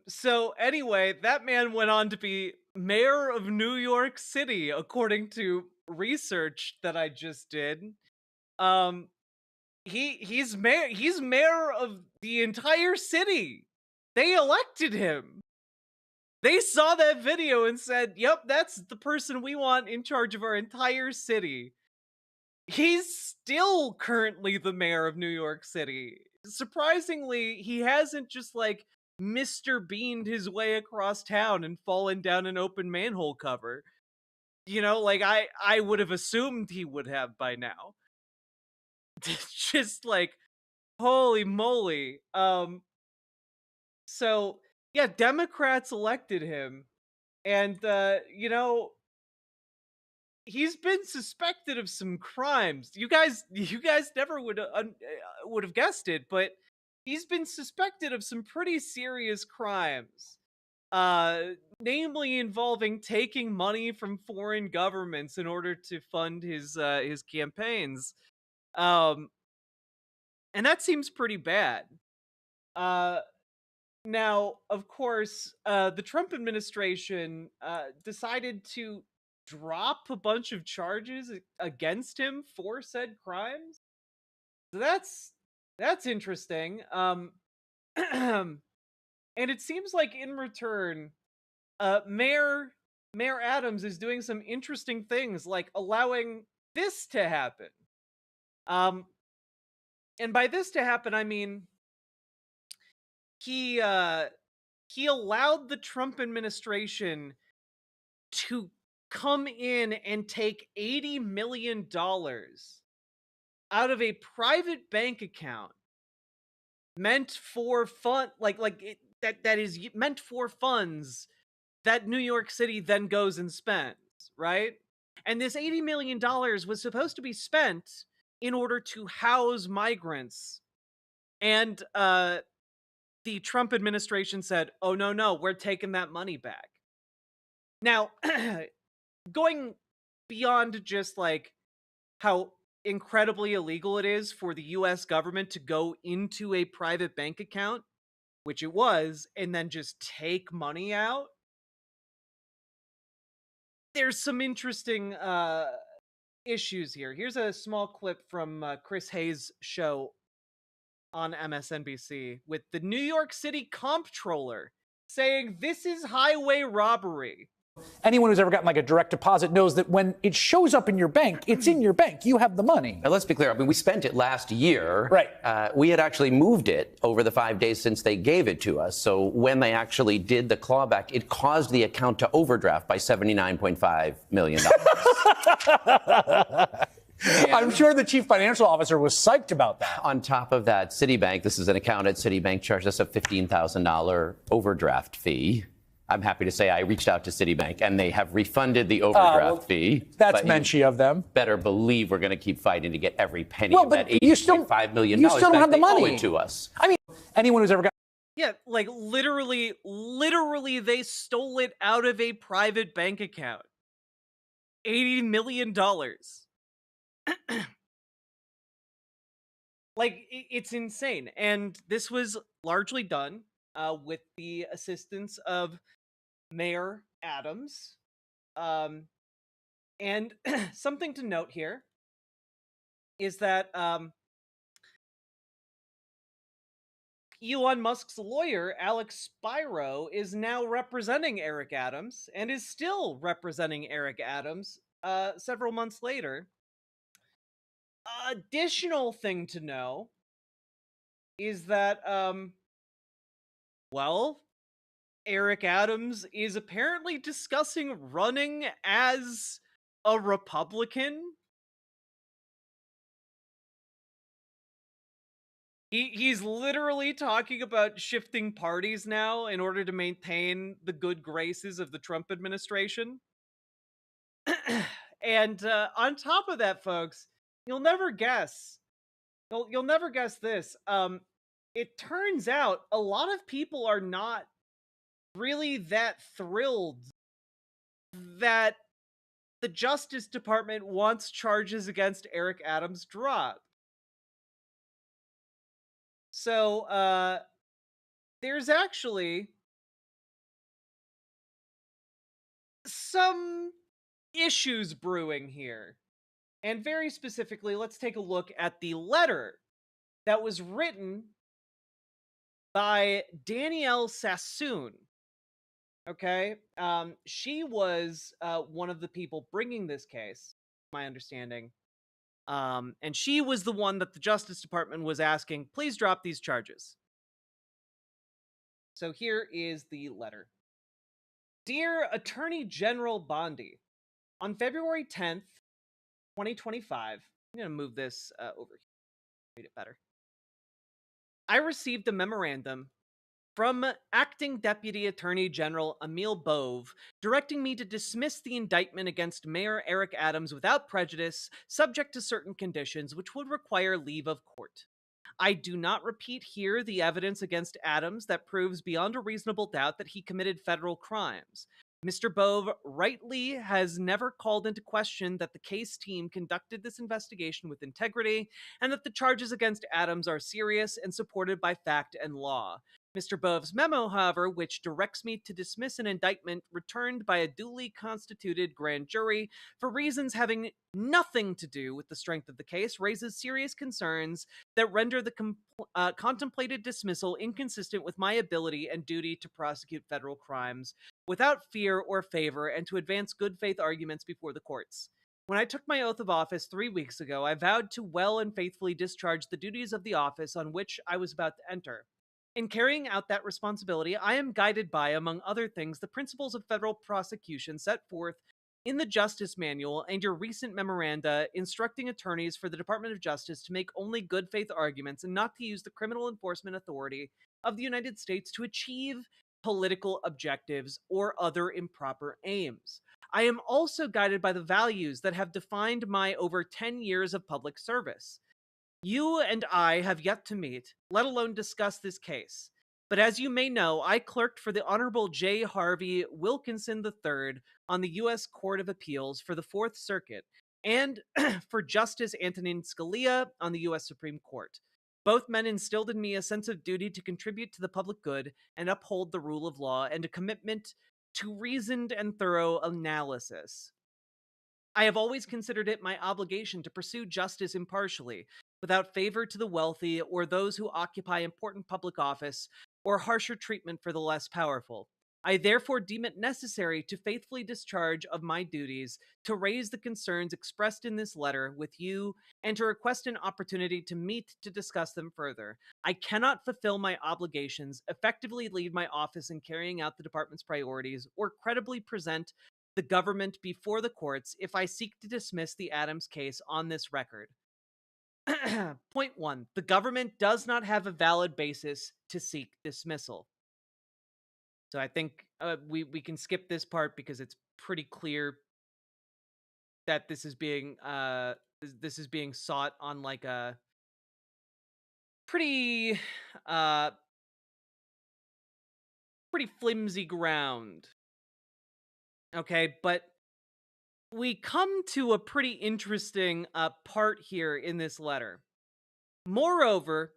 So anyway, that man went on to be mayor of New York City, according to research that I just did. He's mayor of the entire city. They elected him. They saw that video and said, "Yep, that's the person we want in charge of our entire city." He's still currently the mayor of New York City. Surprisingly, he hasn't just like Mr. Beaned his way across town and fallen down an open manhole cover. You know, like I would have assumed he would have by now. Just like, holy moly. So yeah, Democrats elected him, and you know, he's been suspected of some crimes. You guys never would have guessed it, but he's been suspected of some pretty serious crimes. Namely involving taking money from foreign governments in order to fund his campaigns. And that seems pretty bad. Now, of course, the Trump administration decided to drop a bunch of charges against him for said crimes. So that's interesting. And it seems like in return, Mayor Adams is doing some interesting things, like allowing this to happen. And by this to happen, I mean he allowed the Trump administration to come in and take $80 million out of a private bank account meant for that is meant for funds that New York City then goes and spends, right? And this $80 million was supposed to be spent in order to house migrants. And the Trump administration said, "Oh, no, we're taking that money back." Now, going beyond just like how incredibly illegal it is for the US government to go into a private bank account, which it was, and then just take money out, there's some interesting issues here. Here's a small clip from Chris Hayes' show on MSNBC with the New York City comptroller saying this is highway robbery. Anyone who's ever gotten like a direct deposit knows that when it shows up in your bank, it's in your bank. You have the money. Now, let's be clear. I mean, we spent it last year. Right. We had actually moved it over the 5 days since they gave it to us. So when they actually did the clawback, it caused the account to overdraft by $79.5 million. I'm sure the chief financial officer was psyched about that. On top of that, Citibank, this is an account at Citibank, charged us a $15,000 overdraft fee. I'm happy to say I reached out to Citibank, and they have refunded the overdraft fee. That's menschy of them. Better believe we're going to keep fighting to get every penny of that $8.5 million you still don't back. have the They money. owe it to us. I mean, anyone who's ever got... Yeah, like literally they stole it out of a private bank account. $80 million. Like, it's insane. And this was largely done with the assistance of Mayor Adams. And something to note here is that Elon Musk's lawyer, Alex Spiro, is now representing Eric Adams and is still representing Eric Adams several months later. Additional thing to know is that, well, Eric Adams is apparently discussing running as a Republican? He's literally talking about shifting parties now in order to maintain the good graces of the Trump administration. And on top of that, folks, you'll never guess. You'll never guess this. It turns out a lot of people are not really that thrilled that the Justice Department wants charges against Eric Adams dropped. So, there's actually some issues brewing here. And very specifically, let's take a look at the letter that was written by Danielle Sassoon. Okay? She was one of the people bringing this case, my understanding. And she was the one that the Justice Department was asking, please drop these charges. So here is the letter. Dear Attorney General Bondi, on February 10th, 2025, I'm going to move this over here, read it better. I received a memorandum from Acting Deputy Attorney General Emil Bove, directing me to dismiss the indictment against Mayor Eric Adams without prejudice, subject to certain conditions, which would require leave of court. I do not repeat here the evidence against Adams that proves beyond a reasonable doubt that he committed federal crimes. Mr. Bove rightly has never called into question that the case team conducted this investigation with integrity and that the charges against Adams are serious and supported by fact and law. Mr. Bove's memo, however, which directs me to dismiss an indictment returned by a duly constituted grand jury for reasons having nothing to do with the strength of the case, raises serious concerns that render the contemplated dismissal inconsistent with my ability and duty to prosecute federal crimes without fear or favor and to advance good faith arguments before the courts. When I took my oath of office 3 weeks ago, I vowed to well and faithfully discharge the duties of the office on which I was about to enter. In carrying out that responsibility, I am guided by, among other things, the principles of federal prosecution set forth in the Justice Manual and your recent memoranda instructing attorneys for the Department of Justice to make only good faith arguments and not to use the criminal enforcement authority of the United States to achieve political objectives or other improper aims. I am also guided by the values that have defined my over 10 years of public service. You and I have yet to meet, let alone discuss this case. But as you may know, I clerked for the Honorable J. Harvey Wilkinson III on the U.S. Court of Appeals for the Fourth Circuit and for Justice Antonin Scalia on the U.S. Supreme Court. Both men instilled in me a sense of duty to contribute to the public good and uphold the rule of law and a commitment to reasoned and thorough analysis. I have always considered it my obligation to pursue justice impartially, without favor to the wealthy or those who occupy important public office, or harsher treatment for the less powerful. I therefore deem it necessary to faithfully discharge of my duties, to raise the concerns expressed in this letter with you, and to request an opportunity to meet to discuss them further. I cannot fulfill my obligations, effectively lead my office in carrying out the department's priorities, or credibly present the government before the courts if I seek to dismiss the Adams case on this record. Point 1. The government does not have a valid basis to seek dismissal. So I think we can skip this part because it's pretty clear that this is being sought on like a pretty flimsy ground. Okay, but we come to a pretty interesting part here in this letter. Moreover,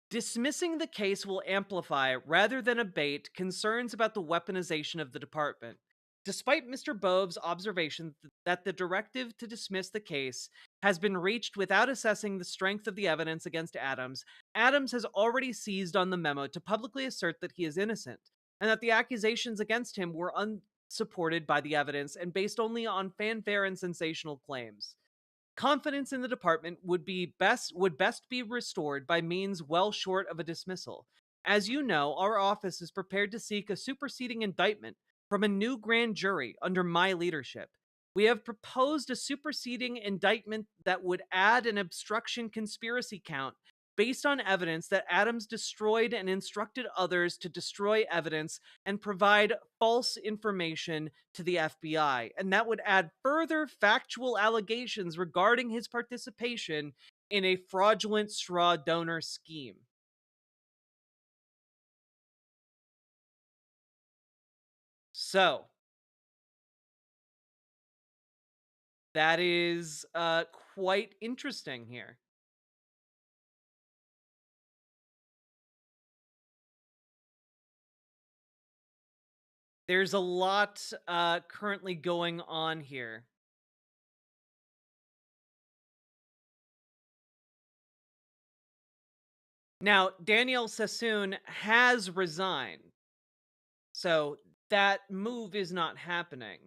dismissing the case will amplify, rather than abate, concerns about the weaponization of the department. Despite Mr. Bove's observation that the directive to dismiss the case has been reached without assessing the strength of the evidence against Adams, Adams has already seized on the memo to publicly assert that he is innocent, and that the accusations against him were unsupported by the evidence and based only on fanfare and sensational claims. Confidence in the department would best be restored by means well short of a dismissal. As you know, our office is prepared to seek a superseding indictment from a new grand jury under my leadership. We have proposed a superseding indictment that would add an obstruction conspiracy count based on evidence that Adams destroyed and instructed others to destroy evidence and provide false information to the FBI. And that would add further factual allegations regarding his participation in a fraudulent straw donor scheme. So, that is quite interesting here. There's a lot currently going on here. Now, Danielle Sassoon has resigned, so that move is not happening.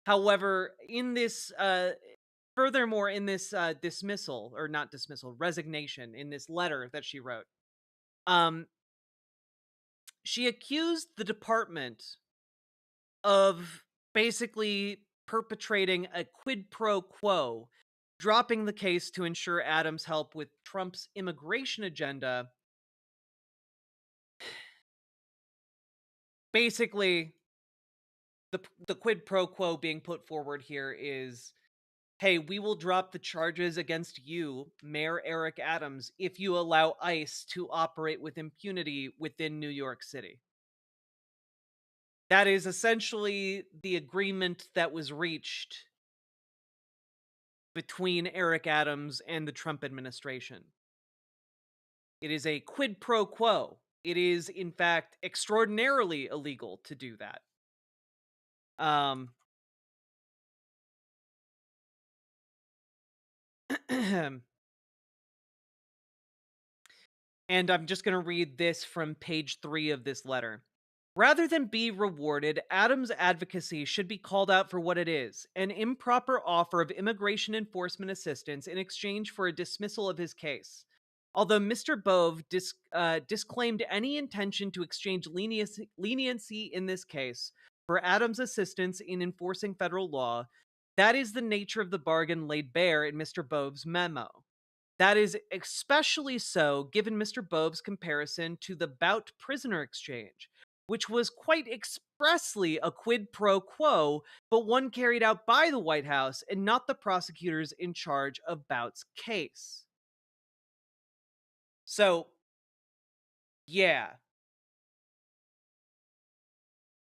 However, in this, furthermore, in this dismissal, or not dismissal, resignation, in this letter that she wrote, she accused the department of basically perpetrating a quid pro quo, dropping the case to ensure Adams' help with Trump's immigration agenda. Basically, the quid pro quo being put forward here is, hey, we will drop the charges against you, Mayor Eric Adams, if you allow ICE to operate with impunity within New York City. That is essentially the agreement that was reached between Eric Adams and the Trump administration. It is a quid pro quo. It is, in fact, extraordinarily illegal to do that. And I'm just going to read this from page 3 of this letter. Rather than be rewarded, Adams' advocacy should be called out for what it is, an improper offer of immigration enforcement assistance in exchange for a dismissal of his case. Although Mr. Bove disclaimed any intention to exchange leniency in this case for Adams' assistance in enforcing federal law, that is the nature of the bargain laid bare in Mr. Bove's memo. That is especially so given Mr. Bove's comparison to the Bout prisoner exchange, which was quite expressly a quid pro quo, but one carried out by the White House and not the prosecutors in charge of Bout's case. So, yeah.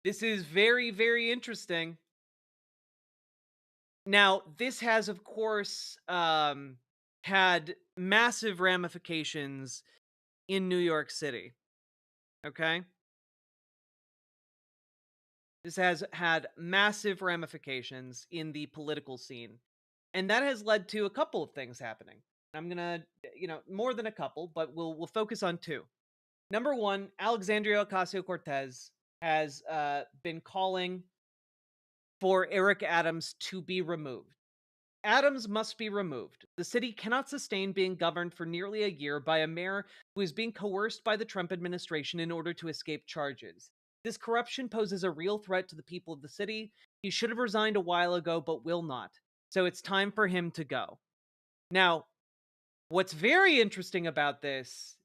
This is very, very interesting. Now, this has, of course, had massive ramifications in New York City. Okay? This has had massive ramifications in the political scene. And that has led to a couple of things happening. I'm going to, more than a couple, but we'll focus on 2. Number 1, Alexandria Ocasio-Cortez has been calling for Eric Adams to be removed. Adams must be removed. The city cannot sustain being governed for nearly a year by a mayor who is being coerced by the Trump administration in order to escape charges. This corruption poses a real threat to the people of the city. He should have resigned a while ago, but will not. So it's time for him to go. Now, what's very interesting about this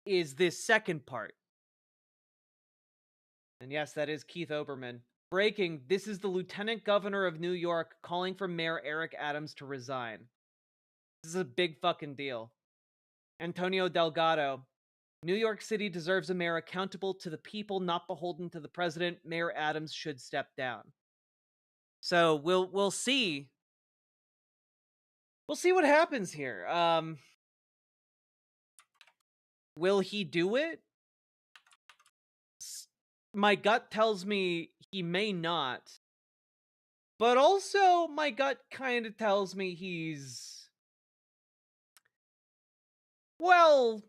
is this second part. And yes, that is Keith Olbermann. Breaking, this is the Lieutenant Governor of New York calling for Mayor Eric Adams to resign. This is a big fucking deal. Antonio Delgado. New York City deserves a mayor accountable to the people, not beholden to the president. Mayor Adams should step down. So we'll see. We'll see what happens here. Will he do it? My gut tells me he may not. But also, my gut kind of tells me he's... well,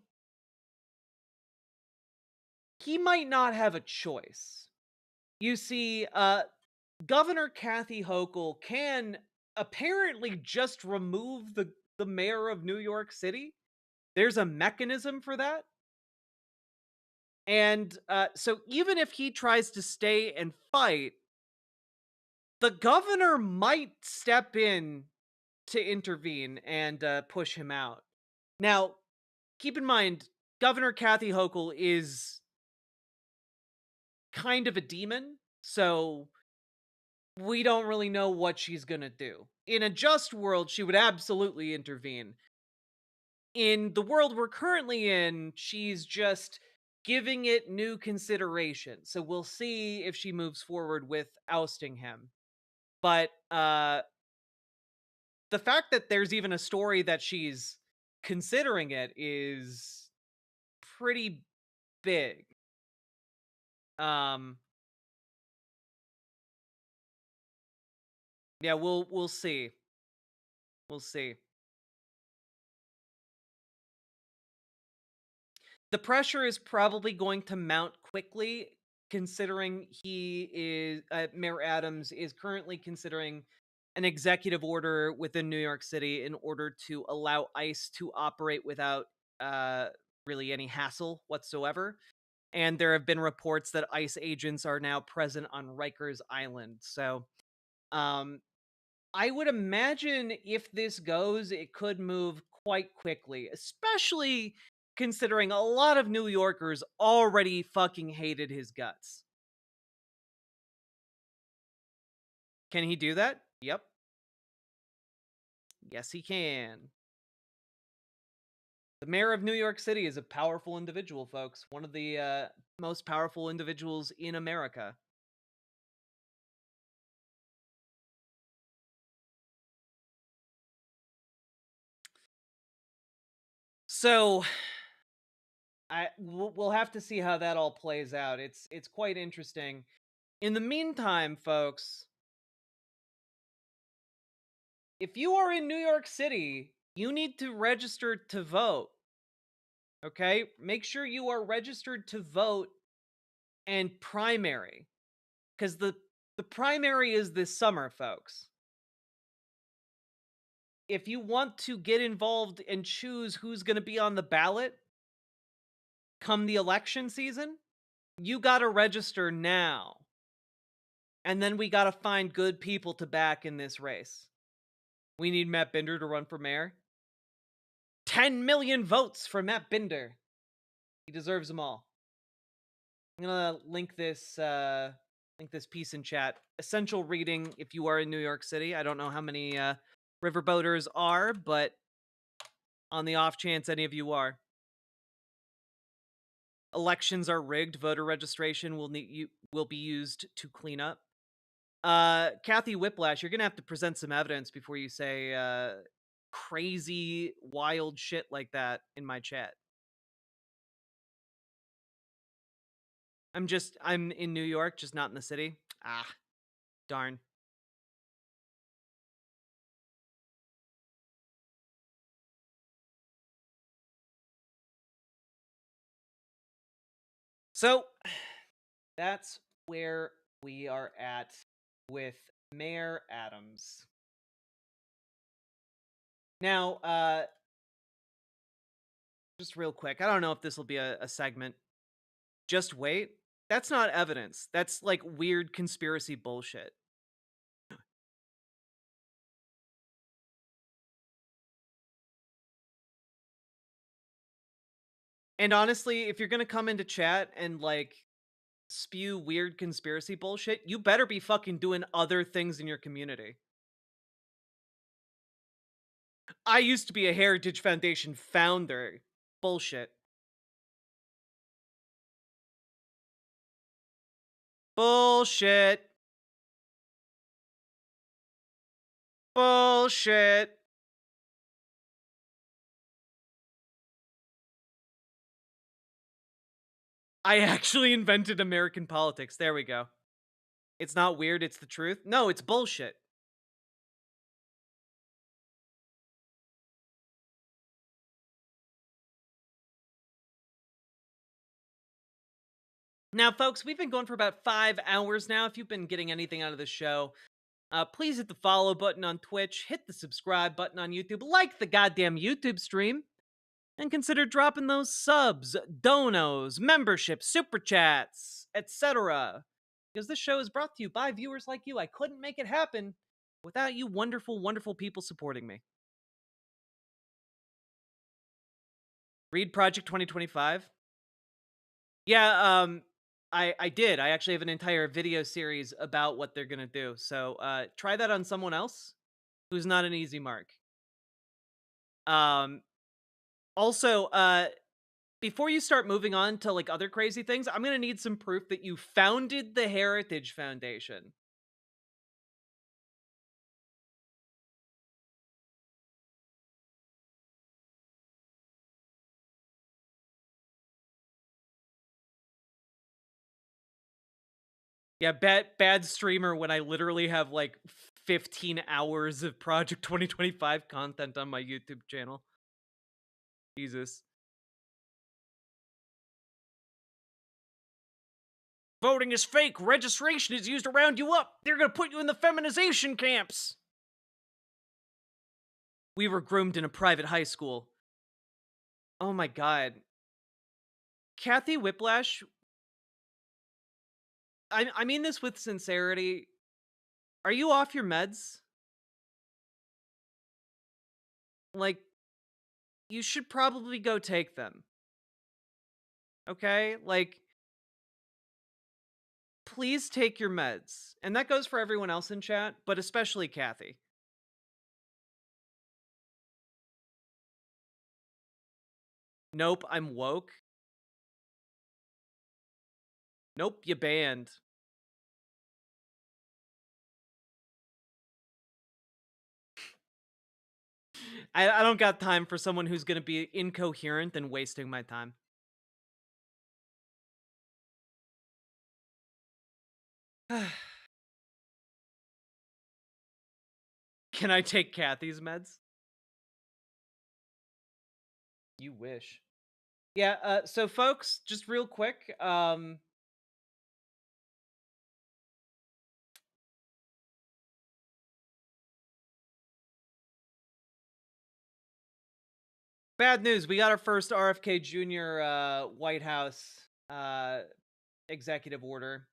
he might not have a choice. You see, Governor Kathy Hochul can apparently just remove the mayor of New York City. There's a mechanism for that. And so even if he tries to stay and fight, the governor might step in to intervene and push him out. Now, keep in mind, Governor Kathy Hochul is kind of a demon, so we don't really know what she's gonna do. In a just world, she would absolutely intervene. In the world we're currently in, she's just giving it new consideration. So we'll see if she moves forward with ousting him. But the fact that there's even a story that she's considering it is pretty big. Yeah, we'll see. We'll see. The pressure is probably going to mount quickly, considering Mayor Adams is currently considering an executive order within New York City in order to allow ICE to operate without really any hassle whatsoever. And there have been reports that ICE agents are now present on Rikers Island. So I would imagine if this goes, it could move quite quickly, especially considering a lot of New Yorkers already fucking hated his guts. Can he do that? Yep. Yes, he can. The mayor of New York City is a powerful individual, folks. One of the most powerful individuals in America. So, we'll have to see how that all plays out. It's quite interesting. In the meantime, folks, if you are in New York City, you need to register to vote. Okay? Make sure you are registered to vote and primary. Because the primary is this summer, folks. If you want to get involved and choose who's going to be on the ballot come the election season, you got to register now. And then we got to find good people to back in this race. We need Matt Binder to run for mayor. 10 million votes for Matt Binder. He deserves them all. I'm gonna link this piece in chat. Essential reading if you are in New York City. I don't know how many riverboaters are, but on the off chance any of you are. Elections are rigged. Voter registration will be used to clean up. Kathy Whiplash, you're gonna have to present some evidence before you say crazy, wild shit like that in my chat. I'm in New York, just not in the city. Ah, darn. So, that's where we are at with Mayor Adams. Now, just real quick, I don't know if this will be a segment. Just wait. That's not evidence. That's like weird conspiracy bullshit. And honestly, if you're gonna come into chat and like spew weird conspiracy bullshit, you better be fucking doing other things in your community. I used to be a Heritage Foundation founder. Bullshit. Bullshit. Bullshit. I actually invented American politics. There we go. It's not weird, it's the truth. No, it's bullshit. Now, folks, we've been going for about 5 hours now. If you've been getting anything out of the show, please hit the follow button on Twitch, hit the subscribe button on YouTube, like the goddamn YouTube stream, and consider dropping those subs, donos, memberships, super chats, etc. Because this show is brought to you by viewers like you. I couldn't make it happen without you wonderful, wonderful people supporting me. Read Project 2025. Yeah, I did. I actually have an entire video series about what they're gonna do. So try that on someone else who's not an easy mark. Also, before you start moving on to like other crazy things, I'm gonna need some proof that you founded the Heritage Foundation. Yeah, bad streamer when I literally have like 15 hours of Project 2025 content on my YouTube channel. Jesus. Voting is fake. Registration is used to round you up. They're gonna put you in the feminization camps. We were groomed in a private high school. Oh my god. Kathy Whiplash, I mean this with sincerity. Are you off your meds? Like, you should probably go take them. Okay? Like, please take your meds. And that goes for everyone else in chat, but especially Kathy. Nope, I'm woke. Nope, you banned. I don't got time for someone who's gonna be incoherent and wasting my time. Can I take Kathy's meds? You wish. Yeah, so folks, just real quick, bad news, we got our first RFK Jr. White House executive order.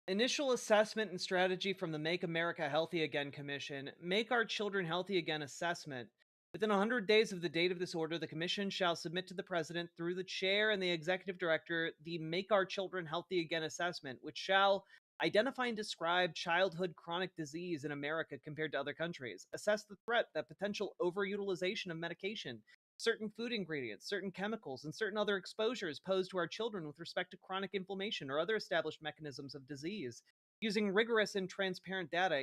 Initial assessment and strategy from the Make America Healthy Again Commission. Make Our Children Healthy Again assessment. Within 100 days of the date of this order, the commission shall submit to the president through the chair and the executive director the Make Our Children Healthy Again assessment, which shall identify and describe childhood chronic disease in America compared to other countries, assess the threat that potential overutilization of medication, certain food ingredients, certain chemicals, and certain other exposures posed to our children with respect to chronic inflammation or other established mechanisms of disease, using rigorous and transparent data,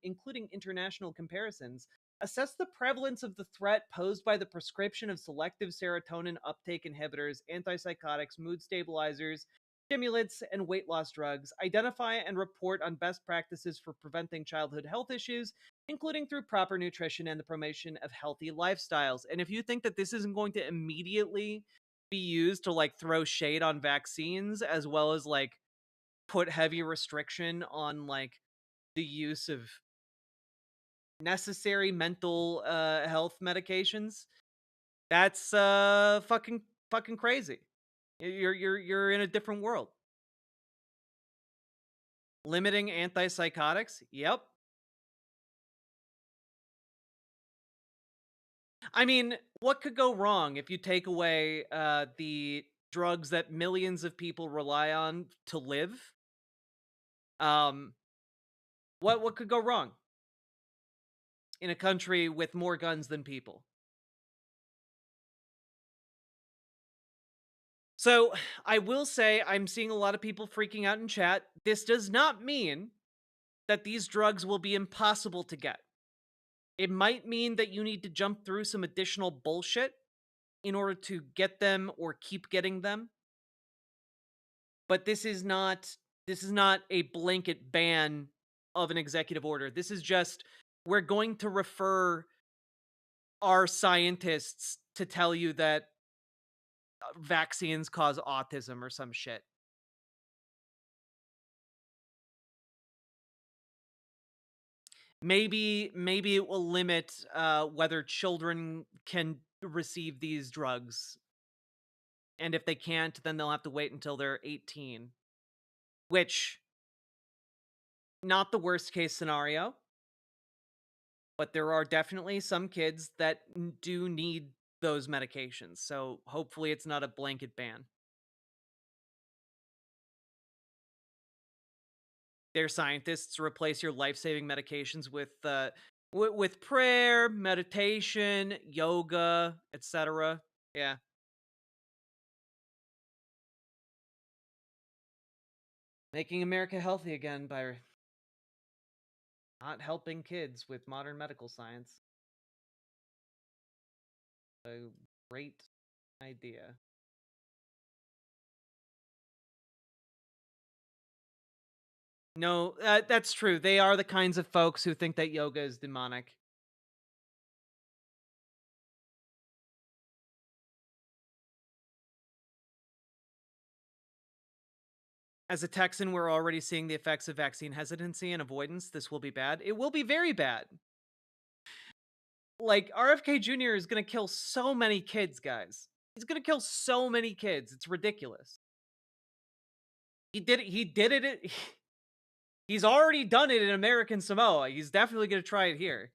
including international comparisons, assess the prevalence of the threat posed by the prescription of selective serotonin uptake inhibitors, antipsychotics, mood stabilizers, stimulants, and weight loss drugs, identify and report on best practices for preventing childhood health issues, including through proper nutrition and the promotion of healthy lifestyles. And if you think that this isn't going to immediately be used to like throw shade on vaccines, as well as like put heavy restriction on like the use of necessary mental health medications, that's fucking crazy. You're in a different world. Limiting antipsychotics? Yep. I mean, what could go wrong if you take away the drugs that millions of people rely on to live? What could go wrong in a country with more guns than people? So, I will say I'm seeing a lot of people freaking out in chat. This does not mean that these drugs will be impossible to get. It might mean that you need to jump through some additional bullshit in order to get them or keep getting them. But this is not a blanket ban of an executive order. This is just, we're going to refer our scientists to tell you that vaccines cause autism or some shit. Maybe it will limit whether children can receive these drugs. And if they can't, then they'll have to wait until they're 18. which, not the worst case scenario, but there are definitely some kids that do need those medications. So hopefully it's not a blanket ban. Dare scientists replace your life-saving medications with prayer, meditation, yoga, etc. Yeah. Making America healthy again by not helping kids with modern medical science. A great idea. No, that's true. They are the kinds of folks who think that yoga is demonic. As a Texan, we're already seeing the effects of vaccine hesitancy and avoidance. This will be bad. It will be very bad. Like, RFK Jr. is going to kill so many kids, guys. He's going to kill so many kids. It's ridiculous. He did it. He's already done it in American Samoa. He's definitely going to try it here.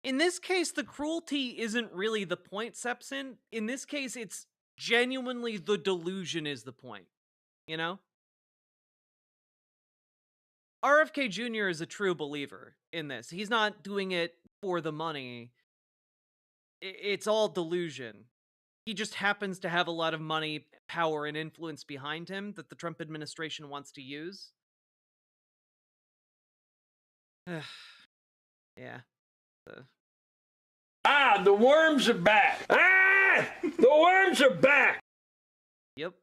In this case, the cruelty isn't really the point, Sepsin. In this case, it's genuinely the delusion is the point. You know? RFK Jr. is a true believer in this. He's not doing it for the money. It's all delusion. He just happens to have a lot of money, power, and influence behind him that the Trump administration wants to use. Yeah. Ah, the worms are back. Ah, the worms are back. Yep.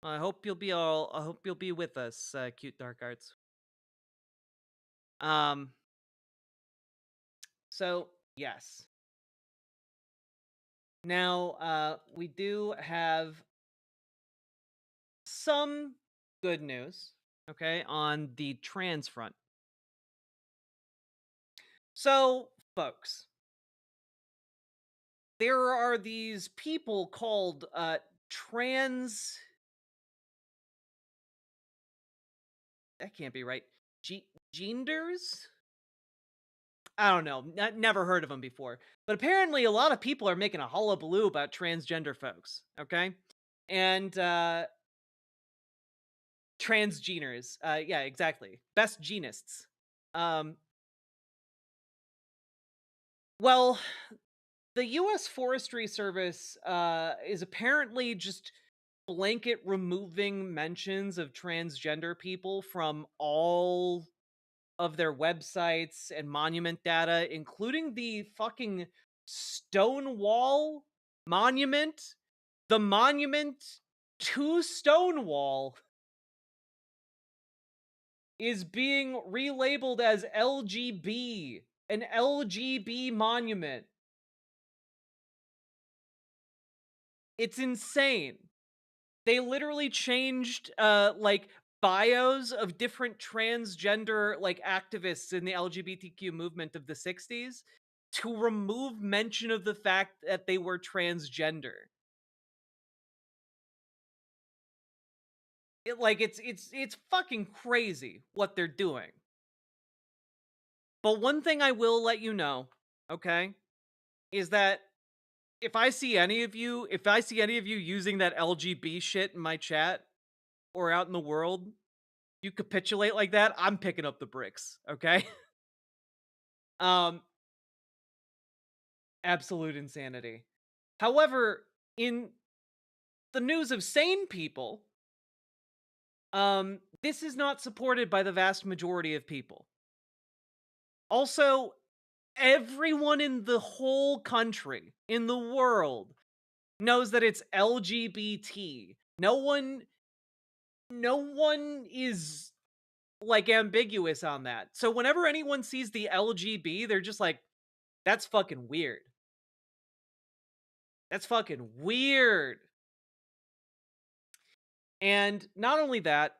I hope you'll be with us, cute dark arts. So yes. Now, we do have some good news, okay, on the trans front. So, folks, there are these people called trans. That can't be right. Genders? I don't know. Never heard of them before. But apparently a lot of people are making a hullabaloo about transgender folks, okay? And transgeners. Yeah, exactly. Best genists. Well, the U.S. Forestry Service is apparently just blanket removing mentions of transgender people from all of their websites and monument data, including the fucking Stonewall monument. The monument to Stonewall is being relabeled as LGB, an LGB monument. It's insane. They literally changed like bios of different transgender like activists in the LGBTQ movement of the 60s to remove mention of the fact that they were transgender. It's fucking crazy what they're doing. But one thing I will let you know, okay, is that if I see any of you using that LGB shit in my chat or out in the world, you capitulate like that, I'm picking up the bricks, okay? Absolute insanity. However, in the news of sane people, this is not supported by the vast majority of people. Also, everyone in the whole country, in the world, knows that it's LGBT. No one is like ambiguous on that. So whenever anyone sees the LGB, they're just like, that's fucking weird. That's fucking weird. And not only that,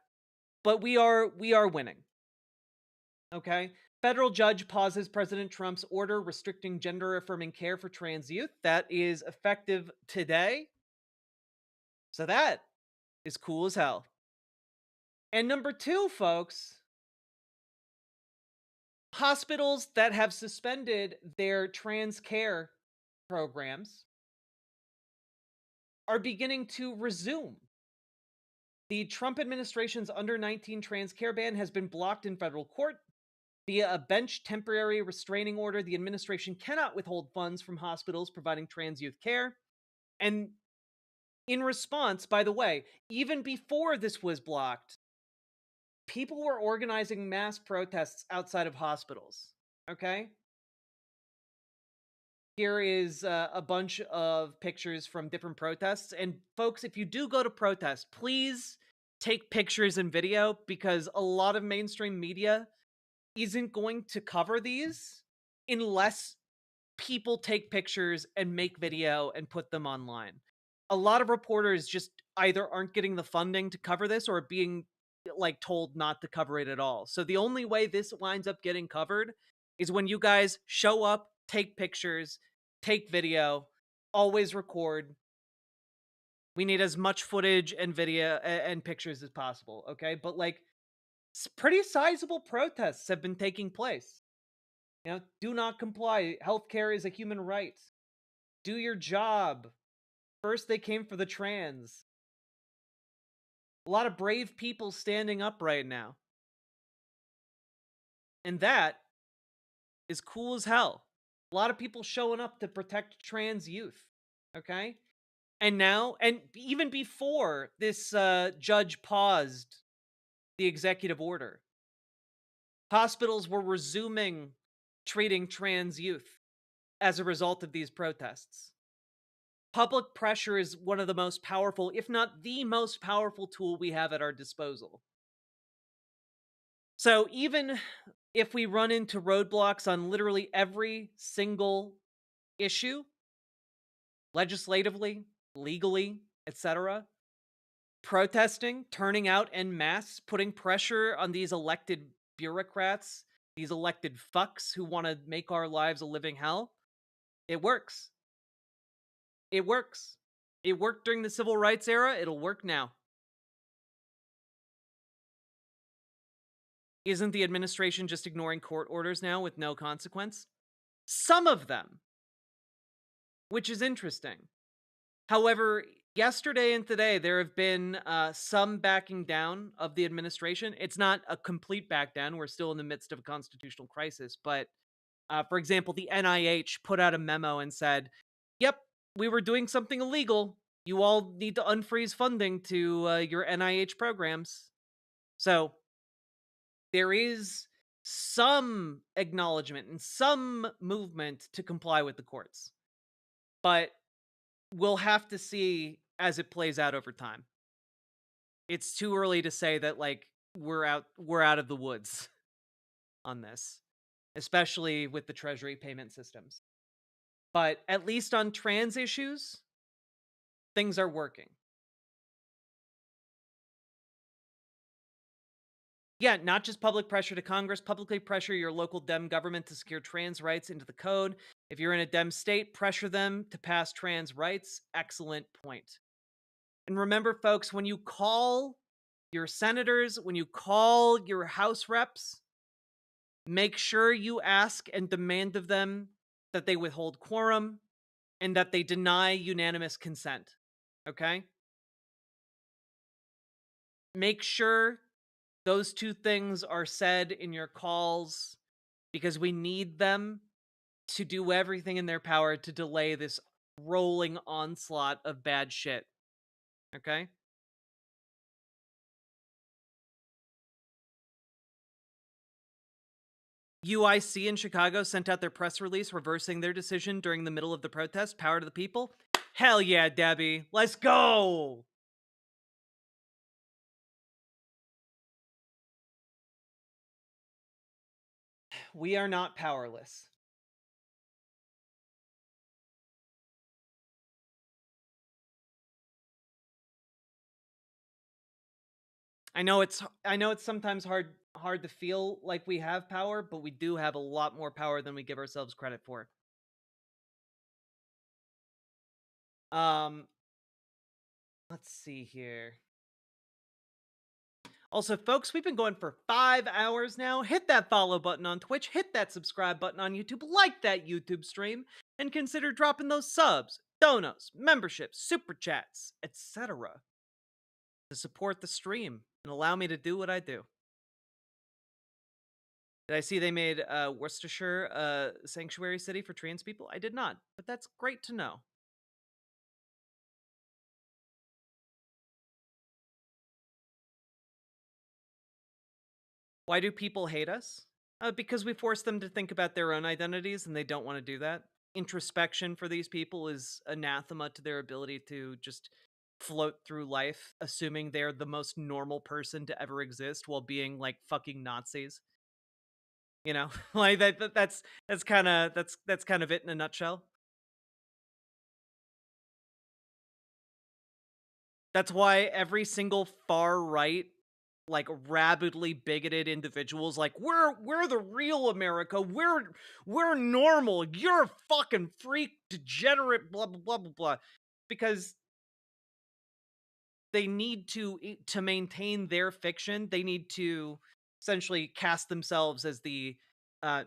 but we are winning. Okay. Federal judge pauses President Trump's order restricting gender-affirming care for trans youth. That is effective today. So that is cool as hell. And number two, folks, hospitals that have suspended their trans care programs are beginning to resume. The Trump administration's under 19 trans care ban has been blocked in federal court. Via a bench temporary restraining order, the administration cannot withhold funds from hospitals providing trans youth care. And in response, by the way, even before this was blocked, people were organizing mass protests outside of hospitals. Okay? Here is a bunch of pictures from different protests. And folks, if you do go to protest, please take pictures and video, because a lot of mainstream media isn't going to cover these unless people take pictures and make video and put them online. A lot of reporters just either aren't getting the funding to cover this or being like told not to cover it at all. So the only way this winds up getting covered is when you guys show up, take pictures, take video, always record. We need as much footage and video and pictures as possible, okay? But like, pretty sizable protests have been taking place. You know, do not comply. Healthcare is a human right. Do your job. First, they came for the trans. A lot of brave people standing up right now. And that is cool as hell. A lot of people showing up to protect trans youth. Okay? And now, and even before this judge paused the executive order, hospitals were resuming treating trans youth as a result of these protests. Public pressure is one of the most powerful, if not the most powerful tool we have at our disposal. So even if we run into roadblocks on literally every single issue, legislatively, legally, etc., protesting, turning out en masse, putting pressure on these elected bureaucrats, these elected fucks who want to make our lives a living hell, it works. It works. It worked during the civil rights era. It'll work now. Isn't the administration just ignoring court orders now with no consequence? Some of them, which is interesting. However, yesterday and today, there have been some backing down of the administration. It's not a complete back down. We're still in the midst of a constitutional crisis. But, for example, the NIH put out a memo and said, yep, we were doing something illegal. You all need to unfreeze funding to your NIH programs. So there is some acknowledgement and some movement to comply with the courts. But we'll have to see as it plays out over time. It's too early to say that like we're out of the woods on this, especially with the Treasury payment systems. But at least on trans issues, things are working. Yeah, not just public pressure to Congress, publicly pressure your local Dem government to secure trans rights into the code. If you're in a Dem state, pressure them to pass trans rights. Excellent point. And remember, folks, when you call your senators, when you call your House reps, make sure you ask and demand of them that they withhold quorum and that they deny unanimous consent. Okay? Make sure those two things are said in your calls, because we need them to do everything in their power to delay this rolling onslaught of bad shit. Okay? UIC in Chicago sent out their press release reversing their decision during the middle of the protest. Power to the people. Hell yeah, Debbie. Let's go! We are not powerless. I know it's sometimes hard hard to feel like we have power, but we do have a lot more power than we give ourselves credit for. Let's see here. Also, folks, we've been going for 5 hours now. Hit that follow button on Twitch, hit that subscribe button on YouTube, like that YouTube stream, and consider dropping those subs, donos, memberships, super chats, etc. to support the stream and allow me to do what I do. Did I see they made Worcestershire a sanctuary city for trans people? I did not, but that's great to know. Why do people hate us? Because we force them to think about their own identities, and they don't want to do that. Introspection for these people is anathema to their ability to just float through life, assuming they're the most normal person to ever exist while being like fucking Nazis. You know, like that's kind of it in a nutshell. That's why every single far right, like rabidly bigoted individuals, like we're the real America, we're normal, you're a fucking freak, degenerate, blah blah blah blah blah, because they need to maintain their fiction. They need to essentially cast themselves as the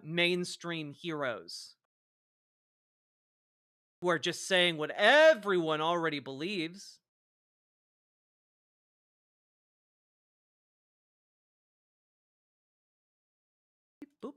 mainstream heroes who are just saying what everyone already believes. Boop.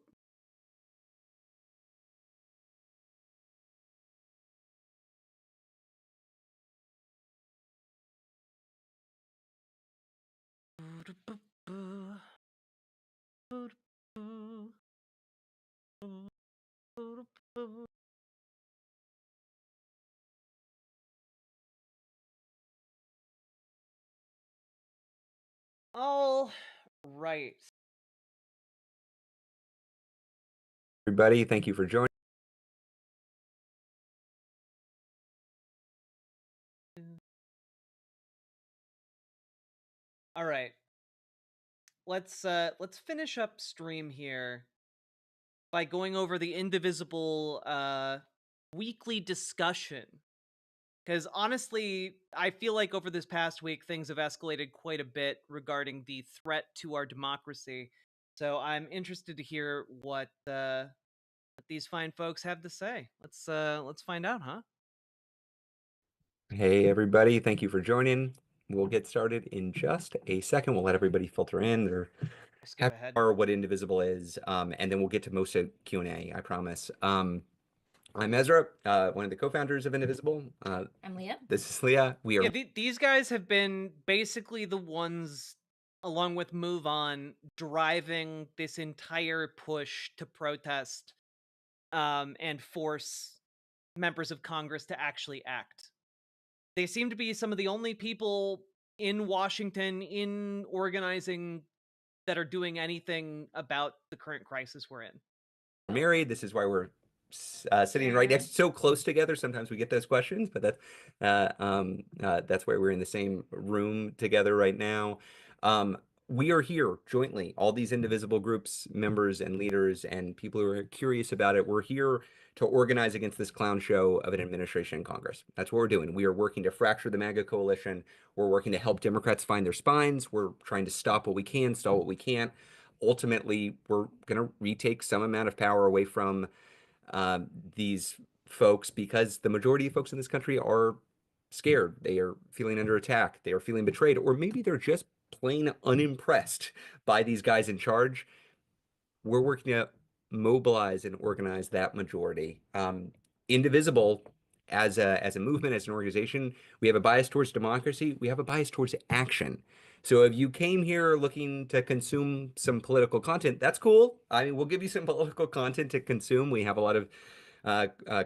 All right. Everybody, thank you for joining. All right. Let's finish up stream here by going over the Indivisible weekly discussion. Because honestly, I feel like over this past week, things have escalated quite a bit regarding the threat to our democracy. So I'm interested to hear what these fine folks have to say. Let's find out, huh? Hey, everybody, thank you for joining. We'll get started in just a second. We'll let everybody filter in. They're skip ahead. Or what Indivisible is, and then we'll get to most of Q&A, I promise. I'm Ezra, one of the co-founders of Indivisible. I'm Leah. This is Leah. We are These guys have been basically the ones, along with Move On, driving this entire push to protest and force members of Congress to actually act. They seem to be some of the only people in Washington, in organizing, that are doing anything about the current crisis we're in. married. This is why we're sitting right next, so close together. Sometimes we get those questions, but that's why we're in the same room together right now. We are here jointly, all these Indivisible groups, members and leaders and people who are curious about it. We're here to organize against this clown show of an administration in Congress. That's what we're doing. We are working to fracture the MAGA coalition. We're working to help Democrats find their spines. We're trying to stop what we can, stall what we can't. Ultimately, we're going to retake some amount of power away from these folks, because the majority of folks in this country are scared. They are feeling under attack. They are feeling betrayed, or maybe they're just plain unimpressed by these guys in charge. We're working to mobilize and organize that majority. Indivisible, as a movement, as an organization, we have a bias towards democracy. We have a bias towards action. So if you came here looking to consume some political content, that's cool. I mean, we'll give you some political content to consume. We have a lot of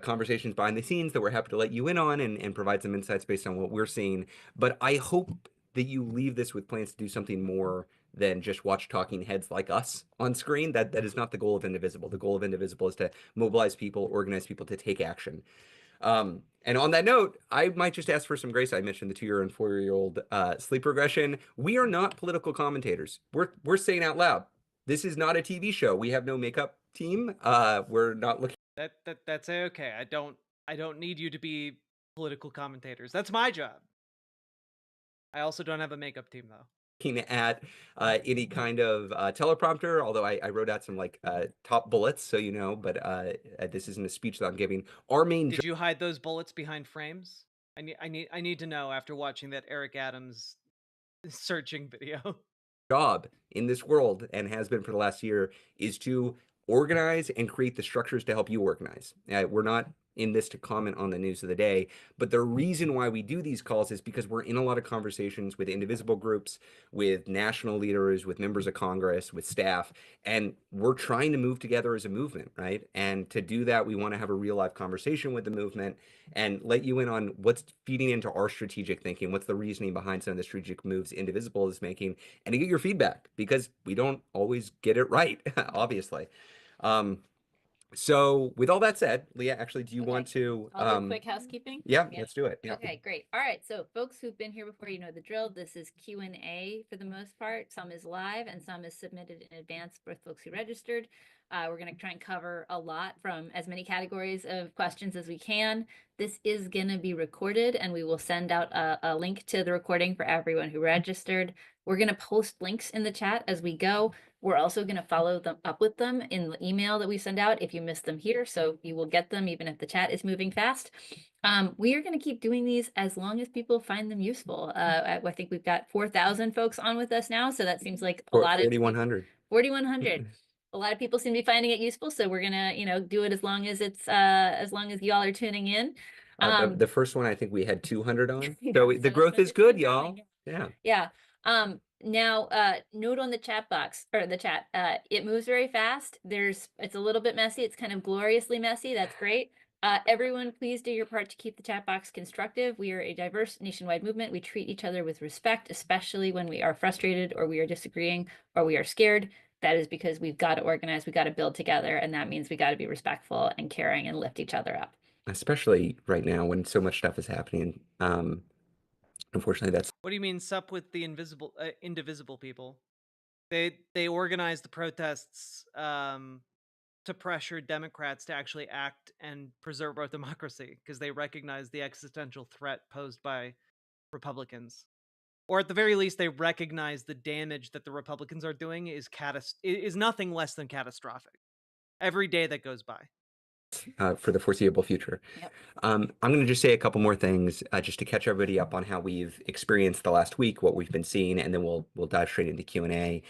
conversations behind the scenes that we're happy to let you in on and provide some insights based on what we're seeing. But I hope that you leave this with plans to do something more than just watch talking heads like us on screen. That is not the goal of Indivisible. The goal of Indivisible is to mobilize people, organize people to take action. And on that note, I might just ask for some grace. I mentioned the 2-year and 4-year-old sleep regression. We are not political commentators. We're saying out loud, This is not a TV show. We have no makeup team. We're not looking That's okay. I don't need you to be political commentators. That's my job. I also don't have a makeup team though. at any kind of teleprompter, although I wrote out some like top bullets, so you know, but this isn't a speech that I'm giving. Our main Did you hide those bullets behind frames? I need to know after watching that Eric Adams searching video. job in this world, and has been for the last year, is to organize and create the structures to help you organize. We're not in this to comment on the news of the day, but the reason why we do these calls is because we're in a lot of conversations with Indivisible groups, with national leaders, with members of Congress, with staff, and we're trying to move together as a movement, right? And to do that, we want to have a real life conversation with the movement and let you in on what's feeding into our strategic thinking, what's the reasoning behind some of the strategic moves Indivisible is making, and to get your feedback, because we don't always get it right, obviously. So with all that said, Leah, actually, do you want to I'll do quick housekeeping. Yeah, let's do it. Yeah. Okay, great. All right, so folks who've been here before, you know the drill. This is Q&A for the most part. Some is live and some is submitted in advance for folks who registered. We're going to try and cover a lot from as many categories of questions as we can. This is going to be recorded, and we will send out a link to the recording for everyone who registered. We're going to post links in the chat as we go. We're also going to follow them up with them in the email that we send out if you miss them here, so you will get them even if the chat is moving fast. We are going to keep doing these as long as people find them useful. I think we've got 4,000 folks on with us now, so that seems like a lot of 4,100. 4,100. A lot of people seem to be finding it useful, so we're gonna, do it as long as it's as long as y'all are tuning in. The first one, I think we had 200 on. Yeah, So so the growth is good, y'all. Yeah. Yeah. Now, note on the chat box or the chat, it moves very fast. It's a little bit messy. It's kind of gloriously messy. That's great. Everyone, please do your part to keep the chat box constructive. We are a diverse nationwide movement. We treat each other with respect, especially when we are frustrated or we are disagreeing or we are scared. That is because we've got to organize, we got to build together, and that means we got to be respectful and caring and lift each other up. Especially right now when so much stuff is happening. Unfortunately, that's What do you mean sup with the indivisible people? They organize the protests to pressure Democrats to actually act and preserve our democracy because they recognize the existential threat posed by Republicans. Or at the very least, they recognize the damage that the Republicans are doing is nothing less than catastrophic. Every day that goes by. for the foreseeable future. Yep. I'm going to just say a couple more things just to catch everybody up on how we've experienced the last week, what we've been seeing, and then we'll dive straight into Q&A.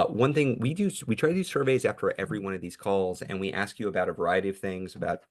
One thing we try to do surveys after every one of these calls, and we ask you about a variety of things, about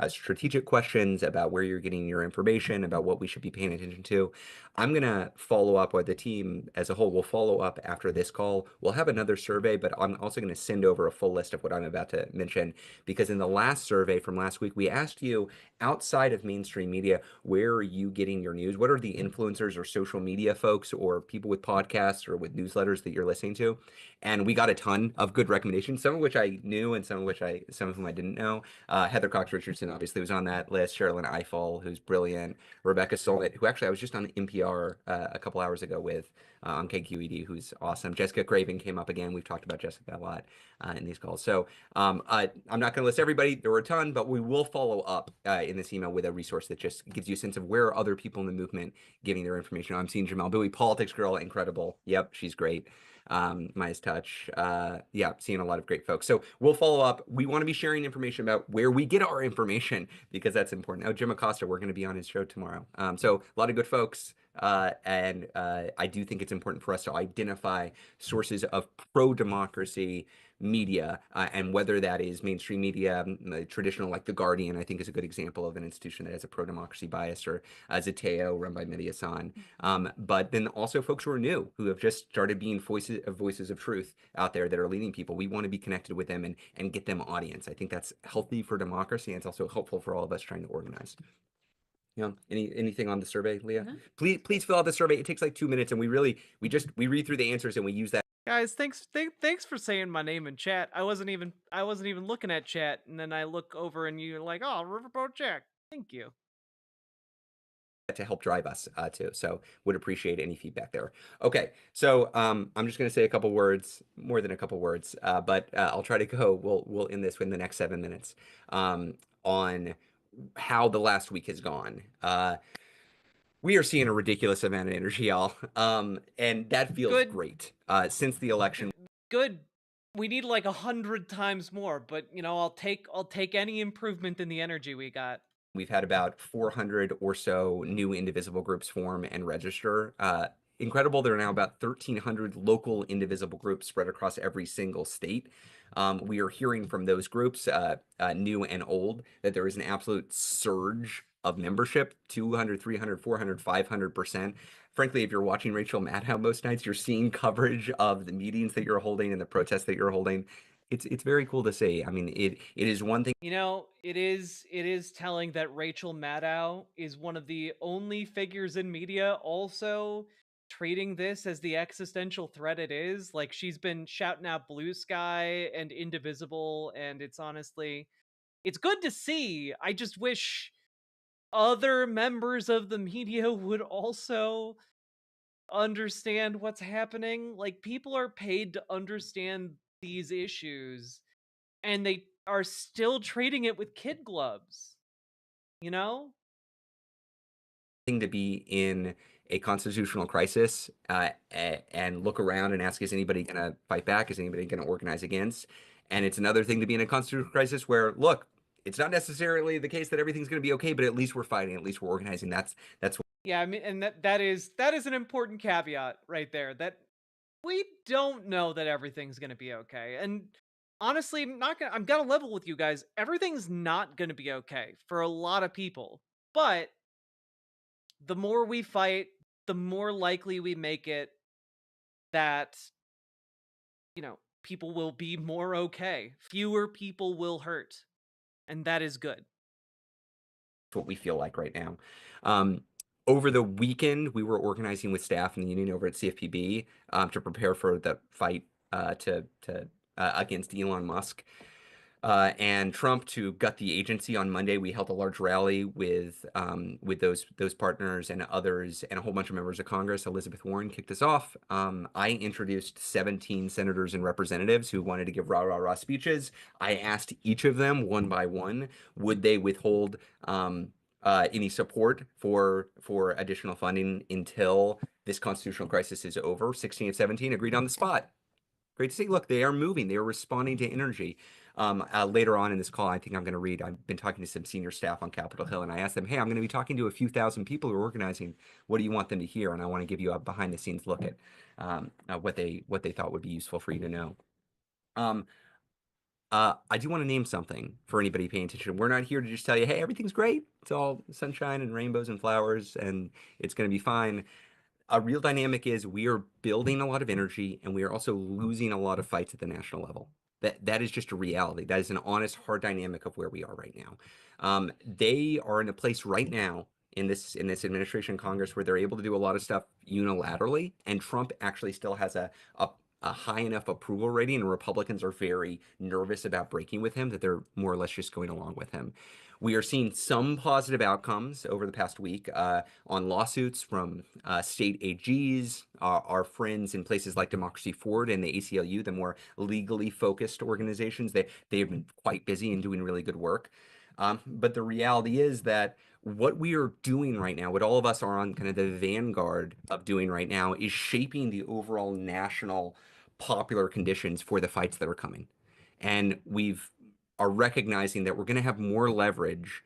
strategic questions, about where you're getting your information, about what we should be paying attention to. I'm going to follow up, or the team as a whole will follow up after this call. We'll have another survey, but I'm also going to send over a full list of what I'm about to mention, because in the last survey from last week, we asked you, outside of mainstream media, where are you getting your news? What are the influencers or social media folks or people with podcasts or with newsletters that you're listening to? And we got a ton of good recommendations, some of which I knew and some of whom I didn't know. Heather Cox Richardson obviously was on that list. Sherilyn Ifill, who's brilliant. Rebecca Solnit, who actually I was just on NPR a couple hours ago with on KQED, who's awesome. Jessica Craven came up again. We've talked about Jessica a lot in these calls. So I'm not going to list everybody. There were a ton, but we will follow up in this email with a resource that just gives you a sense of where are other people in the movement giving their information. I'm seeing Jamel Bowie, Politics Girl, incredible. Yep, she's great. Maya's Touch. Yeah, seeing a lot of great folks. So we'll follow up. We want to be sharing information about where we get our information because that's important. Oh, Jim Acosta, we're going to be on his show tomorrow. So a lot of good folks. And I do think it's important for us to identify sources of pro-democracy media, and whether that is mainstream media, traditional like The Guardian, I think is a good example of an institution that has a pro-democracy bias, or Zateo, run by Mehdi Hassan. But then also folks who are new, who have just started being voices of truth out there that are leading people. We want to be connected with them and get them audience. I think that's healthy for democracy, and it's also helpful for all of us trying to organize. Anything on the survey, Leah? Mm-hmm. Please fill out the survey. It takes like 2 minutes, and we read through the answers and we use that. Guys, thanks for saying my name in chat. I wasn't even looking at chat, and then I look over and you're like, oh, Riverboat Jack. Thank you. to help drive us too. So would appreciate any feedback there. Okay, so I'm just going to say a couple words, more than a couple words, but I'll try to go. We'll end this within the next 7 minutes on how the last week has gone. We are seeing a ridiculous amount of energy, y'all, and that feels great. Since the election, Good. We need like 100 times more, but you know, I'll take any improvement in the energy we got. we've had about 400 or so new Indivisible groups form and register. Incredible, there are now about 1,300 local Indivisible groups spread across every single state. We are hearing from those groups, new and old, that there is an absolute surge of membership, 200, 300, 400, 500%. Frankly, if you're watching Rachel Maddow most nights, you're seeing coverage of the meetings that you're holding and the protests that you're holding. It's very cool to see. I mean, it is one thing. You know, it is telling that Rachel Maddow is one of the only figures in media also treating this as the existential threat it is. Like, she's been shouting out Blue Sky and Indivisible, and it's good to see. I just wish other members of the media would also understand what's happening. Like, people are paid to understand these issues, and they are still treating it with kid gloves, you know? Thing to be in a constitutional crisis and look around and ask, is anybody going to fight back? Is anybody going to organize against? And it's another thing to be in a constitutional crisis where, look, it's not necessarily the case that everything's going to be okay, but at least we're fighting, at least we're organizing. That's Yeah, I mean, and that is an important caveat right there, that we don't know that everything's going to be okay. And honestly, I'm gonna level with you guys. Everything's not going to be okay for a lot of people. But the more we fight, the more likely we make it that, you know, people will be more okay. Fewer people will hurt. And that is good. what we feel like right now. Over the weekend, we were organizing with staff in the union over at CFPB to prepare for the fight against Elon Musk and Trump to gut the agency. On Monday, we held a large rally with those partners and others and a whole bunch of members of Congress. Elizabeth Warren kicked us off. I introduced 17 senators and representatives who wanted to give rah-rah-rah speeches. I asked each of them one by one, would they withhold any support for additional funding until this constitutional crisis is over. 16 of 17 agreed on the spot. Great to see. Look, they are moving. They are responding to energy. Later on in this call, I think I'm going to read. I've been talking to some senior staff on Capitol Hill, and I asked them, "Hey, I'm going to be talking to a few thousand people who are organizing. What do you want them to hear?" And I want to give you a behind-the-scenes look at what they thought would be useful for you to know. I do want to name something for anybody paying attention. We're not here to just tell you, "Hey, everything's great. It's all sunshine and rainbows and flowers, and it's going to be fine." A real dynamic is we are building a lot of energy, and we are also losing a lot of fights at the national level. That is just a reality. That is an honest, hard dynamic of where we are right now. They are in a place right now in this administration, Congress, where they're able to do a lot of stuff unilaterally, and Trump actually still has a high enough approval rating, and Republicans are very nervous about breaking with him, that they're more or less just going along with him. We are seeing some positive outcomes over the past week on lawsuits from state AGs, our friends in places like Democracy Forward and the ACLU, the more legally focused organizations. They have been quite busy and doing really good work. But the reality is that what we are doing right now, what all of us are on kind of the vanguard of doing right now, is shaping the overall national popular conditions for the fights that are coming. And are recognizing that we're going to have more leverage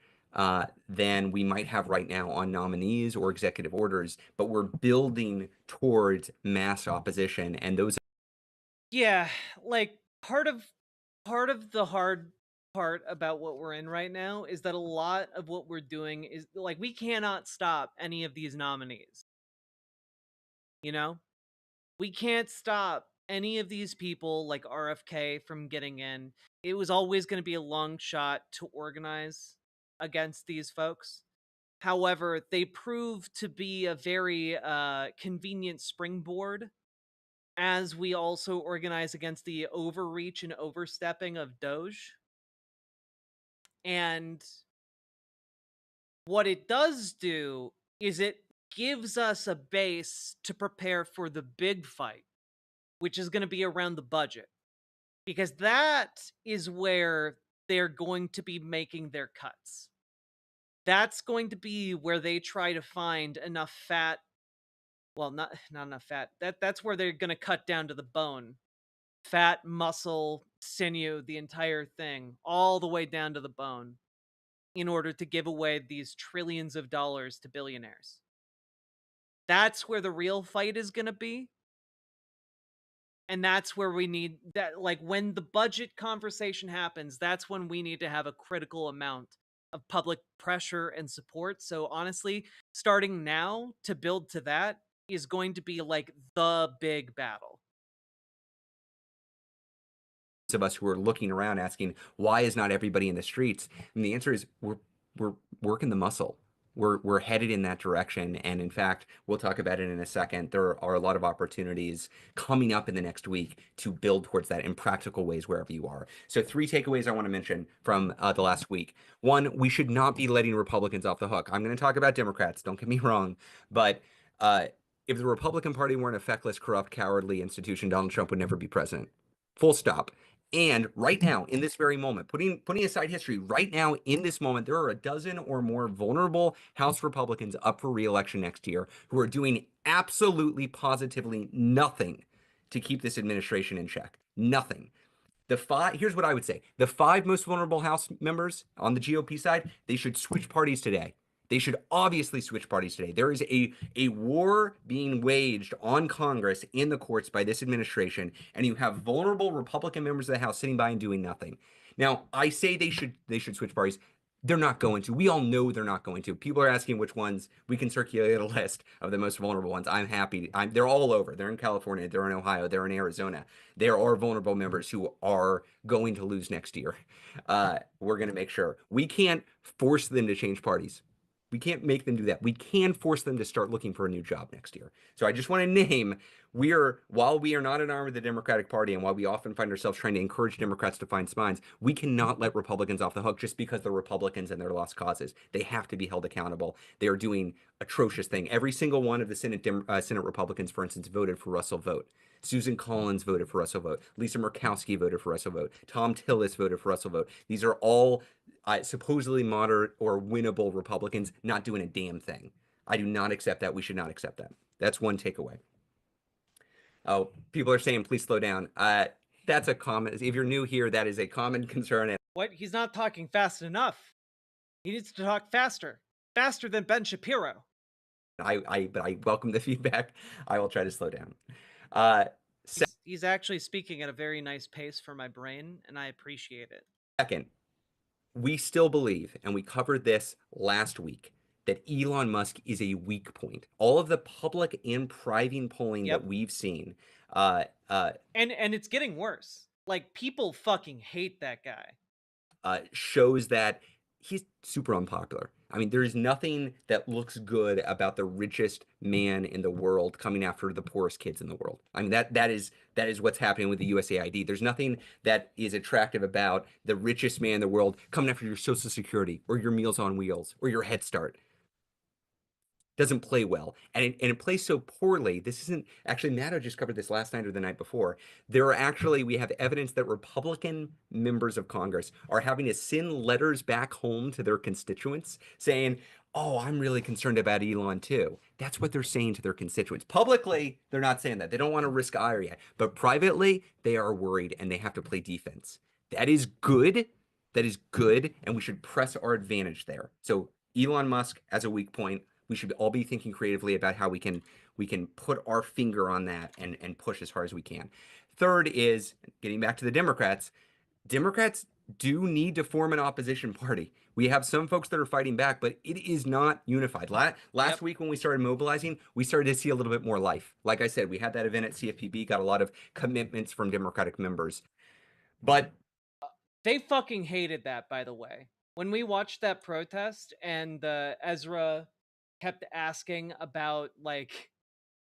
than we might have right now on nominees or executive orders, but we're building towards mass opposition, and those. Yeah, like part of the hard part about what we're in right now is that a lot of what we're doing is like, we cannot stop any of these nominees. You know? We can't stop any of these people like RFK from getting in. It was always going to be a long shot to organize against these folks. However, they proved to be a very convenient springboard as we also organize against the overreach and overstepping of Doge. And what it does do is it gives us a base to prepare for the big fight, which is going to be around the budget. Because that is where they're going to be making their cuts. That's going to be where they try to find enough fat. Well, not enough fat. That's where they're going to cut down to the bone. Fat, muscle, sinew, the entire thing, all the way down to the bone, in order to give away these trillions of dollars to billionaires. That's where the real fight is going to be. And that's where we need that, like, when the budget conversation happens, that's when we need to have a critical amount of public pressure and support. So honestly, starting now to build to that is going to be like the big battle. Of us who are looking around asking, why is not everybody in the streets? And the answer is we're working the muscle. We're headed in that direction. And in fact, we'll talk about it in a second. There are a lot of opportunities coming up in the next week to build towards that in practical ways wherever you are. So 3 takeaways I want to mention from the last week. 1, we should not be letting Republicans off the hook. I'm going to talk about Democrats, don't get me wrong, but if the Republican Party were an effectless, corrupt, cowardly institution, Donald Trump would never be president. Full stop. And right now, in this very moment, putting aside history, right now, in this moment, there are a dozen or more vulnerable House Republicans up for re-election next year who are doing absolutely, positively nothing to keep this administration in check. Nothing. Here's what I would say. The 5 most vulnerable House members on the GOP side, they should switch parties today. They should obviously switch parties today. There is a war being waged on Congress in the courts by this administration, and you have vulnerable Republican members of the House sitting by and doing nothing. Now, I say they should switch parties. They're not going to. We all know they're not going to. People are asking which ones. We can circulate a list of the most vulnerable ones. I'm happy. They're all over. They're in California. They're in Ohio. They're in Arizona. There are vulnerable members who are going to lose next year. We're going to make sure. We can't force them to change parties. We can't make them do that. We can force them to start looking for a new job next year. So I just want to name, while we are not an arm of the Democratic Party, and while we often find ourselves trying to encourage Democrats to find spines, we cannot let Republicans off the hook just because they're Republicans and they're lost causes. They have to be held accountable. They are doing atrocious thing. Every single one of the Senate Republicans, for instance, voted for Russell Vogt. Susan Collins voted for Russell Vogt. Lisa Murkowski voted for Russell Vogt. Tom Tillis voted for Russell Vogt. These are all supposedly moderate or winnable Republicans not doing a damn thing. I do not accept that. We should not accept that. That's one takeaway. Oh, people are saying, please slow down. That's a common, if you're new here, that is a common concern. What? He's not talking fast enough. He needs to talk faster. Faster than Ben Shapiro. But I welcome the feedback. I will try to slow down. He's actually speaking at a very nice pace for my brain, and I appreciate it. Second, we still believe, and we covered this last week, that Elon Musk is a weak point. All of the public and private polling that we've seen, and it's getting worse. Like, people fucking hate that guy. Shows that he's super unpopular. I mean, there is nothing that looks good about the richest man in the world coming after the poorest kids in the world. I mean, that is what's happening with the USAID. There's nothing that is attractive about the richest man in the world coming after your Social Security or your Meals on Wheels or your Head Start. Doesn't play well, and it plays so poorly. This isn't actually, NATO just covered this last night or the night before. We have evidence that Republican members of Congress are having to send letters back home to their constituents saying, oh, I'm really concerned about Elon too. That's what they're saying to their constituents. Publicly, they're not saying that. They don't want to risk ire yet, but privately, they are worried and they have to play defense. That is good. That is good, and we should press our advantage there. So Elon Musk as a weak point. We should all be thinking creatively about how we can put our finger on that and push as hard as we can. Third is, getting back to the Democrats, Democrats do need to form an opposition party. We have some folks that are fighting back, but it is not unified. Last week when we started mobilizing, we started to see a little bit more life. Like I said, we had that event at CFPB, got a lot of commitments from Democratic members. But they fucking hated that, by the way. When we watched that protest and Ezra kept asking about, like,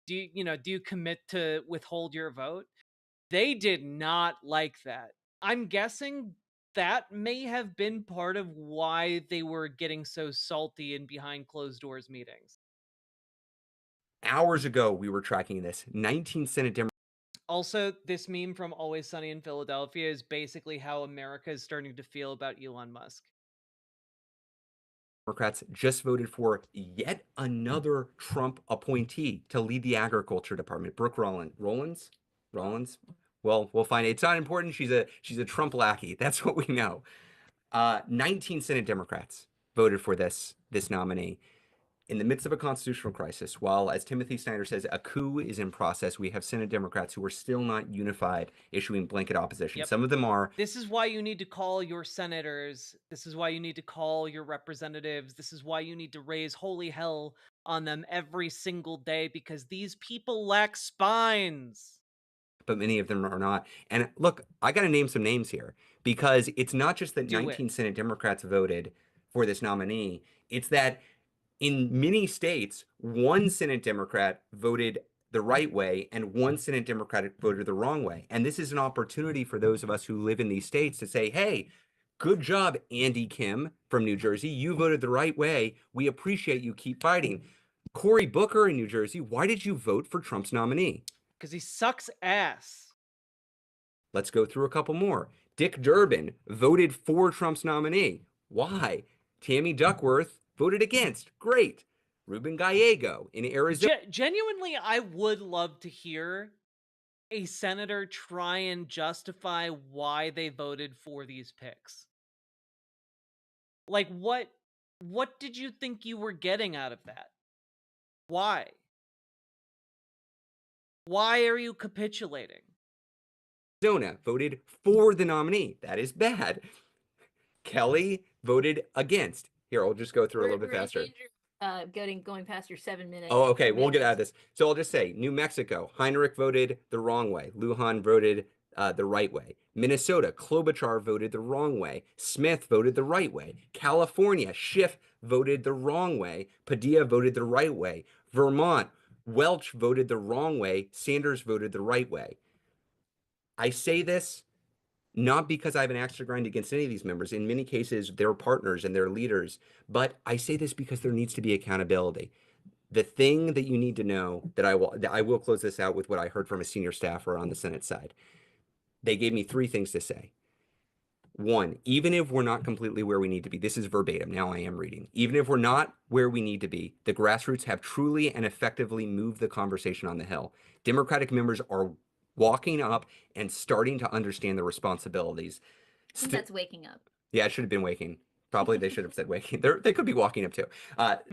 do you commit to withhold your vote? They did not like that. I'm guessing that may have been part of why they were getting so salty in behind closed doors meetings. Hours ago, we were tracking this. 19 Senate Democrats. Also, this meme from Always Sunny in Philadelphia is basically how America is starting to feel about Elon Musk. Democrats just voted for yet another Trump appointee to lead the agriculture department. Brooke Rollins. Well, we'll find it. It's not important. She's a Trump lackey. That's what we know. 19 Senate Democrats voted for this nominee. In the midst of a constitutional crisis, while, as Timothy Snyder says, a coup is in process, we have Senate Democrats who are still not unified, issuing blanket opposition. Yep. Some of them are. This is why you need to call your senators. This is why you need to call your representatives. This is why you need to raise holy hell on them every single day, because these people lack spines. But many of them are not. And look, I got to name some names here, because it's not just that 19 Senate Democrats voted for this nominee. It's that in many states, one Senate Democrat voted the right way and one Senate Democrat voted the wrong way. And this is an opportunity for those of us who live in these states to say, hey, good job, Andy Kim from New Jersey. You voted the right way. We appreciate you. Keep fighting. Cory Booker in New Jersey, why did you vote for Trump's nominee? Because he sucks ass. Let's go through a couple more. Dick Durbin voted for Trump's nominee. Why? Tammy Duckworth voted against. Great. Ruben Gallego in Arizona. Genuinely, I would love to hear a senator try and justify why they voted for these picks. Like, what did you think you were getting out of that? Why? Why are you capitulating? Arizona voted for the nominee. That is bad. Kelly voted against. Here, I'll just go through a little bit faster. Going past your 7 minutes. Oh, okay. We'll get out of this. So I'll just say New Mexico, Heinrich voted the wrong way. Lujan voted the right way. Minnesota, Klobuchar voted the wrong way. Smith voted the right way. California, Schiff voted the wrong way. Padilla voted the right way. Vermont, Welch voted the wrong way. Sanders voted the right way. I say this not because I have an axe to grind against any of these members. In many cases, they're partners and they're leaders. But I say this because there needs to be accountability. The thing that you need to know that I will close this out with what I heard from a senior staffer on the Senate side. They gave me 3 things to say. 1, even if we're not completely where we need to be, this is verbatim, now I am reading. Even if we're not where we need to be, the grassroots have truly and effectively moved the conversation on the Hill. Democratic members are walking up and starting to understand the responsibilities. I think that's waking up. Yeah, it should have been waking. Probably they should have said waking. They could be walking up too.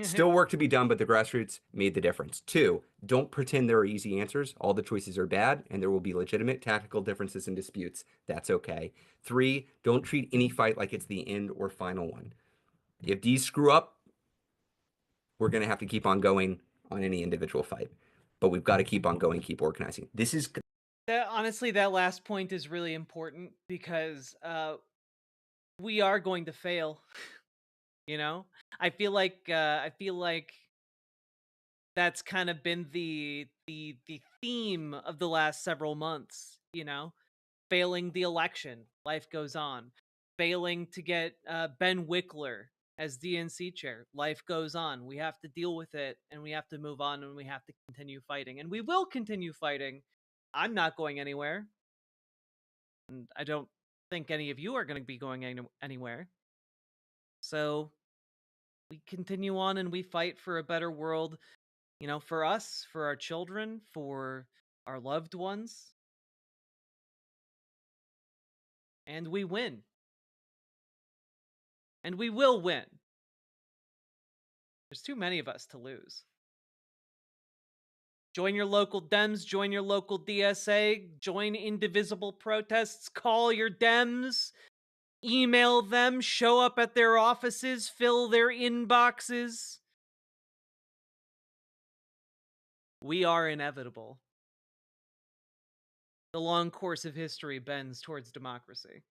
Still work to be done, but the grassroots made the difference. 2, don't pretend there are easy answers. All the choices are bad, and there will be legitimate tactical differences and disputes. That's okay. 3, don't treat any fight like it's the end or final one. If these screw up, we're going to have to keep on going on any individual fight. But we've got to keep on going, keep organizing. This is... Honestly, that last point is really important because we are going to fail. You know, I feel like that's kind of been the theme of the last several months. You know, failing the election, life goes on. Failing to get Ben Wickler as DNC chair, life goes on. We have to deal with it, and we have to move on, and we have to continue fighting, and we will continue fighting. I'm not going anywhere, and I don't think any of you are going to be going anywhere. So we continue on and we fight for a better world, you know, for us, for our children, for our loved ones. And we win. And we will win. There's too many of us to lose. Join your local Dems, join your local DSA, join Indivisible protests, call your Dems, email them, show up at their offices, fill their inboxes. We are inevitable. The long course of history bends towards democracy.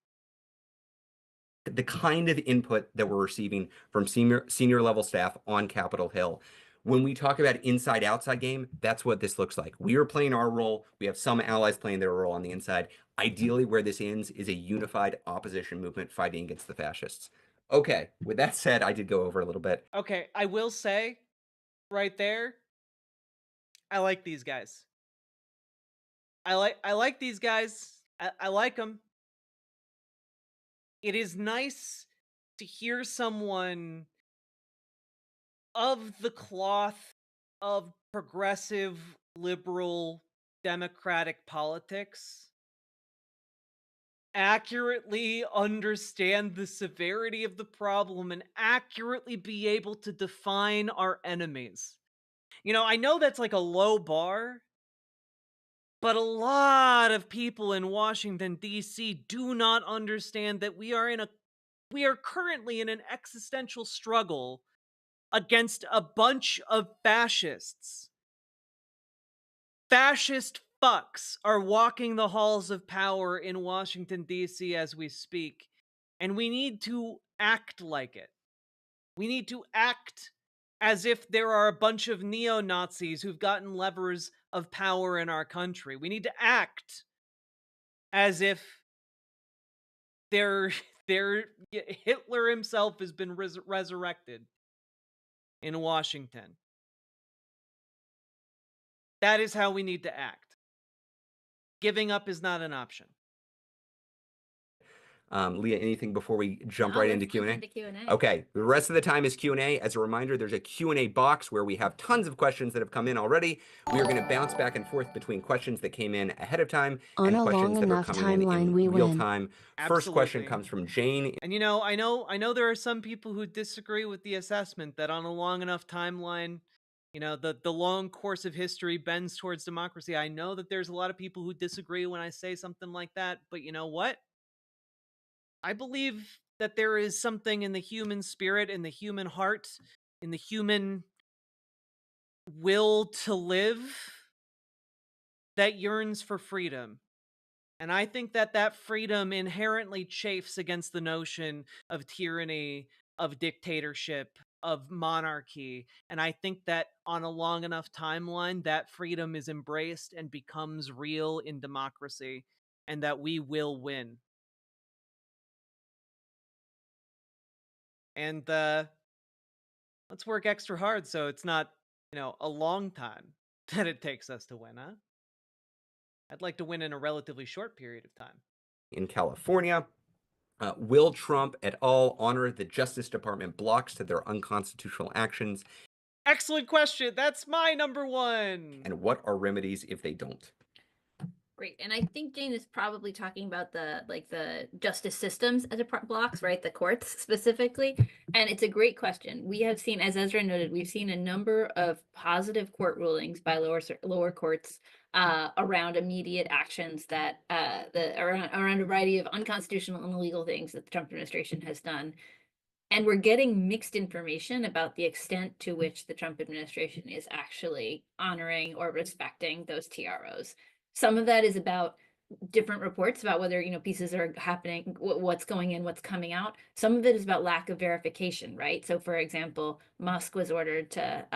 The kind of input that we're receiving from senior level staff on Capitol Hill. When we talk about inside-outside game, that's what this looks like. We are playing our role. We have some allies playing their role on the inside. Ideally, where this ends is a unified opposition movement fighting against the fascists. Okay, with that said, I did go over a little bit. Okay, I will say right there, I like these guys. I like these guys. I like them. It is nice to hear someone of the cloth of progressive, liberal, democratic politics accurately understand the severity of the problem and accurately be able to define our enemies. You know, I know that's like a low bar, but a lot of people in Washington, D.C. do not understand that we are currently in an existential struggle against a bunch of fascists. Fascist fucks are walking the halls of power in Washington, D.C. as we speak, and we need to act like it. We need to act as if there are a bunch of neo-Nazis who've gotten levers of power in our country. We need to act as if Hitler himself has been resurrected in Washington. That is how we need to act. Giving up is not an option. Leah, anything before we jump No, right let's into jump Q&A? into Q&A. Okay, the rest of the time is Q&A. As a reminder, there's a Q&A box where we have tons of questions that have come in already. We are going to bounce back and forth between questions that came in ahead of time On and a questions long that are enough coming in timeline, we real win. time. First question Absolutely. comes from Jane. And I know there are some people who disagree with the assessment that on a long enough timeline, the long course of history bends towards democracy. I know that there's a lot of people who disagree when I say something like that, but you know what? I believe that there is something in the human spirit, in the human heart, in the human will to live that yearns for freedom. And I think that freedom inherently chafes against the notion of tyranny, of dictatorship, of monarchy. And I think that on a long enough timeline, that freedom is embraced and becomes real in democracy, and that we will win. And let's work extra hard so it's not, a long time that it takes us to win, huh? I'd like to win in a relatively short period of time. In California, will Trump et al. Honor the Justice Department blocks to their unconstitutional actions? Excellent question. That's my number one. And what are remedies if they don't? Great. And I think Jane is probably talking about the justice systems as blocks, right? The courts specifically. And it's a great question. We have seen, as Ezra noted, we've seen a number of positive court rulings by lower courts around immediate actions that around a variety of unconstitutional and illegal things that the Trump administration has done. And we're getting mixed information about the extent to which the Trump administration is actually honoring or respecting those TROs. Some of that is about different reports about whether, pieces are happening, what's going in, what's coming out. Some of it is about lack of verification, right? So for example, Musk was ordered to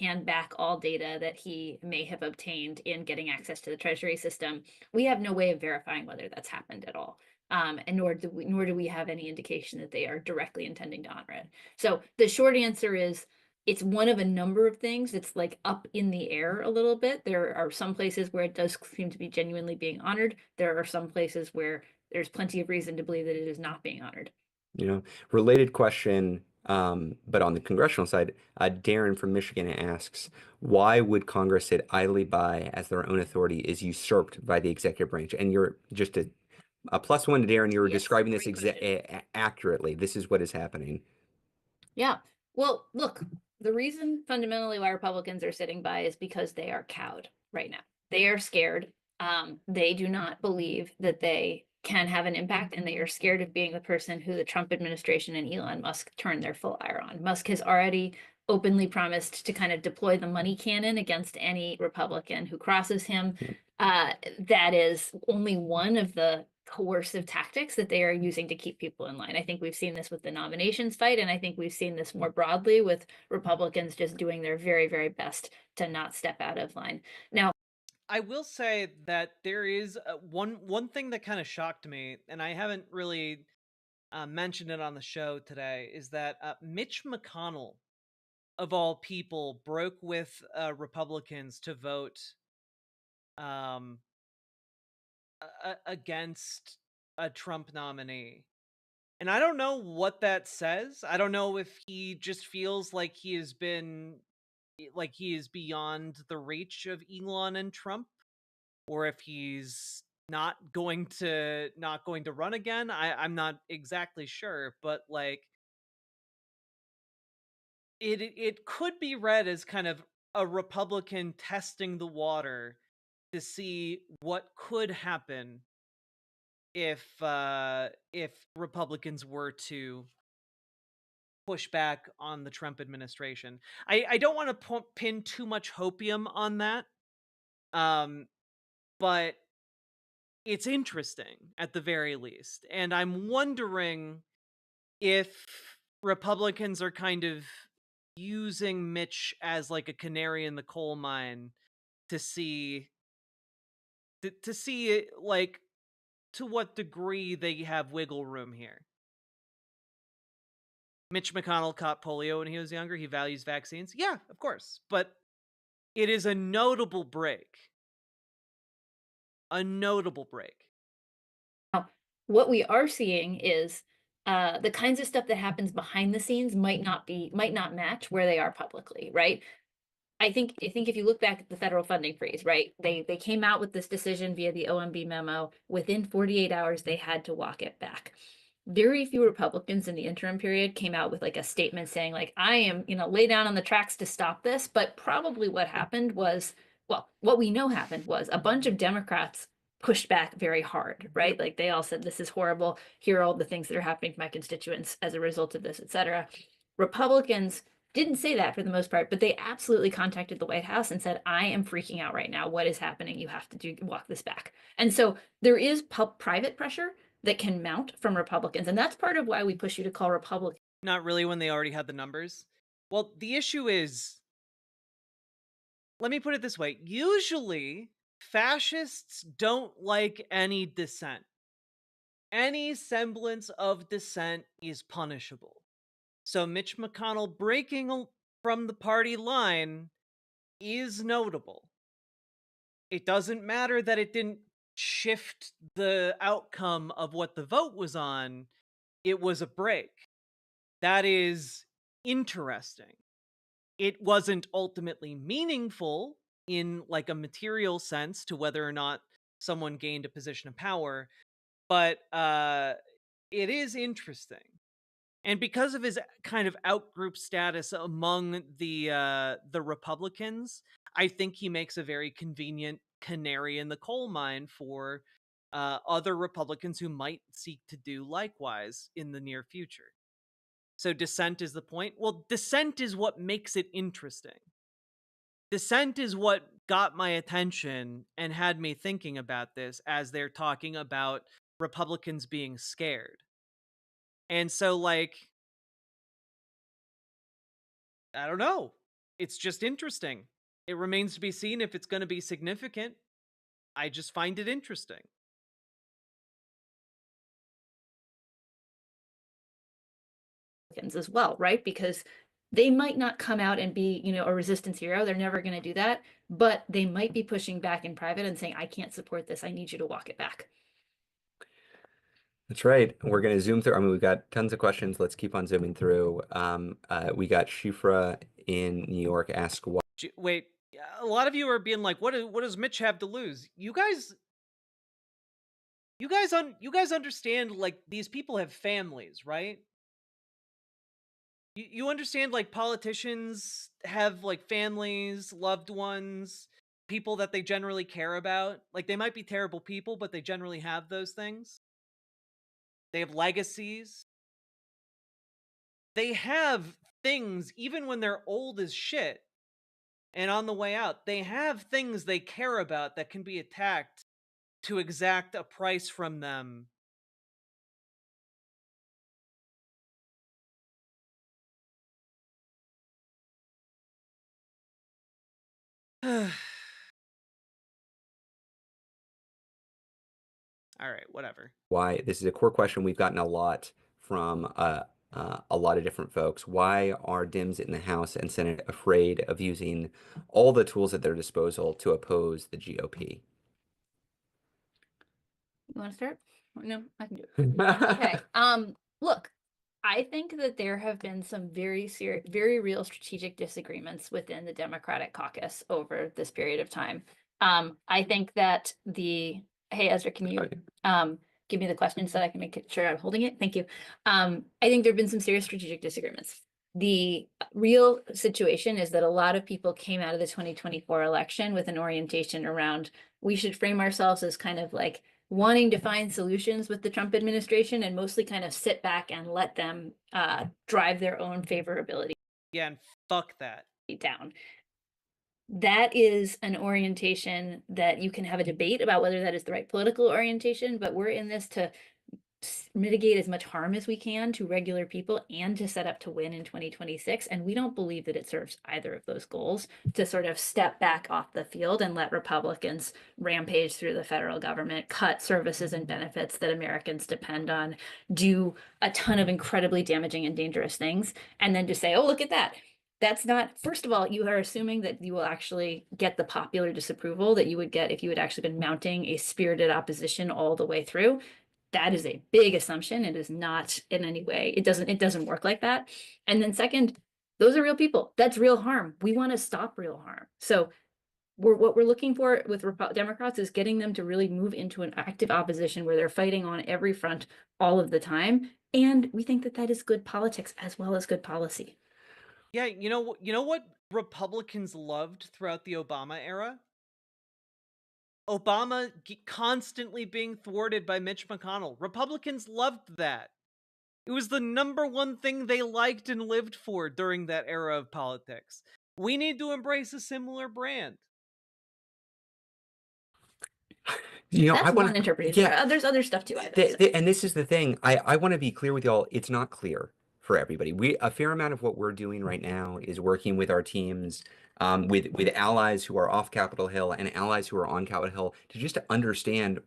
hand back all data that he may have obtained in getting access to the Treasury system. We have no way of verifying whether that's happened at all. And nor do we have any indication that they are directly intending to honor it. So the short answer is, it's one of a number of things. It's like up in the air a little bit. There are some places where it does seem to be genuinely being honored. There are some places where there's plenty of reason to believe that it is not being honored. Related question, but on the congressional side, Darren from Michigan asks, why would Congress sit idly by as their own authority is usurped by the executive branch? And you're just a +1 to Darren, you were describing this accurately. This is what is happening. Yeah. Well, look, the reason fundamentally why Republicans are sitting by is because they are cowed right now. They are scared. They do not believe that they can have an impact, and they are scared of being the person who the Trump administration and Elon Musk turn their full ire on. Musk has already openly promised to kind of deploy the money cannon against any Republican who crosses him. That is only one of the coercive tactics that they are using to keep people in line. I think we've seen this with the nominations fight, and I think we've seen this more broadly with Republicans just doing their very, very best to not step out of line. Now, I will say that there is one thing that kind of shocked me, and I haven't really mentioned it on the show today, is that Mitch McConnell of all people, broke with Republicans to vote against a Trump nominee. And I don't know what that says. I don't know if he just feels like he is beyond the reach of Elon and Trump, or if he's not going to run again. I'm not exactly sure, but like it could be read as kind of a Republican testing the water to see what could happen if Republicans were to push back on the Trump administration. I don't want to pin too much hopium on that, but it's interesting at the very least, and I'm wondering if Republicans are kind of using Mitch as like a canary in the coal mine to see like to what degree they have wiggle room here. Mitch McConnell caught polio when he was younger. He values vaccines. Yeah, of course. But it is a notable break. A notable break. Now, what we are seeing is the kinds of stuff that happens behind the scenes might not match where they are publicly, right? I think if you look back at the federal funding freeze, right? They came out with this decision via the OMB memo. Within 48 hours, they had to walk it back. Very few Republicans in the interim period came out with like a statement saying like, I am, lay down on the tracks to stop this. But probably what happened was, well, what we know happened was a bunch of Democrats pushed back very hard, right? Like they all said, this is horrible. Here are all the things that are happening to my constituents as a result of this, et cetera. Republicans didn't say that for the most part, but they absolutely contacted the White House and said, I am freaking out right now. What is happening? You have to walk this back. And so there is private pressure that can mount from Republicans. And that's part of why we push you to call Republicans. Not really when they already had the numbers. Well, the issue is, let me put it this way. Usually, fascists don't like any dissent. Any semblance of dissent is punishable. So Mitch McConnell breaking from the party line is notable. It doesn't matter that it didn't shift the outcome of what the vote was on. It was a break. That is interesting. It wasn't ultimately meaningful in like a material sense to whether or not someone gained a position of power, but it is interesting. And because of his kind of outgroup status among the Republicans, I think he makes a very convenient canary in the coal mine for other Republicans who might seek to do likewise in the near future. So dissent is the point. Well, dissent is what makes it interesting. Dissent is what got my attention and had me thinking about this as they're talking about Republicans being scared. And so, like, I don't know. It's just interesting. It remains to be seen if it's going to be significant. I just find it interesting. As well, right? Because they might not come out and be, a resistance hero. They're never going to do that. But they might be pushing back in private and saying, I can't support this. I need you to walk it back. That's right. We're going to zoom through. I mean, we've got tons of questions. Let's keep on zooming through. We got Shifra in New York ask why. Wait, a lot of you are being like, what does Mitch have to lose? You guys understand, like, these people have families, right? You understand, like, politicians have, like, families, loved ones, people that they generally care about. Like, they might be terrible people, but they generally have those things. They have legacies. They have things, even when they're old as shit and on the way out. They have things they care about that can be attacked to exact a price from them. All right, whatever. Why? This is a core question we've gotten a lot from a lot of different folks. Why are Dems in the House and Senate afraid of using all the tools at their disposal to oppose the GOP? You want to start? No, I can do it. Okay. Look, I think that there have been some very real strategic disagreements within the Democratic caucus over this period of time. I think that hey, Ezra, can you give me the question so that I can make sure I'm holding it? Thank you. I think there have been some serious strategic disagreements. The real situation is that a lot of people came out of the 2024 election with an orientation around we should frame ourselves as kind of like wanting to find solutions with the Trump administration and mostly kind of sit back and let them drive their own favorability. Yeah, and fuck that. Down. That is an orientation that you can have a debate about whether that is the right political orientation, but we're in this to mitigate as much harm as we can to regular people and to set up to win in 2026. And we don't believe that it serves either of those goals to sort of step back off the field and let Republicans rampage through the federal government, cut services and benefits that Americans depend on, do a ton of incredibly damaging and dangerous things, and then just say, oh, look at that. That's not, first of all, you are assuming that you will actually get the popular disapproval that you would get if you had actually been mounting a spirited opposition all the way through. That is a big assumption. It is not in any way, it doesn't work like that. And then second, those are real people. That's real harm. We want to stop real harm. So what we're looking for with Democrats is getting them to really move into an active opposition where they're fighting on every front all of the time. And we think that that is good politics as well as good policy. Yeah, you know what Republicans loved throughout the Obama era? Obama constantly being thwarted by Mitch McConnell. Republicans loved that. It was the #1 thing they liked and lived for during that era of politics. We need to embrace a similar brand. That's one interpretation. Yeah. There's other stuff too. And this is the thing. I want to be clear with y'all. It's not clear for everybody. A fair amount of what we're doing right now is working with our teams, with allies who are off Capitol Hill and allies who are on Capitol Hill to just understand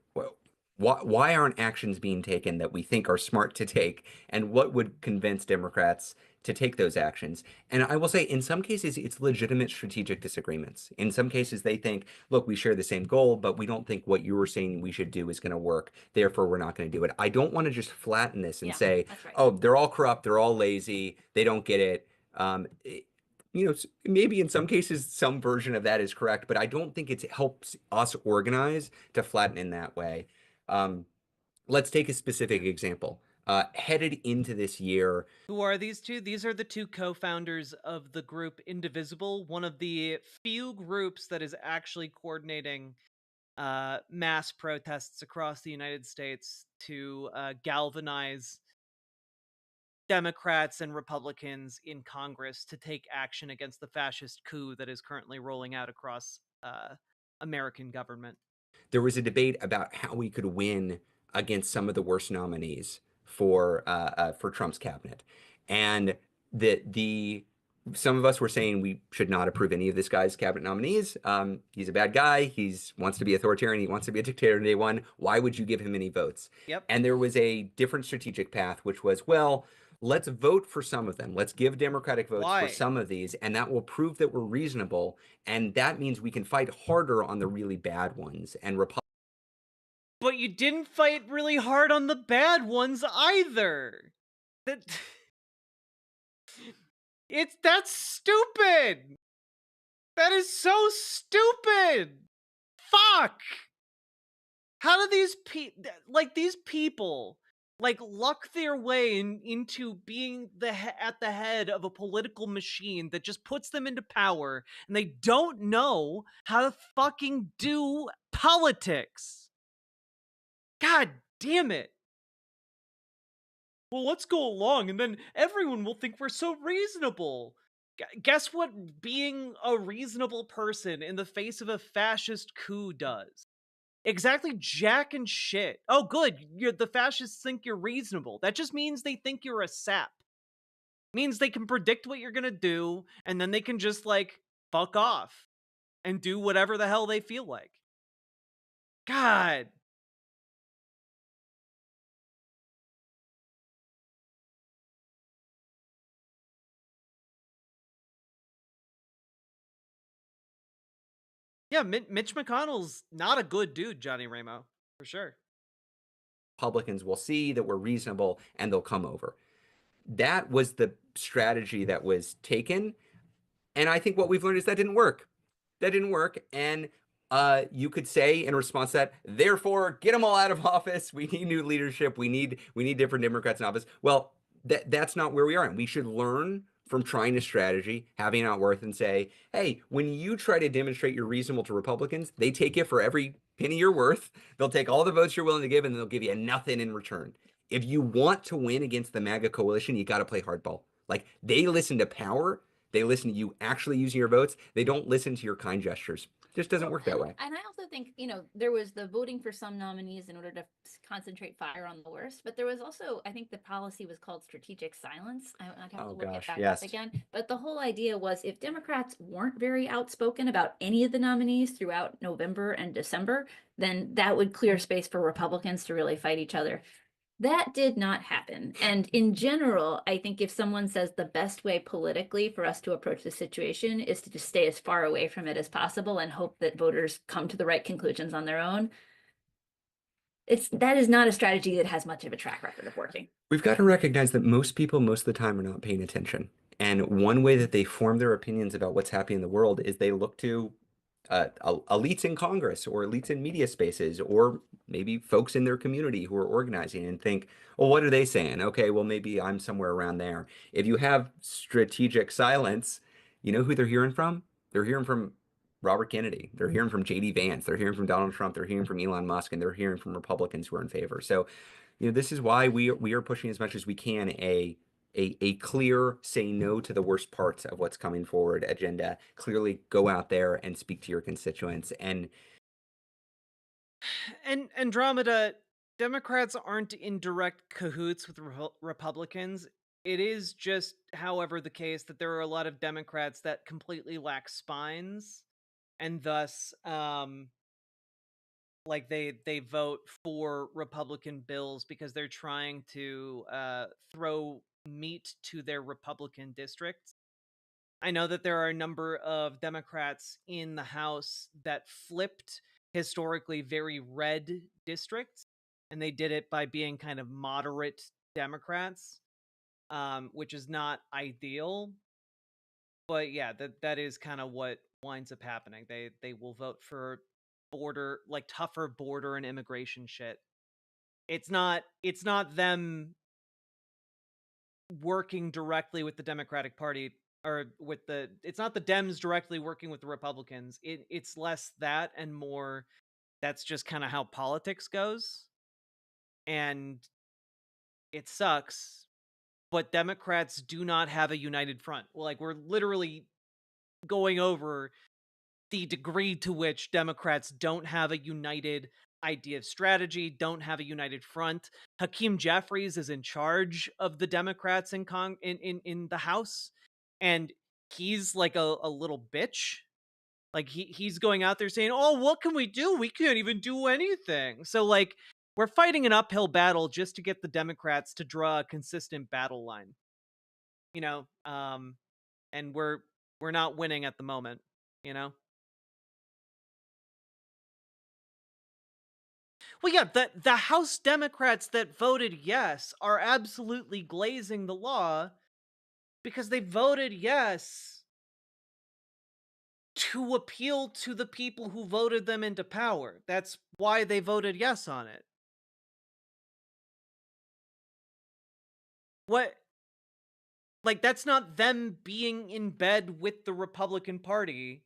why aren't actions being taken that we think are smart to take, and what would convince Democrats to take those actions. And I will say, in some cases, it's legitimate strategic disagreements. In some cases, they think, look, we share the same goal, but we don't think what you were saying we should do is going to work. Therefore, we're not going to do it. I don't want to just flatten this and say, right, oh, they're all corrupt, they're all lazy, they don't get it. Maybe in some cases, some version of that is correct, but I don't think it helps us organize to flatten in that way. Let's take a specific example. Headed into this year. Who are these two? These are the two co-founders of the group Indivisible, one of the few groups that is actually coordinating mass protests across the United States to galvanize Democrats and Republicans in Congress to take action against the fascist coup that is currently rolling out across American government. There was a debate about how we could win against some of the worst nominees for Trump's cabinet, and some of us were saying we should not approve any of this guy's cabinet nominees. He's a bad guy. He wants to be authoritarian. He wants to be a dictator on day one. Why would you give him any votes? Yep. And there was a different strategic path, which was, well, let's vote for some of them. Let's give Democratic votes for some of these, and that will prove that we're reasonable. And that means we can fight harder on the really bad ones. And But you didn't fight really hard on the bad ones either. That's stupid. That is so stupid. Fuck. How do these people luck their way into being at the head of a political machine that just puts them into power, and they don't know how to fucking do politics? God damn it. Well, let's go along, and then everyone will think we're so reasonable. Guess what being a reasonable person in the face of a fascist coup does? Exactly jack and shit. Oh, good. The fascists think you're reasonable. That just means they think you're a sap. It means they can predict what you're gonna do, and then they can just, fuck off and do whatever the hell they feel like. God. Yeah, Mitch McConnell's not a good dude, Johnny Ramo, for sure. Republicans will see that we're reasonable and they'll come over. That was the strategy that was taken. And I think what we've learned is that didn't work. That didn't work. And you could say in response to that, therefore, get them all out of office. We need new leadership. We need different Democrats in office. Well, that's not where we are. And we should learn from trying a strategy, having it not worth, and say, hey, when you try to demonstrate you're reasonable to Republicans, they take it for every penny you're worth. They'll take all the votes you're willing to give, and they'll give you nothing in return. If you want to win against the MAGA coalition, you got to play hardball. Like, they listen to power. They listen to you actually using your votes. They don't listen to your kind gestures. It just doesn't work that way. And I also think, there was the voting for some nominees in order to concentrate fire on the worst, but there was also, I think the policy was called strategic silence. I'd have to look it back up again. But the whole idea was if Democrats weren't very outspoken about any of the nominees throughout November and December, then that would clear space for Republicans to really fight each other. That did not happen. And in general, I think if someone says the best way politically for us to approach the situation is to just stay as far away from it as possible and hope that voters come to the right conclusions on their own, that is not a strategy that has much of a track record of working. We've got to recognize that most people most of the time are not paying attention. And one way that they form their opinions about what's happening in the world is they look to elites in Congress or elites in media spaces, or maybe folks in their community who are organizing, and think, well, what are they saying? Okay, well, maybe I'm somewhere around there. If you have strategic silence, you know who they're hearing from? They're hearing from Robert Kennedy. They're hearing from J.D. Vance. They're hearing from Donald Trump. They're hearing from Elon Musk, and they're hearing from Republicans who are in favor. So, this is why we are pushing as much as we can a clear say no to the worst parts of what's coming forward agenda. Clearly go out there and speak to your constituents. And Andromeda, Democrats aren't in direct cahoots with Republicans. It is just, however, the case that there are a lot of Democrats that completely lack spines, and thus they vote for Republican bills because they're trying to throw meat to their Republican districts. I know that there are a number of Democrats in the House that flipped historically very red districts, and they did it by being kind of moderate Democrats, which is not ideal. But yeah, that is kind of what winds up happening. They will vote for tougher border and immigration shit. It's not them working directly with the Democratic Party, or it's not the Dems directly working with the Republicans. It's less that and more that's just kind of how politics goes. And it sucks, but Democrats do not have a united front. We're literally going over the degree to which Democrats don't have a united idea of strategy, don't have a united front. Hakeem Jeffries is in charge of the Democrats in the House, and he's like a little bitch. He's going out there saying, "Oh, what can we do? We can't even do anything." So we're fighting an uphill battle just to get the Democrats to draw a consistent battle line. And we're not winning at the moment, Well, yeah, the House Democrats that voted yes are absolutely glazing the law because they voted yes to appeal to the people who voted them into power. That's why they voted yes on it. That's not them being in bed with the Republican Party.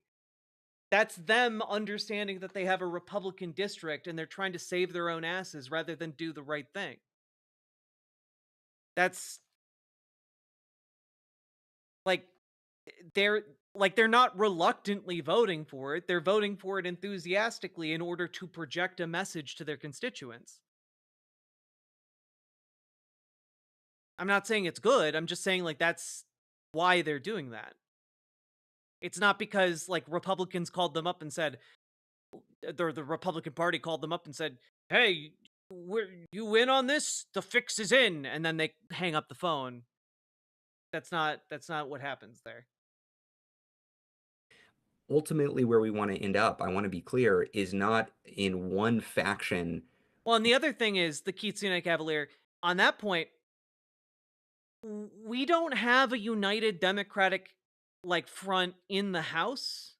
That's them understanding that they have a Republican district and they're trying to save their own asses rather than do the right thing. That's they're not reluctantly voting for it. They're voting for it enthusiastically in order to project a message to their constituents. I'm not saying it's good. I'm just saying that's why they're doing that. It's not because Republicans called them up and said, or the Republican Party called them up and said, "Hey, you in on this? The fix is in," and then they hang up the phone. That's not what happens there. ultimately where we want to end up, I want to be clear, is not in one faction. Well, and the other thing is the Kitsune Cavalier. On that point, we don't have a united Democratic front in the House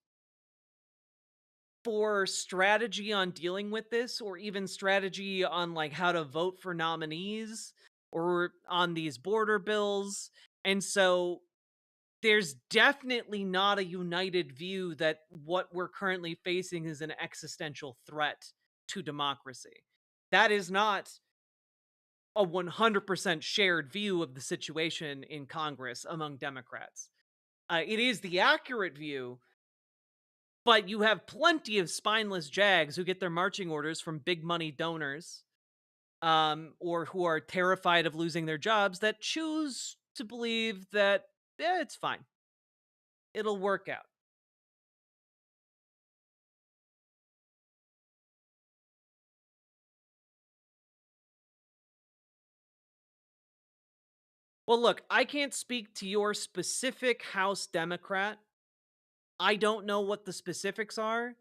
for strategy on dealing with this, or even strategy on how to vote for nominees or on these border bills. And so there's definitely not a united view that what we're currently facing is an existential threat to democracy. That is not a 100% shared view of the situation in Congress among Democrats. It is the accurate view, but you have plenty of spineless jags who get their marching orders from big money donors, or who are terrified of losing their jobs, that choose to believe that it's fine. It'll work out. Well, look, I can't speak to your specific House Democrat. I don't know what the specifics are,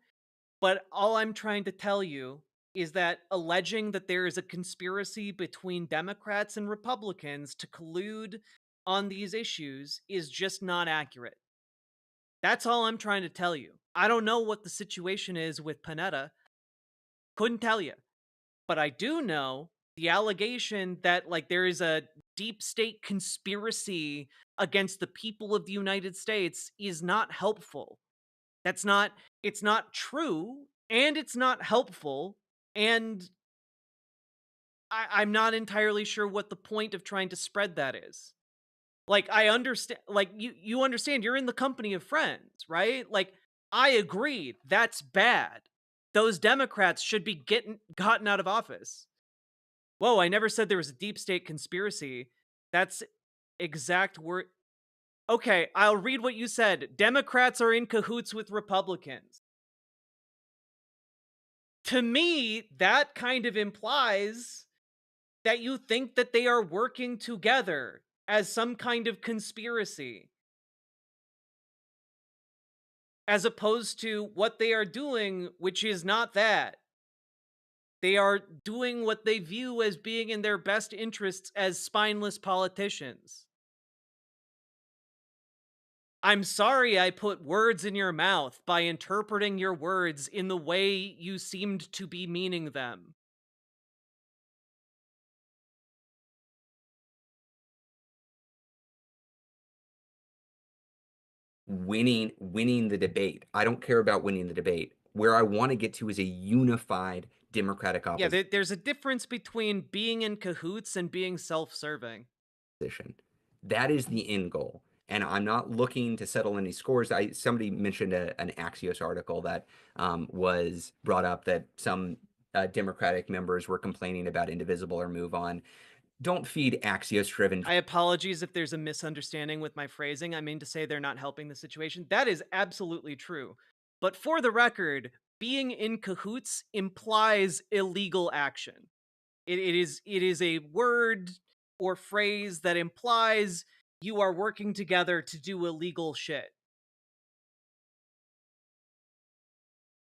but all I'm trying to tell you is that alleging that there is a conspiracy between Democrats and Republicans to collude on these issues is just not accurate. That's all I'm trying to tell you. I don't know what the situation is with Panetta. Couldn't tell you. But I do know the allegation that there is a deep state conspiracy against the people of the United States is not helpful. It's not true, and it's not helpful, and I'm not entirely sure what the point of trying to spread that is. I understand, you understand you're in the company of friends, right? I agree, that's bad. Those Democrats should be gotten out of office. Whoa, I never said there was a deep state conspiracy. That's exact word. Okay, I'll read what you said. Democrats are in cahoots with Republicans. To me, that kind of implies that you think that they are working together as some kind of conspiracy, as opposed to what they are doing, which is not that. They are doing what they view as being in their best interests as spineless politicians. I'm sorry I put words in your mouth by interpreting your words in the way you seemed to be meaning them. Winning the debate. I don't care about winning the debate. Where I want to get to is a unified Democratic opposition. Yeah, there's a difference between being in cahoots and being self-serving. That is the end goal. And I'm not looking to settle any scores. Somebody mentioned an Axios article that was brought up that some Democratic members were complaining about Indivisible or Move On. Don't feed Axios-driven. I apologize if there's a misunderstanding with my phrasing. I mean to say they're not helping the situation. That is absolutely true. But for the record, being in cahoots implies illegal action. It is a word or phrase that implies you are working together to do illegal shit.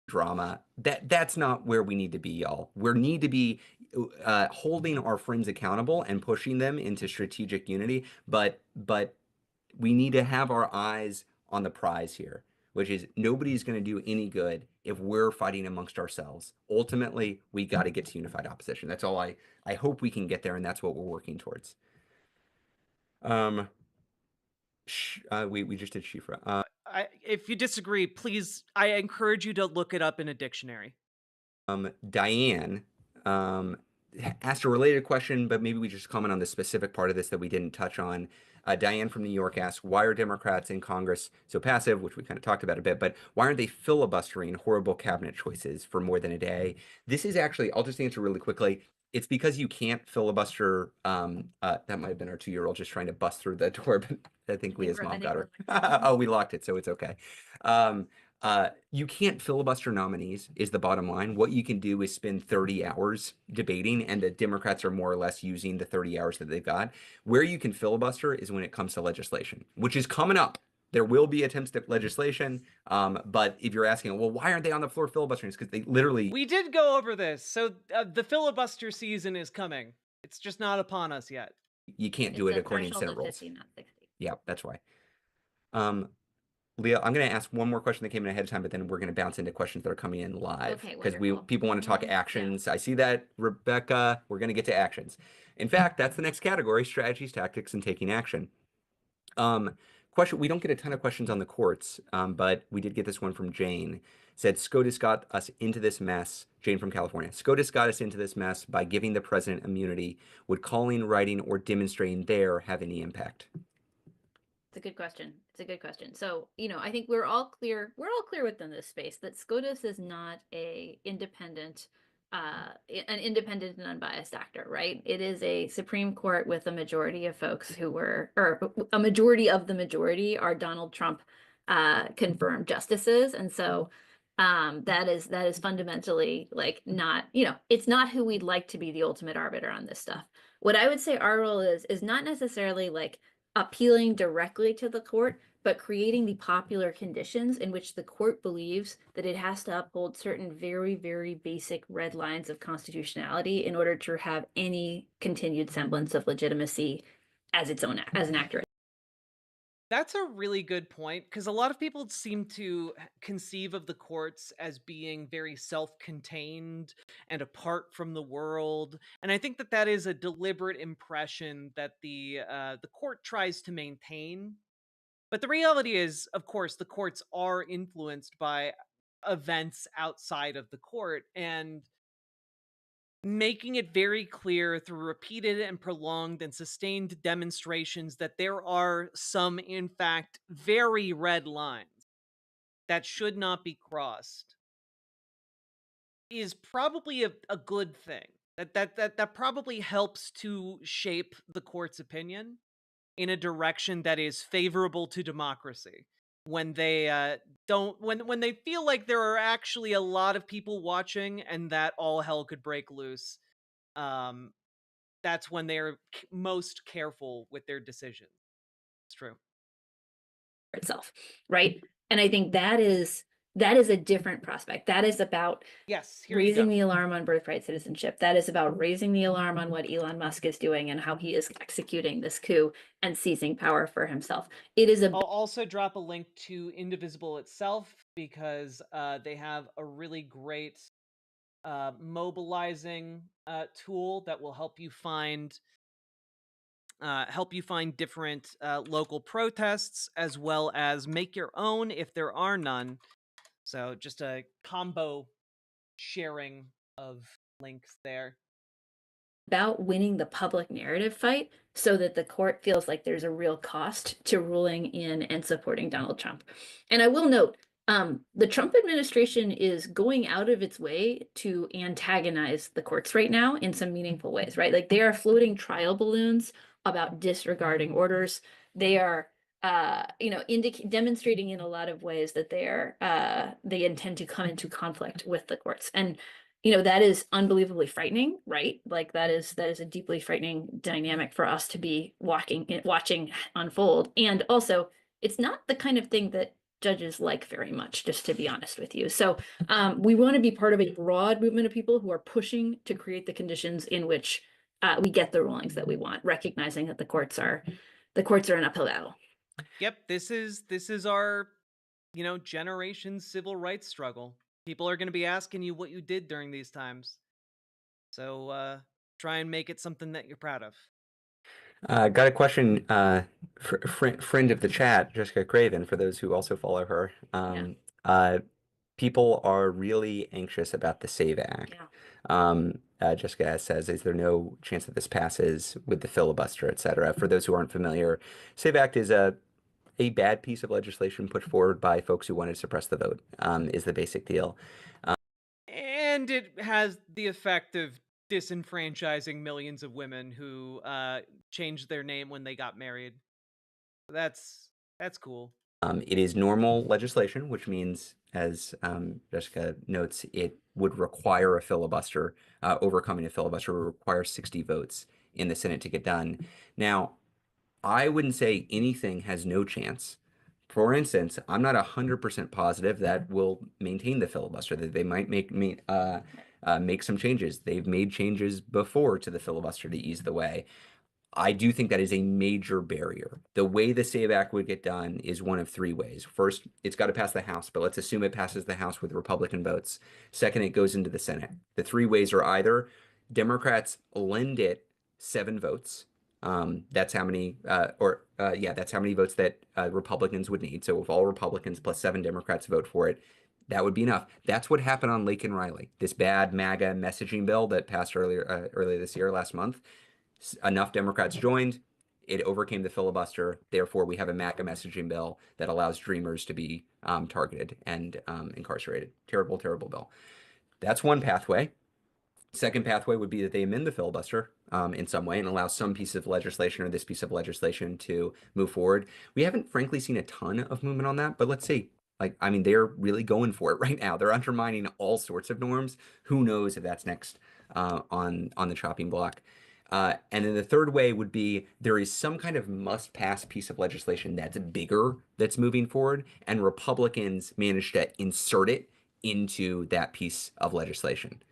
Drama. That's not where we need to be, y'all. We need to be holding our friends accountable and pushing them into strategic unity, but we need to have our eyes on the prize here, which is nobody's going to do any good if we're fighting amongst ourselves. Ultimately, we got to get to unified opposition. That's all I hope we can get there, and that's what we're working towards. We just did Shifra. If you disagree, please, I encourage you to look it up in a dictionary. Diane asked a related question, but maybe we just comment on the specific part of this that we didn't touch on. Diane from New York asked, why are Democrats in Congress so passive, which we kind of talked about a bit, but why aren't they filibustering horrible cabinet choices for more than a day? This is actually, I'll just answer really quickly. It's because you can't filibuster. That might have been our 2-year-old just trying to bust through the door, but I think Leah's mom got her. Oh, we locked it, so it's okay. You can't filibuster nominees is the bottom line. What you can do is spend 30 hours debating, and the Democrats are more or less using the 30 hours that they've got. Where you can filibuster is when it comes to legislation, which is coming up. There will be attempts at legislation, but if you're asking, well, why aren't they on the floor filibustering? It's because they literally... We did go over this. So the filibuster season is coming. It's just not upon us yet. You can't do it according to Senate rules. 50, not 60. Yeah, that's why. Leah, I'm going to ask one more question that came in ahead of time, but then we're going to bounce into questions that are coming in live because people want to talk actions. I see that, Rebecca. We're going to get to actions. In fact, that's the next category: strategies, tactics, and taking action. Question: we don't get a ton of questions on the courts, but we did get this one from Jane. Said SCOTUS got us into this mess. Jane from California. SCOTUS got us into this mess by giving the president immunity. Would calling, writing, or demonstrating there have any impact? It's a good question. It's a good question. So, I think we're all clear within this space that SCOTUS is not an independent and unbiased actor, right? It is a Supreme Court with a majority of folks or a majority of the majority are Donald Trump confirmed justices. And so that is fundamentally not, it's not who we'd like to be the ultimate arbiter on this stuff. What I would say our role is not necessarily appealing directly to the court, but creating the popular conditions in which the court believes that it has to uphold certain very, very basic red lines of constitutionality in order to have any continued semblance of legitimacy as an actor. That's a really good point, because a lot of people seem to conceive of the courts as being very self-contained and apart from the world, and I think that is a deliberate impression that the court tries to maintain. But the reality is, of course, the courts are influenced by events outside of the court, and making it very clear through repeated and prolonged and sustained demonstrations that there are some, in fact, very red lines that should not be crossed is probably a good thing. That probably helps to shape the court's opinion in a direction that is favorable to democracy. When they when they feel like there are actually a lot of people watching and that all hell could break loose, that's when they're most careful with their decisions. It's true. Itself, right? And I think that is a different prospect. That is about raising the alarm on birthright citizenship. That is about raising the alarm on what Elon Musk is doing and how he is executing this coup and seizing power for himself. I'll also drop a link to Indivisible itself, because they have a really great mobilizing tool that will help you find different local protests, as well as make your own if there are none. So just a combo sharing of links there. About winning the public narrative fight so that the court feels like there's a real cost to ruling in and supporting Donald Trump. And I will note, the Trump administration is going out of its way to antagonize the courts right now in some meaningful ways, right? They are floating trial balloons about disregarding orders. They are demonstrating in a lot of ways that they intend to come into conflict with the courts. And that is unbelievably frightening, right? That is a deeply frightening dynamic for us to be watching unfold. And also, it's not the kind of thing that judges like very much, just to be honest with you. So we want to be part of a broad movement of people who are pushing to create the conditions in which we get the rulings that we want, recognizing that the courts are an uphill battle. Yep, this is our generation's civil rights struggle. People are going to be asking you what you did during these times, so try and make it something that you're proud of. Got a question, friend of the chat, Jessica Craven, for those who also follow her. People are really anxious about the SAVE Act. Jessica says, is there no chance that this passes with the filibuster, et cetera? For those who aren't familiar, SAVE Act is a bad piece of legislation put forward by folks who wanted to suppress the vote, is the basic deal. And it has the effect of disenfranchising millions of women who changed their name when they got married. That's cool. It is normal legislation, which means, as Jessica notes, it would require a filibuster. Overcoming a filibuster would require 60 votes in the Senate to get done. Now, I wouldn't say anything has no chance For instance, I'm not 100% positive that will maintain the filibuster, that they might make some changes. They've made changes before to the filibuster to ease the way. I do think that is a major barrier. The way the SAVE Act would get done is one of three ways. First, it's got to pass the House, but let's assume it passes the House with Republican votes. Second, it goes into the Senate. The three ways are either Democrats lend it 7 votes. That's how many, that's how many votes that Republicans would need. So if all Republicans plus 7 Democrats vote for it, that would be enough. That's what happened on Lake and Riley, this bad MAGA messaging bill that passed earlier this year, last month. Enough Democrats joined, it overcame the filibuster. Therefore, we have a MAGA messaging bill that allows dreamers to be targeted and incarcerated. Terrible, terrible bill. That's one pathway. Second pathway would be that they amend the filibuster in some way and allow some piece of legislation or this piece of legislation to move forward. We haven't, frankly, seen a ton of movement on that, but let's see. They're really going for it right now. They're undermining all sorts of norms. Who knows if that's next on the chopping block. And then the third way would be there is some kind of must-pass piece of legislation that's bigger that's moving forward, and Republicans managed to insert it into that piece of legislation.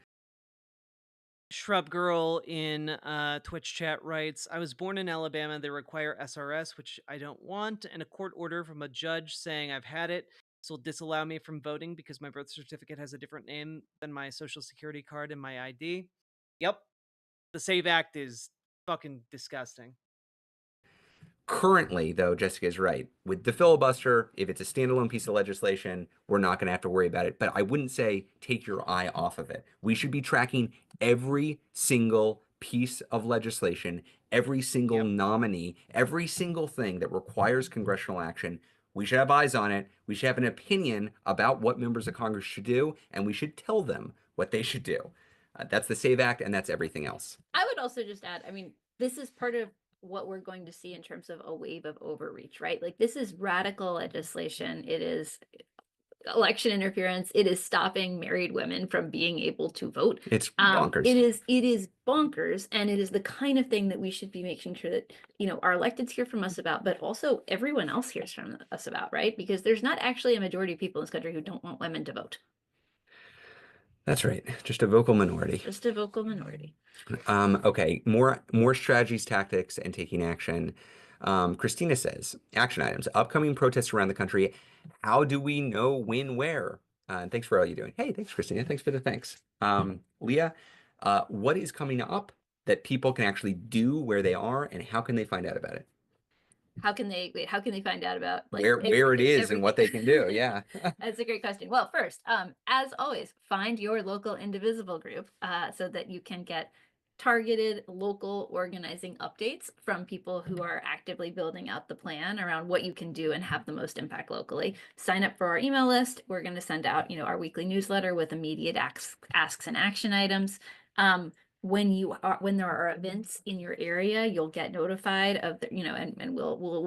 Shrub Girl in Twitch chat writes, I was born in Alabama. They require SRS, which I don't want, and a court order from a judge saying I've had it. This will disallow me from voting because my birth certificate has a different name than my social security card and my ID. Yep. The SAVE Act is fucking disgusting. Currently, though, Jessica is right. With the filibuster, if it's a standalone piece of legislation, we're not going to have to worry about it. But I wouldn't say take your eye off of it. We should be tracking every single piece of legislation, every single nominee, every single thing that requires congressional action. We should have eyes on it. We should have an opinion about what members of Congress should do, and we should tell them what they should do. That's the SAVE Act, and that's everything else. I would also just add, this is part of what we're going to see in terms of a wave of overreach, right? Like, this is radical legislation. It is election interference. It is stopping married women from being able to vote. It's bonkers. It is bonkers, and it is the kind of thing that we should be making sure that, our electeds hear from us about, but also everyone else hears from us about, right? Because there's not actually a majority of people in this country who don't want women to vote. That's right. Just a vocal minority. Just a vocal minority. Okay, more strategies, tactics, and taking action. Christina says, action items, upcoming protests around the country. How do we know when, where? And thanks for all you're doing. Hey, thanks, Christina. Thanks for the thanks. Leah, what is coming up that people can actually do where they are, and how can they find out about it? How can they find out about where it is and what they can do? Yeah. That's a great question. Well, first, as always, find your local Indivisible group so that you can get targeted local organizing updates from people who are actively building out the plan around what you can do and have the most impact locally. Sign up for our email list. We're going to send out, our weekly newsletter with immediate asks and action items. When there are events in your area, you'll get notified of the, and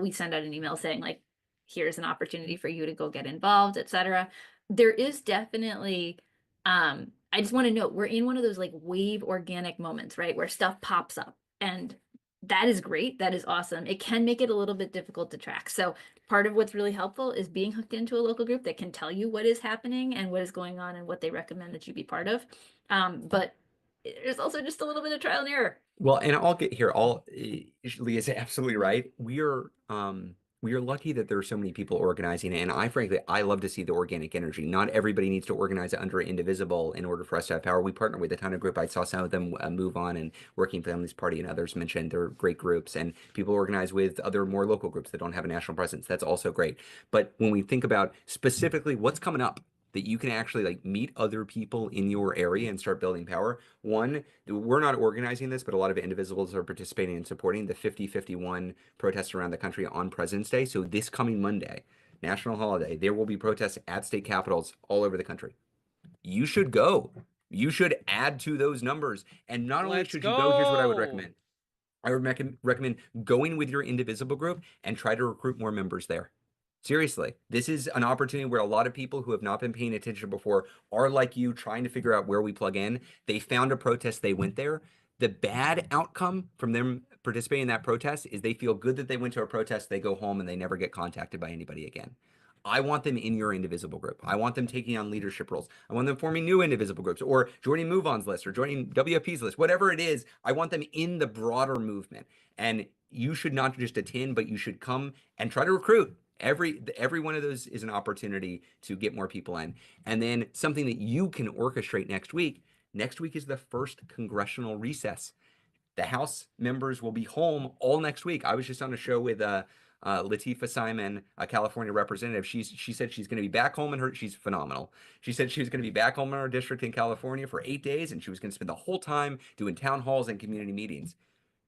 we send out an email saying, like, here's an opportunity for you to go get involved, etc. There is definitely, I just want to note, we're in one of those like wave organic moments, right? Where stuff pops up, and that is great. That is awesome. It can make it a little bit difficult to track. So part of what's really helpful is being hooked into a local group that can tell you what is happening and what is going on and what they recommend that you be part of. But there's also just a little bit of trial and error. Well, and I'll get here. Leah's absolutely right. We are lucky that there are so many people organizing, and I love to see the organic energy. Not everybody needs to organize it under Indivisible in order for us to have power. We partner with a ton of groups. I saw some of them move on, and Working Families Party and others mentioned they're great groups, and people organize with other more local groups that don't have a national presence. That's also great. But when we think about specifically what's coming up, that you can actually meet other people in your area and start building power. One, we're not organizing this, but a lot of Indivisibles are participating and supporting the 50-51 protests around the country on President's Day. So this coming Monday, national holiday, there will be protests at state capitals all over the country. You should go. You should add to those numbers. And not only should you go, here's what I would recommend. I would recommend going with your Indivisible group and try to recruit more members there. Seriously, this is an opportunity where a lot of people who have not been paying attention before are like you, trying to figure out where we plug in. They found a protest, they went there. The bad outcome from them participating in that protest is they feel good that they went to a protest, they go home, and they never get contacted by anybody again. I want them in your Indivisible group. I want them taking on leadership roles. I want them forming new Indivisible groups or joining Move On's list or joining WFP's list, whatever it is. I want them in the broader movement. And you should not just attend, but you should come and try to recruit. Every one of those is an opportunity to get more people in. And then something that you can orchestrate next week. Next week is the first congressional recess. The House members will be home all next week. I was just on a show with Latifah Simon, a California representative. She said she's going to be back home she's phenomenal. She said she was going to be back home in her district in California for 8 days, and she was going to spend the whole time doing town halls and community meetings.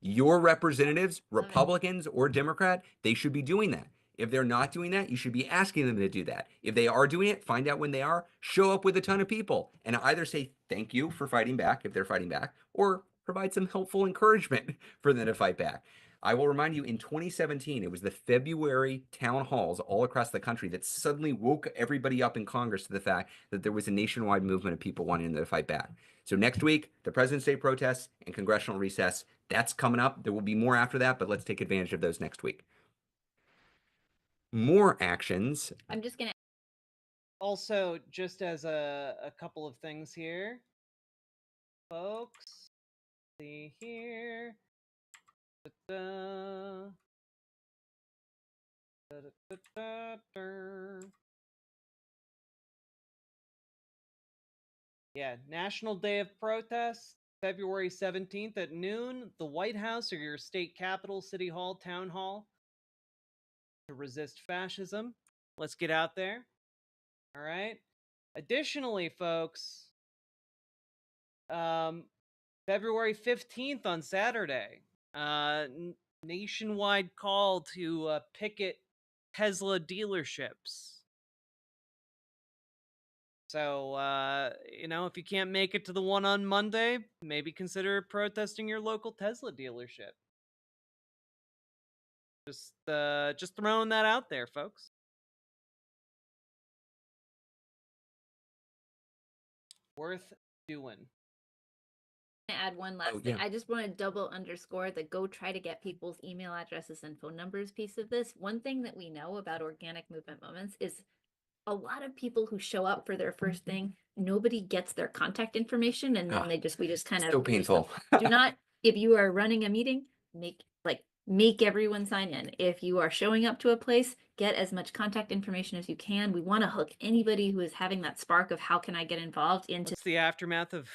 Your representatives, Republicans or Democrat, they should be doing that. If they're not doing that, you should be asking them to do that. If they are doing it, find out when they are, show up with a ton of people, and either say thank you for fighting back if they're fighting back, or provide some helpful encouragement for them to fight back. I will remind you, in 2017, it was the February town halls all across the country that suddenly woke everybody up in Congress to the fact that there was a nationwide movement of people wanting to fight back. So next week, the President's Day protests and congressional recess, that's coming up. There will be more after that, but let's take advantage of those next week. More actions. I'm just going to. Also, just as a couple of things here, folks, see here. Da-da. Da-da-da-da-da. Yeah, National Day of Protest, February 17th at noon, the White House or your state capitol, City Hall, Town Hall, to resist fascism. Let's get out there. All right. Additionally, folks, February 15th on Saturday, nationwide call to picket Tesla dealerships. So, if you can't make it to the one on Monday, maybe consider protesting your local Tesla dealership. Just throwing that out there, folks. Worth doing. Add one last thing. I just want to double underscore the go try to get people's email addresses and phone numbers piece of this. One thing that we know about organic movement moments is a lot of people who show up for their first thing, nobody gets their contact information, and then we just kind of so painful. Do not, if you are running a meeting, make everyone sign in. If you are showing up to a place, get as much contact information as you can. We want to hook anybody who is having that spark of how can I get involved into. What's the aftermath of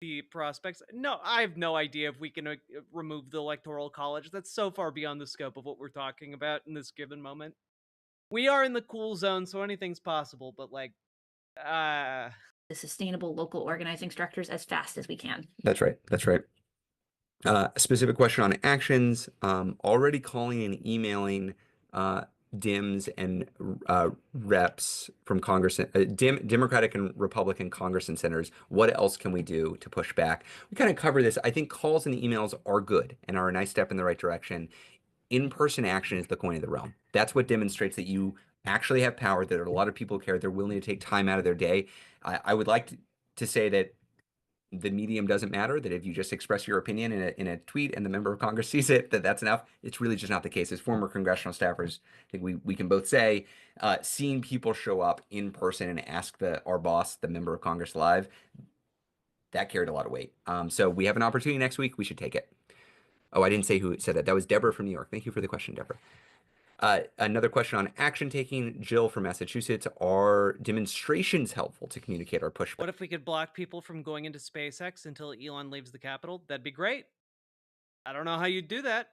the prospects? No, I have no idea if we can remove the Electoral College. That's so far beyond the scope of what we're talking about in this given moment. We are in the cool zone, so anything's possible, but the sustainable local organizing structures as fast as we can. That's right. A specific question on actions, already calling and emailing Dems and reps from Congress, Democratic and Republican Congress and senators. What else can we do to push back? We kind of cover this. I think calls and emails are good and are a nice step in the right direction. In-person action is the coin of the realm. That's what demonstrates that you actually have power, that a lot of people care, they're willing to take time out of their day. I would like to say that the medium doesn't matter, that if you just express your opinion in a tweet and the member of Congress sees it, that's enough. It's really just not the case. As former congressional staffers, I think we can both say, seeing people show up in person and ask our boss, the member of Congress live, that carried a lot of weight. So we have an opportunity next week. We should take it. Oh, I didn't say who said that. That was Deborah from New York. Thank you for the question, Deborah. Another question on action taking. Jill from Massachusetts. Are demonstrations helpful to communicate our pushback? What if we could block people from going into SpaceX until Elon leaves the Capitol? That'd be great. I don't know how you'd do that,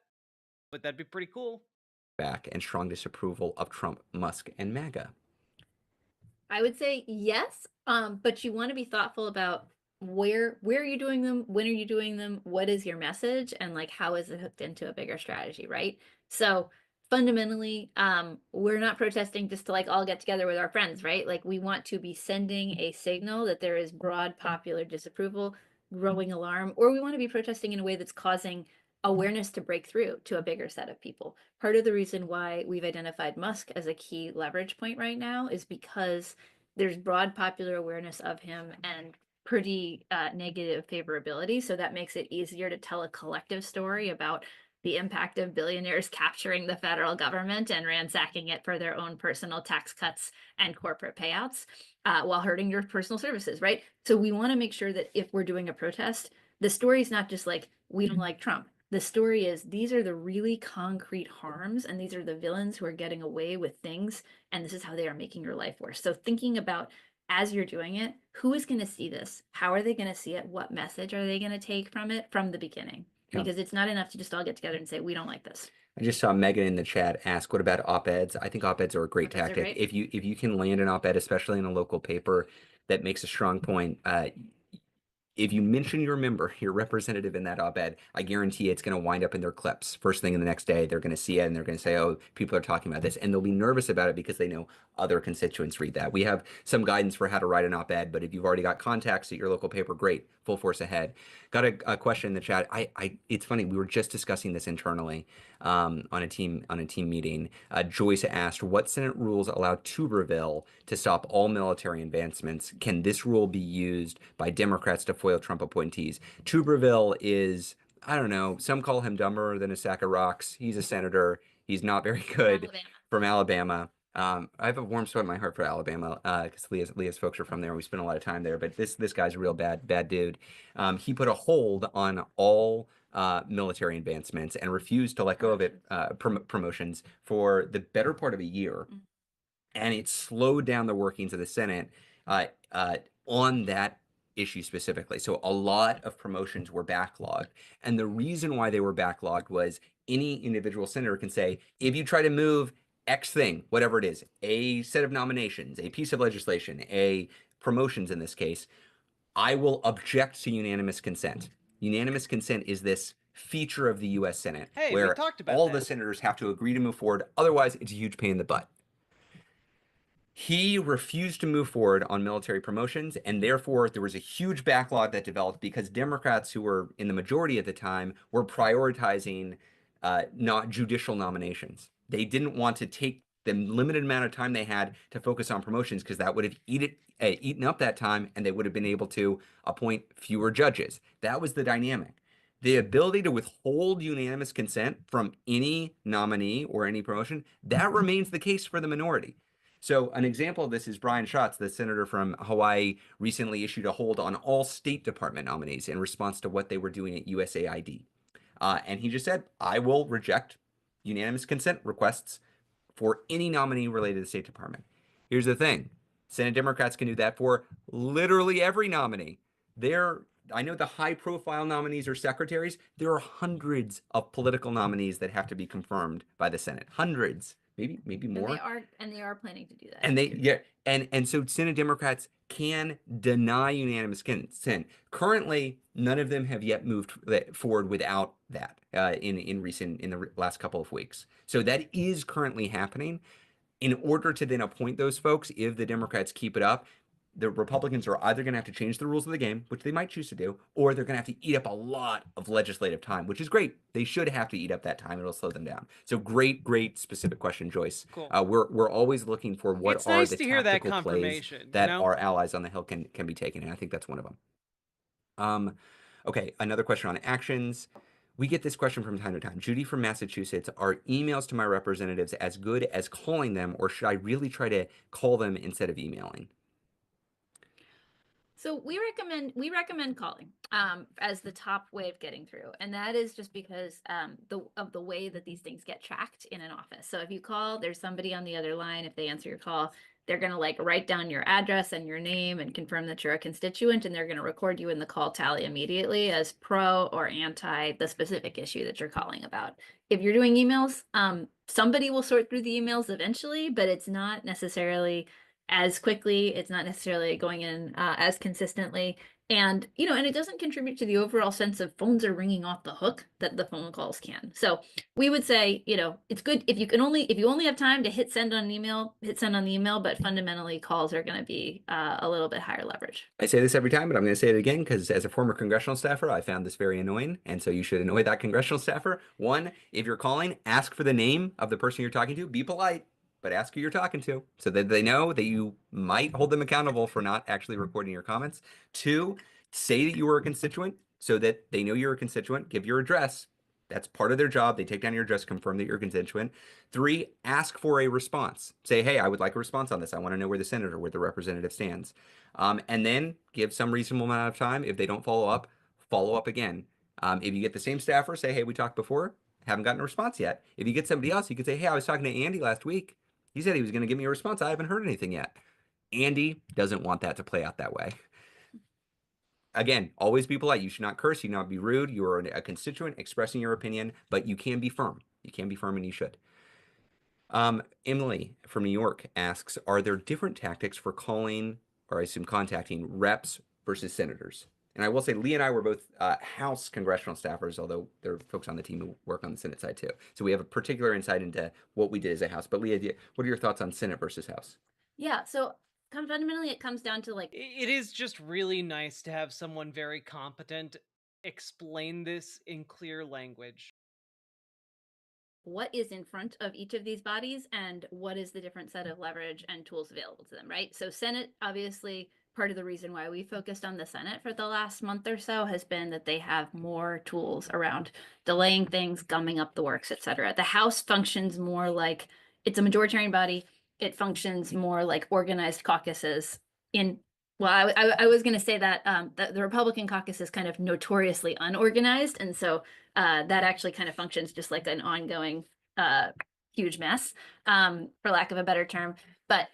but that'd be pretty cool. Back and strong disapproval of Trump, Musk, and MAGA. I would say yes, but you want to be thoughtful about where are you doing them, when are you doing them, what is your message, and how is it hooked into a bigger strategy, right? So fundamentally, we're not protesting just to all get together with our friends, right? We want to be sending a signal that there is broad popular disapproval, growing alarm, or we want to be protesting in a way that's causing awareness to break through to a bigger set of people. Part of the reason why we've identified Musk as a key leverage point right now is because there's broad popular awareness of him, and pretty negative favorability. So that makes it easier to tell a collective story about the impact of billionaires capturing the federal government and ransacking it for their own personal tax cuts and corporate payouts while hurting your personal services, right? So we want to make sure that if we're doing a protest, the story is not just like, we don't like Trump. The story is these are the really concrete harms, and these are the villains who are getting away with things, and this is how they are making your life worse. So thinking about, as you're doing it, who is going to see this? How are they going to see it? What message are they going to take from it from the beginning? Yeah. Because it's not enough to just all get together and say, we don't like this. I just saw Megan in the chat ask, what about op-eds? I think op-eds are a great Op-eds are tactic. great. If you can land an op-ed, especially in a local paper that makes a strong point, if you mention your member, your representative in that op-ed, I guarantee it's going to wind up in their clips. First thing in the next day, they're going to see it and they're going to say, oh, people are talking about this. And they'll be nervous about it because they know other constituents read that. We have some guidance for how to write an op-ed, but if you've already got contacts at your local paper, great, full force ahead. Got a question in the chat. It's funny, we were just discussing this internally on a team meeting. Joyce asked, what Senate rules allow Tuberville to stop all military advancements? Can this rule be used by Democrats to foil Trump appointees? Tuberville is, I don't know, some call him dumber than a sack of rocks. He's a senator. He's not very good from Alabama. I have a warm spot in my heart for Alabama because Leah's folks are from there. We spend a lot of time there, but this guy's a real bad dude. He put a hold on all military advancements and refused to let go of it, promotions for the better part of a year. And it slowed down the workings of the Senate on that issue specifically. So a lot of promotions were backlogged. And the reason why they were backlogged was any individual senator can say, if you try to move X thing, whatever it is, a set of nominations, a piece of legislation, a promotions in this case, I will object to unanimous consent. Unanimous consent is this feature of the U.S. Senate where all the senators have to agree to move forward. Otherwise, it's a huge pain in the butt. He refused to move forward on military promotions, and therefore there was a huge backlog that developed because Democrats, who were in the majority at the time, were prioritizing not judicial nominations. They didn't want to take the limited amount of time they had to focus on promotions because that would have eaten up that time, and they would have been able to appoint fewer judges. That was the dynamic. The ability to withhold unanimous consent from any nominee or any promotion, that remains the case for the minority. So an example of this is Brian Schatz, the senator from Hawaii, recently issued a hold on all State Department nominees in response to what they were doing at USAID. And he just said, I will reject unanimous consent requests for any nominee related to the State Department. Here's the thing. Senate Democrats can do that for literally every nominee. I know the high-profile nominees are secretaries. There are hundreds of political nominees that have to be confirmed by the Senate. Hundreds. Maybe more. And they are planning to do that. And so Senate Democrats can deny unanimous consent. Currently, none of them have yet moved forward without that in the last couple of weeks. So that is currently happening. In order to then appoint those folks, if the Democrats keep it up, the Republicans are either going to have to change the rules of the game, which they might choose to do, or they're going to have to eat up a lot of legislative time, which is great. They should have to eat up that time. It'll slow them down. So great specific question, Joyce. Cool. We're always looking for what are nice the to hear that tactical plays confirmation, that our allies on the Hill can be taken, and I think that's one of them. Okay, another question on actions. We get this question from time to time. Judy from Massachusetts, are emails to my representatives as good as calling them, or should I really try to call them instead of emailing? So we recommend calling as the top way of getting through, and that is just because of the way that these things get tracked in an office. So if you call, there's somebody on the other line. If they answer your call, they're going to like write down your address and your name and confirm that you're a constituent, and they're going to record you in the call tally immediately as pro or anti the specific issue that you're calling about. If you're doing emails, somebody will sort through the emails eventually, but it's not necessarily as quickly. It's not necessarily going in as consistently. And, and it doesn't contribute to the overall sense of phones are ringing off the hook that the phone calls can. So we would say, it's good if you only have time to hit send on an email, but fundamentally calls are going to be a little bit higher leverage. I say this every time, but I'm going to say it again because as a former congressional staffer, I found this very annoying. And so you should annoy that congressional staffer. One, if you're calling, ask for the name of the person you're talking to. Be polite. but ask who you're talking to so that they know that you might hold them accountable for not actually recording your comments. 2, say that you were a constituent so that they know you're a constituent. Give your address. That's part of their job. They take down your address, confirm that you're a constituent. 3, ask for a response. Say, hey, I would like a response on this. I want to know where the senator, where the representative stands. And then give some reasonable amount of time. If they don't follow up again. If you get the same staffer, say, hey, we talked before, haven't gotten a response yet. If you get somebody else, you could say, hey, I was talking to Andy last week. He said he was going to give me a response. I haven't heard anything yet. Andy doesn't want that to play out that way. Again, always be polite. You should not curse. You should not be rude. You are a constituent expressing your opinion, but you can be firm. You can be firm, and you should. Emily from New York asks, are there different tactics for calling, or I assume contacting, reps versus senators? And I will say, Lee and I were both House congressional staffers, although there are folks on the team who work on the Senate side too. So we have a particular insight into what we did as a House. But Leah, what are your thoughts on Senate versus House? Yeah, so fundamentally it comes down to like... It is just really nice to have someone very competent explain this in clear language. What is in front of each of these bodies and what is the different set of leverage and tools available to them, right? So Senate, obviously, part of the reason why we focused on the Senate for the last month or so has been that they have more tools around delaying things, gumming up the works, et cetera. The House functions more like, it's a majoritarian body. It functions more like organized caucuses in, well, I was going to say that the Republican caucus is kind of notoriously unorganized. And so that actually kind of functions just like an ongoing huge mess, for lack of a better term. But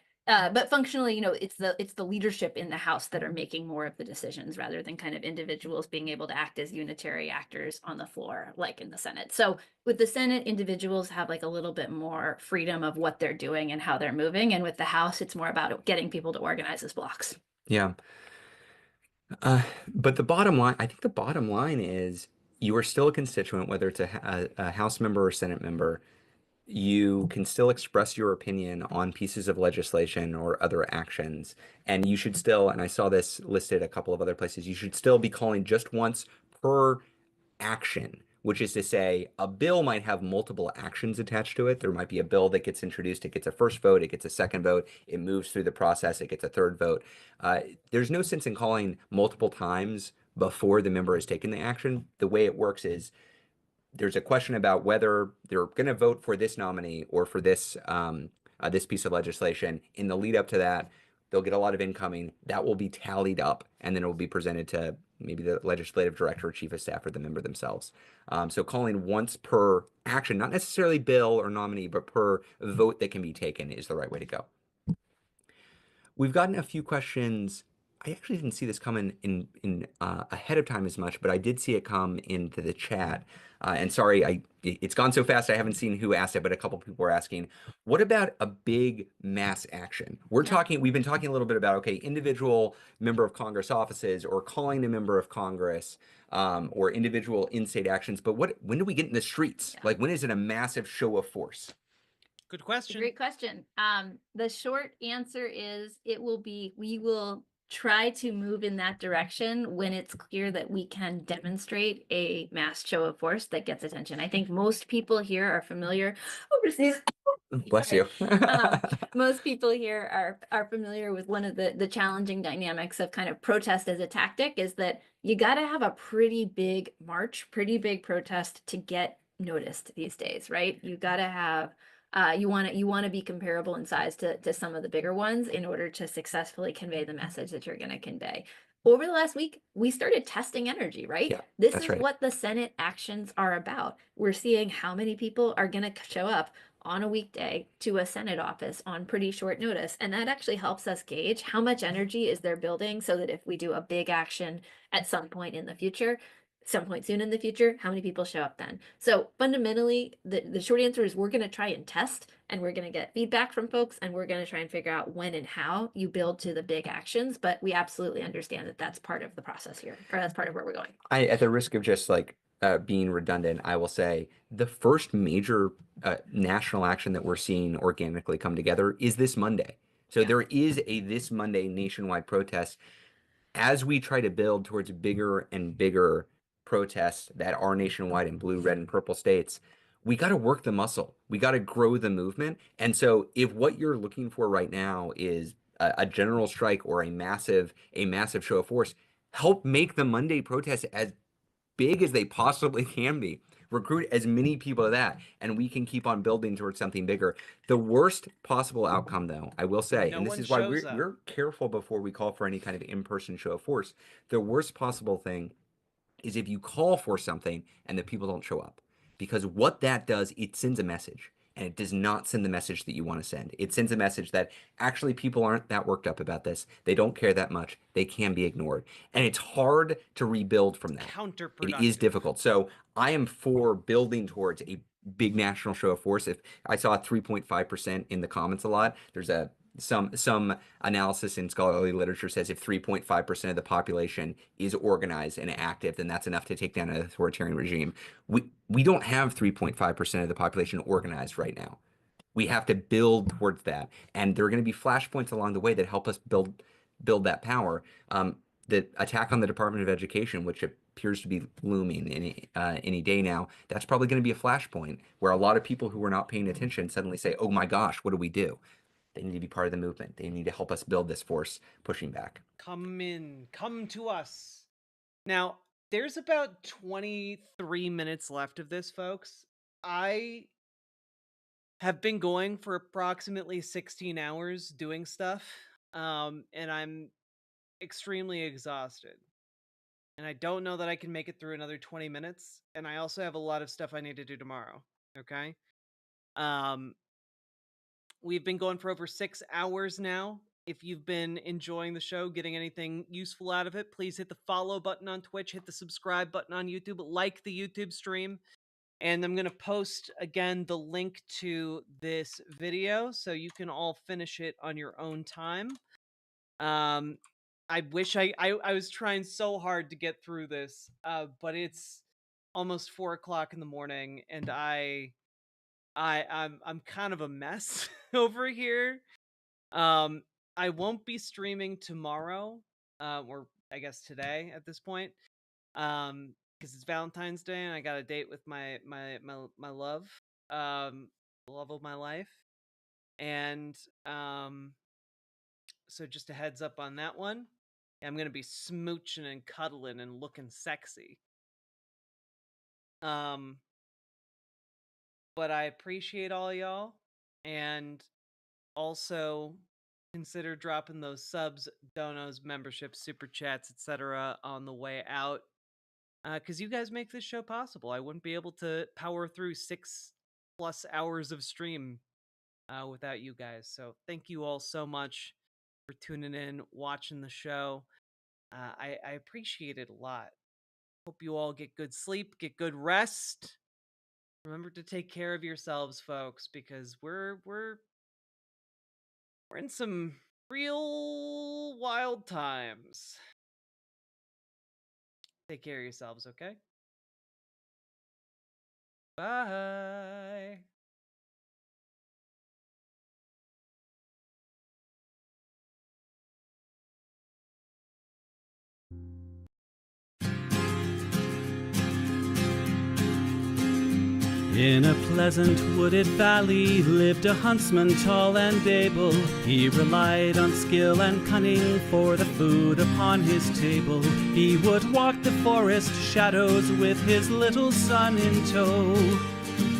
functionally, you know, it's the leadership in the House that are making more of the decisions rather than kind of individuals being able to act as unitary actors on the floor, like in the Senate. So with the Senate, individuals have like a little bit more freedom of what they're doing and how they're moving. And with the House, it's more about getting people to organize as blocks. Yeah. But the bottom line, I think the bottom line is you are still a constituent, whether it's a House member or Senate member. You can still express your opinion on pieces of legislation or other actions. And you should still, and I saw this listed a couple of other places, you should still be calling just once per action, which is to say a bill might have multiple actions attached to it. There might be a bill that gets introduced, it gets a first vote, it gets a second vote, it moves through the process, it gets a third vote. There's no sense in calling multiple times before the member has taken the action. The way it works is there's a question about whether they're going to vote for this nominee or for this this piece of legislation. In the lead up to that, they'll get a lot of incoming. That will be tallied up, and then it will be presented to maybe the legislative director or chief of staff or the member themselves. So calling once per action, not necessarily bill or nominee, but per vote that can be taken is the right way to go. We've gotten a few questions. I actually didn't see this come in ahead of time as much, but I did see it come into the chat. And sorry, it's gone so fast I haven't seen who asked it, but a couple people were asking, what about a big mass action? We've been talking a little bit about, okay, individual member of Congress offices or calling a member of Congress or individual in-state actions, but when do we get in the streets? Like, when is it a massive show of force? Good question. Great question. The short answer is we will try to move in that direction when it's clear that we can demonstrate a mass show of force that gets attention. I think most people here are familiar overseas. Bless you. Most people here are familiar with one of the challenging dynamics of kind of protest as a tactic is that you got to have a pretty big march, pretty big protest to get noticed these days, right? You got to have you want to be comparable in size to some of the bigger ones in order to successfully convey the message that you're going to convey. Over the last week, we started testing energy, right? Yeah, this is what the Senate actions are about. We're seeing how many people are going to show up on a weekday to a Senate office on pretty short notice. And that actually helps us gauge how much energy is there building so that if we do a big action at some point in the future, some point soon in the future, how many people show up then? So fundamentally, the short answer is we're going to try and test and we're going to get feedback from folks and we're going to try and figure out when and how you build to the big actions. But we absolutely understand that that's part of the process here, or that's part of where we're going. At the risk of just like being redundant, I will say the first major national action that we're seeing organically come together is this Monday. So there is this Monday nationwide protest as we try to build towards bigger and bigger protests that are nationwide in blue, red, and purple states. we got to work the muscle. We got to grow the movement. And so if what you're looking for right now is a general strike or a massive show of force, help make the Monday protests as big as they possibly can be. Recruit as many people to that, and we can keep on building towards something bigger. The worst possible outcome, though, I will say, and this is why we're careful before we call for any kind of in-person show of force. The worst possible thing is if you call for something and the people don't show up. Because what that does, it sends a message, and it does not send the message that you want to send. It sends a message that actually people aren't that worked up about this. They don't care that much. They can be ignored. And it's hard to rebuild from that. It is difficult. So I am for building towards a big national show of force. If I saw 3.5% in the comments a lot, there's some analysis in scholarly literature says if 3.5% of the population is organized and active, then that's enough to take down an authoritarian regime. We don't have 3.5% of the population organized right now. We have to build towards that, and there are going to be flashpoints along the way that help us build that power. The attack on the Department of Education, which appears to be looming any day now, that's probably going to be a flashpoint where a lot of people who were not paying attention suddenly say, "Oh my gosh, what do we do?" They need to be part of the movement. They need to help us build this force pushing back. Come to us. Now, there's about 23 minutes left of this, folks. I have been going for approximately 16 hours doing stuff, and I'm extremely exhausted. And I don't know that I can make it through another 20 minutes, and I also have a lot of stuff I need to do tomorrow, okay? We've been going for over 6 hours now. If you've been enjoying the show, getting anything useful out of it, please hit the follow button on Twitch, hit the subscribe button on YouTube, like the YouTube stream. And I'm going to post, again, the link to this video so you can all finish it on your own time. I wish I was trying so hard to get through this, but it's almost 4 o'clock in the morning, and I'm kind of a mess over here. I won't be streaming tomorrow, or I guess today at this point, because it's Valentine's Day and I got a date with my love, the love of my life, and so just a heads up on that one. I'm gonna be smooching and cuddling and looking sexy. But I appreciate all y'all, and also consider dropping those subs, donos, memberships, super chats, etc. on the way out, because you guys make this show possible. I wouldn't be able to power through 6+ hours of stream without you guys. So thank you all so much for tuning in, watching the show. I appreciate it a lot. Hope you all get good sleep, get good rest. Remember to take care of yourselves, folks, because we're in some real wild times. Take care of yourselves, okay? Bye. In a pleasant wooded valley lived a huntsman tall and able. He relied on skill and cunning for the food upon his table. He would walk the forest shadows with his little son in tow,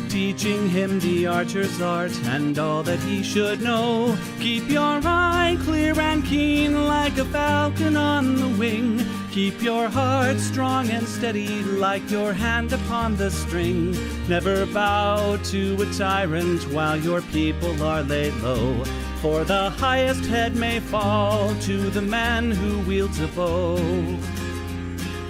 teaching him the archer's art and all that he should know. Keep your eye clear and keen like a falcon on the wing. Keep your heart strong and steady like your hand upon the string. Never bow to a tyrant while your people are laid low, for the highest head may fall to the man who wields a bow.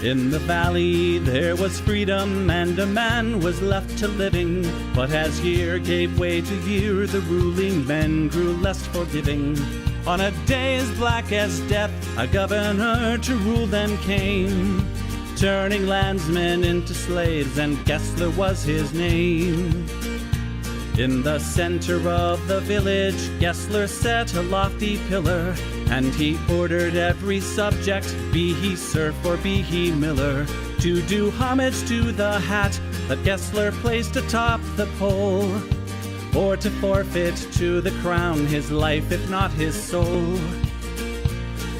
In the valley there was freedom and a man was left to living, but as year gave way to year the ruling men grew less forgiving. On a day as black as death a governor to rule them came, turning landsmen into slaves, and Gessler was his name. In the center of the village Gessler set a lofty pillar. And he ordered every subject, be he serf or be he miller, to do homage to the hat that Gessler placed atop the pole, or to forfeit to the crown his life, if not his soul.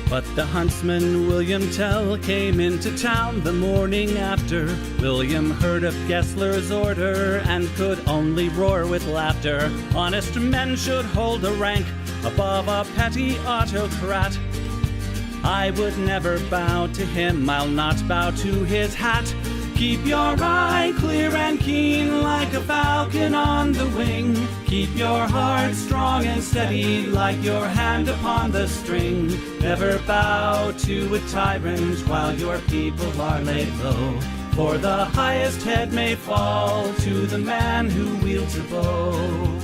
But the huntsman William Tell came into town the morning after. William heard of Gessler's order and could only roar with laughter. Honest men should hold a rank above a petty autocrat. I would never bow to him, I'll not bow to his hat. Keep your eye clear and keen like a falcon on the wing. Keep your heart strong and steady like your hand upon the string. Never bow to a tyrant while your people are laid low. For the highest head may fall to the man who wields a bow.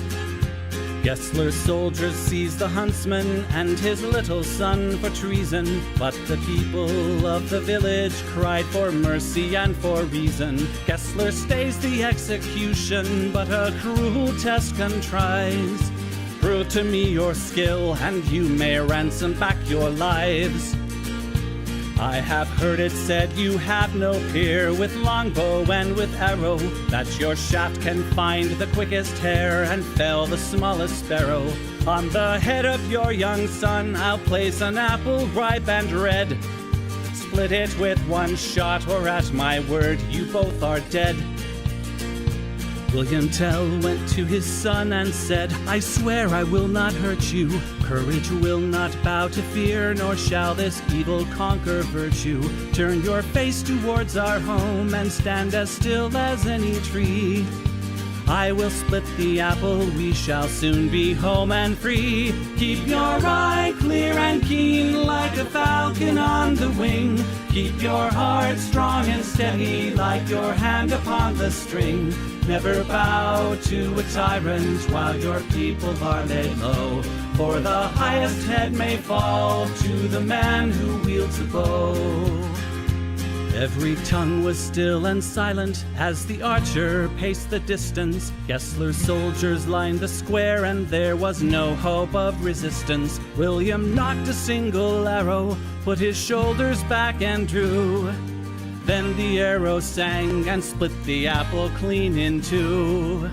Gessler's soldiers seized the huntsman and his little son for treason, but the people of the village cried for mercy and for reason. Gessler stays the execution, but a cruel test contrives. Prove to me your skill, and you may ransom back your lives. I have heard it said you have no peer with longbow and with arrow, that your shaft can find the quickest hare and fell the smallest sparrow. On the head of your young son I'll place an apple ripe and red. Split it with one shot, or at my word you both are dead. William Tell went to his son and said, I swear I will not hurt you. Courage will not bow to fear, nor shall this evil conquer virtue. Turn your face towards our home and stand as still as any tree. I will split the apple, we shall soon be home and free. Keep your eye clear and keen like a falcon on the wing. Keep your heart strong and steady like your hand upon the string. Never bow to a tyrant while your people are laid low. For the highest head may fall to the man who wields a bow. Every tongue was still and silent as the archer paced the distance. Gessler's soldiers lined the square and there was no hope of resistance. William knocked a single arrow, put his shoulders back and drew. Then the arrow sang and split the apple clean in two.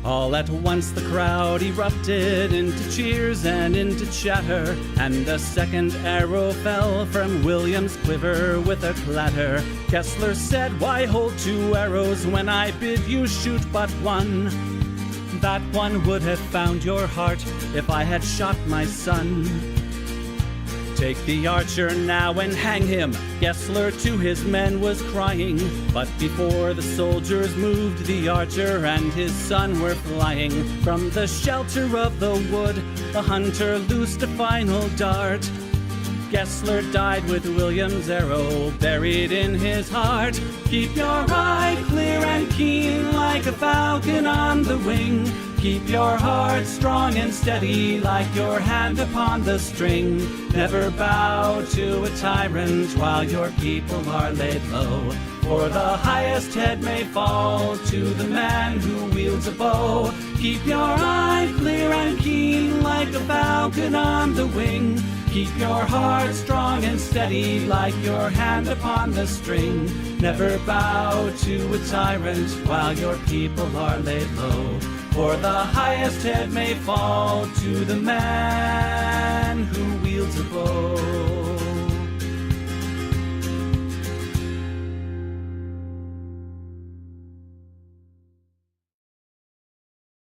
All at once the crowd erupted into cheers and into chatter, and a second arrow fell from William's quiver with a clatter. Gessler said, why hold two arrows when I bid you shoot but one? That one would have found your heart if I had shot my son. Take the archer now and hang him, Gessler to his men was crying. But before the soldiers moved, the archer and his son were flying. From the shelter of the wood, the hunter loosed a final dart. Gessler died with William's arrow buried in his heart. Keep your eye clear and keen like a falcon on the wing. Keep your heart strong and steady like your hand upon the string. Never bow to a tyrant while your people are laid low. For the highest head may fall to the man who wields a bow. Keep your eye clear and keen like a falcon on the wing. Keep your heart strong and steady like your hand upon the string. Never bow to a tyrant while your people are laid low. For the highest head may fall to the man who wields a bow.